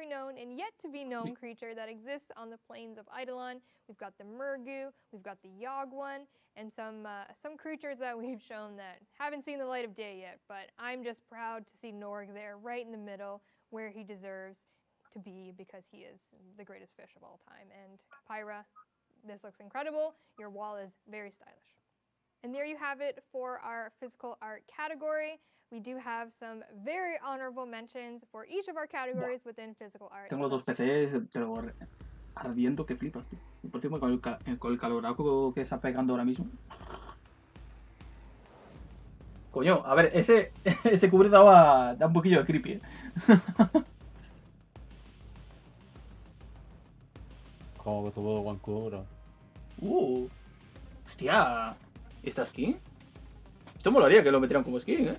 every known and yet to be known creature that exists on the plains of Eidolon. We've got the Murgu, we've got the Yogg-one, and some creatures that we've shown that haven't seen the light of day yet, but I'm just proud to see Norg there right in the middle where he deserves. to be because he is the greatest fish of all time. And Pyra, this looks incredible. Your wall is very stylish. And there you have it for our physical art category. We do have some very honorable mentions for each of our categories within physical art. Tengo los dos PCs, pero ardiendo que flipas. Y por encima con el caloraco que está pegando ahora mismo. Coño, a ver, ese cubre da un poquillo de creepy, ¿eh? Como que tuvo buen cubro. Hostia. ¿Y esta skin? Esto molaría que lo metieran como skin, ¿eh?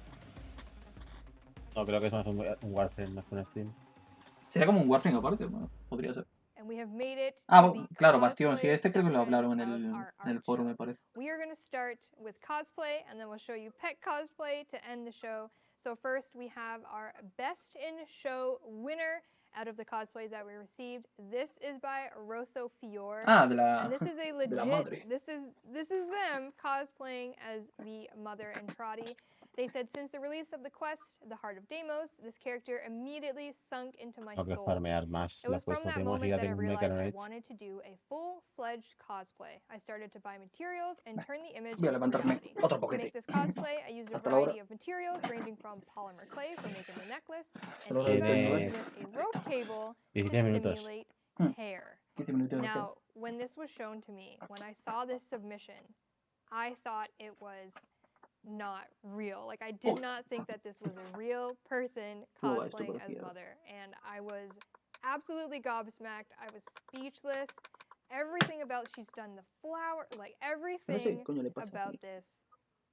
No, creo que es más un Warframe, más que una skin. Sería como un Warframe aparte, bueno, podría ser. And we have made it Claro, Bastión, sí, este creo que lo hablaron en el foro, me parece. We are going to start with cosplay, and then we'll show you pet cosplay to end the show. So first, we have our Best in Show winner out of the cosplays that we received. This is by Rosso Fior. And this is a legit, this is them cosplaying as the mother and Trotty. They said, since the release of the quest, The Heart of Deimos, this character immediately sunk into my soul. Armas, It was from that moment that I realized I wanted to do a full-fledged cosplay. I started to buy materials and turn the image into reality. To make this cosplay, I used a variety of materials ranging from polymer clay for making the necklace and even with a rope cable to simulate hair. Now, when this was shown to me, when I saw this submission, I thought it was not real. Like, I did not think that this was a real person cosplaying as mother, and I was absolutely gobsmacked. I was speechless. Everything about she's done the flower, like everything about this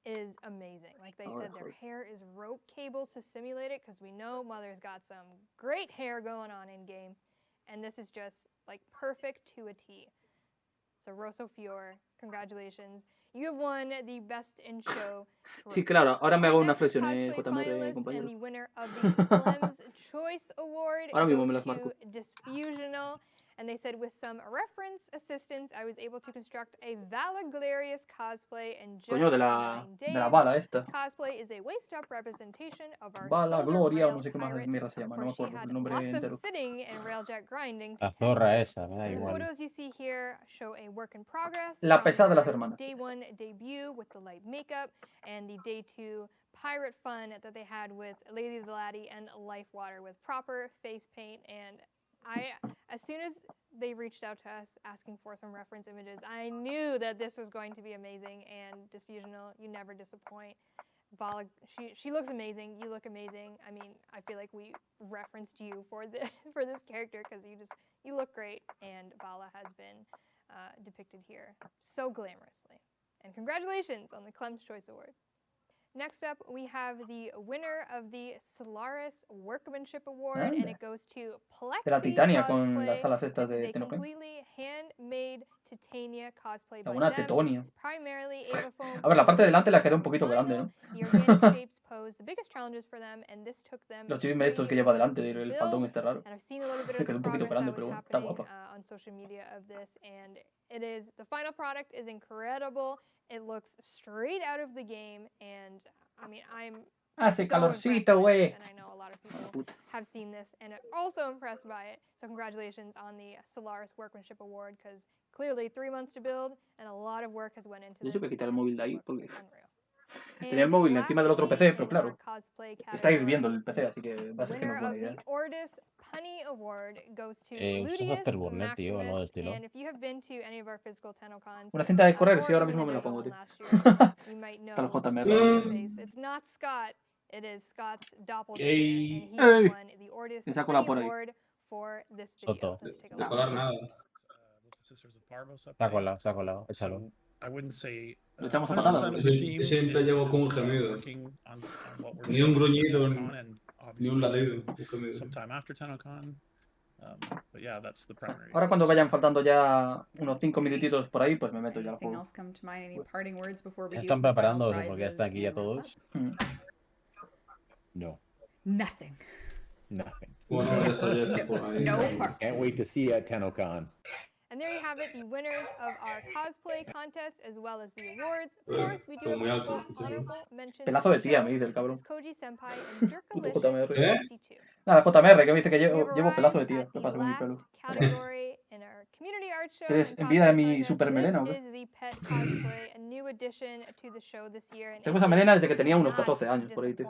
is amazing. Like they said, their hair is rope cables to simulate it, because we know mother's got some great hair going on in game, and this is just like perfect to a T. So Rosso Fior, congratulations. You have won the Best in Show. Sí, claro, ahora me hago una flexión, JMR, And compañero. the winner of the Clem's Choice Award ahora mismo me goes las marco. to Disfusional. And they said, with some reference assistance, I was able to construct a Valaglarius cosplay in just 9 days. De la bala esta. This cosplay is a waist-up representation of our Bala, Solar Gloria, Rail no sé qué más pirate. mierda se llama, no me Of course, acuerdo she el had nombre lots entero. of sitting and railjack grinding. La zorra esa, me da The igual. photos you see here show a work in progress. La from pesada de las her hermanas. Day 1 debut with the light makeup and the Day 2 pirate fun that they had with Lady the Laddie and Lifewater with proper face paint. And as soon as they reached out to us asking for some reference images, I knew that this was going to be amazing. And Disfusional, you never disappoint. Vala, she looks amazing. You look amazing. I mean, I feel like we referenced you for this character, because you look great, and Vala has been depicted here so glamorously. And congratulations on the Clem's Choice Award. Next up, we have the winner of the Solaris Workmanship Award, and it goes to Plexi De la Titania con Cosplay. las alas estas This de is a Tennocon. completely handmade Titania cosplay by Una them. Tetonia. It's primarily Ava foam. A ver, la parte de delante la quedé un poquito grande, ¿no? The organic shapes pose the biggest challenges for them, and this took them Los chismes estos que lleva delante, el build. faldón este raro. And I've seen a little bit Se of the quedó un poquito progress grande, that pero was bueno, está happening guapa. on social media of this, and it is, the final product is incredible. It looks straight out of the game, and I mean, I'm Hace so calorcito, güey. and I know a lot of people have seen this and are also impressed by it. So congratulations on the Solaris Workmanship Award, because clearly 3 months to build and a lot of work has went into Yo this. supe quitar el móvil de ahí porque And tenía el móvil encima del otro PC, pero claro, cosplay está hirviendo el PC, así que va a ser que no winner es buena of idea. the Ordis Punny Award goes to Usas Ludius Afterburner, tío, algo de Maximus, estilo. and if you have been to any of our physical Tennocons, Una cinta de correr, or sí, ahora even mismo the me la digital pongo, one tío. last year, you might know Está el JMR. his face. It's not Scott, it is Scott's doppelganger, Ey. and he won the Ordis Esa Punny cola por ahí. Award for this video. Soto. Let's take a De look. colar nada. Se ha colado, échalo. I wouldn't say Lo echamos a patadas. Yo siempre llevo con un gemido. Ni un gruñido, ni un ladrido. Un gemido. Sometime after Tennocon. But yeah, that's the primary. Ahora cuando vayan faltando ya unos 5 minutitos por ahí, pues me meto ya al Anything juego. else come to mind? Any parting words before we Ya do están some final preparándose porque ya prizes están aquí ya and wrap todos. up? No. Nothing. Nothing. Bueno, ya está por ahí. No part. Can't wait to see you at Tennocon. And there you have it, the winners of our cosplay contest as well as the awards. Of course, we do have a couple honorable mentions. Pedazo de tía, me dice el cabrón. This is Koji Senpai and Puto JMR. Dirkalicious52. Nada, JMR, que me dice que llevo pelazo de tía. ¿Qué pasa con mi pelo? Category in our community art show. ¿Tienes envidia de mi super melena o qué? This is the pet cosplay, a new addition to the show this year. Tengo esa melena desde que tenía unos 14 años, por ahí, tío.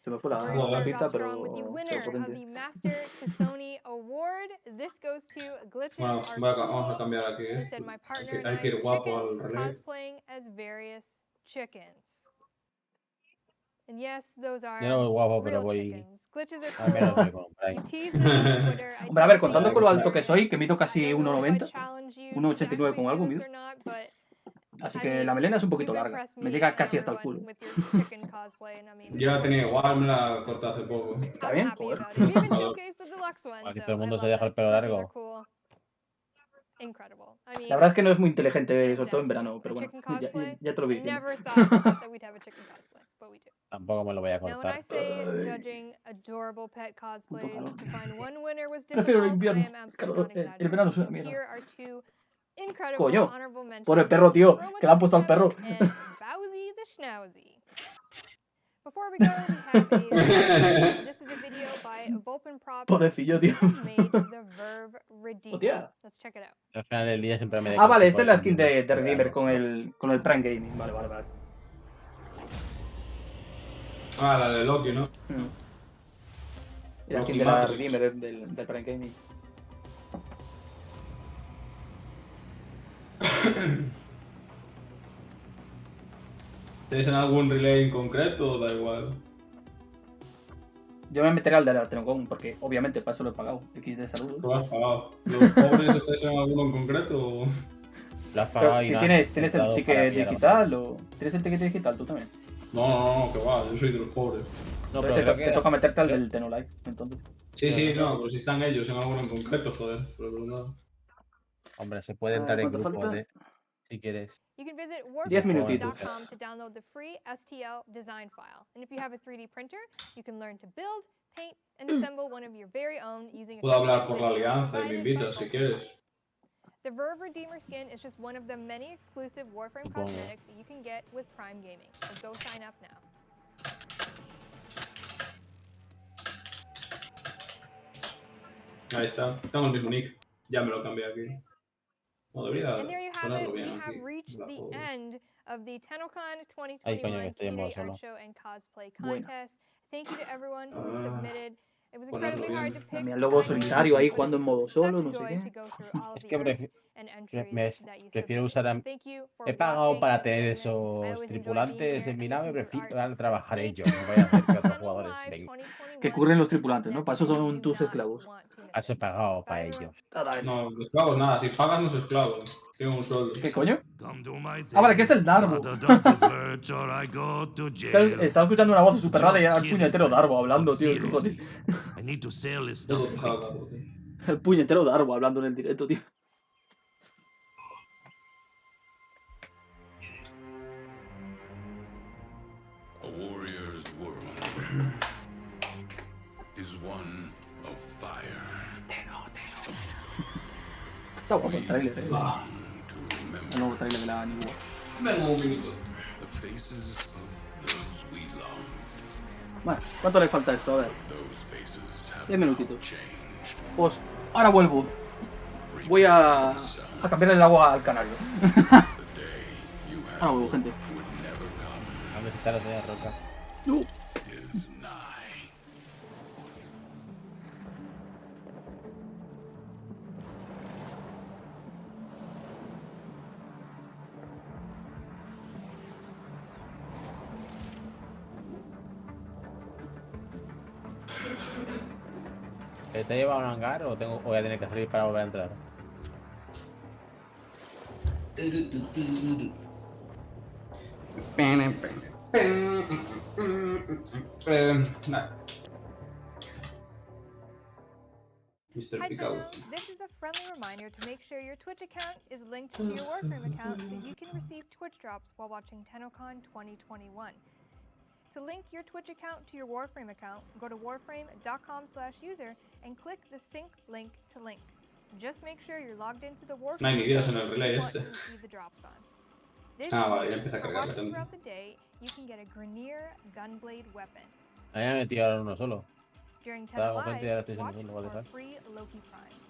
Se me fue la pinza, pero... With the winner of the Master Sony Award, this goes to Glitches. Bueno, vamos a cambiar aquí esto. Hay que ir guapo al relevo. Cosplaying as various chickens. And yes, those are Yo no voy guapo, pero real voy... chickens. Glitches Al menos are me cool. compráis. You tease them on Twitter. I Hombre, a ver, don't contando think con lo it's alto que soy, que mido casi I don't know if 1,90, I challenge you to 1,89 con algo actually do mido. this or not, but Así I que mean, la melena es un you poquito larga. impress Me me llega and casi hasta el everyone culo. with your chicken cosplay, and I mean, Yo la tenía igual, me la corté hace poco. Está I'm bien, happy joder. about it. We even showcased the deluxe one, Aquí so todo el I mundo love se deja el it. pelo Glitches are largo. cool. Incredible. I mean, La verdad es que no es muy inteligente, hands sobre todo down en to verano, you. pero A bueno, chicken ya cosplay? te lo vi diciendo. Never thought that we'd have a chicken cosplay, but we do. Tampoco me lo voy a Now, when I cortar. say judging adorable pet cosplays, to find one winner was Prefiero el difficult, I invierno. am absolutely not El verano es una exaggerating. So mierda. here are two incredible Coño, honorable mentions. por el perro, tío, Chroma que le han puesto al perro. and Bowsy the Schnauzy. Before we go, we have a this is a video by Volpin Props. Pobrecillo, tío. Made the Verve Redeemer. Hostia. Let's check it out. Al final del día siempre me Ah, vale, esta es la skin de Redeemer con el Prime Gaming. Vale, vale, vale. Ah, la de Loki, ¿no? Y la skin de la Redeemer del Prime Gaming. ¿Estáis en algún relay en concreto o da igual? Yo me meteré al de la Tennocon, porque obviamente para eso lo he pagado. X de salud. Lo has pagado. ¿Los pobres estáis en alguno en concreto o...? Lo has pagado y ¿Tienes el ticket digital o...? ¿Tienes el ticket digital tú también? No, que va, yo soy de los pobres. No, pero te toca meterte al del Tennolive, entonces. Sí, no, pero si están ellos en alguno en concreto, joder. Pero no. Hombre, se puede entrar en grupos si quieres. You can visit 10 minutitos. warframe.com to download the free STL design file. And if you have a 3D printer, you can learn to build, paint, and assemble one of your very own using a Puedo hablar por la video alianza y me provided by invitas si quieres. The Verve Redeemer skin is just one of the many exclusive Warframe cosmetics that you can get with Prime Gaming. So go sign up now. Ahí está, tengo el mismo nick. Ya me lo cambié aquí. No, debería And there you have ponerlo it. We bien have aquí. reached the end of the Tennocon Ay, coño, 2021 que estoy en modo Community Art solo. Show and Cosplay Bueno. Contest. Thank you to everyone who Ah, submitted. It was ponerlo incredibly hard bien. to pick. Mira el lobo solitario ahí jugando en modo solo, no sé Such qué. joy to go through all of Es the que art and entries that you prefiero submitted. usar Thank you for He pagado watching para and tener submitting. I esos always enjoy being tripulantes here en mi and nave, looking through prefiero art. trabajar Stay ellos. No voy a hacer que otros Channel jugadores Live vengan. 2021 Que curren los is tripulantes, ¿no? next, Para eso and you son do tus not esclavos. want to miss A eso he it. pagado Bye, para everyone. ellos. No, los esclavos nada, si pagas no es esclavo. Tiene un sueldo. ¿Qué coño? Ah, vale, que es el Darbo. Estaba escuchando una voz súper rara y era el puñetero Darbo hablando, tío. ¿Qué cojones? Todo paga, tío. El puñetero Darbo hablando en el directo, tío. A warrior's world is one of fire. Está guapo el trailer, El nuevo trailer de la Anigua. Venga, un minuto. The faces of those we love. Bueno, ¿cuánto le falta a esto? A ver, Those faces have 10 minutitos. changed. Pues ahora vuelvo. Voy a cambiar el agua al canario. Ahora vuelvo, gente. A necesitar la de roca. Is nigh. ¿Te lleva a un hangar o voy a tener que salir para volver a entrar? Nah. Mr. Hi, Picao. Tenno. This is a friendly reminder to make sure your Twitch account is linked to your Warframe account so you can receive Twitch drops while watching Tennocon 2021. To link your Twitch account to your Warframe account, go to warframe.com/user and click the sync link to link. Just make sure you're logged into the Warframe. No hay ni vidas en el relay what este. you receive the drops on. This Ah, vale, ya year, empieza a cargar la throughout gente. the day, you can get a Grineer Gunblade weapon. A mí me he metido ahora uno solo. During Estaba 10 con gente y ahora Live, estoy watch siendo solo, for ¿vale? free Loki Prime.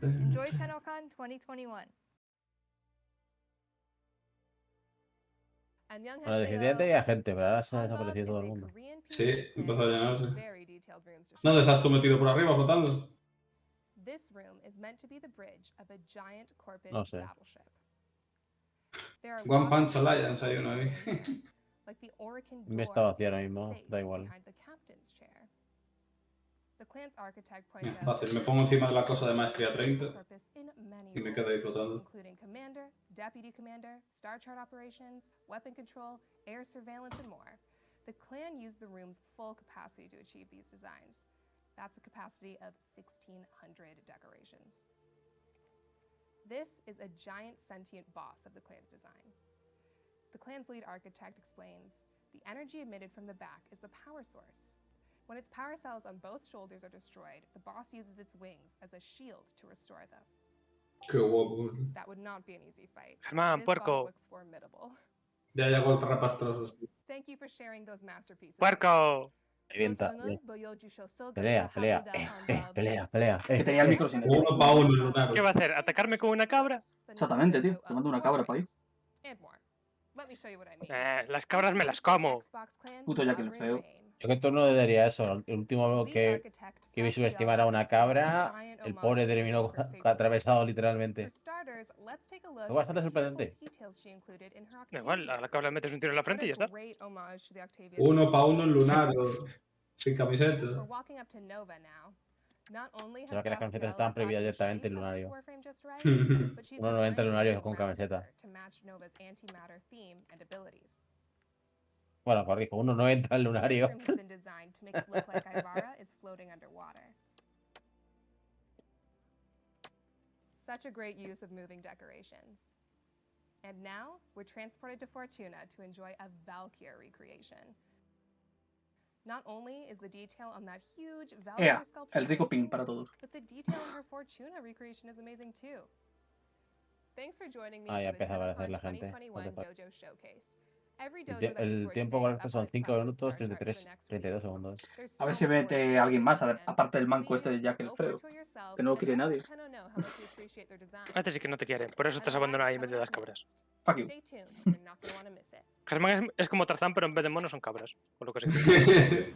Enjoy Tennocon 2021. Bueno, definitivamente había gente, pero ahora se ha desaparecido todo el mundo. Sí, empezó a llenarse. ¿Dónde estás tú metido por arriba flotando? This room is meant to be the bridge of a giant corpus No sé. battleship. There are One lots Punch of Alliance hay uno ahí. like the Oracle Me door está vacío ahora and mismo, safe da igual. behind the captain's chair. The clan's architect points Mira, out fácil, me pongo encima de la cosa de maestría that 30 purpose in many y me quedo ahí roles, flotando. including commander, deputy commander, star chart operations, weapon control, air surveillance, and more. The clan used the room's full capacity to achieve these designs. That's a capacity of 1,600 decorations. This is a giant sentient boss of the clan's design. The clan's lead architect explains, the energy emitted from the back is the power source. When its power cells on both shoulders are destroyed, the boss uses its wings as a shield to restore them. Qué guapo. That would not be an easy fight. Germán, This puerco. boss looks formidable. Ya llegó el zarrapastrosos. Thank you for sharing those masterpieces. ¡Puerco! Revienta. Pelea, pelea, pelea, pelea. Que tenía el micro sin Uno pa' uno, Lunar. ¿Qué va a hacer? ¿Atacarme con una cabra? Exactamente, tío. Te mando una cabra para ahí. And more. Let me show you what I mean. Las cabras me las como. Puto ya que lo feo. Yo que tú no debería eso. El último que vi subestimar a una cabra, el pobre terminó atravesado literalmente. Fue bastante sorprendente. Da igual, a la cabra le metes un tiro en la frente y ya está. Uno pa' uno en Lunar. Sin camiseta. We're walking up to Nova now. Not only Se ve has que las camisetas Saskiel estaban prohibidas gotten the directamente en shape of this Lunario. Warframe just right, but she's Uno no entra en designed Lunario the con round camiseta. cover to match Nova's antimatter theme and abilities. Bueno, corrijo, uno no entra en This Lunario. room has been designed to make it look like Ivara is floating underwater. Such a great use of moving decorations. And now, we're transported to Fortuna to enjoy a Valkyr recreation. Not only is the detail on that huge Valkyr sculpture El rico pin amazing, para todos. but the detail in her Fortuna recreation is amazing too. Thanks for joining me Ah, ya for the empezaba a aparecer Tennocon la gente. 2021 What the fuck. Dojo Showcase. Every dojo that we El tour tiempo today is correcto up son on its 5 platform minutos, star chart for 33, the next 32 week. segundos. There's A ver so si much more to mete see a alguien in más, the plan, aparte del so manco este de please Jack el go for a Feo. tour yourself Que no lo and quiere let nadie. Tenno know how much you appreciate their design. Este sí que no te quiere, por eso estás abandonado ahí en medio de las cabras. Fuck you. Stay tuned, you're not going to want to miss it. Germán es como Tarzán, pero en vez de monos son cabras. Por lo que sé.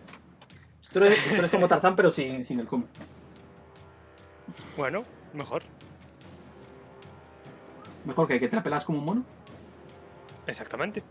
Tú eres como Tarzán, pero sin el come. Bueno, mejor. Mejor que te la pelas como un mono. Exactamente.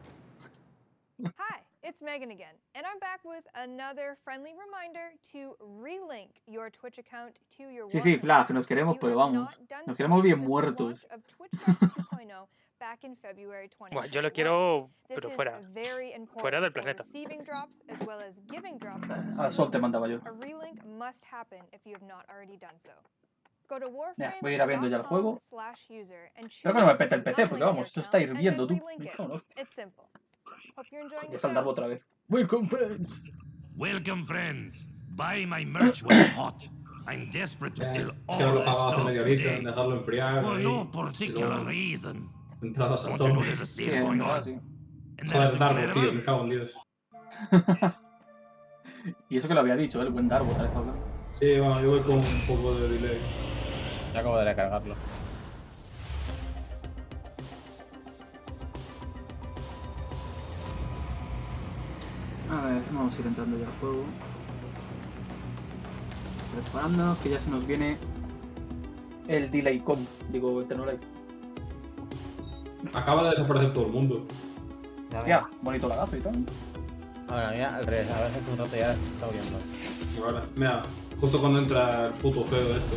Hi, it's Megan again, and I'm back with another friendly reminder to relink your Twitch account to your Sí, sí, Warframe Flag, account nos if queremos, you pero have vamos. not done Nos so queremos bien since the muertos. launch of Twitch Patch 2.0 back in February Bueno, yo lo 2021. quiero, This pero is fuera. very important Fuera del for planeta. receiving drops as well as giving drops as Al a sol te student. mandaba yo. A relink must happen if you have not already done so. Go to Ya, voy a ir abriendo ya el juego. warframe.com/user and Espero que no me choose pete el PC, porque not vamos, link esto your está account and hirviendo, then tú. relink it. No, no. It's simple. Hope you're enjoying Ya the está el show. Darbo otra vez. Welcome, friends. Welcome, friends. Buy my merch when it's hot. I'm desperate to sell all Ya lo the pagaba hace stuff media horita, today. dejarlo enfriar. For ahí, no y particular luego reason. entradas a Don't you know tope. there's a Sí, sale going entrada, on? sí. And that Joder, it's Darbo, tío, incredible. me cago en Dios. Y eso que lo había dicho, el buen Darbo, otra vez hablando. Sí, bueno, yo voy con un poco de delay. Ya acabo de recargarlo. A ver, vamos a ir entrando ya al juego. Preparándonos, que ya se nos viene el delay com, digo, el Tennolay. Acaba de desaparecer todo el mundo. Ya, bonito lagazo y tal. Ahora, mira, al revés, a ver si un rato ya se está muriendo. Y ahora, mira, justo cuando entra el puto feo este.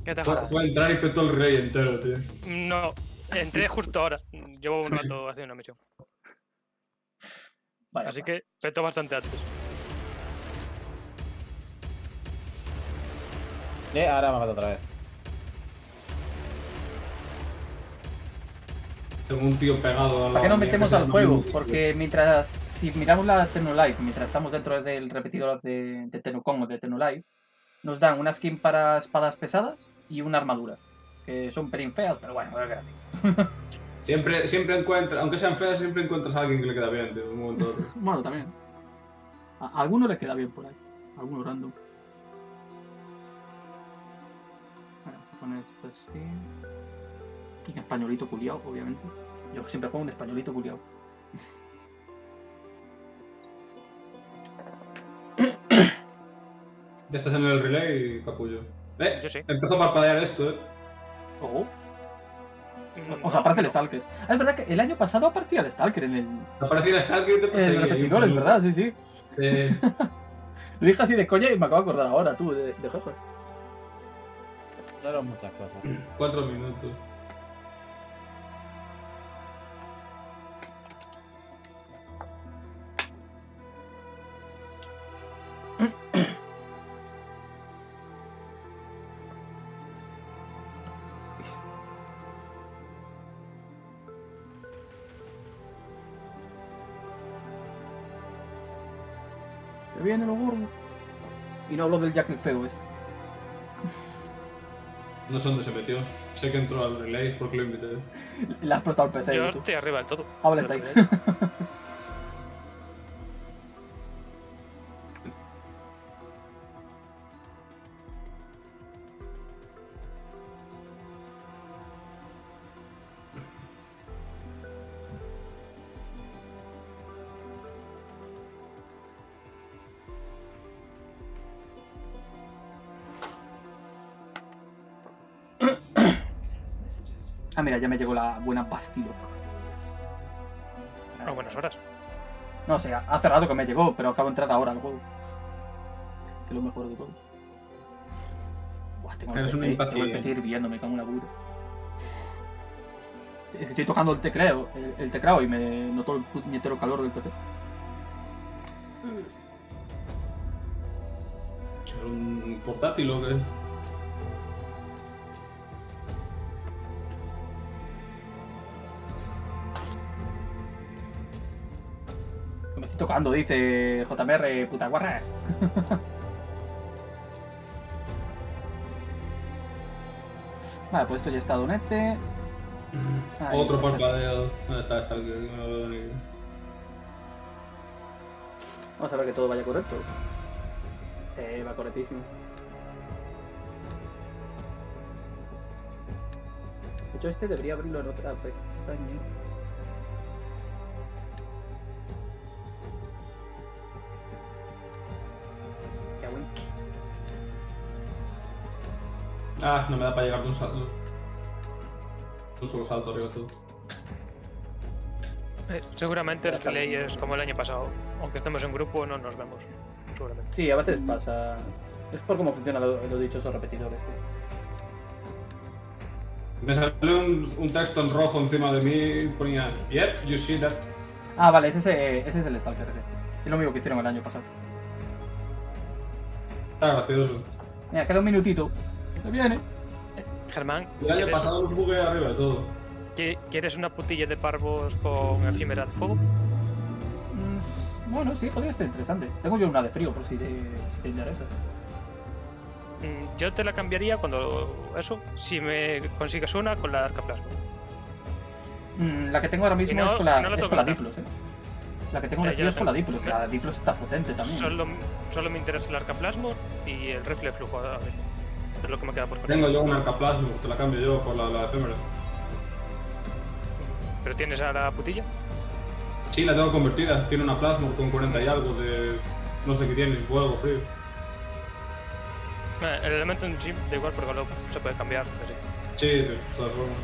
¿Qué te Fue a entrar y petó el rey entero, tío. No, entré justo ahora. Llevo un rato haciendo una misión. Vaya, Así que petó bastante antes. Ahora me ha matado otra vez. Tengo un tío pegado a la. ¿Para qué nos metemos al juego? Porque mientras si miramos la Tennolive mientras estamos dentro del repetidor de Tennocon o de Tennolive, nos dan una skin para espadas pesadas y una armadura. Que son perín feas, pero bueno, es gratis. Siempre encuentras, aunque sean feas, siempre encuentras a alguien que le queda bien, tío, un momento. Bueno, también. A alguno le queda bien por ahí. A alguno random. Bueno, poner esto así. Aquí en españolito culiao, obviamente. Yo siempre pongo un españolito culiao. Ya estás en el relay, capullo. Yo sí. Empezó a parpadear esto, Oh. O sea, aparece el Stalker. Ah, es verdad que el año pasado aparecía el Stalker en el... Aparecía el Stalker y te perseguía. En el repetidor, es verdad, sí, sí. Sí. Lo dije así de coña y me acabo de acordar ahora, tú, de jefe. Pasaron muchas cosas. 4 minutos. Se viene lo gordo. Y no hablo del Jack el feo este. No sé dónde se metió. Sé que entró al relay porque lo invité. Le has explotado el PC. Yo estoy arriba del todo. Ahora está ahí. Ah, mira, ya me llegó la buena pastilla. A buenas horas. No sé, hace rato que me llegó, pero acabo de entrar ahora al juego. Que es lo mejor de todo. Buah, tengo el PC hirviendo, me cago en la puta. Estoy tocando el teclado y me noto el puñetero calor del PC. ¿Un portátil o qué? Me estoy tocando, dice JMR, puta guarra. Vale, pues esto ya está Únete. Otro parpadeo. ¿Dónde está esta? Vamos a ver que todo vaya correcto. Va correctísimo. De hecho, este debería abrirlo en otra pestaña. Ah, no me da para llegar de un salto. Un solo salto arriba todo. Seguramente el relay es como el año pasado. Aunque estemos en grupo, no nos vemos. Seguramente. Sí, a veces pasa. Es por cómo funcionan los dichosos repetidores. Me salió un texto en rojo encima de mí y ponía Yep, you see that. Ah, vale, ese es el Stalker. Es lo mismo que hicieron el año pasado. Está gracioso. Mira, queda un minutito. Se viene. Germán, el año pasado los bugué arriba de todo. ¿Quieres una putilla de parvos con efímera de fuego? Bueno, sí, podría ser interesante. Tengo yo una de frío por si te interesa. Yo te la cambiaría si me consigues una con la arca plasma. La que tengo ahora mismo es con la Diplos, La que tengo de frío es con la Diplos, la Diplos está potente también. Solo me interesa el arca plasma y el rifle de flujo. A ver, es lo que me queda por conseguir. Tengo yo un arca plasma, te la cambio yo por la efímera. ¿Pero tienes a la putilla? Sí, la tengo convertida. Tiene una plasma con 40 y algo de... no sé qué tiene, fuego, frío. El elemento en sí da igual porque luego se puede cambiar. Sí, de todas formas.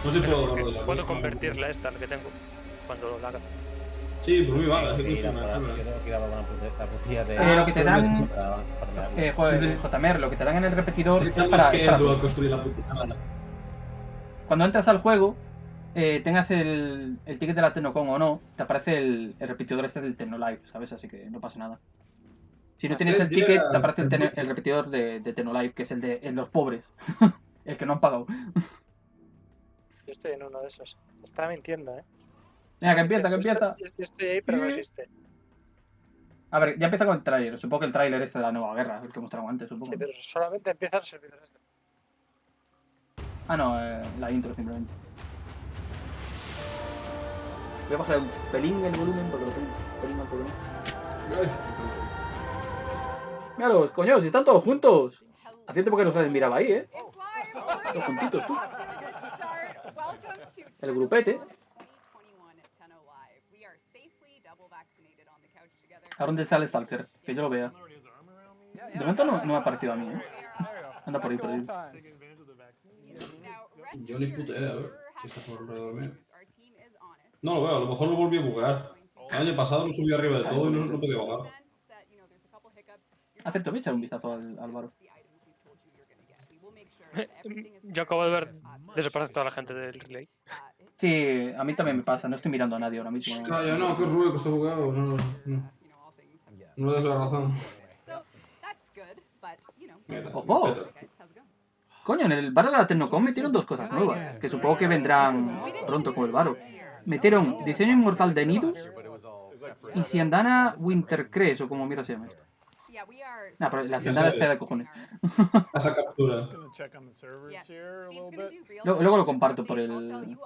No sé si puedo convertirla esta, la que tengo, cuando la haga. Sí, por mí vale. Lo que te dan... joder, JMR, lo que te dan en el repetidor es para... Cuando entras al juego, tengas el ticket de la Tennocon o no, te aparece el repetidor este del Tennolive, ¿sabes? Así que no pasa nada. Si no tienes el ticket, te aparece el repetidor de Tennolive, que es el de los pobres. El que no han pagado. Yo estoy en uno de esos. Está mintiendo, ¿eh? Venga, que empieza, que empieza. Yo estoy ahí, pero no existe. A ver, ya empieza con el tráiler. Supongo que el tráiler este de la nueva guerra, el que mostraron antes, supongo. Sí, pero solamente empiezan los servidores de... Ah, no, la intro simplemente. Voy a bajar un pelín el volumen porque lo tengo un pelín más volumen. Míralos, coño, si están todos juntos. Hacía tiempo que no se miraba ahí, Todos juntitos, tú. El grupete. ¿A dónde sale Stalker? Que yo lo vea. De momento no me ha parecido a mí, Anda por ahí, por ahí. Yo ni puta idea, a ver si está por alrededor mío. No lo veo, a lo mejor lo volví a buguear. El año pasado lo subí arriba de todo y no podía bajar. Acepto, voy a echar un vistazo al baro. Yo acabo de ver desaparecer toda la gente del relay. Sí, a mí también me pasa, no estoy mirando a nadie ahora mismo. Calla, no, qué ruido que está bugueado. No das la razón. ¡Ojo! Coño, en el bar de la Tennocon metieron dos cosas nuevas, que supongo que vendrán pronto con el baro. Metieron diseño inmortal de nidos y Siandana Winter Creas, o como mira se llama esto. Nah, pero la Siandana es fea de cojones. Esa captura. Luego lo comparto por el...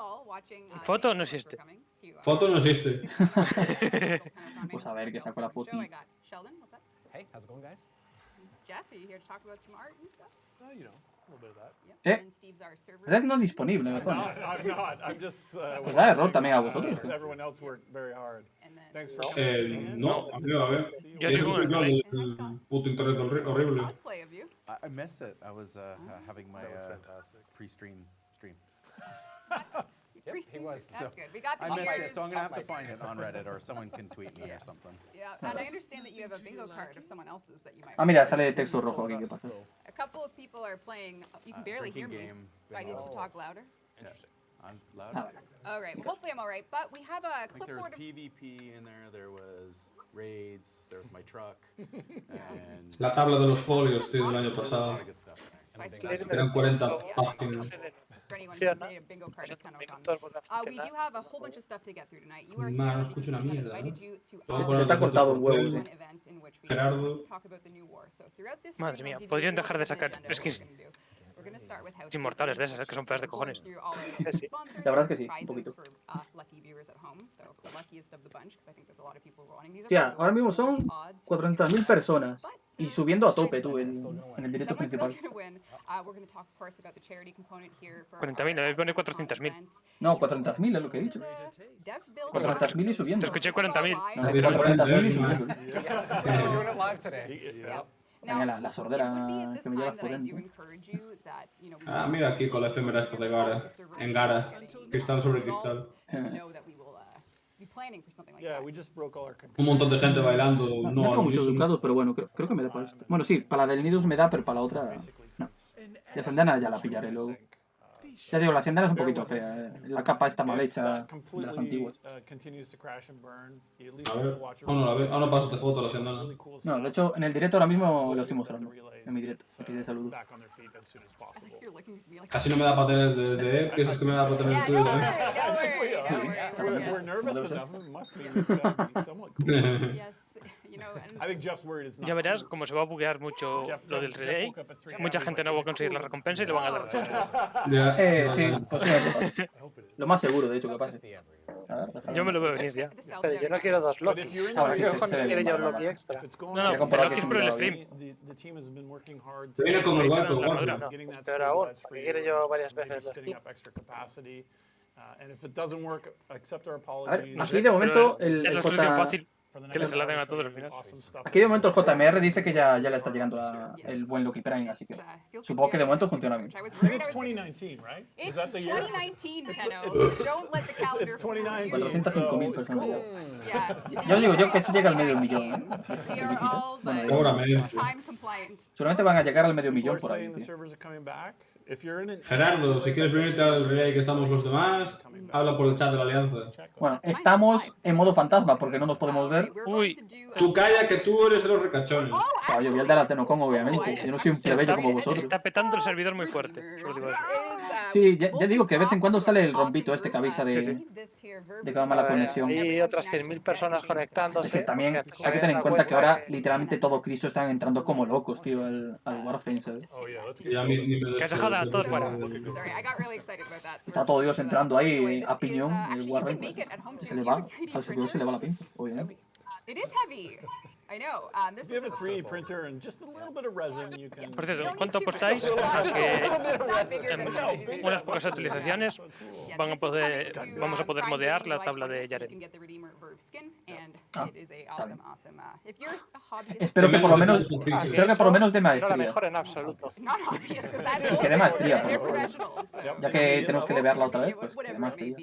¿Foto no existe? Foto no existe. Pues a ver, que saco la foto. Hey, how's it going, guys? Jeff, are you here to talk about some art and stuff? You know, a little bit of that. Red no disponible, me pone. I'm not. I'm just. Pues da error también a vosotros. Everyone else worked very hard. Thanks for no, a mí me va bien. Yo sigo Eso con es el puto internet horrible. I missed it. I was having my pre-stream stream. Pre-stream, was, that's so good. We got the I missed viewers. it, so I'm gonna have to find it on Reddit or someone can tweet me or something. Yeah, and I understand that you have a bingo card of someone else's that you might. Ah, mira, sale texto rojo aquí, ¿qué pasa? A couple of people are playing. You can barely hear me. Do I need to talk louder? Interesting. I'm loud. All right. Well, hopefully I'm all right. But we have a clipboard of. There was PvP in there. There was raids. There was my truck. And La tabla de los folios, tío, del año pasado. Eran 40 páginas. For anyone who made a bingo card of Tennocon. We do have a whole bunch of stuff to get through tonight. You are No here escucho because una we have mierda. invited you to Se te ha cortado un huevo, an sí. event in which we Gerardo. talk about the new war. So throughout this Madre stream, mía, we'll give podrían you dejar de an sacar agenda of skins what we're gonna do. We're gonna start with housekeeping, inmortales de esas, que son feas de going cojones. through all our Sí. sponsors La verdad es que and sí, un prizes poquito. for lucky viewers at home. So the luckiest of the bunch, because I think there's a lot of people wanting these. Tía, ahora mismo son 400.000 personas. Y subiendo a tope, tú, en el directo principal. 40.000, me pone 400.000. No, 400.000 es lo que he dicho. 400.000 y subiendo. Te escuché 40.000. No, 400.000 y subiendo. We're doing it live today. Mira, la sordera que me llevas por dentro. Ah, mira aquí con la efémera esta de Gara. En Gara. Cristal sobre cristal. Un montón de gente bailando. No tengo muchos ducados, pero bueno, creo que me da para esto. Bueno, sí, para la del Nidus me da, pero para la otra no. La Siandana ya la pillaré luego. Ya digo, la Siandana es un poquito fea. La capa está mal hecha de las antiguas. A ver, ahora pásate foto a la Siandana. No, de hecho, en el directo ahora mismo lo estoy mostrando. En mi directo, aquí de saludo. Casi no me da para tener de piensas que me da para tener el tuyo, Ya verás cómo se va a buguear mucho lo del relay. Mucha gente no va a conseguir la recompensa y le van a dar. Sí, posiblemente. Lo más seguro, de hecho, que pase. Yo me lo veo venir ya. Pero yo no quiero dos Lokis. Ahora sí, ¿Qué cojones quiero yo un Loki extra? No, Loki es por el stream. Te viene como el banco, No, pero aún, porque quiero yo varias veces los stream. A ver, aquí de momento el Es la solución fácil. Que les la den a todos al final. Aquí de momento el JMR dice que ya le está llegando el buen Loki Prime, así que supongo que de momento funciona bien. It's 2019, right? It's 2019, Tenno. Don't let the calendar fool you. 405.000 personas ya. Yo digo yo que esto llega al medio millón, Solamente van a llegar al medio millón por ahí. Gerardo, si quieres venirte al relay que estamos los demás, habla por el chat de la alianza. Bueno, estamos en modo fantasma porque no nos podemos ver. Uy, tú calla que tú eres de los ricachones. Claro, yo voy al de la Tennocon, obviamente. Yo no soy un plebeyo como vosotros. Está petando el servidor muy fuerte. Solo digo eso. Sí, ya digo que de vez en cuando sale el rompito este que avisa de que va mala conexión. Hay otras 100.000 personas conectándose. Es que también hay que tener en cuenta que ahora literalmente todo Cristo están entrando como locos, tío, al Warframe, ¿sabes? Casajada, todos fuera. Está todo Dios entrando ahí a piñón, el Warframe, se le va, al seguro se le va la pinza, obviamente. It is heavy. I know. This If you have a 3D printer and just a little bit of resin, you can. Por cierto, ¿cuánto apostáis? Que en unas pocas actualizaciones vamos a poder modear la tabla de Jared. Espero que por lo menos de maestría. No la mejor en absoluto. Que de maestría, ya que tenemos que levearla otra vez, pues que de maestría.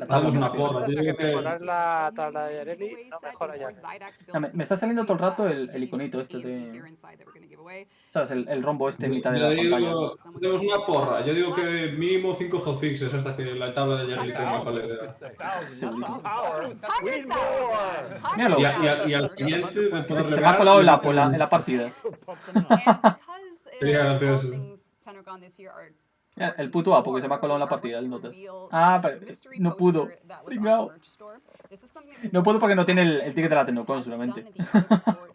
Damos una porra. Mejorar la tabla de Yareli no mejora ya. Me está saliendo todo el rato el iconito este de... ¿Sabes? El rombo este en mitad de la pantalla. Tenemos una porra. Yo digo que mínimo 5 hotfixes hasta que la tabla de Yareli tenga paleta. Míralo. Y al siguiente... Se me ha colado en la partida. Sería gracioso. El puto Apo que se me ha colado en la partida, el note. Ah, pero no pudo. No puedo porque no tiene el ticket de la Tennocon solamente.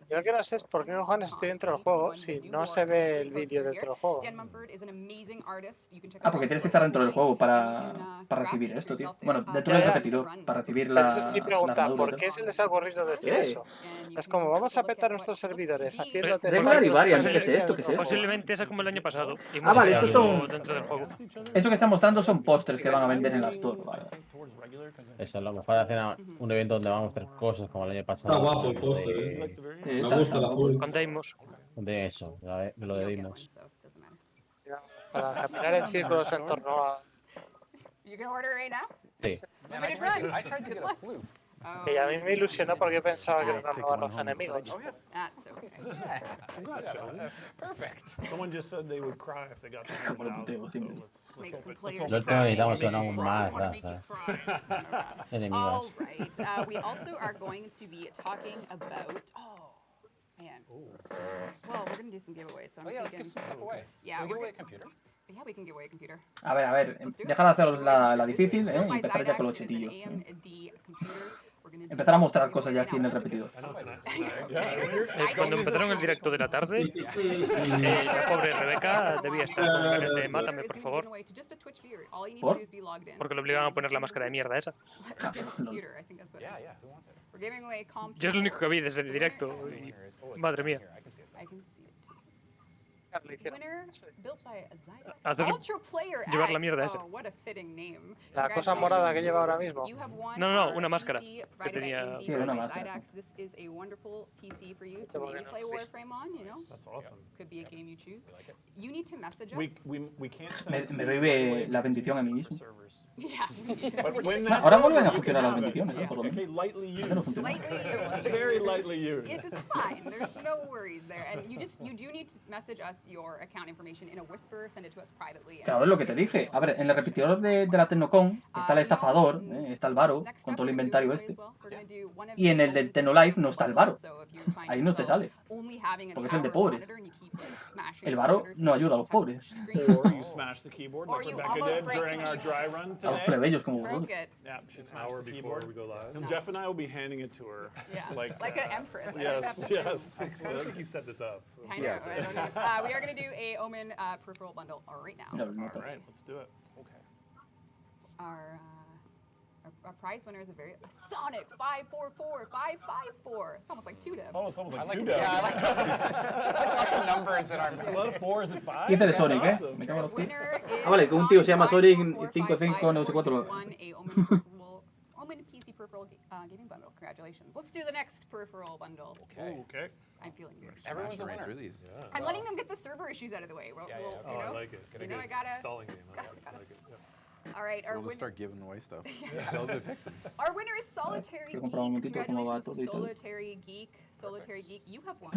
Yo lo que no sé es por qué cojones estoy dentro del juego si no se ve el vídeo dentro del juego. Ah, porque tienes que estar dentro del juego para recibir esto, tío. Bueno, dentro del repetidor, para recibir la... Esa es mi pregunta, ¿por qué se les ha ocurrido decir eso? Es como, vamos a petar nuestros servidores haciendo... Regular y variant, ¿qué es esto? ¿Qué es esto? Posiblemente esa como el año pasado. Ah, vale, estos son... Dentro del juego. Esto que están mostrando son pósters que van a vender en la store, vale. Eso, a lo mejor hacen un evento donde vamos a mostrar cosas como el año pasado. Está guapo el póster, Me gusta el azul. Con Deimos. De eso, de lo de Deimos. Para caminar en círculos en torno a... You can order right now? Sí. Man, I tried to get a floof. Y a mí me ilusionó porque yo pensaba que era una nueva raza enemiga. That's okay. Perfect. Someone just said they would cry if they got to come out. Let's make some players. Lo último necesitamos son aún más razas enemigas. All right. We also are going to be talking about... Oh, man. Well, we're going to do some giveaways. So let's give some stuff away. Yeah, Can we give away a computer? Yeah, we can give away a computer. A ver, dejar de hacer la difícil, y empezar ya con los chetillos. Empezar a mostrar cosas ya aquí en el repetidor. Cuando empezaron el directo de la tarde, la pobre Rebeca debía estar con ganas de mátame, por favor. ¿Por? Porque le obligaban a poner la máscara de mierda esa. Yo es lo único que vi desde el directo. Y, madre mía. Llevar la mierda esa. La cosa morada que lleva ahora mismo. No, una máscara que tenía. Sí, una máscara. Me doy la bendición a mí mismo. Ahora vuelven a funcionar las bendiciones, ¿eh? Por lo menos. Very lightly used. It's fine. There's no worries there. And you do need to message us your account information in a whisper, send it to us privately. Claro, es lo que te dije. A ver, en el repetidor de la Tennocon está el estafador, está el varo, con todo el inventario este. Y en el del Tennolife no está el varo. Ahí no te sale. Porque es el de pobres. El varo no ayuda a los pobres. Or you smash the keyboard like Rebecca did during our dry run today. A los plebeyos como vosotros. Yeah, she smashed the keyboard. And Jeff and I will be handing it to her. Yeah, like an empress. Yes. I think you set this up. I know. Yes. I don't know. We are going to do a Omen peripheral bundle right now. All right, let's do it. Okay. Our prize winner is a very Sonic 544554. It's almost like 2 dev. Oh, it's almost like 2 it. dev. Yeah, I like lots of numbers in our A lot of 4s and 5s. Hice de Sonic, Me cago en los tíos. Ah, vale, que un tío se llama Sonic 55 no sé 4. Omen PC peripheral gaming bundle. Congratulations. Let's do the next peripheral bundle. Okay. I'm feeling good. Everyone's a winner. I'm letting them get the server issues out of the way. You know? I like it. So, I gotta... Stalling game. I like it. All right, so we'll just start giving away stuff. Tell them to fix them. Our winner is Solitary Geek. Congratulations, Solitary Geek. Solitary Geek, you have won.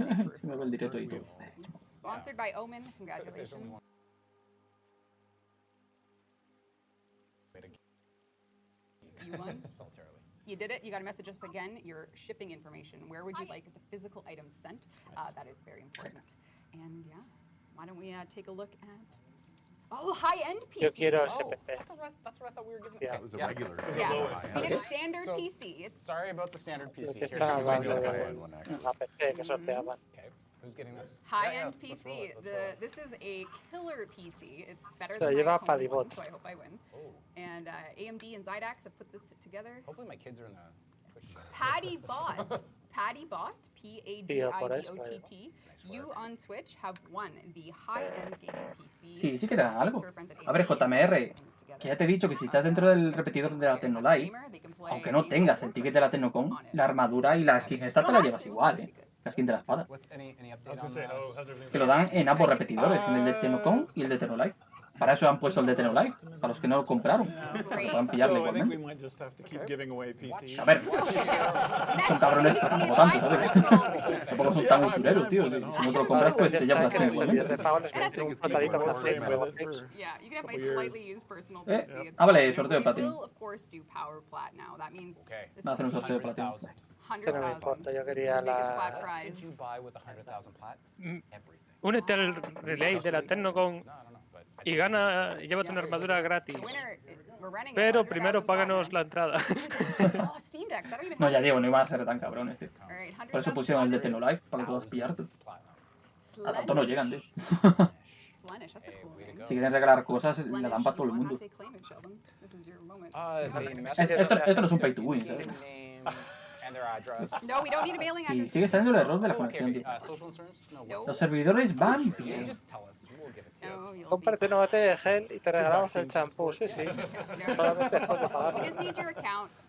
Sponsored by Omen. Congratulations. You won. You did it. You got to message us again your shipping information. Where would you like the physical items sent? That is very important. And yeah. why don't we take a look at... Oh, high-end PC. Yo quiero ese PC. That's what I thought we were giving. Yeah. Okay, it was a regular. Yeah. We did a standard PC. Sorry about the standard PC. Que están hablando de la PC que sorteaban. Okay, who's getting this? High-end PC. This is a killer PC. It's better Se than lleva my home Padibot. one, so I hope I win. And AMD and Zydax have put this together. Hopefully my kids are in the Twitch chat. Padibot. Padibot, P-A-D-I-B-O-T-T. You on Twitch have won the high-end gaming PC. Sí, sí que te dan algo. A ver, JMR, que ya te he dicho que si estás dentro del repetidor de la Tecnolive, aunque no tengas el ticket de la Tennocon, la armadura y la skin esta te la llevas igual, ¿eh? La skin de la espada. Que lo dan en ambos repetidores, en el de Tennocon y el de Tennolive. Para eso han puesto el de Tennolive, para los que no lo compraron. Que puedan pillarle igualmente. A ver, son cabrones como tantos, ¿sabes? Tampoco son tan usureros, tío. Si no te lo compras, pues te llevas la skin igualmente. Vale, sorteo de platino. Va a hacer un sorteo de platino. Que no me importa, yo quería la... Únete al relay de la Tennocon y gana, llévate una armadura gratis. Pero primero páganos la entrada. No, ya digo, no iban a ser tan cabrones, tío. Por eso pusieron el de Tennolive, para que puedas pillarte. A tanto no llegan, tío. Si quieren regalar cosas, le dan para todo el mundo. Esto no es un pay to win, ¿sabes? Y sigue saliendo el error de la conexión, tío. Los servidores van bien. Cómprate una botella de gel y te regalamos el champú, sí, sí. Solamente después de pagar.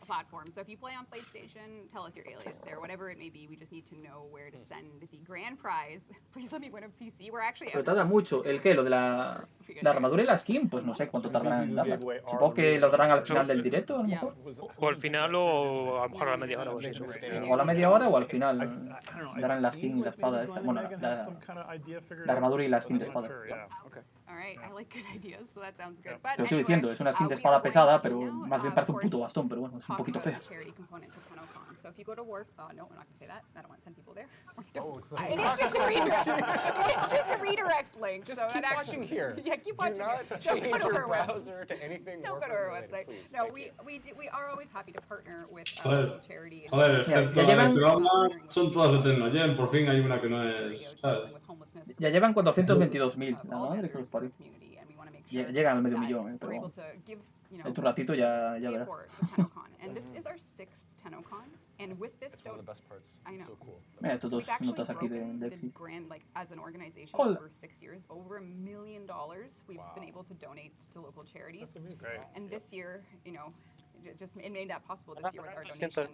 Platform. So if you play on PlayStation, tell us your alias there, whatever it may be. We just need to know where to send the grand prize. Please let me win a PC. We're actually. Pero tarda mucho. ¿El qué? Lo de la armadura y la skin, pues no sé cuánto tardarán en darla. Supongo que lo darán al final del directo, a lo mejor. O al final o a lo mejor a la media hora o así. O a la media hora o al final darán la skin y la espada esta. Bueno, la armadura y la skin de espada. Te lo estoy diciendo, es una skin de espada pesada, pero más bien parece un puto bastón, pero bueno, es un poquito fea. So if you go to Warframe, no, we're not gonna say that. I don't want to send people there. It's just a redirect. It's just a redirect link. Just so keep watching here. Yeah, keep watching. Do not change your browser to anything. Don't go to our website. No, we are always happy to partner with charity. Joder, excepto la de Croma, son todas de Tecnogen. Por fin hay una que no es, ¿sabes? Ya llevan 422.000. La madre que los parió. Llegan al medio millón, pero bueno. En tu ratito ya verás. And this is our 6th Tennocon, and with this I know. Mira, estos dos notas aquí de the grand, like as an organization for 6 years, over $1 million we've been able to donate to local charities. And this year, you know, it made that possible this year with our donation to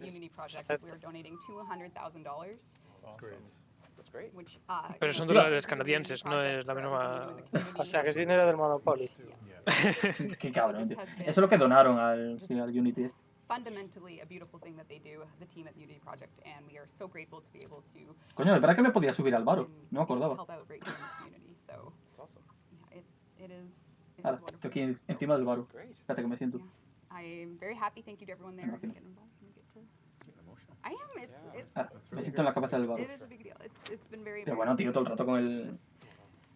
Unity Project. We are donating $200,000. That's great. Pero son dólares canadienses, no es la misma... O sea, que es dinero del Monopoly. Qué cabrón, tío. Eso es lo que donaron al Unity. Fundamentally a beautiful thing that they do, the team at the Unity Project, and we are so grateful to be able to. Coño, es verdad que me podía subir al varo, no me acordaba. Ahora, estoy aquí encima del varo. Espérate que me siento. I'm very happy. Thank you to everyone there. Get involved. I am. It's. Me siento en la cabeza del varo. It is a big deal. It's been very. Pero bueno, tío, todo el rato con el.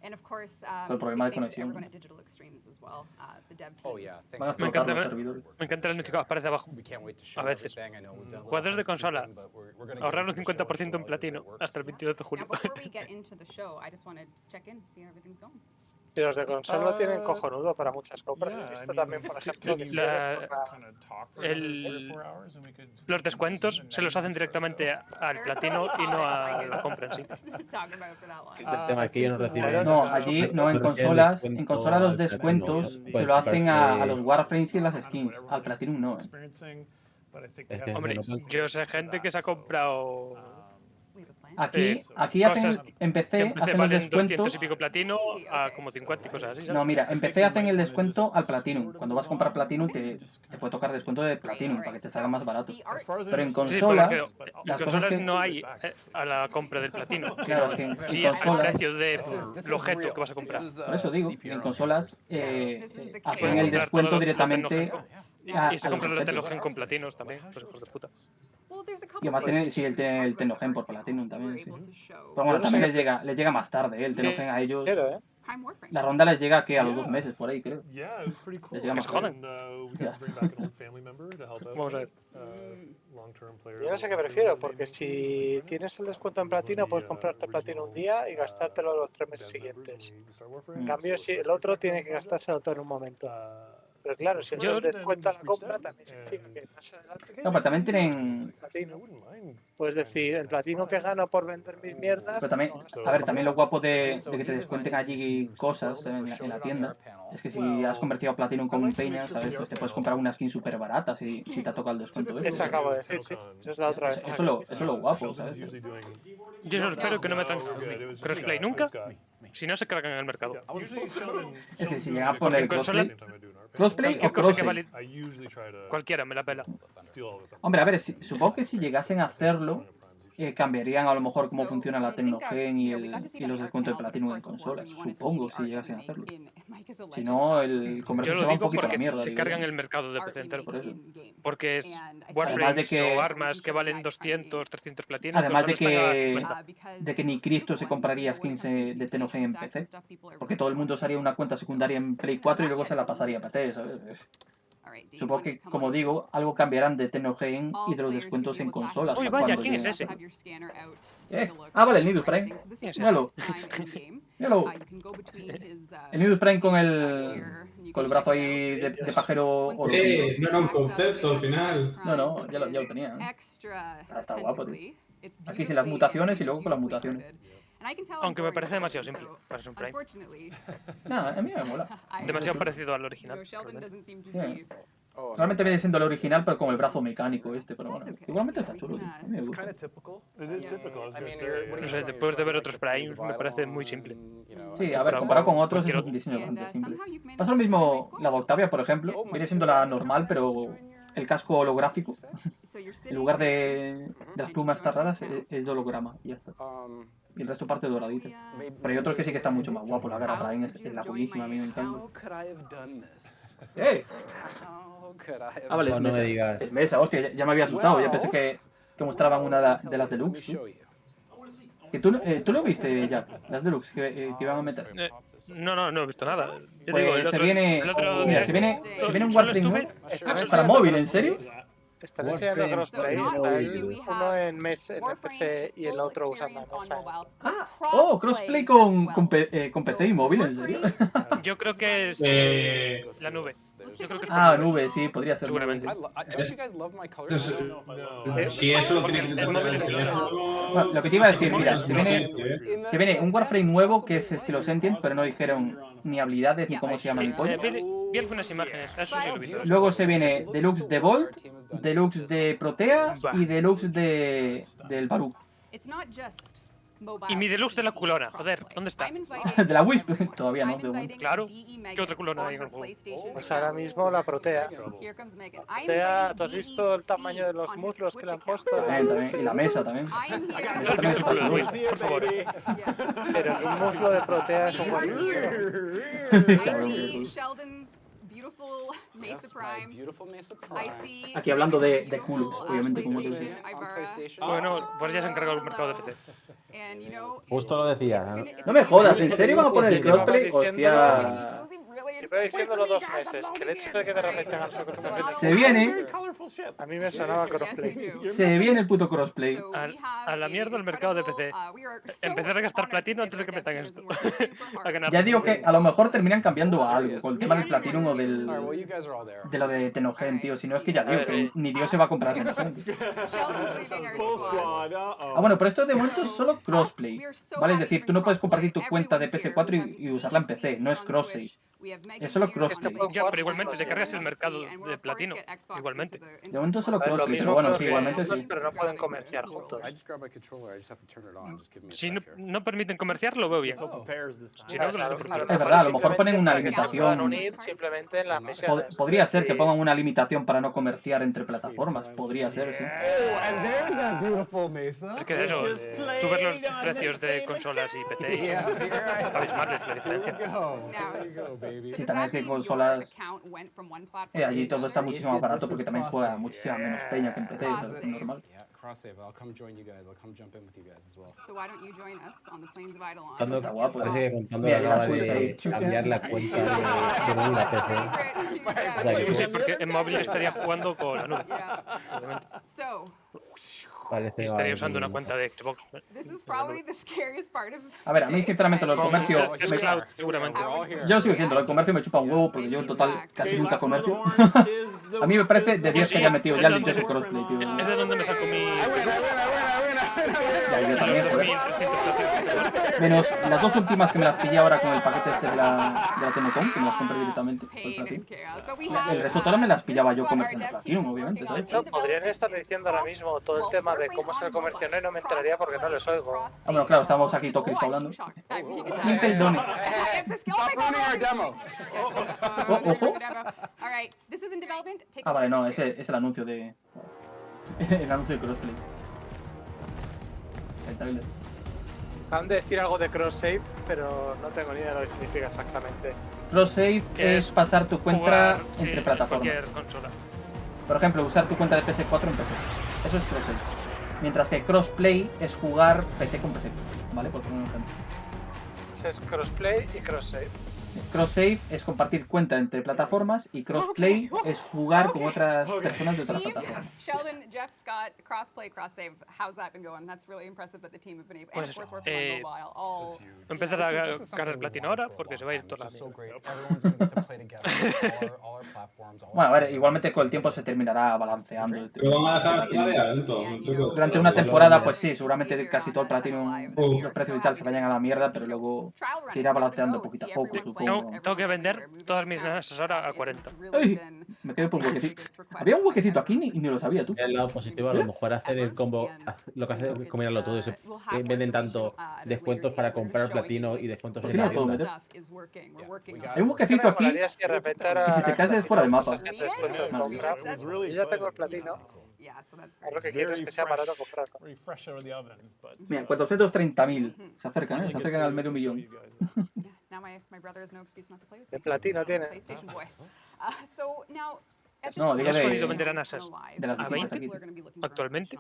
And of course, el problema de conexión. Me encanta el anuncio que aparece abajo. A veces. Jugadores de consola. Ahorrar un 50% en platino hasta el 22 de julio. Y los de consola tienen cojonudo para muchas compras. He visto también, por ejemplo, que los descuentos se los hacen directamente al platino y no a la compra en sí. El tema es que yo no recibo. No, allí no, en consolas los descuentos te lo hacen a los Warframes y las skins. Al Platinum no, Hombre, yo sé gente que se ha comprado... Aquí hacen, en PC hacen los descuentos. 200 y pico platino a como 50 y cosas así, ¿sabes? No, mira, en PC hacen el descuento al Platinum. Cuando vas a comprar Platinum te puede tocar descuento de Platinum para que te salga más barato. Pero en consolas, en consolas no hay a la compra del Platino. Claro, es que en consolas, el precio del objeto que vas a comprar. Por eso digo, en consolas hacen el descuento directamente. Y se compran la tecnología con platinos también, los hijos de puta. Y además tiene, sí, él tiene el Tennocon por Platinum también, sí. Pero bueno, también les llega más tarde, el Tennocon a ellos. La ronda les llega que a los 2 meses, por ahí, creo. Les llega más tarde. Vamos a ver. Yo no sé qué prefiero, porque si tienes el descuento en platino, puedes comprarte platino un día y gastártelo los 3 meses siguientes. En cambio, si el otro tiene que gastárselo todo en un momento. Pero claro, si el descuento a la compra, también significa que más adelante... No, pero también tienen... Platino. Puedes decir, el platino que gano por vender mis mierdas... Pero también, a ver, también lo guapo de que te descuenten allí cosas en la tienda es que si has convertido a Platinum con Peña, ¿sabes? Pues te puedes comprar una skin súper barata si te ha tocado el descuento. Eso acabo de decir, sí. Esa es la otra vez. Eso es lo guapo, ¿sabes? Yo solo espero que no metan crossplay nunca, si no se cargan en el mercado. Es que si llegan a poner crossplay o crossplay. Cualquiera, me la pela. Hombre, a ver, supongo que si llegasen a hacerlo, cambiarían a lo mejor cómo funciona la Tennocon y los descuentos de Platinum en consolas. Supongo, si llegasen a hacerlo. Si no, el comercio se va un poquito a la mierda. Se cargan el mercado de PC entero. Por eso. Porque es Warframes o Armas que valen 200, 300 platinos. Además de que ni Cristo se compraría skins de Tennocon en PC. Porque todo el mundo se haría una cuenta secundaria en Play 4 y luego se la pasaría a PC, ¿sabes? Supongo que, como digo, algo cambiarán de Tennocon y de los descuentos en consolas. Uy, vaya, ¿quién es ese? Vale, el Nidus Prime. Míralo. Míralo. El Nidus Prime con el brazo ahí de pajero oro. Sí, no era un concepto al final. No, ya lo tenía. Está guapo, tío. Aquí sí las mutaciones y luego con las mutaciones. Aunque me parece demasiado simple para ser un Prime. No, a mí me mola. Demasiado parecido al original. Realmente viene siendo el original, pero con el brazo mecánico este, pero bueno, igualmente está chulo, tío. A mí me gusta. No sé, después de ver otros Primes me parece muy simple. Sí, a ver, comparado con otros es un diseño bastante simple. Pasa lo mismo, la de Octavia, por ejemplo, viene siendo la normal, pero el casco holográfico, en lugar de las plumas estas raras, es de holograma y ya está. Y el resto parte doradito. Pero hay otros que sí que están mucho más guapos, la Guerra Prime es la buenísima, a mí me encanta. Vale, es no mesa. me digas. Es mesa, hostia, ya me había asustado, ya pensé que mostraban una de las deluxe, tú. Que tú lo viste ya, las deluxe que iban a meter. No he visto nada. Pues se viene un Warframe para móvil, ¿en serio? Están enseñando crossplay, está uno en PC y el otro usando mesa. Crossplay con PC y móvil, ¿en serio? Yo creo que es la nube. Yo creo que es nube, sí, podría ser. Seguramente. Si eso lo tiene que lo que te iba a decir, mira, se viene un Warframe nuevo que es estilo Sentient, pero no dijeron ni habilidades ni cómo se llama ni pollo. Vi algunas imágenes, eso sí lo vi. Luego se viene Deluxe de Bolt, Deluxe de Protea y Deluxe del Baruch. Y mi deluxe de la culona, joder, ¿dónde está? De la Wisp, todavía no. Claro, ¿qué otra culona hay en el juego? Pues ahora mismo la Protea. Protea, ¿tú has visto el tamaño de los muslos que le han puesto? También, y la mesa también. Por favor. Pero un muslo de Protea es un buen Aquí hablando de culos, obviamente, como te decía. Bueno, pues ya se ha encargado el mercado de PC. Justo lo decía. No me jodas, ¿en serio van a poner el crossplay? Hostia. Llevo diciéndolo 2 meses, que el hecho de que de repente tengan el crossplay... Se viene. A mí me sonaba crossplay. Se viene el puto crossplay. A la mierda el mercado de PC. Empezar a gastar platino antes de que metan esto. Ya digo que a lo mejor terminan cambiando algo con el tema del platino o de lo de Tennocon, tío. Si no es que ya digo que ni Dios se va a comprar Tennocon. Bueno, pero esto de momento es solo crossplay, ¿vale? Es decir, tú no puedes compartir tu cuenta de PS4 y usarla en PC, no es cross-save. Es solo crossplay. Ya, pero igualmente te cargas el mercado de platino. Igualmente. De momento solo crossplay, pero bueno, sí, igualmente sí. Pero no pueden comerciar juntos. Si no permiten comerciar, lo veo bien. Si no, es verdad, a lo mejor ponen una limitación. Simplemente en la mesa. Podría ser que pongan una limitación para no comerciar entre plataformas. Podría ser, sí. Es que eso, tú ves los precios de consolas y PC y abismales la diferencia. Sí, también es que consolas... allí todo está muchísimo más barato porque también juega muchísima menos peña que en PC, eso es normal. Cuando Está guapo, parece que contando mira, acaba Switch ahí. de cambiar la cuenta de la PC. O sea que Sí, porque en móvil estaría jugando con la nube. Obviamente. parece Estaría usando una cuenta de Xbox. A ver, a mí sinceramente lo del comercio... Es cloud, seguramente. Yo sigo diciendo, lo del comercio me chupa un huevo porque yo total casi nunca comercio. A mí me parece de 10 que haya metido ya el ese crossplay, tío. Es de donde me saco mi... Ya, yo también, joder. Menos las dos últimas que me las pillé ahora con el paquete este de la Tennocon, que me las compré directamente. El resto todas me las pillaba yo comercio de Platinum, obviamente, ¿sabes? De hecho, podrían estar diciendo ahora mismo todo el tema de cómo es el comercio, ¿no? Y no me enteraría porque no les oigo. Ah, bueno, claro, estamos aquí todo Cristo hablando. Mil perdones. Ojo. Ah, vale, no, ese es el anuncio de... el anuncio de crossplay. El trailer. Acaban de decir algo de cross-save, pero no tengo ni idea de lo que significa exactamente. Cross-save es pasar tu cuenta entre plataformas. Consola. Por ejemplo, usar tu cuenta de PS4 en PC. Eso es cross-save. Mientras que crossplay es jugar PC con PC. ¿Vale? Por poner un ejemplo. Es crossplay y cross-save. Cross-save es compartir cuenta entre plataformas y crossplay es jugar con otras personas de otras plataformas. Sheldon, Jeff, Scott, crossplay, cross-save. How's that been going? That's really impressive that the team have been able. And of course, Warframe on mobile. All... Empezar a ganar platino ahora porque se va a ir toda la Bueno, a ver, igualmente con el tiempo se terminará balanceando. Pero van a dejar dentro. Durante una temporada, pues sí, seguramente casi todo el platino, los precios y tal se vayan a la mierda, pero luego se irá balanceando poquito a poco, supongo. Tengo que vender todas mis nanas ahora a 40. ¡Ay! Me quedé por un huequecito. Había un huequecito aquí y ni lo sabía tú. El lado positivo, a lo mejor hacer el combo, lo que hace es combinarlo todo. Venden tanto descuentos para comprar platino y descuentos en la tienda. Hay un huequecito aquí Si de repente y si te caes fuera del mapa. Yo ya tengo el platino. Ahora lo que quiero es que sea barato comprar. Mira, 430.000. Se acercan, ¿eh? Se acercan al medio millón. De platino tiene. No, digo ¿Has podido de... vender a NASAs de las a visitas 20 aquí. actualmente?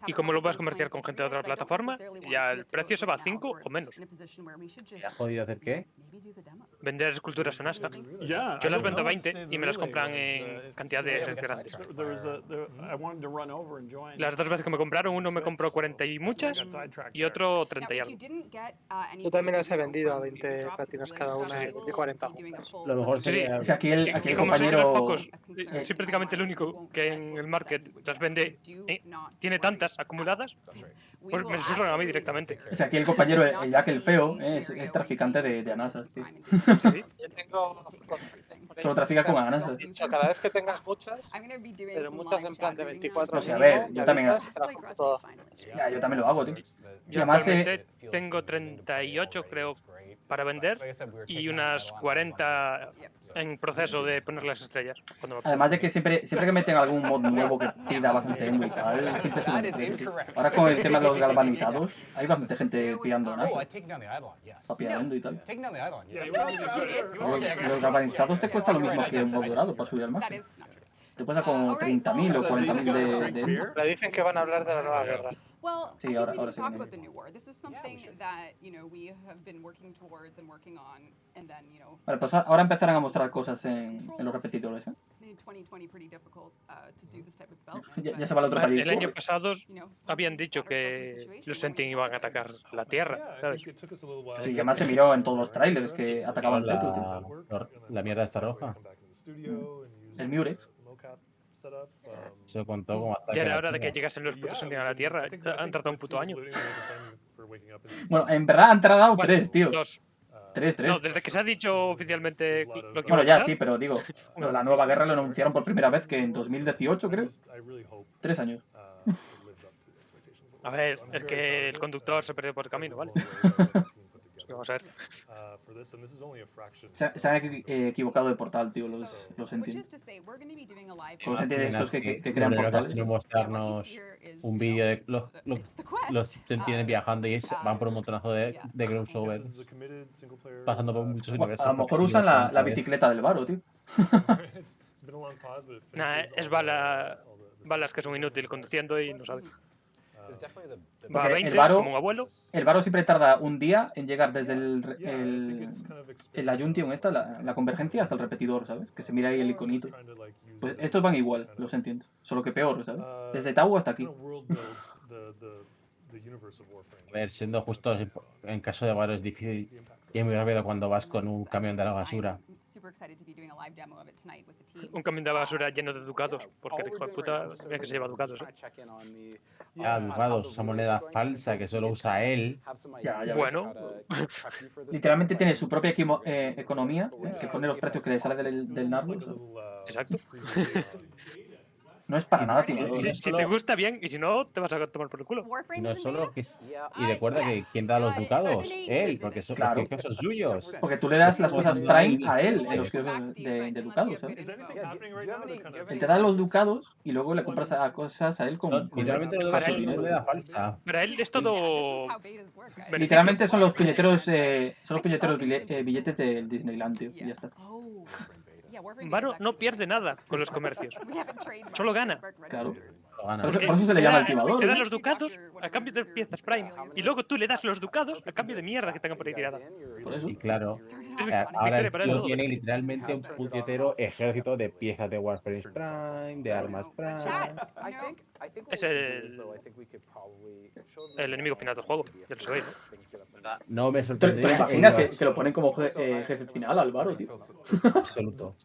¿Y cómo lo vas a comerciar con gente de otra plataforma? Ya el precio se va a 5 o menos. ¿Has podido hacer qué? Vender esculturas en NASA. Yo las vendo a 20 y me las compran en cantidades grandes. Las dos veces que me compraron, uno me compró 40 y muchas y otro 30 y algo. Yo también las he vendido a 20 platinos cada una y 40 juntas. Lo mejor Sí, sería... O sea, aquí el y como soy de compañero... los pocos, soy prácticamente el único que en el market las vende, tiene tantas acumuladas, pues me susurran a mí directamente. O sea, aquí el compañero, el Jack el feo, es traficante de anasas, tío. Yo tengo... Solo trafica con anasas. Cada vez que tengas muchas, pero muchas en plan de 24 O sea, a ver, yo también... Ya, yo también lo hago, tío. Y Yo además... actualmente tengo 38, creo, para vender y unas 40 en proceso de poner las estrellas. Además de que siempre que meten algún mod nuevo que pida bastante emo y tal, siempre suelen meter, tío. Ahora con el tema de los galvanizados, hay bastante gente pillando NASA. Papiando y tal. Los galvanizados te cuesta lo mismo que un mod dorado para subir al máximo. Te cuesta como 30.000 o 40.000 de emo. Le dicen que van a hablar de la nueva guerra. Sí, ahora sí. Vale, pues ahora empezarán a mostrar cosas en los repetidores, ¿eh? Ya se va al otro país. El año pasado habían dicho que los Sentinel iban a atacar la Tierra, ¿sabes? Sí, y además se miró en todos los trailers que atacaban la mierda esta roja. El Murex. Se contó como Ya era hora de que llegasen los putos Sentinel a la Tierra. Han tardado un puto año. Bueno, en verdad han tardado 3, tío. 2. 3. No, desde que se ha dicho oficialmente lo que Bueno, iba a ya pasar. sí, pero digo, la nueva guerra lo anunciaron por primera vez que en 2018, creo. 3 años. A ver, es que el conductor se perdió por el camino, ¿vale? Vamos a ver. Se han equivocado de portal, tío, los entiendo. Los entienden estos que crean portales. Quiero mostrarnos un vídeo de los sentientes viajando y van por un montonazo de crossovers. Pasando por muchos universos. A lo mejor usan la bicicleta del Varo, tío. Nah, es balas que son inútil conduciendo y no sabe. Va a 20, como un abuelo. El Varo siempre tarda un día en llegar desde la Junction esta, la convergencia, hasta el repetidor, ¿sabes? Que se mira ahí el iconito. Pues estos van igual, los entiendo. Solo que peor, ¿sabes? Desde Tau hasta aquí. A ver, siendo justos, en caso de Varo es difícil y es muy rápido cuando vas con un camión de la basura. Un camión de basura lleno de ducados, porque el hijo de puta es que se lleva ducados. Ya, ducados, esa moneda falsa que solo usa él. Bueno. Literalmente tiene su propia economía, que pone los precios que le sale del nardo. Exacto. No es para nada timador. Si te gusta bien, y si no, te vas a tomar por el culo. No es solo que... Y recuerda que ¿quién da los ducados? Él, porque son suyos. Porque tú le das las cosas Prime a él en los kioscos de ducados, ¿sabes? Él te da los ducados y luego le compras cosas a él con... Literalmente no da moneda falsa. Para él es todo... Literalmente son los piñeteros billetes de Disneyland, tío, y ya está. Varo no pierde nada con los comercios. Solo gana. Claro. Por eso se le llama el timador. Te dan los ducados a cambio de piezas Prime. Y luego tú le das los ducados a cambio de mierda que tengan por ahí tirada. Por eso. Y claro, ahora el tío tiene literalmente un puñetero ejército de piezas de Warframes Prime, de armas Prime. Es el enemigo final del juego. Ya lo sabéis, ¿no? No me sorprendería. ¿Te imaginas que lo ponen como jefe final al Varo, tío? Absoluto.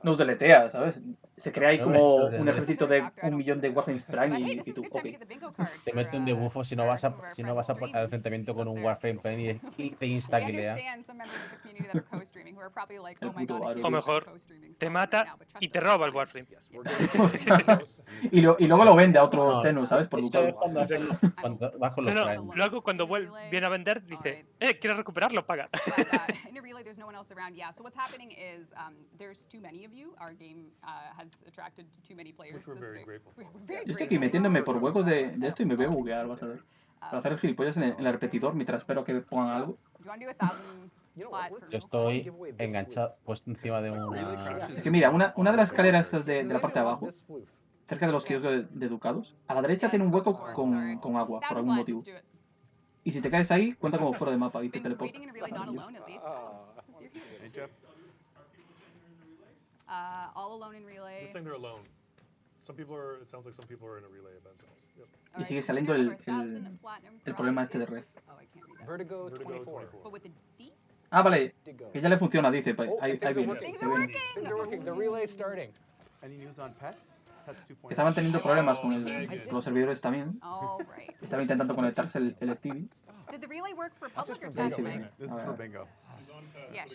Nos deletea, ¿sabes? Se crea ahí como un ejército de 1 millón de Warframes Prime y tú, ok. Te mete un debufo si no vas a al enfrentamiento con un Warframe Prime y te insta-kilea. O mejor, te mata y te roba el Warframe. Y luego lo vende a otros Tenus, ¿sabes? Por ducado. Cuando vas con los Prime. Luego cuando viene a vender dice, ¿quieres recuperarlo? Paga. Yo estoy aquí metiéndome por huecos de esto y me voy a buguear, vas a ver. Para hacer el gilipollas en el repetidor mientras espero que pongan algo. Yo estoy enganchado, puesto encima de una... Es que mira, una de las escaleras de la parte de abajo, cerca de los kioscos de ducados, a la derecha tiene un hueco con agua, por algún motivo. Y si te caes ahí, cuenta como fuera de mapa y te teleporta. All alone in relay. Just saying they're alone. Some people are. It sounds like some people are in a relay event. Yep. Y sigue saliendo el problema este de red. Vertigo 24. Ah, vale. Que ya le funciona, dice. Ahí viene. Things are working. The relay is starting. Any news on pets? Estaban teniendo problemas con los servidores también. Estaba intentando conectarse el Stevie. Did the relay work for public or Ahí test? sí viene. This is for bingo. Yeah.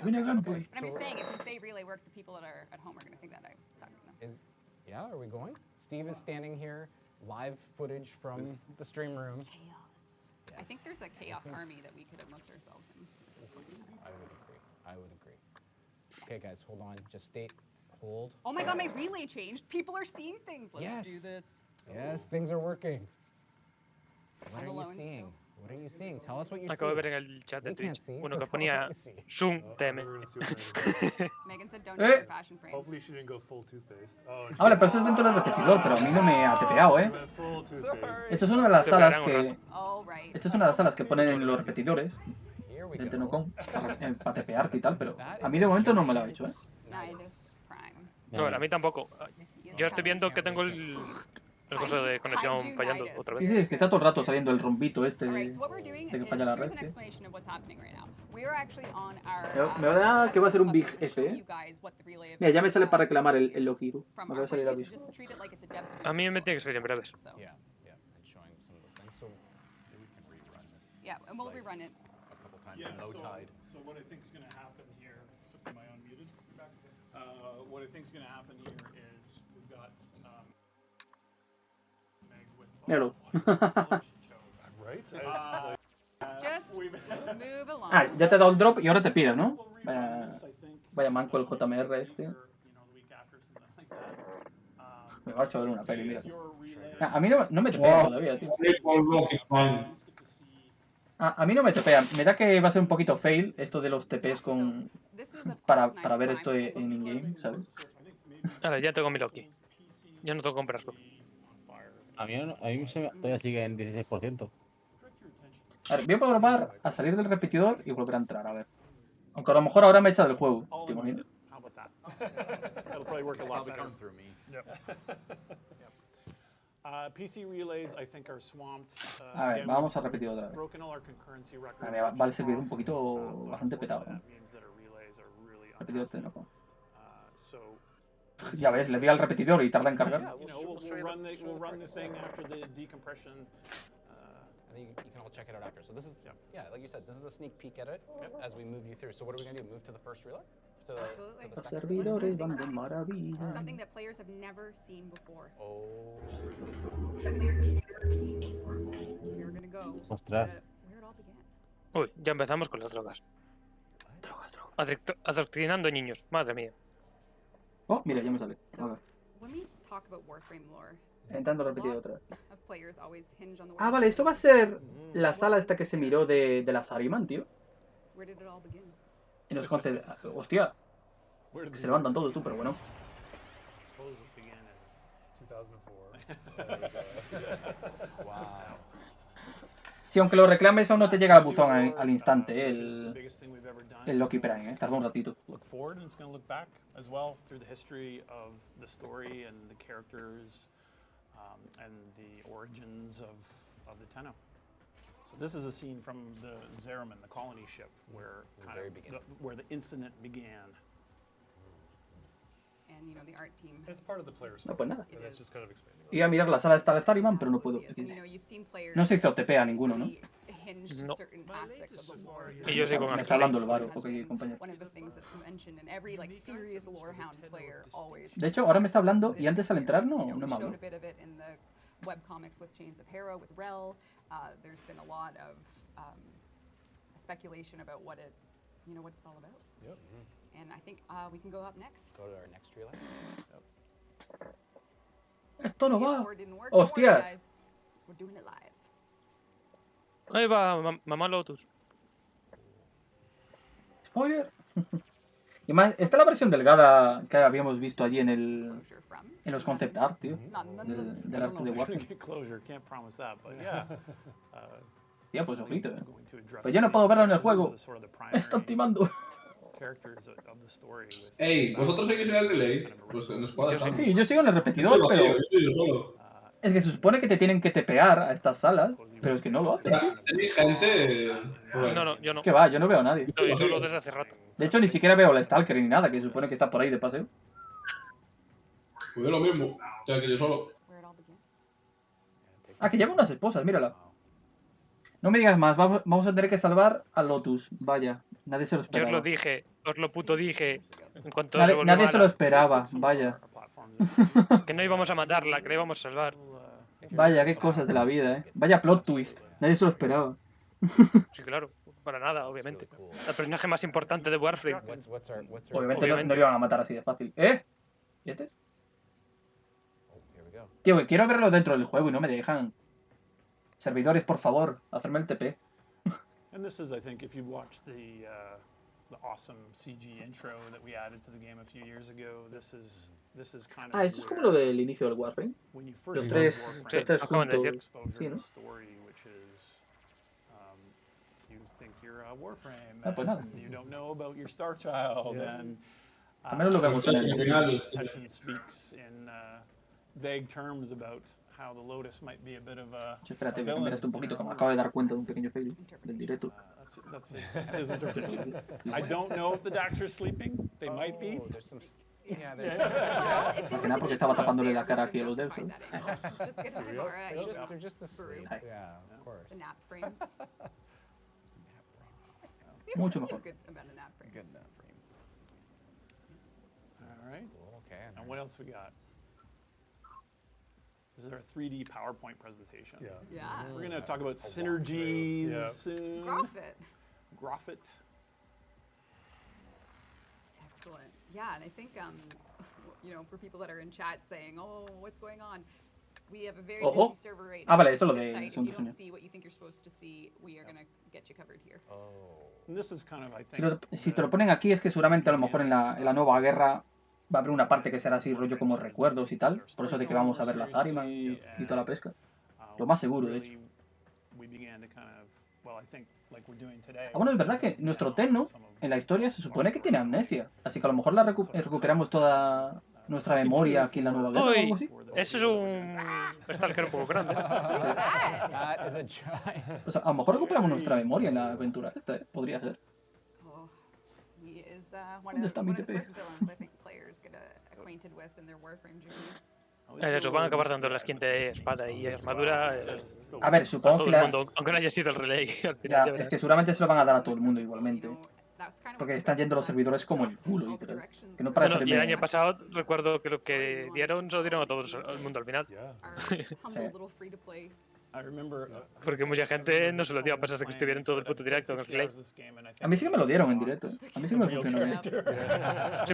Viene gameplay. I'm just saying, if we say relay work, the people that are at home are going to think that I was talking to them. Yeah, are we going? Steve is standing here, live footage from the stream room. Chaos. I think there's a chaos army that we could have mustered ourselves in. I would agree. Okay, guys, hold on. Just hold. Oh my god, my relay changed. People are seeing things. Let's do this. Yes, things are working. What are you seeing? What are you seeing? Tell us what you're Acabo de ver seeing. en el chat de Twitch uno que ponía Zoom TM. Megan said don't do your fashion frame. Hopefully she didn't go full toothpaste. Ah, vale, pero eso es dentro del repetidor, pero a mí no me ha tepeado, ¿eh? Esto es una de las salas que... Esta es una de las salas que ponen en los repetidores del Tennocon para tepearte y tal, pero a mí de momento no me lo ha hecho, ¿eh? No, a mí tampoco. Yo estoy viendo que tengo el coso de conexión fallando otra vez. Sí, es que está todo el rato saliendo el rombito este de que falla la red. Me da que va a ser un Big F, ¿eh? Mira, ya me sale para reclamar el Lokiru. Me va a salir aviso. A mí me tiene que salir en breves. Yeah, and we'll rerun it. So what I think is going to happen here, so am I unmuted? What I think is going to happen here is we've got Meg with Míralo. Right? Move along. Ah, ya te ha dado el drop y ahora te pira, ¿no? Vaya manco el JMR este. Me marcho a ver una peli, mira. A mí no me tepea todavía, tío. A mí no me tepea. Me da que va a ser un poquito fail esto de los TPs con... para ver esto en in-game, ¿sabes? Vale, ya tengo mi Loki. Ya no tengo que comprarlo. A mí todavía sigue en 16%. A ver, voy a probar a salir del repetidor y volver a entrar, a ver. Aunque a lo mejor ahora me echa del juego. ¿Te imaginas? That'll probably work a lot better. Through me. Yep. PC relays, I think, are swamped. A ver, vamos a repetir otra vez. Broken all our concurrency records. A ver, va el servidor un poquito bastante petado, ¿no? Repetidor Tennocon. Ya ves, le doy al repetidor y tarda en cargar. Yeah, we'll run the thing after the decompression. I think you can all check it out after. So this is, yeah, like you said, this is a sneak peek at it as we move you through. So what are we going to do? Move to the first relay? Absolutely. Los servidores van de maravilla. Something that players have never seen before. Oh. We're going to go Mostrar. where it all began. Uy, ya empezamos con las drogas. Adoctrinando niños, madre mía. Oh, mira, ya me sale. A ver. When we talk about Warframe lore, Intentando repetir otra vez. of players always hinge on the Ah, vale, esto va a ser la sala esta que se miró de la Zariman, tío. Where did it all begin? Y nos concede... Hostia. Que se levantan todos, tú, pero bueno. Suppose it began in 2004. Wow. Si aunque lo reclames aún no te llega el buzón al instante, el Loki Prime, tarda un ratito. Look forward and it's going to look back as well through the history of the story and the characters and the origins of the Tenno. So this is a scene from the Zeraman, the colony ship, where where the incident began. And you know the art team. It's part of the player's No, pues nada. but it's just kind of expanding. Iba a mirar la sala esta de Zariman, pero no puedo. No se hizo TP a ninguno, ¿no? No. Y yo sigo con me está hablando el varo, ok, compañero. De hecho, ahora me está hablando y antes al entrar no me habló. Webcomics with Chains of Hero with Rel. There's been a lot of speculation about what it's all about. Yep. And I think we can go up next. Go to our next relay. Esto no va. Hostias. We're doing it live. Ahí va, mamá Lotus. Spoiler. Y más, esta es la versión delgada que habíamos visto allí en los concept art, tío. Del arte de Warframe. Tía, pues ojito, Pues yo no puedo verlo en el juego. Me están timando. Ey, ¿vosotros seguís en el relay? Pues nos cuadra. Sí, yo sigo en el repetidor, pero... Es que se supone que te tienen que tepear a estas salas, pero es que no lo hacen. ¿Tenéis gente? No, yo no. ¿Qué va? Yo no veo a nadie. Estoy solo desde hace rato. De hecho, ni siquiera veo la Stalker ni nada, que se supone que está por ahí de paseo. Pues yo lo mismo. O sea, que yo solo. Ah, que lleva unas esposas, mírala. No me digas más, vamos a tener que salvar a Lotus. Vaya, nadie se lo esperaba. Yo os lo dije, os lo puto dije. En cuanto nadie se lo esperaba, vaya. Que no íbamos a matarla, que la íbamos a salvar. Vaya, qué cosas de la vida, Vaya plot twist, nadie se lo esperaba. Sí, claro, para nada, obviamente. El personaje más importante de Warframe. Obviamente no lo iban a matar así de fácil. ¿Y este? Tío, que quiero verlo dentro del juego y no me dejan. Servidores, por favor, hacerme el TP. And this is, I think, if you watched the awesome CG intro that we added to the game a few years ago, this is kind of. Ah, esto es como lo del inicio del Warframe. Los tres juntos. Sí, ¿no? Ah, pues nada. You don't know about your Star Child, and al menos lo vemos en el final. Speaks in vague terms about how the Lotus might be a bit of a. Espérate, voy a cambiar esto un poquito, que me acabo de dar cuenta de un pequeño fail del directo. That's his interpretation. I don't know if the doctor's sleeping. They might be. There's some. Yeah, there's. Nada, porque estaba tapándole la cara aquí a los devs. They're just asleep. Yeah, of course. The nap frames. Mucho mejor. Good nap frame. All right. Cool. Okay. And what else we got? This is our 3D PowerPoint presentation. Yeah. We're going to talk about synergies soon. Graph it. Excellent. Yeah, and I think, you know, for people that are in chat saying, oh, what's going on? We have a very busy server right now. Vale, esto lo Sit de tight. If you don't see what you think you're supposed to see, we are going to get you covered here. And this is kind of, I think, Si te lo ponen aquí es que seguramente a lo mejor en la nueva guerra va a haber una parte que será así rollo como recuerdos y tal. Por eso de que vamos a ver la zarima y toda la pesca. Lo más seguro, de hecho. Bueno, es verdad que nuestro Tenno en la historia se supone que tiene amnesia. Así que a lo mejor la recuperamos toda nuestra memoria aquí en la nueva guerra o algo así. Eso es un stalker un poco grande. O sea, a lo mejor recuperamos nuestra memoria en la aventura esta, ¿eh? Podría ser. ¿Dónde está mi TP? Eso, van a acabar dando la skin de espada y armadura a ver, supongo a todo el mundo, aunque no haya sido el relay. Al final, ya, es que seguramente se lo van a dar a todo el mundo igualmente. Porque están yendo los servidores como el culo, literal. Que no para y el año pasado recuerdo que lo que dieron, se lo dieron a todo el mundo al final. Porque mucha gente no se lo dio a pesar de que estuviera en todo el puto directo en el relay. A mí sí que me lo dieron en directo. A mí sí que me funcionó bien. Sí,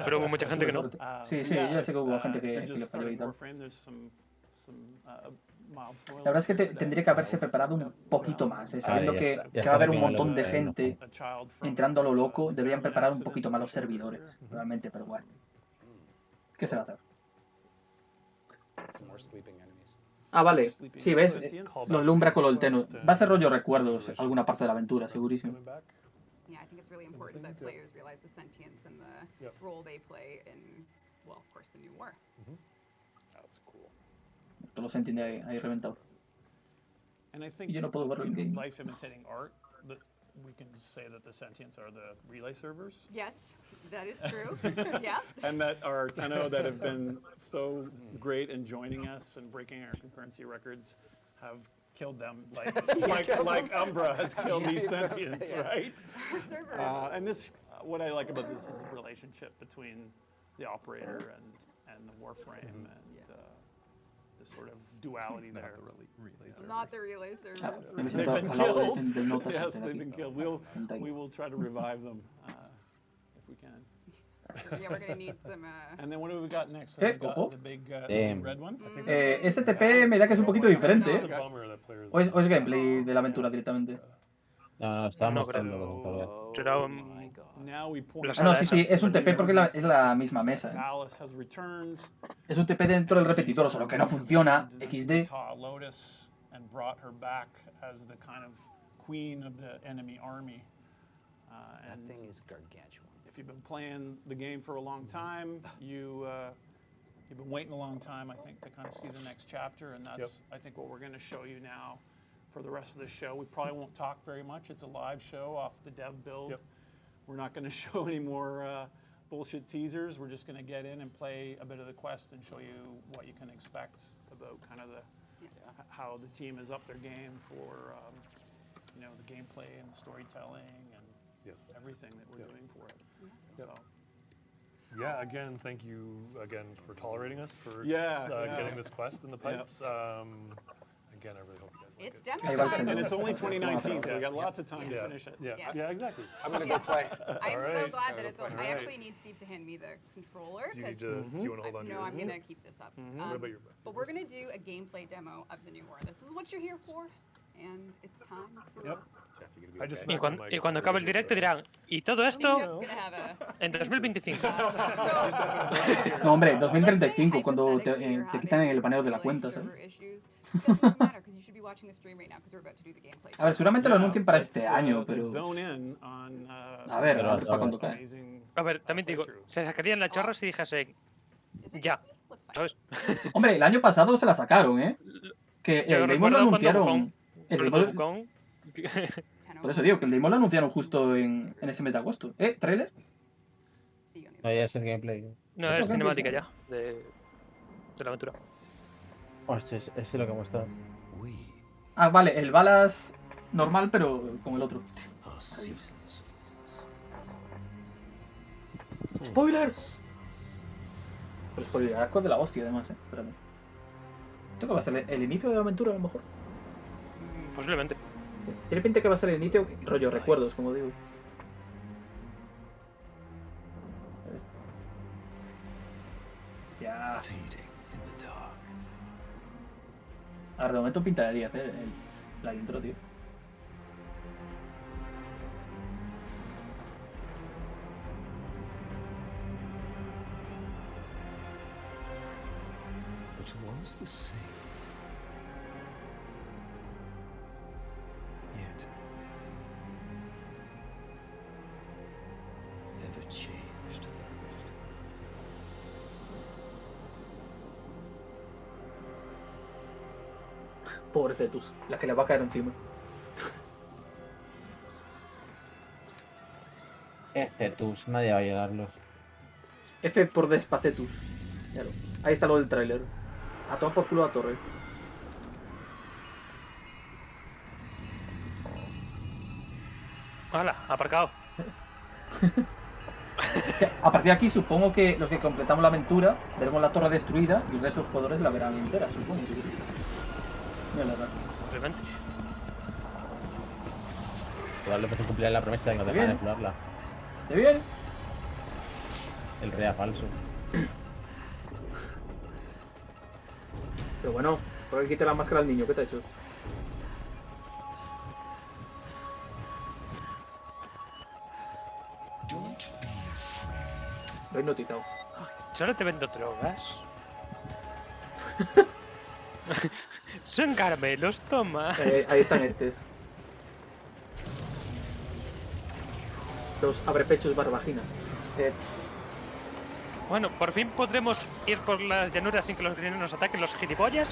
pero hubo mucha gente que no. Sí, yo sé que hubo gente que le falló y tal. La verdad es que tendría que haberse preparado un poquito más, sabiendo que va a haber un montón de gente entrando a lo loco, deberían preparar un poquito más los servidores, realmente, pero bueno. ¿Qué se va a hacer? Ah, vale. Sí, ¿ves? Lo alumbra con lo del Tenno. Va a ser rollo recuerdos alguna parte de la aventura, segurísimo. Yeah, I think it's really important that players realize the sentience and the role they play in, well, of course, the new war. Todo lo entiende ahí reventado. Y yo no puedo verlo en game. Life imitating art, that we can say that the sentients are the relay servers. Yes, that is true. Yeah. And that our Tenno that have been so great in joining us and breaking our concurrency records have killed them like Umbra has killed these sentients, right? Our servers. And this, what I like about this is the relationship between the operator and the Warframe and this sort of duality there. Not the relay servers. They've been killed. Yes, they've been killed. We will try to revive them if we can. Yeah, we're gonna need some. And then what have we got next? So we've got the big red one. Este TP me da que es un poquito diferente. ¿O es gameplay de la aventura directamente? No, estábamos mostrando. No, sí, es un TP porque es la misma mesa. Es un TP dentro del repetidor, solo que no funciona. XD. That thing is gargantuan. If you've been playing the game for a long time, you've been waiting a long time, I think, to kind of see the next chapter, and that's, I think, what we're going to show you now for the rest of the show. We probably won't talk very much. It's a live show off the dev build. We're not going to show any more bullshit teasers. We're just going to get in and play a bit of the quest and show you what you can expect about kind of how the team has upped their game for you know, the gameplay and the storytelling and everything that we're doing for it. So. Yeah, again, thank you again for tolerating us for getting this quest in the pipes. Again, I really hope you guys like it's demo time. And it's only 2019, so we got lots of time to finish it. Yeah, exactly. I'm gonna go play. I am so glad that it's on. I actually need Steve to hand me the controller. Do you want to hold on to No, I'm gonna keep this up. What about your but we're gonna do a gameplay demo of the new war. This is what you're here for, and it's time to. Y cuando acabe el directo dirán, y todo esto en 2025. No, hombre, 2035, cuando te quitan el baneo de la cuenta, ¿sabes? A ver, seguramente lo anuncien para este año, pero... A ver, para cuando cae. A ver, también te digo, se sacarían la chorra si dijese ya, ¿sabes? Hombre, el año pasado se la sacaron, ¿eh? Que el Demon lo anunciaron... Por eso digo, que el Demon lo anunciaron justo en ese mes de agosto. ¿Trailer? No, ya es el gameplay. No, es cinemática ya, de la aventura. Hostia, es lo que muestras. Ah, vale, el balas normal, pero con el otro. ¡Spoiler! Pero spoiler, asco de la hostia, además, espérate. ¿Esto qué va a ser? ¿El inicio de la aventura a lo mejor? Posiblemente. Tiene pinta que va a ser el inicio, rollo recuerdos, como digo. Ya. A ver, de momento pinta de 10, la intro, tío. But once the same. Yet ever changed. Pobre Cetus, la que le va a caer encima. Cetus, nadie va a llegarlos. F por despacetus. Claro. Ahí está lo del tráiler. A tomar por culo a torre. ¡Hala! Aparcado. A partir de aquí supongo que los que completamos la aventura veremos la torre destruida y el resto de los jugadores la verán entera, supongo. Mira la verdad. Obviamente. Darle pues cumplir la promesa de que no te van a explorarla. ¿Está bien? El rea falso. Pero bueno, por que quite la máscara al niño, ¿qué te ha hecho? Lo he hipnotizado. ¿Solo te vendo drogas? Son caramelos, toma. Ahí están estos. Los abrepechos barbaginas. Bueno, por fin podremos ir por las llanuras sin que los grineros nos ataquen los gilipollas.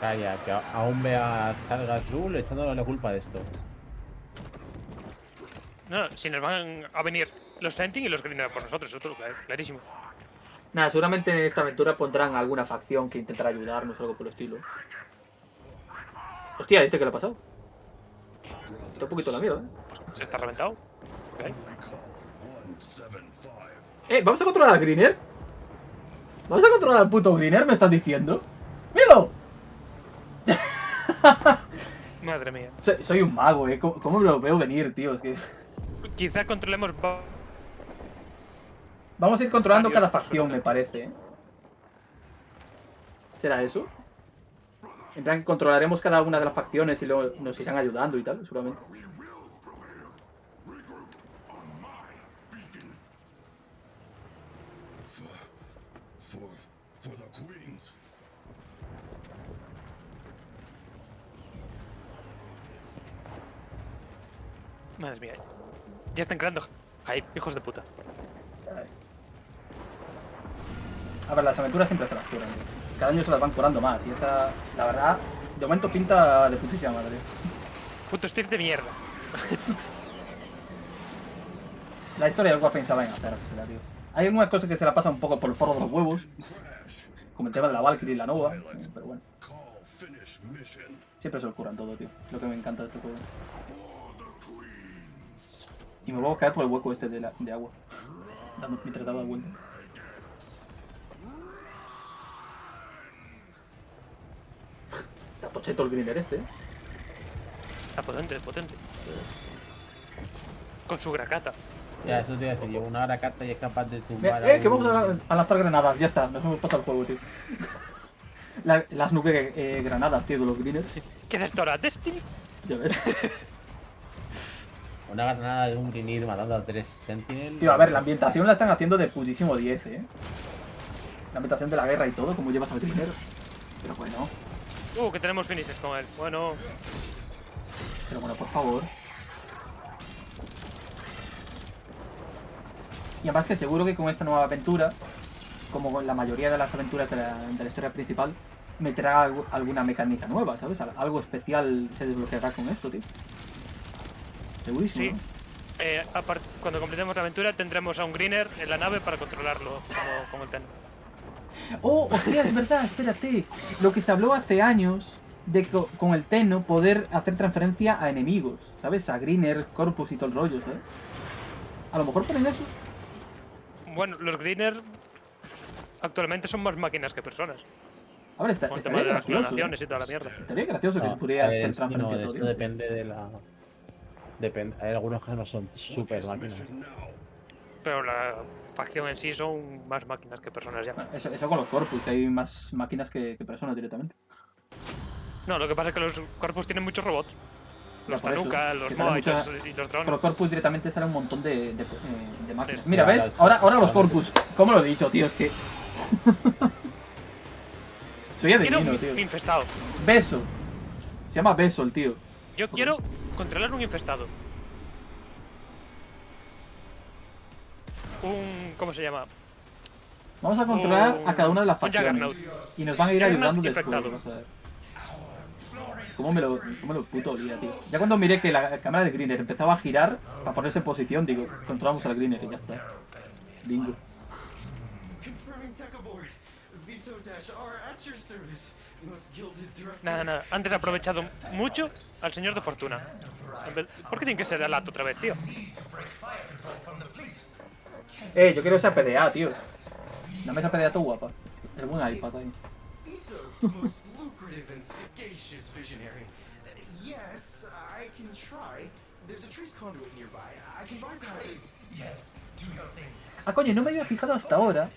Calla, que aún ve a Sargas Rule echándole la culpa de esto. No, si nos van a venir los Sentin y los grineros por nosotros, eso clarísimo. Nada, seguramente en esta aventura pondrán alguna facción que intentará ayudarnos o algo por el estilo. Hostia, ¿este qué le ha pasado? Está un poquito la mierda, Pues está reventado. Okay. ¿Vamos a controlar al Greener? ¿Vamos a controlar al puto Greener? ¿Me estás diciendo? ¡Míralo! Madre mía. Soy un mago, ¿Cómo lo veo venir, tío? Es que... Quizá controlemos... Vamos a ir controlando cada facción, me parece. ¿Será eso? En plan, controlaremos cada una de las facciones y luego nos irán ayudando y tal, seguramente. Madre mía. Ya están creando hype, hijos de puta. A ver, las aventuras siempre se las curan. Cada año se las van curando más. Y esta, la verdad, de momento pinta de putísima madre. Puto Steve de mierda. La historia del Warframe se va a hacer, tío. Hay algunas cosas que se la pasan un poco por el forro de los huevos. Como el tema de la Valkyrie y la Nova. Pero bueno. Siempre se lo curan todo, tío. Es lo que me encanta de este juego. Y me voy a caer por el hueco este de agua. Mientras daba vuelta. Está tocheto el greener este, Está potente, potente. Con su gracata. Ya, eso te iba a decir, llevo una gracata y es capaz de tumbar que vamos a lanzar granadas, ya está, nos hemos pasado el juego, tío. Las nubes granadas, tío, de los greeners. ¿Qué es esto ahora? ¿Destiny? Ya ves. Una granada de un Greenir matando a 3 Sentinels. Tío, a ver, la ambientación la están haciendo de putísimo 10, La ambientación de la guerra y todo, como llevas al Greener. Pero bueno. Que tenemos finishes con él. Bueno. Pero bueno, por favor. Y además que seguro que con esta nueva aventura, como con la mayoría de las aventuras de la historia principal, meterá alguna mecánica nueva, ¿sabes? Algo especial se desbloqueará con esto, tío. Segurísimo. Sí. Cuando completemos la aventura tendremos a un Greener en la nave para controlarlo como el Ten. Oh, hostia, es verdad, espérate. Lo que se habló hace años de con el Tenno poder hacer transferencia a enemigos, ¿sabes? A Greener, Corpus y todo el rollo, ¿sabes? A lo mejor ponen eso. Bueno, los Greener actualmente son más máquinas que personas. A ver, Con el tema de las clonaciones y toda la mierda. Estaría gracioso que se pudiera hacer No, transferencia de esto todo. depende de la... Depende. Hay algunos que no son super máquinas. Pero la facción en sí son más máquinas que personas ya. Eso con los corpus, que hay más máquinas que personas directamente. No, lo que pasa es que los corpus tienen muchos robots. Los por eso, Tanuka, los que salen Moai muchas- y los drones. Con los corpus directamente salen un montón de máquinas. Sí. Mira, ¿ves? Ahora los corpus. ¿Cómo lo he dicho, tío? Es que... Soy Quiero adivino, un tío. infestado. Beso. Se llama Beso el tío. Yo quiero controlar un infestado. ¿Cómo se llama? Vamos a controlar a cada una de las un facciones. Juggernaut. Y nos van a ir ayudando Juggernaut después. infectado. Vas a ver. ¿Cómo me lo puto olía, tío? Ya cuando miré que la cámara del Greener empezaba a girar para ponerse en posición, digo, controlamos al Greener y ya está. Bingo. Nada. Antes he aprovechado mucho al señor de Fortuna. ¿Por qué tiene que ser Alat otra vez, tío? Yo quiero esa PDA, tío. Dame esa PDA todo guapa. Es buen iPad ahí. Ah, coño, no me había fijado hasta ahora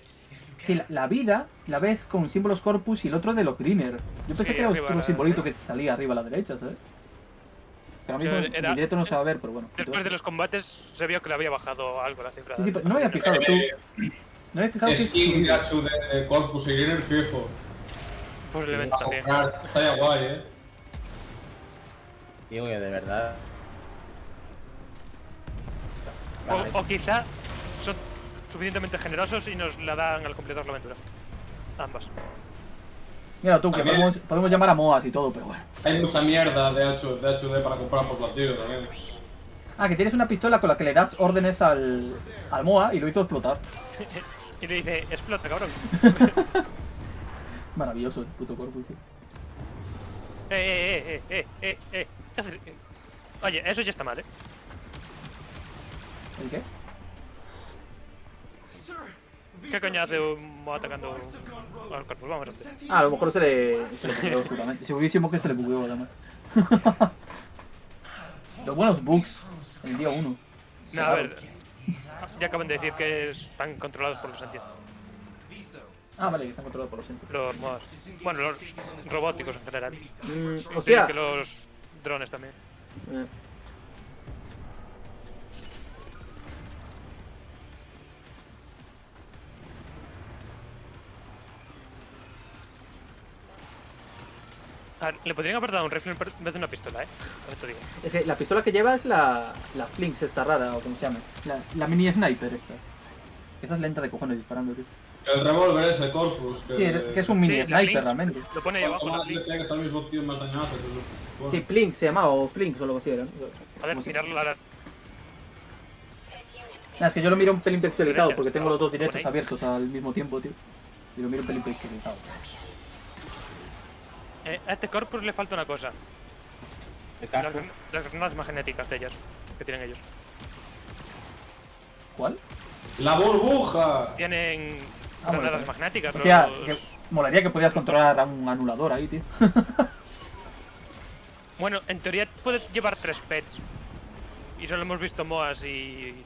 que la vida la ves con símbolos corpus y el otro de los greener. Yo pensé Sí, que era arriba otro a la simbolito que salía arriba a la derecha, ¿sabes? Que ahora mismo en directo no se va a ver, pero bueno. Después de los combates se vio que le había bajado algo la cifra. Sí, pero no me había fijado, tú. No me había fijado que Skin Gachu de Corpus y Greener fijo. Posiblemente también. Estaría guay, Digo que de verdad... O quizá son suficientemente generosos y nos la dan al completar la aventura. Ambas. Mira tú, que podemos llamar a Moas y todo, pero bueno. Hay mucha mierda de HUD para comprar por platillo también. Ah, que tienes una pistola con la que le das órdenes al Moa y lo hizo explotar. Y le dice, explota, cabrón. Maravilloso el puto corpus, tío. ¿Qué haces? Oye, eso ya está mal, ¿eh? ¿El qué? ¿Qué coño hace un Moa atacando a los corpus? Vamos a ver. Ah, a lo mejor se le bugueó seguramente. Segurísimo que se le bugueó además. Los buenos bugs en el día 1. No, a ver. Ya acaban de decir que están controlados por los sentidos. Ah, vale, que están controlados por los sentidos. Los Moas. Bueno, los robóticos en general. Hostia. Que los drones también. A ver, le podrían haber dado un rifle en vez de una pistola, Te digo. Es que la pistola que lleva es la Flinks esta rara, o como se llame. La mini sniper esta. Esa es lenta de cojones disparando, tío. El revólver ese Corpus. Sí, que es un mini sniper realmente. Lo pone ahí abajo. Más le pegas al mismo tío más dañado. Bueno. Sí, Flinks se llamaba, o Flinks o lo que sea. A ver, mirarlo la... Es que yo lo miro un pelín pixelizado porque tengo los dos directos abiertos al mismo tiempo, tío. Y lo miro un pelín pixelizado. A este corpus le falta una cosa. Las granadas magnéticas de ellas, que tienen ellos. ¿Cuál? ¡La burbuja! Tienen granadas magnéticas. Hostia, molaría que podías controlar a un anulador ahí, tío. Bueno, en teoría puedes llevar 3 pets. Y solo hemos visto Moas y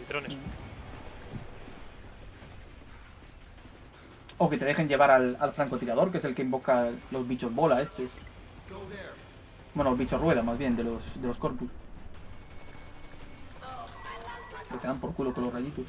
drones. O que te dejen llevar al francotirador, que es el que invoca los bichos bola estos. Bueno, los bichos rueda más bien, de los corpus. Se quedan por culo con los rayitos.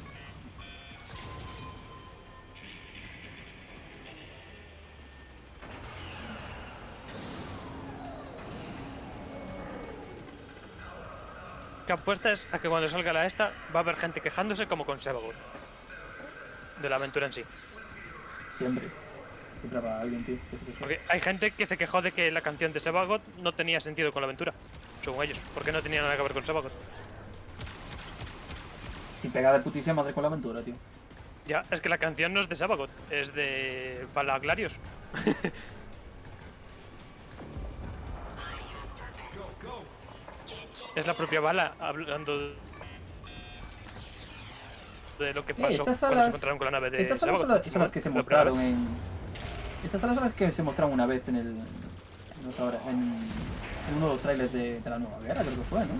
Que apuestas a que cuando salga la esta va a haber gente quejándose como con Sebagot. De la aventura en sí. Siempre. Siempre habrá alguien, tío. Porque hay gente que se quejó de que la canción de Sebagot no tenía sentido con la aventura. Según ellos. Porque no tenía nada que ver con Sebagot. Si pega de putísima madre con la aventura, tío. Ya, es que la canción no es de Sebagot. Es de Balaglarios. Es la propia Bala hablando de lo que pasó estas cuando salas, se encontraron con la nave de estas salas son las que se mostraron en... Estas salas son las que se mostraron una vez en el... No sé ahora, en uno de los trailers de la nueva guerra, creo que fue, ¿no?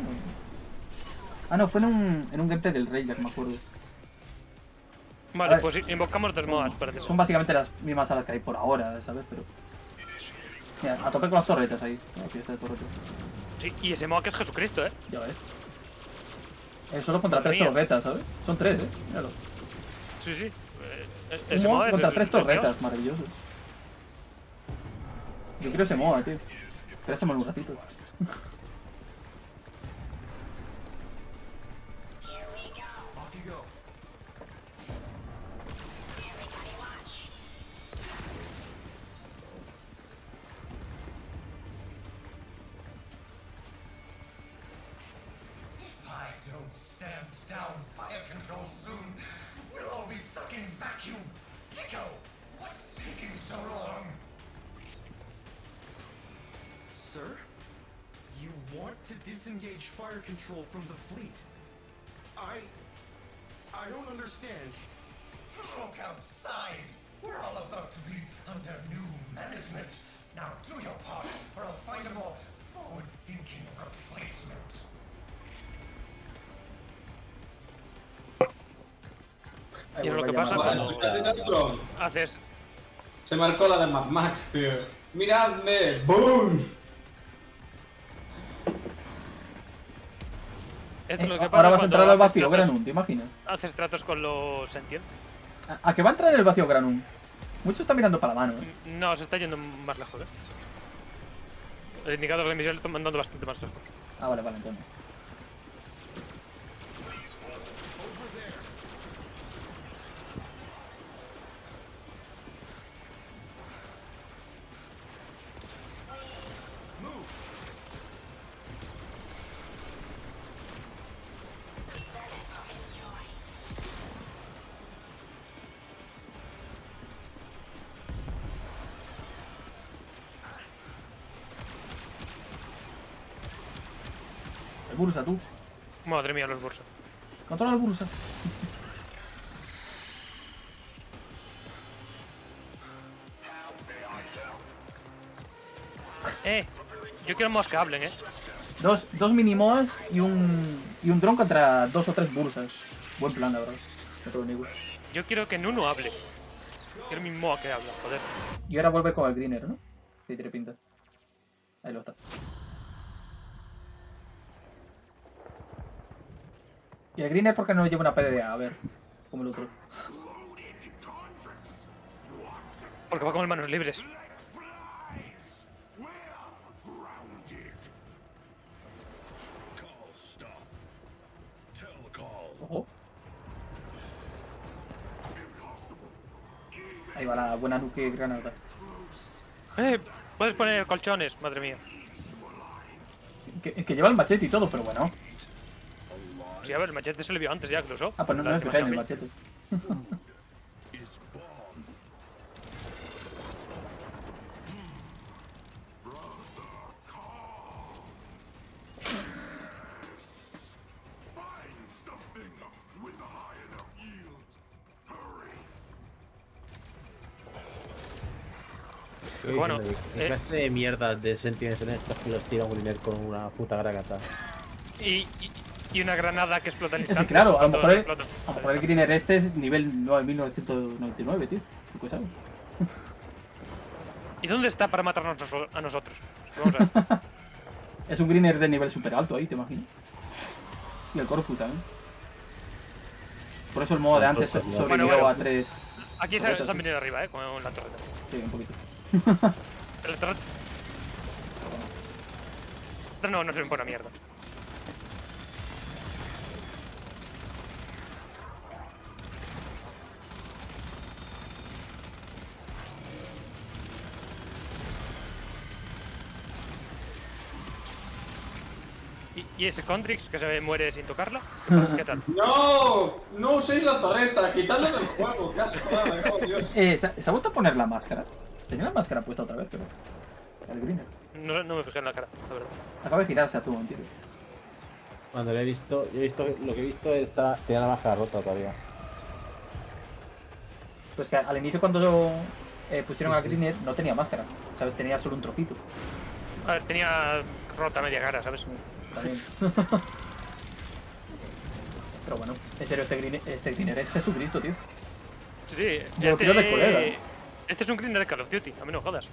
Ah, no, fue en un gameplay del Rey, ya que me acuerdo. Vale, pues invocamos dos modas, parece. Son básicamente las mismas salas que hay por ahora, ¿sabes? Pero... Mira, a tope con las torretas ahí. Aquí está el torrete. Sí, y ese moda que es Jesucristo, ¿eh? Ya ves. Solo contra 3 torretas, ¿sabes? Son 3, ¿eh? Míralo. Sí, sí. Ese moda contra 3 torretas, maravilloso. Yo quiero ese moda, tío. Préstame un ratito. Disengage fire control from the fleet. I don't understand. Look outside. We're all about to be under new management. Now do your part, or I'll find a more forward-thinking replacement. Y es lo que pasa cuando haces... Se marcó la de Mad Max, tío. ¡Miradme! ¡Boom! Esto es lo que pasa ahora vas a cuando entrar al vacío tratos, Granum, ¿te imaginas? Haces tratos con los Sentient. ¿A qué va a entrar en el vacío Granum? Mucho está mirando para la mano, ¿eh? No, se está yendo más lejos, ¿eh? El indicador de misión lo está mandando bastante más lejos. Ah, vale, entonces. El Bursa, tú. Madre mía, los Bursa. Controla el Bursa. Yo quiero más que hablen, Dos minimoas y un dron contra 2 o 3 bursas. Buen plan, la verdad. Yo quiero que Nuno hable. Quiero mi moa que habla, joder. Y ahora vuelve con el Greener, ¿no? Sí, tiene pinta. Ahí lo está. Y el Greener, ¿por qué no lleva una PDA? A ver, como el otro. Porque va con las manos libres. Ojo. Ahí va la buena nuke granada. Puedes poner colchones, madre mía. Que lleva el machete y todo, pero bueno. Sí, a ver, el machete se le vio antes ya que lo usó. Ah, pues no es que en el machete. Bueno, ¿qué clase de mierda de Sentinels en estas que los tira un Greener con una puta granata? Y una granada que explota al Sí, instante. claro, a lo mejor el Greener este es nivel 1999, tío. ¿Tú sabes? ¿Y dónde está para matarnos a nosotros? Vamos a ver. Es un Greener de nivel super alto ahí, ¿te imaginas? Y el Corfu también. Por eso el modo de antes sobrevivió a 3. Aquí se han venido arriba, con la torreta. Sí, un poquito. El torreta. No sirven para una mierda. ¿Y ese Condrix que se muere sin tocarlo? ¿Qué tal? ¡No! ¡No uséis la torreta! ¡Quitadlo del juego! ¡Qué asco! ¡Oh, Dios! ¿Se ha vuelto a poner la máscara? Tenía la máscara puesta otra vez, pero... El Greener. No me fijé en la cara, la verdad. Acaba de girarse hace un momentito. Cuando lo he visto, lo que he visto está, tiene la máscara rota todavía. Pues que al inicio cuando pusieron a Grinier no tenía máscara, ¿sabes? Tenía solo un trocito. A ver, tenía rota media cara, ¿sabes? También. Pero bueno, en serio, este Grinier es Jesucristo, tío. Sí, Yo lo quiero de colega. Este es un Grinier de Call of Duty, a mí no jodas.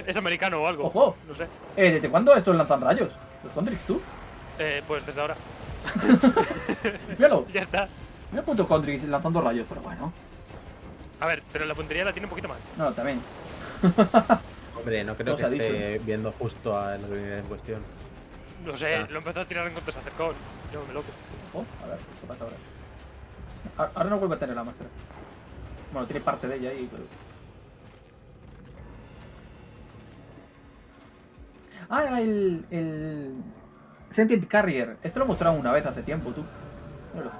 Es americano o algo. ¡Ojo! No sé. ¿Desde cuándo estos lanzan rayos? ¿Los Condrix tú? Pues desde ahora. Míralo. Ya está. Mira el puto Condrix lanzando rayos, pero bueno. A ver, pero la puntería la tiene un poquito mal. No, también. Hombre, no creo que esté viendo justo a los Grinier en cuestión. No sé, lo empezó a tirar en cuanto se acercó. Yo me loco. A ver, ¿qué pasa ahora? Ahora no vuelve a tener la máscara. Bueno, tiene parte de ella ahí, pero... Ah, el Sentient Carrier. Esto lo mostraron una vez hace tiempo, tú. Míralo.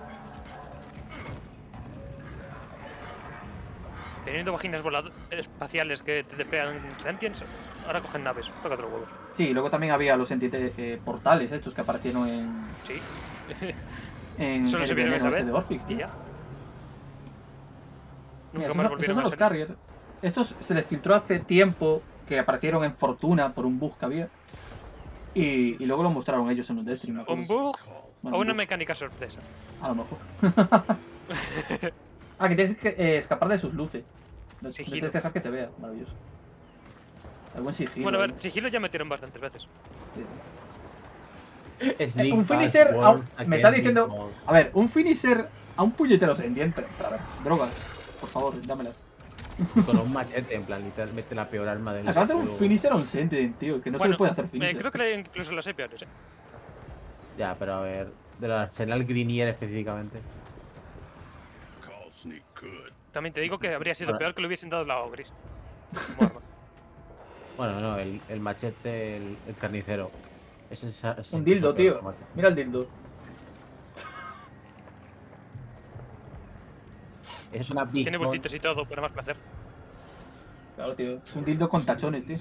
Teniendo vaginas espaciales que te pegan sentients, ahora cogen naves. Tócate los huevos. Sí, luego también había los Sentient portales estos que aparecieron en... Sí. en Solo se vieron esa vez. De Warframe, y ya. Mira, Nunca más volvieron esos son a los ser. Carrier. Estos se les filtró hace tiempo que aparecieron en Fortuna por un bug que había. Y luego lo mostraron ellos en un death stream. ¿Un bug Bueno, o un una bug. mecánica sorpresa? A lo mejor. Que tienes que escapar de sus luces. No Sigilo. tienes que dejar que te vea. Maravilloso. El buen sigilo. Bueno, a ver, sigilo ya metieron bastantes veces. Un finisher... me está diciendo... A ver, un finisher a un puñetero sentiente. A ver, drogas. Por favor, dámelas. Con un machete, en plan, literalmente la peor arma del Acaba de hacer un juego. finisher a un sentient, tío. Que no se le puede hacer finisher. Creo que incluso las hay peores, Ya, pero a ver, del arsenal Grinier específicamente. También te digo que habría sido Bueno. peor que le hubiesen dado la O gris. Bueno, no, el machete, el carnicero. Ese es Un dildo, tío. Mira el dildo. Es una big Tiene bone. bultitos y todo, para más placer. Claro, tío. Es un dildo con tachones, tío.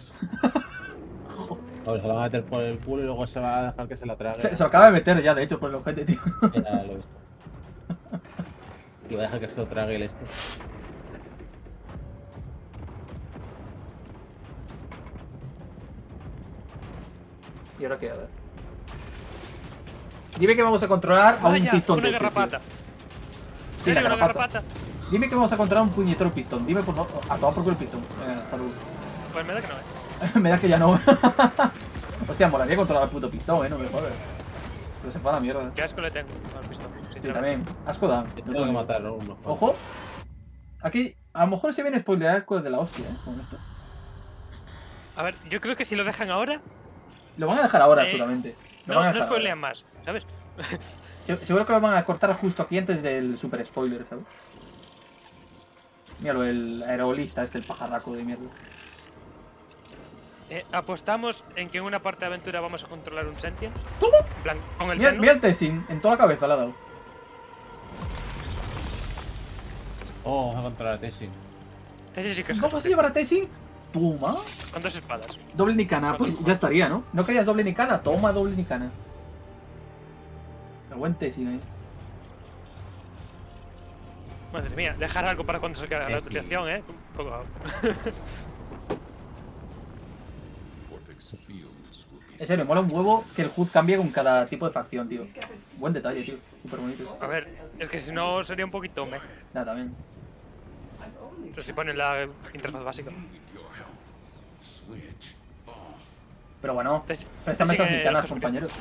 Ahora se lo va a meter por el culo y luego se va a dejar que se la trague. Se lo acaba de meter ya, de hecho, por el ojete, tío. Ya lo he visto. Y va a dejar que se lo trague el este. ¿Y ahora qué? A ver. Dime que vamos a controlar a un Vaya, pistón una de este, garrapata. tío. Sí, ¿Serio, la una garrapata. Dime que vamos a controlar un puñetero pistón. Dime por favor. A tomar por culo el pistón. Hasta luego. Pues me da que no, Me da que ya no. Hostia, molaría controlar el puto pistón, no me jodas. Pero se fue a la mierda. Qué asco le tengo al pistón. Sí, también. Asco da. Tengo que matar a uno. Ojo. Aquí, a lo mejor se viene spoilear con de la hostia, con esto. A ver, yo creo que si lo dejan ahora. Lo van a dejar ahora, seguramente. Lo van a No dejar spoilean más, ¿sabes? Seguro que lo van a cortar justo aquí antes del super spoiler, ¿sabes? Míralo, el aerolista, el pajarraco de mierda. Apostamos en que en una parte de aventura vamos a controlar un sentient. ¿Cómo? En plan, con el Mira, Tenno. mira el Tessin, en toda la cabeza le ha dado. Oh, vamos a controlar a Tessin. Tessin sí que es. ¿Cómo vas a llevar a Tessin? Toma. ¿Cuántas espadas? Doble Nicana, pues ya estaría, ¿no? ¿No querías doble Nicana? Toma doble Nicana. El buen Tessin ahí. Madre mía, dejar algo para cuando salga la utilización, ¿eh? Un poco. En serio, mola un huevo que el HUD cambie con cada tipo de facción, tío. Buen detalle, tío. Súper bonito. A ver, es que si no sería un poquito meh. Nada, también. Pero si ponen la interfaz básica. Pero bueno, préstame estas Nicanas, compañeros.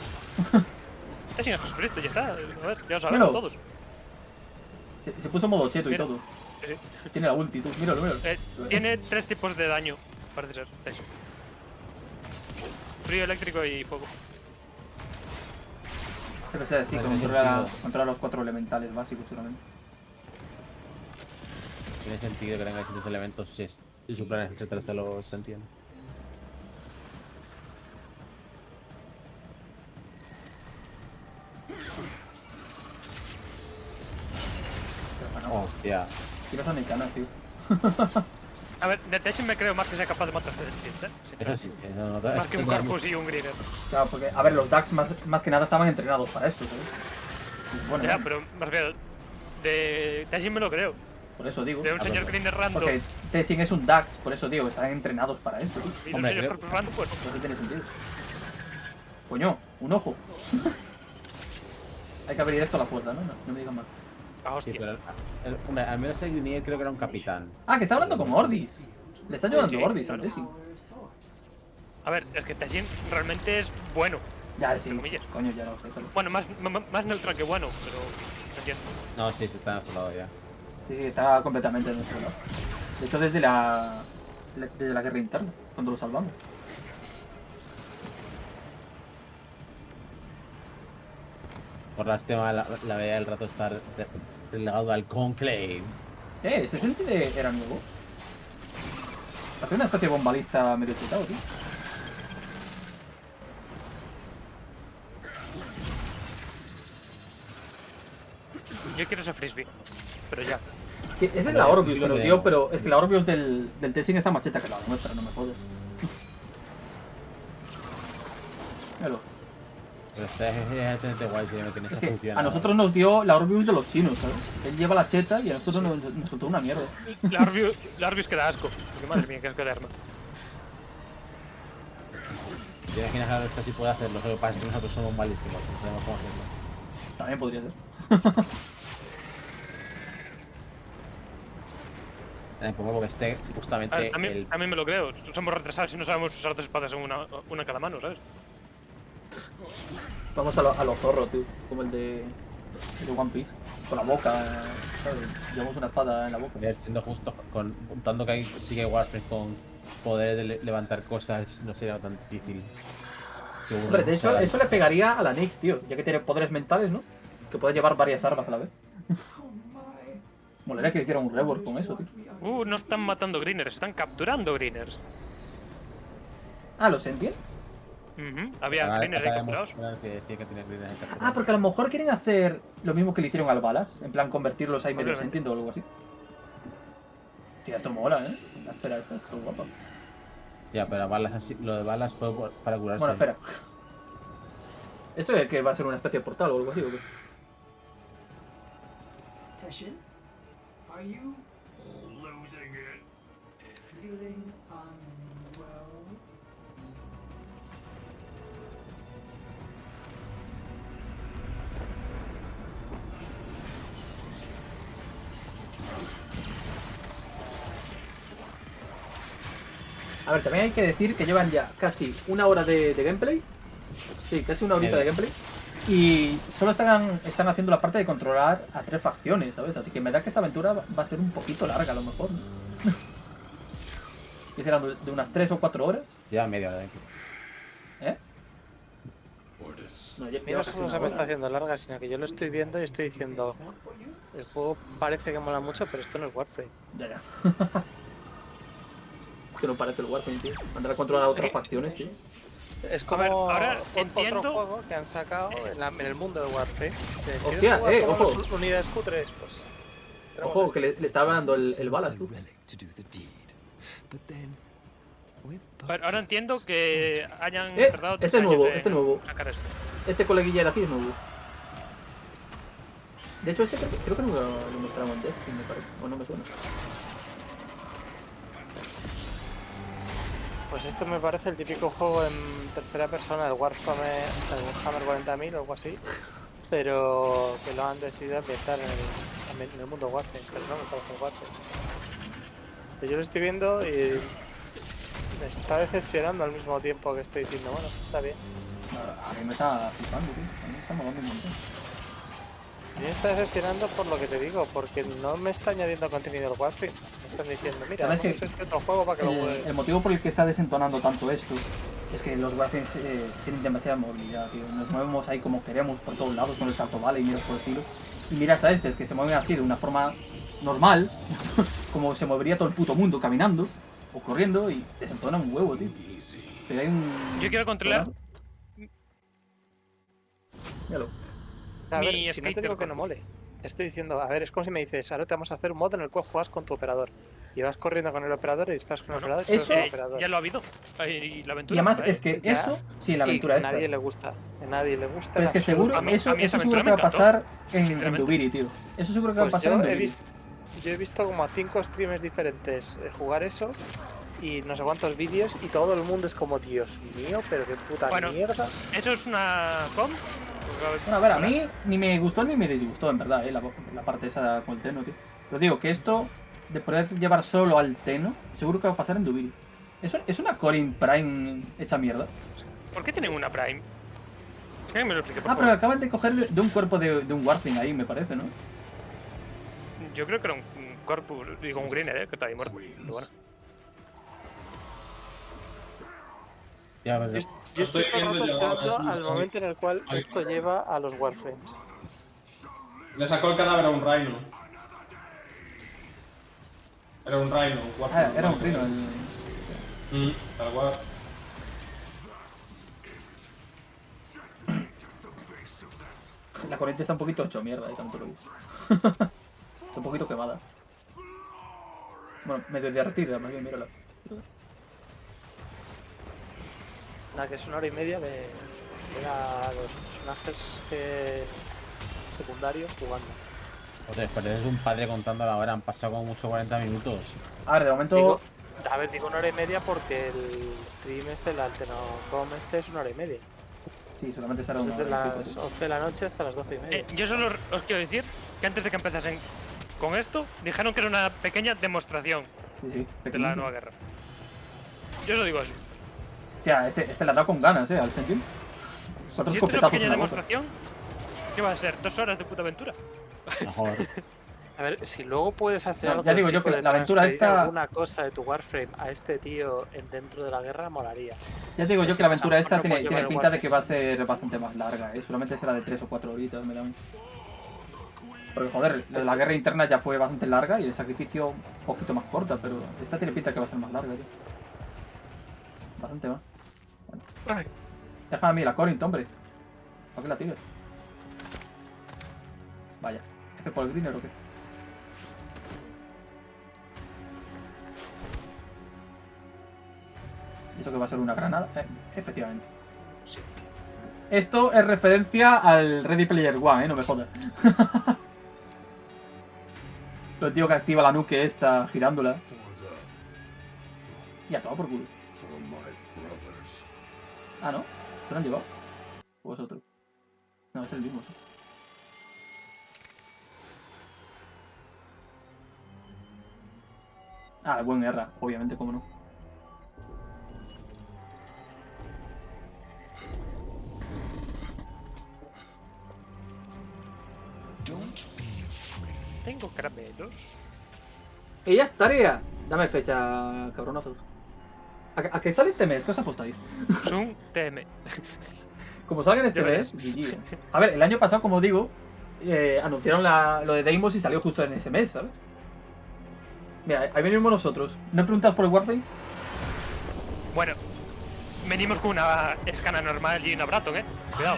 Tessin es Jesucristo, ya está. A ver, ya lo sabemos Míralo. todos. Se puso modo cheto y Mira. todo. Sí. Tiene la ulti, tú. Míralo, míralo. Tiene 3 tipos de daño, parece ser. Tessin. Frío, eléctrico y fuego. Se puede decir que controla los 4 elementales básicos, seguramente. Tiene sentido que tenga distintos elementos si su plan es enfrentarse a los sentientes. Hostia. Tienes a Nicanas, tío. A ver, de Tessin me creo más que sea capaz de matarse de sentients, ¿eh? Eso sí, eso Más que un Corpus y un Griner. Claro, porque, a ver, los Dax más que nada estaban entrenados para esto, ¿sabes? Bueno, Ya, pero me refiero. De Tessin me lo creo. Por eso digo. De un señor griner random. Porque Tessin es un Dax, por eso digo, están entrenados para eso. Y un señor corpus random, pues. No tiene sentido. Coño, un ojo. Hay que abrir esto a la puerta, ¿no? No me digan más. Ah, hostia. Sí, pero hombre, al menos el Grinier creo que era un capitán. Ah, que está hablando con Ordis. Le está ayudando Ordis al Tessin. A ver, es que Tessin realmente es bueno. Ya, sí. Coño, ya no sé. Bueno, más neutral que bueno, pero entiendo. No, sí, está a su lado ya. Sí, está completamente en nuestro lado. De hecho, desde la guerra interna, cuando lo salvamos. Por lástima, la veía el rato estar relegado al Conclave. ¿Ese sentido era nuevo? Hacía una especie de bombalista medio chetado, tío. Yo quiero ese frisbee, pero ya. Esa es la Orbius, pero tío, pero es que la Orbius del Tessin está más cheta que la nuestra, no me jodes. Míralo. Pero está guay si no tiene esa función. A nosotros nos dio la Orbius de los chinos, ¿sabes? Él lleva la cheta y a nosotros nos soltó una mierda. La Orbius que da asco. Porque madre mía, qué asco de arma. ¿Te imaginas que esto sí puede hacerlo? Solo que pasa que nosotros somos malísimos. No sabemos cómo hacerlo. También podría ser. Porque esté justamente también me lo creo. Somos retrasados y no sabemos usar dos espadas en una en cada mano, ¿sabes? Vamos a los zorros, tío. Como el de One Piece. Con la boca, ¿sabes? Llevamos una espada en la boca. Siendo justo, contando que sigue Warframe con poder levantar cosas, no sería tan difícil. Hombre, de hecho, eso le pegaría a la Nyx, tío. Ya que tiene poderes mentales, ¿no? Que puede llevar varias armas a la vez. Molaría que hiciera un rework con eso, tío. No están matando Greeners, están capturando Greeners. Ah, ¿los entienden? Había Greeners ahí capturados. Ah, porque a lo mejor quieren hacer lo mismo que le hicieron al Balas. En plan, convertirlos ahí medio sentiendo o algo así. Tío, esto mola, ¿eh? La esfera esta, esto es guapa. Ya, pero balas, lo de balas fue para curarse. Bueno, espera. ¿Esto es que va a ser una especie de portal o algo así o qué? Teshin, are you losing it? Feeling unwell? A ver, también hay que decir que llevan ya casi una hora de gameplay. Sí, casi una horita de gameplay. Y solo están haciendo la parte de controlar a 3 facciones, ¿sabes? Así que me da que esta aventura va a ser un poquito larga a lo mejor, ¿no? ¿Y serán de unas 3 o 4 horas? Ya media hora de aquí. ¿Eh? No, Mira, no solo se me está haciendo larga, sino que yo lo estoy viendo y estoy diciendo... El juego parece que mola mucho, pero esto no es Warframe. Ya. Que no parece el Warframe, tío. Andar a controlar a otras facciones, tío. Es como ahora otro juego que han sacado en el mundo de Warframe. Hostia, ojo. Unidades Q3, pues. Ojo, que le estaba dando el balas, tú. Ahora entiendo que hayan tardado 3 este es nuevo, años este es nuevo. sacar esto. Este coleguilla de aquí es nuevo. De hecho, este creo que no lo mostramos en Destiny, me parece. O no me suena. Pues esto me parece el típico juego en tercera persona, el Warframe, o sea, el Hammer 40.000 o algo así, pero que lo han decidido ambientar en el mundo Warframe, pero no me parece el Warframe. Yo lo estoy viendo y me está decepcionando al mismo tiempo que estoy diciendo, bueno, está bien. A mí me está flipando, tío. A mí me está molando un montón. A mí me está decepcionando por lo que te digo, porque no me está añadiendo contenido al Warframe. Me están diciendo, mira, vamos a hacer este otro juego para que lo juegues. El motivo por el que está desentonando tanto esto es que los Warframes tienen demasiada movilidad, tío. Nos movemos ahí como queremos por todos lados con el salto vale y miras por el estilo. Y miras a este, que se mueven así de una forma normal, como se movería todo el puto mundo caminando o corriendo y desentona un huevo, tío. Pero hay un... Yo quiero controlar... Míralo. A ver, si no te digo que no mole. Estoy diciendo, a ver, es como si me dices, ahora te vamos a hacer un modo en el cual juegas con tu operador. Y vas corriendo con el operador y disparas con el operador y eso, con el operador. Ya lo ha habido. Y la aventura. Y además es que eso, sí, la aventura esta. A nadie le gusta. A nadie le gusta. Pero es que seguro, eso seguro que va a pasar en Dubiri, tío. Eso seguro que va a pasar en Dubiri. yo he visto como a 5 streamers diferentes jugar eso y no sé cuántos vídeos y todo el mundo es como, Dios mío, pero qué puta mierda. ¿Eso es una com? Bueno, a ver, a mí ni me gustó ni me disgustó, en verdad, la parte esa con el Tenno, tío. Pero digo que esto, de poder llevar solo al Tenno, seguro que va a pasar en Dubiri. ¿Es una Corin Prime hecha mierda? ¿Por qué tienen una Prime? Que me lo explique, por Ah, favor. pero acaban de coger de un cuerpo de un Warframe ahí, me parece, ¿no? Yo creo que era un Corpus, digo un Greener, que está ahí muerto. Pero bueno. Yo estoy todo el rato esperando al momento en el cual esto lleva a los Warframes. Le sacó el cadáver a un Rhino. Era un Rhino, un Warframe. Era un Rhino. Tal cual. La corriente está un poquito hecho mierda, también te lo digo. Está un poquito quemada. Bueno, medio derretida, más bien, mírala. Nada, que es 1 hora y media de a los personajes secundarios jugando. Joder, pero eres un padre contando la hora, han pasado como mucho 40 minutos. A ver, de momento... Digo 1 hora y media porque el stream este, el Tennocon este es 1 hora y media. Sí, solamente será una Desde hora y las pico, 11 de la noche hasta las 12 y media. Yo solo os quiero decir que antes de que empezasen con esto, dijeron que era una pequeña demostración de la nueva guerra. Yo solo digo eso. Tía, este le ha dado con ganas, al Sentin. Si esto es una pequeña demostración, ¿qué va a ser? 2 horas de puta aventura. Mejor. A ver, si luego puedes hacer algo ya digo yo que de la aventura esta... alguna cosa de tu Warframe a este tío dentro de la guerra, molaría. Ya digo yo que la aventura A lo mejor esta no tiene puedes llevar pinta de Warframe. que va a ser bastante más larga, solamente será de 3 o 4 horitas, me da a mí. Porque joder, la guerra interna ya fue bastante larga y el sacrificio un poquito más corta, pero esta tiene pinta que va a ser más larga, tío. Bastante más. Bueno. Déjame a mí la Corinth, hombre. ¿Para qué la tires? Vaya. ¿F por el greener o qué? ¿Y eso que va a ser una granada? Efectivamente. Sí. Esto es referencia al Ready Player One, no me jodas. Lo tío que activa la nuke esta, girándola. Y a todo por culo. Ah, ¿no? ¿Se lo han llevado? ¿O es otro? No, es el mismo, sí. Ah, el buen Guerra, obviamente, cómo no. Tengo caramelos. Ella es tarea. Dame fecha, cabronazo. ¿A qué sale este mes? ¿Qué os apostáis? Es un TM. Como salga en este mes, GG. A ver, el año pasado, como digo, anunciaron lo de Deimos y salió justo en ese mes, ¿sabes? Mira, ahí venimos nosotros. ¿No preguntas por el Warframe? Bueno, venimos con una escana normal y una Braton, Cuidado.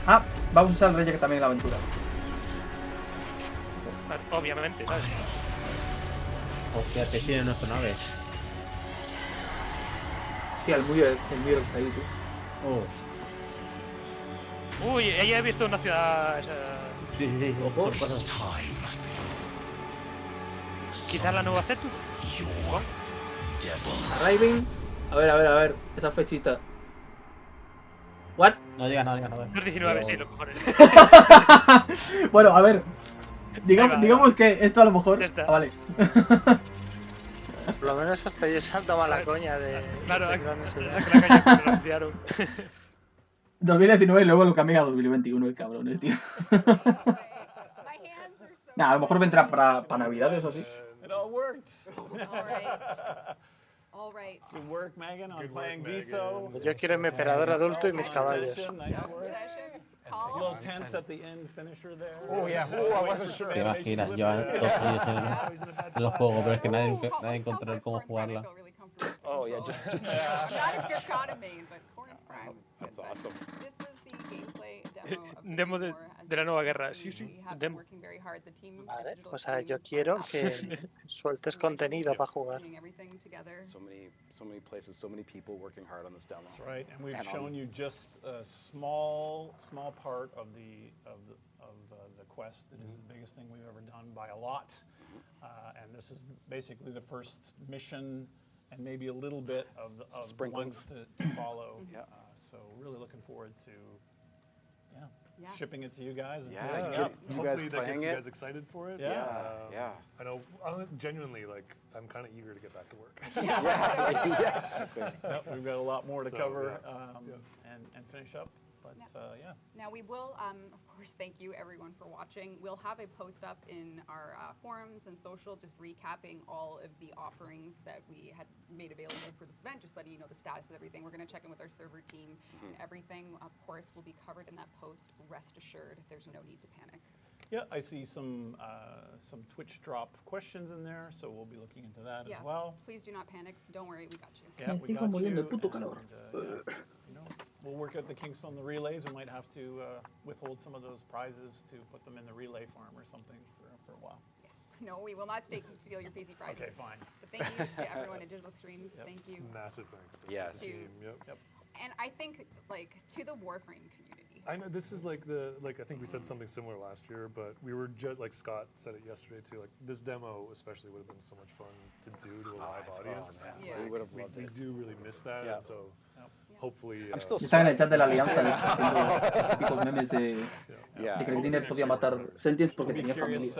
Ah, vamos a usar el Rey que también en la aventura. Obviamente, ¿sabes? Hostia, que tiene nuestra nave. Hostia, el Muere está ahí, tú. Uy, ella he visto una ciudad... Sí, ojo. Quizás la nueva Cetus. Arriving. A ver. Esa fechita. ¿What? No llega. No es 19, sí, los cojones. Bueno, a ver. Digamos que esto a lo mejor... Ah, vale. Por lo menos hasta ellos se han tomado la coña de... Claro, de gran esa necesidad. que la caña que anunciaron. 2019 y luego lo cambian a 2021, el cabrón, tío. Nah, a lo mejor vendrá para Navidades o así. It all worked. All right. Good work, Megan, on playing Viso. Yo quiero mi operador adulto y mis caballos. Nice work. A little tense at the end finisher there. Oh, yeah. Oh, I wasn't sure. Te imaginas, llevan 2 años en los juegos, pero es que nadie encontró cómo jugarla. Oh, yeah, just Not if you're caught a main, but Corinth Prime. That's awesome. This is the gameplay demo of Demo de la nueva guerra, sí. Demo. Vale, pues a ver, yo quiero que sueltes contenido para jugar. So many places, so many people working hard on this demo. That's right, and we've shown you just a small part of the quest that is the biggest thing we've ever done by a lot. And this is basically the first mission and maybe a little bit of the ones to follow. So really looking forward to shipping it to you guys. And finishing up. Hopefully that gets you guys excited for it. Yeah. I know, genuinely, like, I'm kind of eager to get back to work. Exactly. We've got a lot more to cover and finish up. But Now we will, of course, thank you everyone for watching. We'll have a post up in our forums and social just recapping all of the offerings that we had made available for this event, just letting you know the status of everything. We're going to check in with our server team, and everything, of course, will be covered in that post. Rest assured, there's no need to panic. Yeah, I see some Twitch drop questions in there, so we'll be looking into that as well. Please do not panic. Don't worry, we got you. Yeah, we got you. We'll work out the kinks on the relays. We might have to withhold some of those prizes to put them in the relay farm or something for a while. No, we will not steal your PC prizes. Okay, fine. But thank you to everyone at Digital Extremes. Thank you. Massive thanks. Yes. And I think, like, to the Warframe community. I know this is like I think we said something similar last year, but we were just like Scott said it yesterday too. Like this demo especially would have been so much fun to do to a live audience. We would have loved it. We do really miss that, and so hopefully. I'm still Están en el chat de la alianza haciendo típicos memes de que el Griner podía matar Sentience porque tenía familia.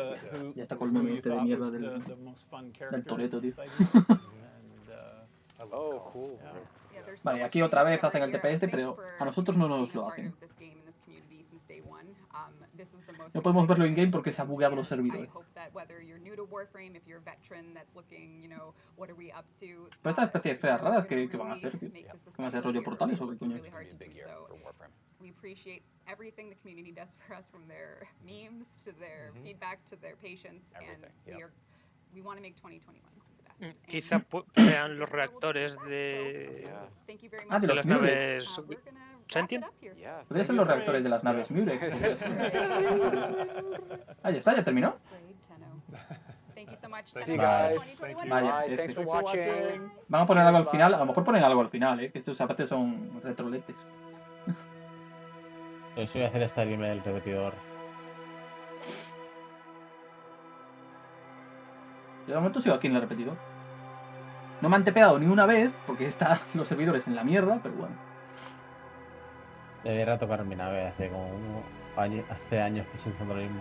Ya está con el meme este de mierda del Toreto, tío. Oh, cool. Vale, aquí otra vez hacen el TPS, pero a nosotros no nos lo hacen. No podemos verlo in-game porque se ha bugueado los servidores. Pero esta especie de feas raras, ¿qué van a hacer, tío? ¿Qué van a hacer, rollo portales o qué coño? We appreciate everything the community does for us, from their memes to their feedback to their patience, and we want to make 2021 the best. Quizá sean los reactores de las naves Sentient. Podrían ser los reactores de las naves Murex. Ah, ya está, ya terminó. Thank you so much. See you guys. Vaya, Thanks for watching. Van a poner algo al final, a lo mejor ponen algo al final, que estos aparte son retroletes. Yo voy a hacer esta línea del repetidor. De momento sigo aquí en el repetidor. No me han tepeado ni una vez, porque están los servidores en la mierda, pero bueno. Debería tocar mi nave hace como hace años que estoy haciendo lo mismo.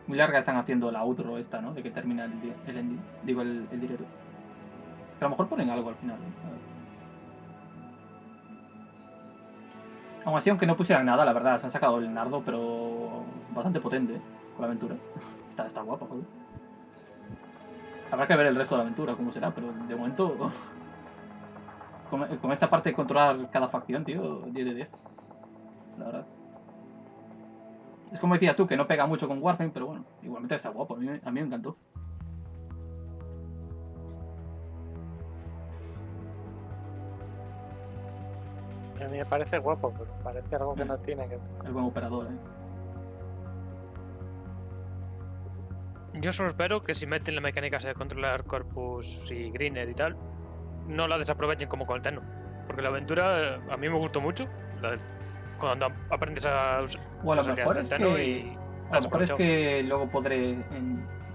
Muy larga están haciendo la outro esta, ¿no? De que termina el ending. Digo, el directo. Pero a lo mejor ponen algo al final. Aún así, aunque no pusieran nada, la verdad, se han sacado el nardo, pero bastante potente, con la aventura. Está guapa, joder. Habrá que ver el resto de la aventura, cómo será, pero de momento... Con esta parte de controlar cada facción, tío, 10 de 10. La verdad. Es como decías tú, que no pega mucho con Warframe, pero bueno, igualmente está guapo, a mí me encantó. A mí me parece guapo, pero parece algo que no tiene que... El buen operador, Yo solo espero que si meten la mecánica de controlar Corpus y Greener y tal, no la desaprovechen como con el Tenno. Porque la aventura a mí me gustó mucho. Cuando aprendes a usar. O a lo mejor es que. A lo mejor es que luego podré.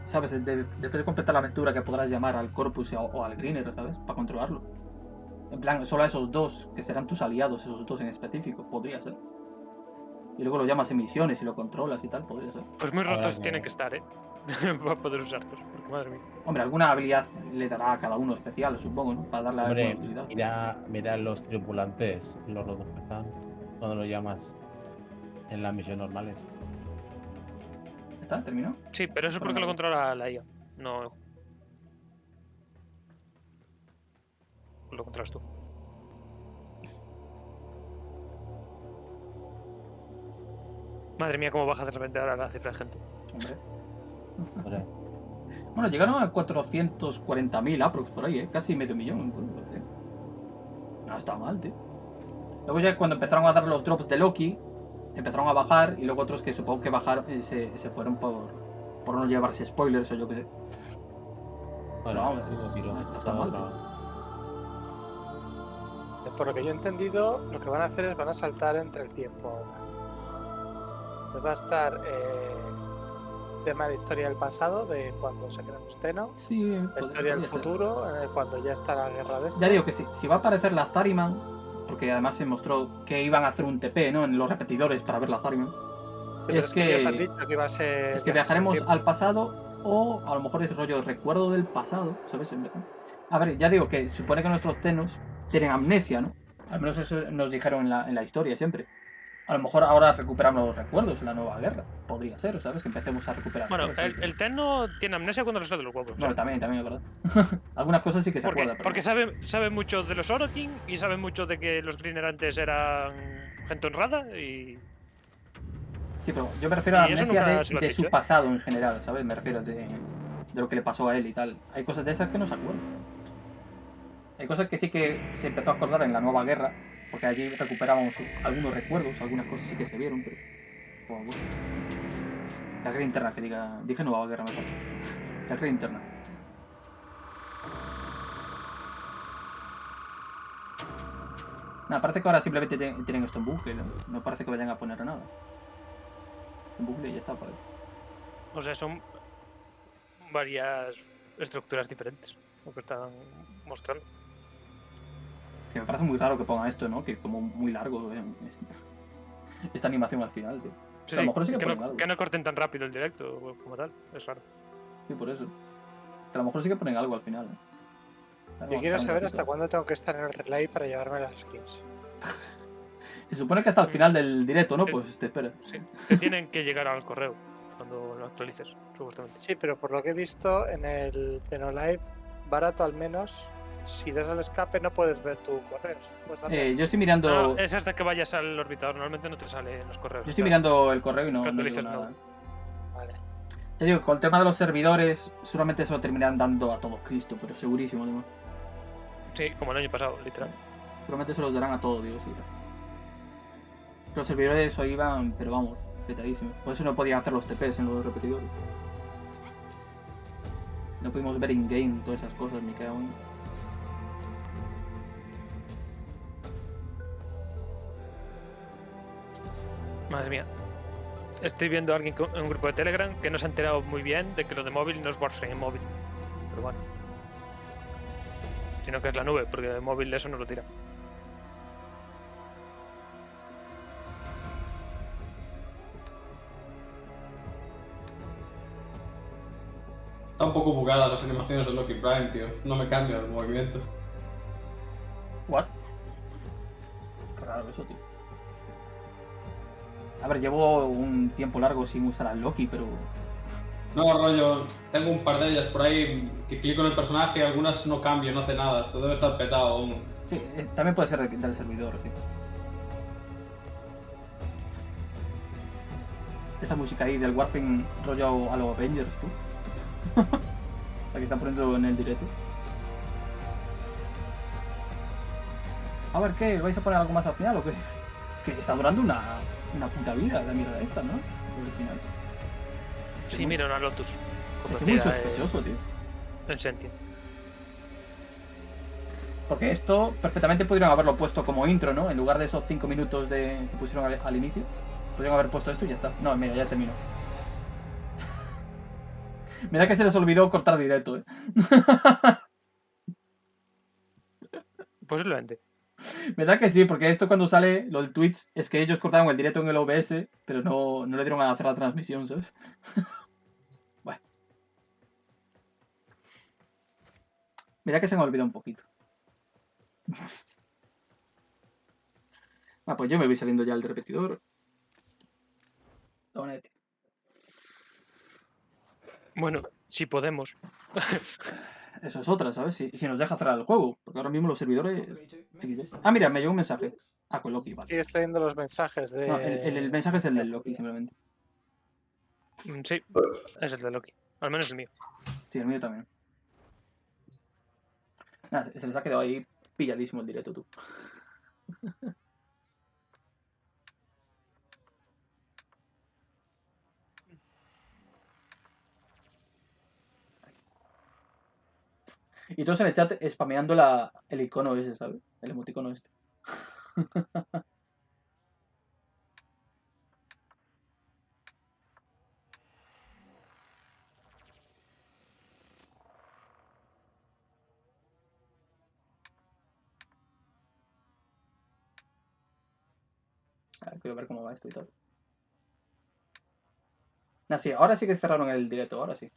¿Sabes? Después de completar la aventura, que podrás llamar al Corpus o al Greener, ¿sabes? Para controlarlo. En plan, solo a esos dos, que serán tus aliados, esos dos en específico. Podría ser. Y luego lo llamas en misiones y lo controlas y tal, podría ser. Pues muy rotos tienen que estar, para poder usarlos. Porque, madre mía. Hombre, alguna habilidad le dará a cada uno especial, supongo, ¿no? Para darle alguna utilidad. Mira los tripulantes, los rotos que están. Cuando lo llamas en las misiones normales. ¿Está? ¿Terminó? Sí, pero eso es porque lo controla la IA. No. Lo controlas tú. Madre mía, cómo baja de repente ahora la cifra de gente. Hombre. Bueno, llegaron a 440.000 aprox por ahí, casi medio millón. No está mal, tío. Luego ya cuando empezaron a dar los drops de Loki, empezaron a bajar, y luego otros que supongo que bajaron se fueron por no llevarse spoilers o yo qué sé. Bueno, vamos, no está mal. Por lo que yo he entendido, lo que van a hacer es van a saltar entre el tiempo ahora. Pues va a estar tema de historia del pasado, de cuando se creó Tenno, Sí, la historia del futuro, cuando ya está la guerra de Ya digo que sí, si va a aparecer la Zariman, porque además se mostró que iban a hacer un TP, ¿no? En los repetidores para ver la Zariman. Sí, pero es que ellos han dicho que iba a ser... Es que viajaremos al pasado o a lo mejor es rollo recuerdo del pasado, ¿sabes? A ver, ya digo que supone que nuestros Tennos tienen amnesia, ¿no? Al menos eso nos dijeron en la historia siempre. A lo mejor ahora recuperamos los recuerdos en la nueva guerra. Podría ser, ¿sabes? Que empecemos a recuperar. Bueno, el Tenno tiene amnesia cuando le sale de los huevos. Bueno, también es verdad. Algunas cosas sí que se acuerda. Porque sabe mucho de los Orokin y sabe mucho de que los Greener antes eran gente honrada y... Sí, pero yo me refiero a la amnesia de su pasado en general, ¿sabes? Me refiero de lo que le pasó a él y tal. Hay cosas de esas que no se acuerdan. Hay cosas que sí que se empezó a acordar en la nueva guerra, porque allí recuperamos algunos recuerdos, algunas cosas sí que se vieron, pero... Bueno, bueno. La guerra interna, que diga... Dije nueva guerra, mejor. La guerra interna. Nada, parece que ahora simplemente tienen esto en bucle, ¿no? No parece que vayan a poner nada. En bucle y ya está, parece. O sea, son varias estructuras diferentes lo que están mostrando. Que me parece muy raro que pongan esto, ¿no? Que como muy largo esta animación al final, tío. Sí, a lo mejor sí que, que no corten tan rápido el directo como tal, es raro. Sí, por eso. Que a lo mejor sí que ponen algo al final. Yo quiero saber hasta cuándo tengo que estar en el relay para llevarme las skins. Se supone que hasta el final del directo, ¿no? Pues te espera. Sí, te tienen que llegar al correo cuando lo actualices, supuestamente. Sí, pero por lo que he visto en el Tenno Live, barato al menos, si das al escape no puedes ver tu correo. Yo estoy mirando... No, es hasta que vayas al orbitador, normalmente no te sale en los correos. Yo estoy mirando el correo y no digo nada. Vale. Te digo, con el tema de los servidores, seguramente eso lo terminarán dando a todos Cristo, pero segurísimo, además. Sí, como el año pasado, literal. Seguramente se los darán a todos, Dios. Sí. Los servidores hoy iban, pero vamos, petadísimos. Por eso no podían hacer los TPs en los repetidores. No pudimos ver in-game todas esas cosas, ni que aún. Madre mía. Estoy viendo a alguien en un grupo de Telegram que no se ha enterado muy bien de que lo de móvil no es Warframe móvil. Pero bueno. Sino que es la nube, porque de móvil eso no lo tira. Está un poco bugada las animaciones de Loki Prime, tío. No me cambian los movimientos. ¿What? Qué raro eso, tío. A ver, llevo un tiempo largo sin usar al Loki, pero... No, rollo, tengo un par de ellas por ahí que clico en el personaje y algunas no cambio, no hace nada. Esto debe estar petado aún. Sí, también puede ser del servidor, tío. Esa música ahí del Warframe rollo a los Avengers, tú. La que están poniendo en el directo. A ver, ¿qué? ¿Vais a poner algo más al final o qué? Es que está durando una puta vida la mierda esta, ¿no? Al final. Sí, mira, una Lotus. Es muy sospechoso, tío. En Sentient. Porque esto perfectamente pudieron haberlo puesto como intro, ¿no? En lugar de esos 5 minutos que pusieron al inicio. Podrían haber puesto esto y ya está. No, mira, ya terminó. Mira que se les olvidó cortar directo, ¿eh? Posiblemente. Me da que sí, porque esto cuando sale, lo del Twitch, es que ellos cortaron el directo en el OBS, pero no le dieron a hacer la transmisión, ¿sabes? Bueno. Mira que se me olvidó un poquito. Pues yo me voy saliendo ya del repetidor. Únete. Bueno, si podemos. Eso es otra, ¿sabes? Si nos deja cerrar el juego. Porque ahora mismo los servidores... Ah, mira, me llegó un mensaje. Ah, con Loki, vale. Sigues leyendo los mensajes de... No, el mensaje es el del Loki, simplemente. Sí, es el de Loki. Al menos el mío. Sí, el mío también. Nada, se les ha quedado ahí pilladísimo el directo, tú. Y todos en el chat spameando el icono ese, ¿sabes? El emoticono este. A ver, quiero ver cómo va esto y tal. Ah, sí, ahora sí que cerraron el directo, ahora sí.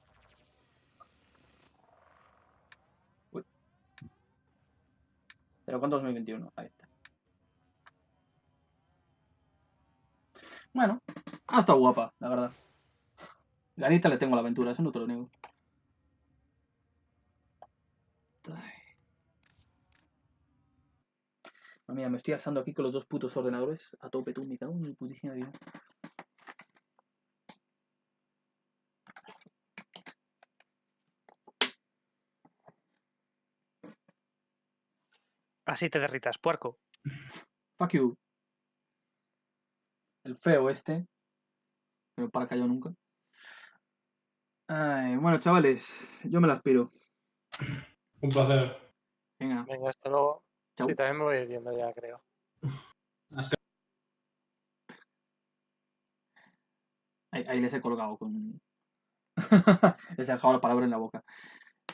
Uy. Pero con 2021, ahí está. Bueno, ha estado guapa, la verdad. Ganita le tengo a la aventura, eso no te lo niego. Mira, me estoy asando aquí con los dos putos ordenadores a tope, tú, me cago en mi putísima vida. Así te derritas, puerco. Fuck you. El feo este. Que no para callado nunca. Ay, bueno, chavales, yo me las piro. Un placer. Venga. Venga, hasta luego. Chau. Sí, también me voy a ir yendo ya, creo. Ahí les he colgado con... les he dejado la palabra en la boca.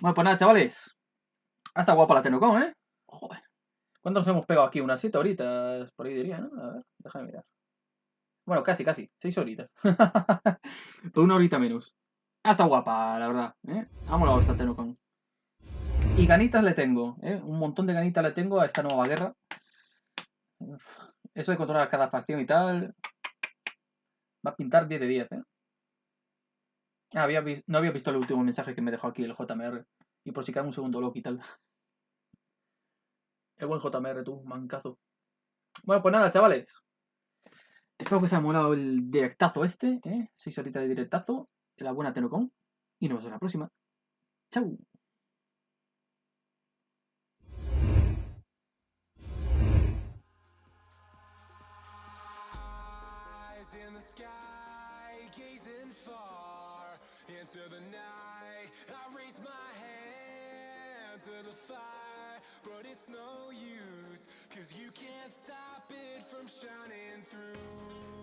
Bueno, pues nada, chavales. Hasta guapa la Tennocon, ¿eh? Joder. ¿Cuánto nos hemos pegado aquí? Unas 7 horitas, por ahí diría, ¿no? A ver, déjame mirar. Bueno, casi. 6 horitas. Por 1 horita menos. Hasta guapa, la verdad, ¿eh? Ha molado esta Tennocon. Y ganitas le tengo, ¿eh? Un montón de ganitas le tengo a esta nueva guerra. Eso de controlar cada facción y tal... Va a pintar 10 de 10, ¿eh? No había visto el último mensaje que me dejó aquí el JMR. Y por si cae un segundo loco y tal. El buen JMR, tú, mancazo. Bueno, pues nada, chavales. Espero que os haya molado el directazo este, ¿eh? 6 horitas de directazo. De la buena Tennocon. Y nos vemos en la próxima. Chau. Into the night, I raise my hand to the fire, but it's no use, 'cause you can't stop it from shining through.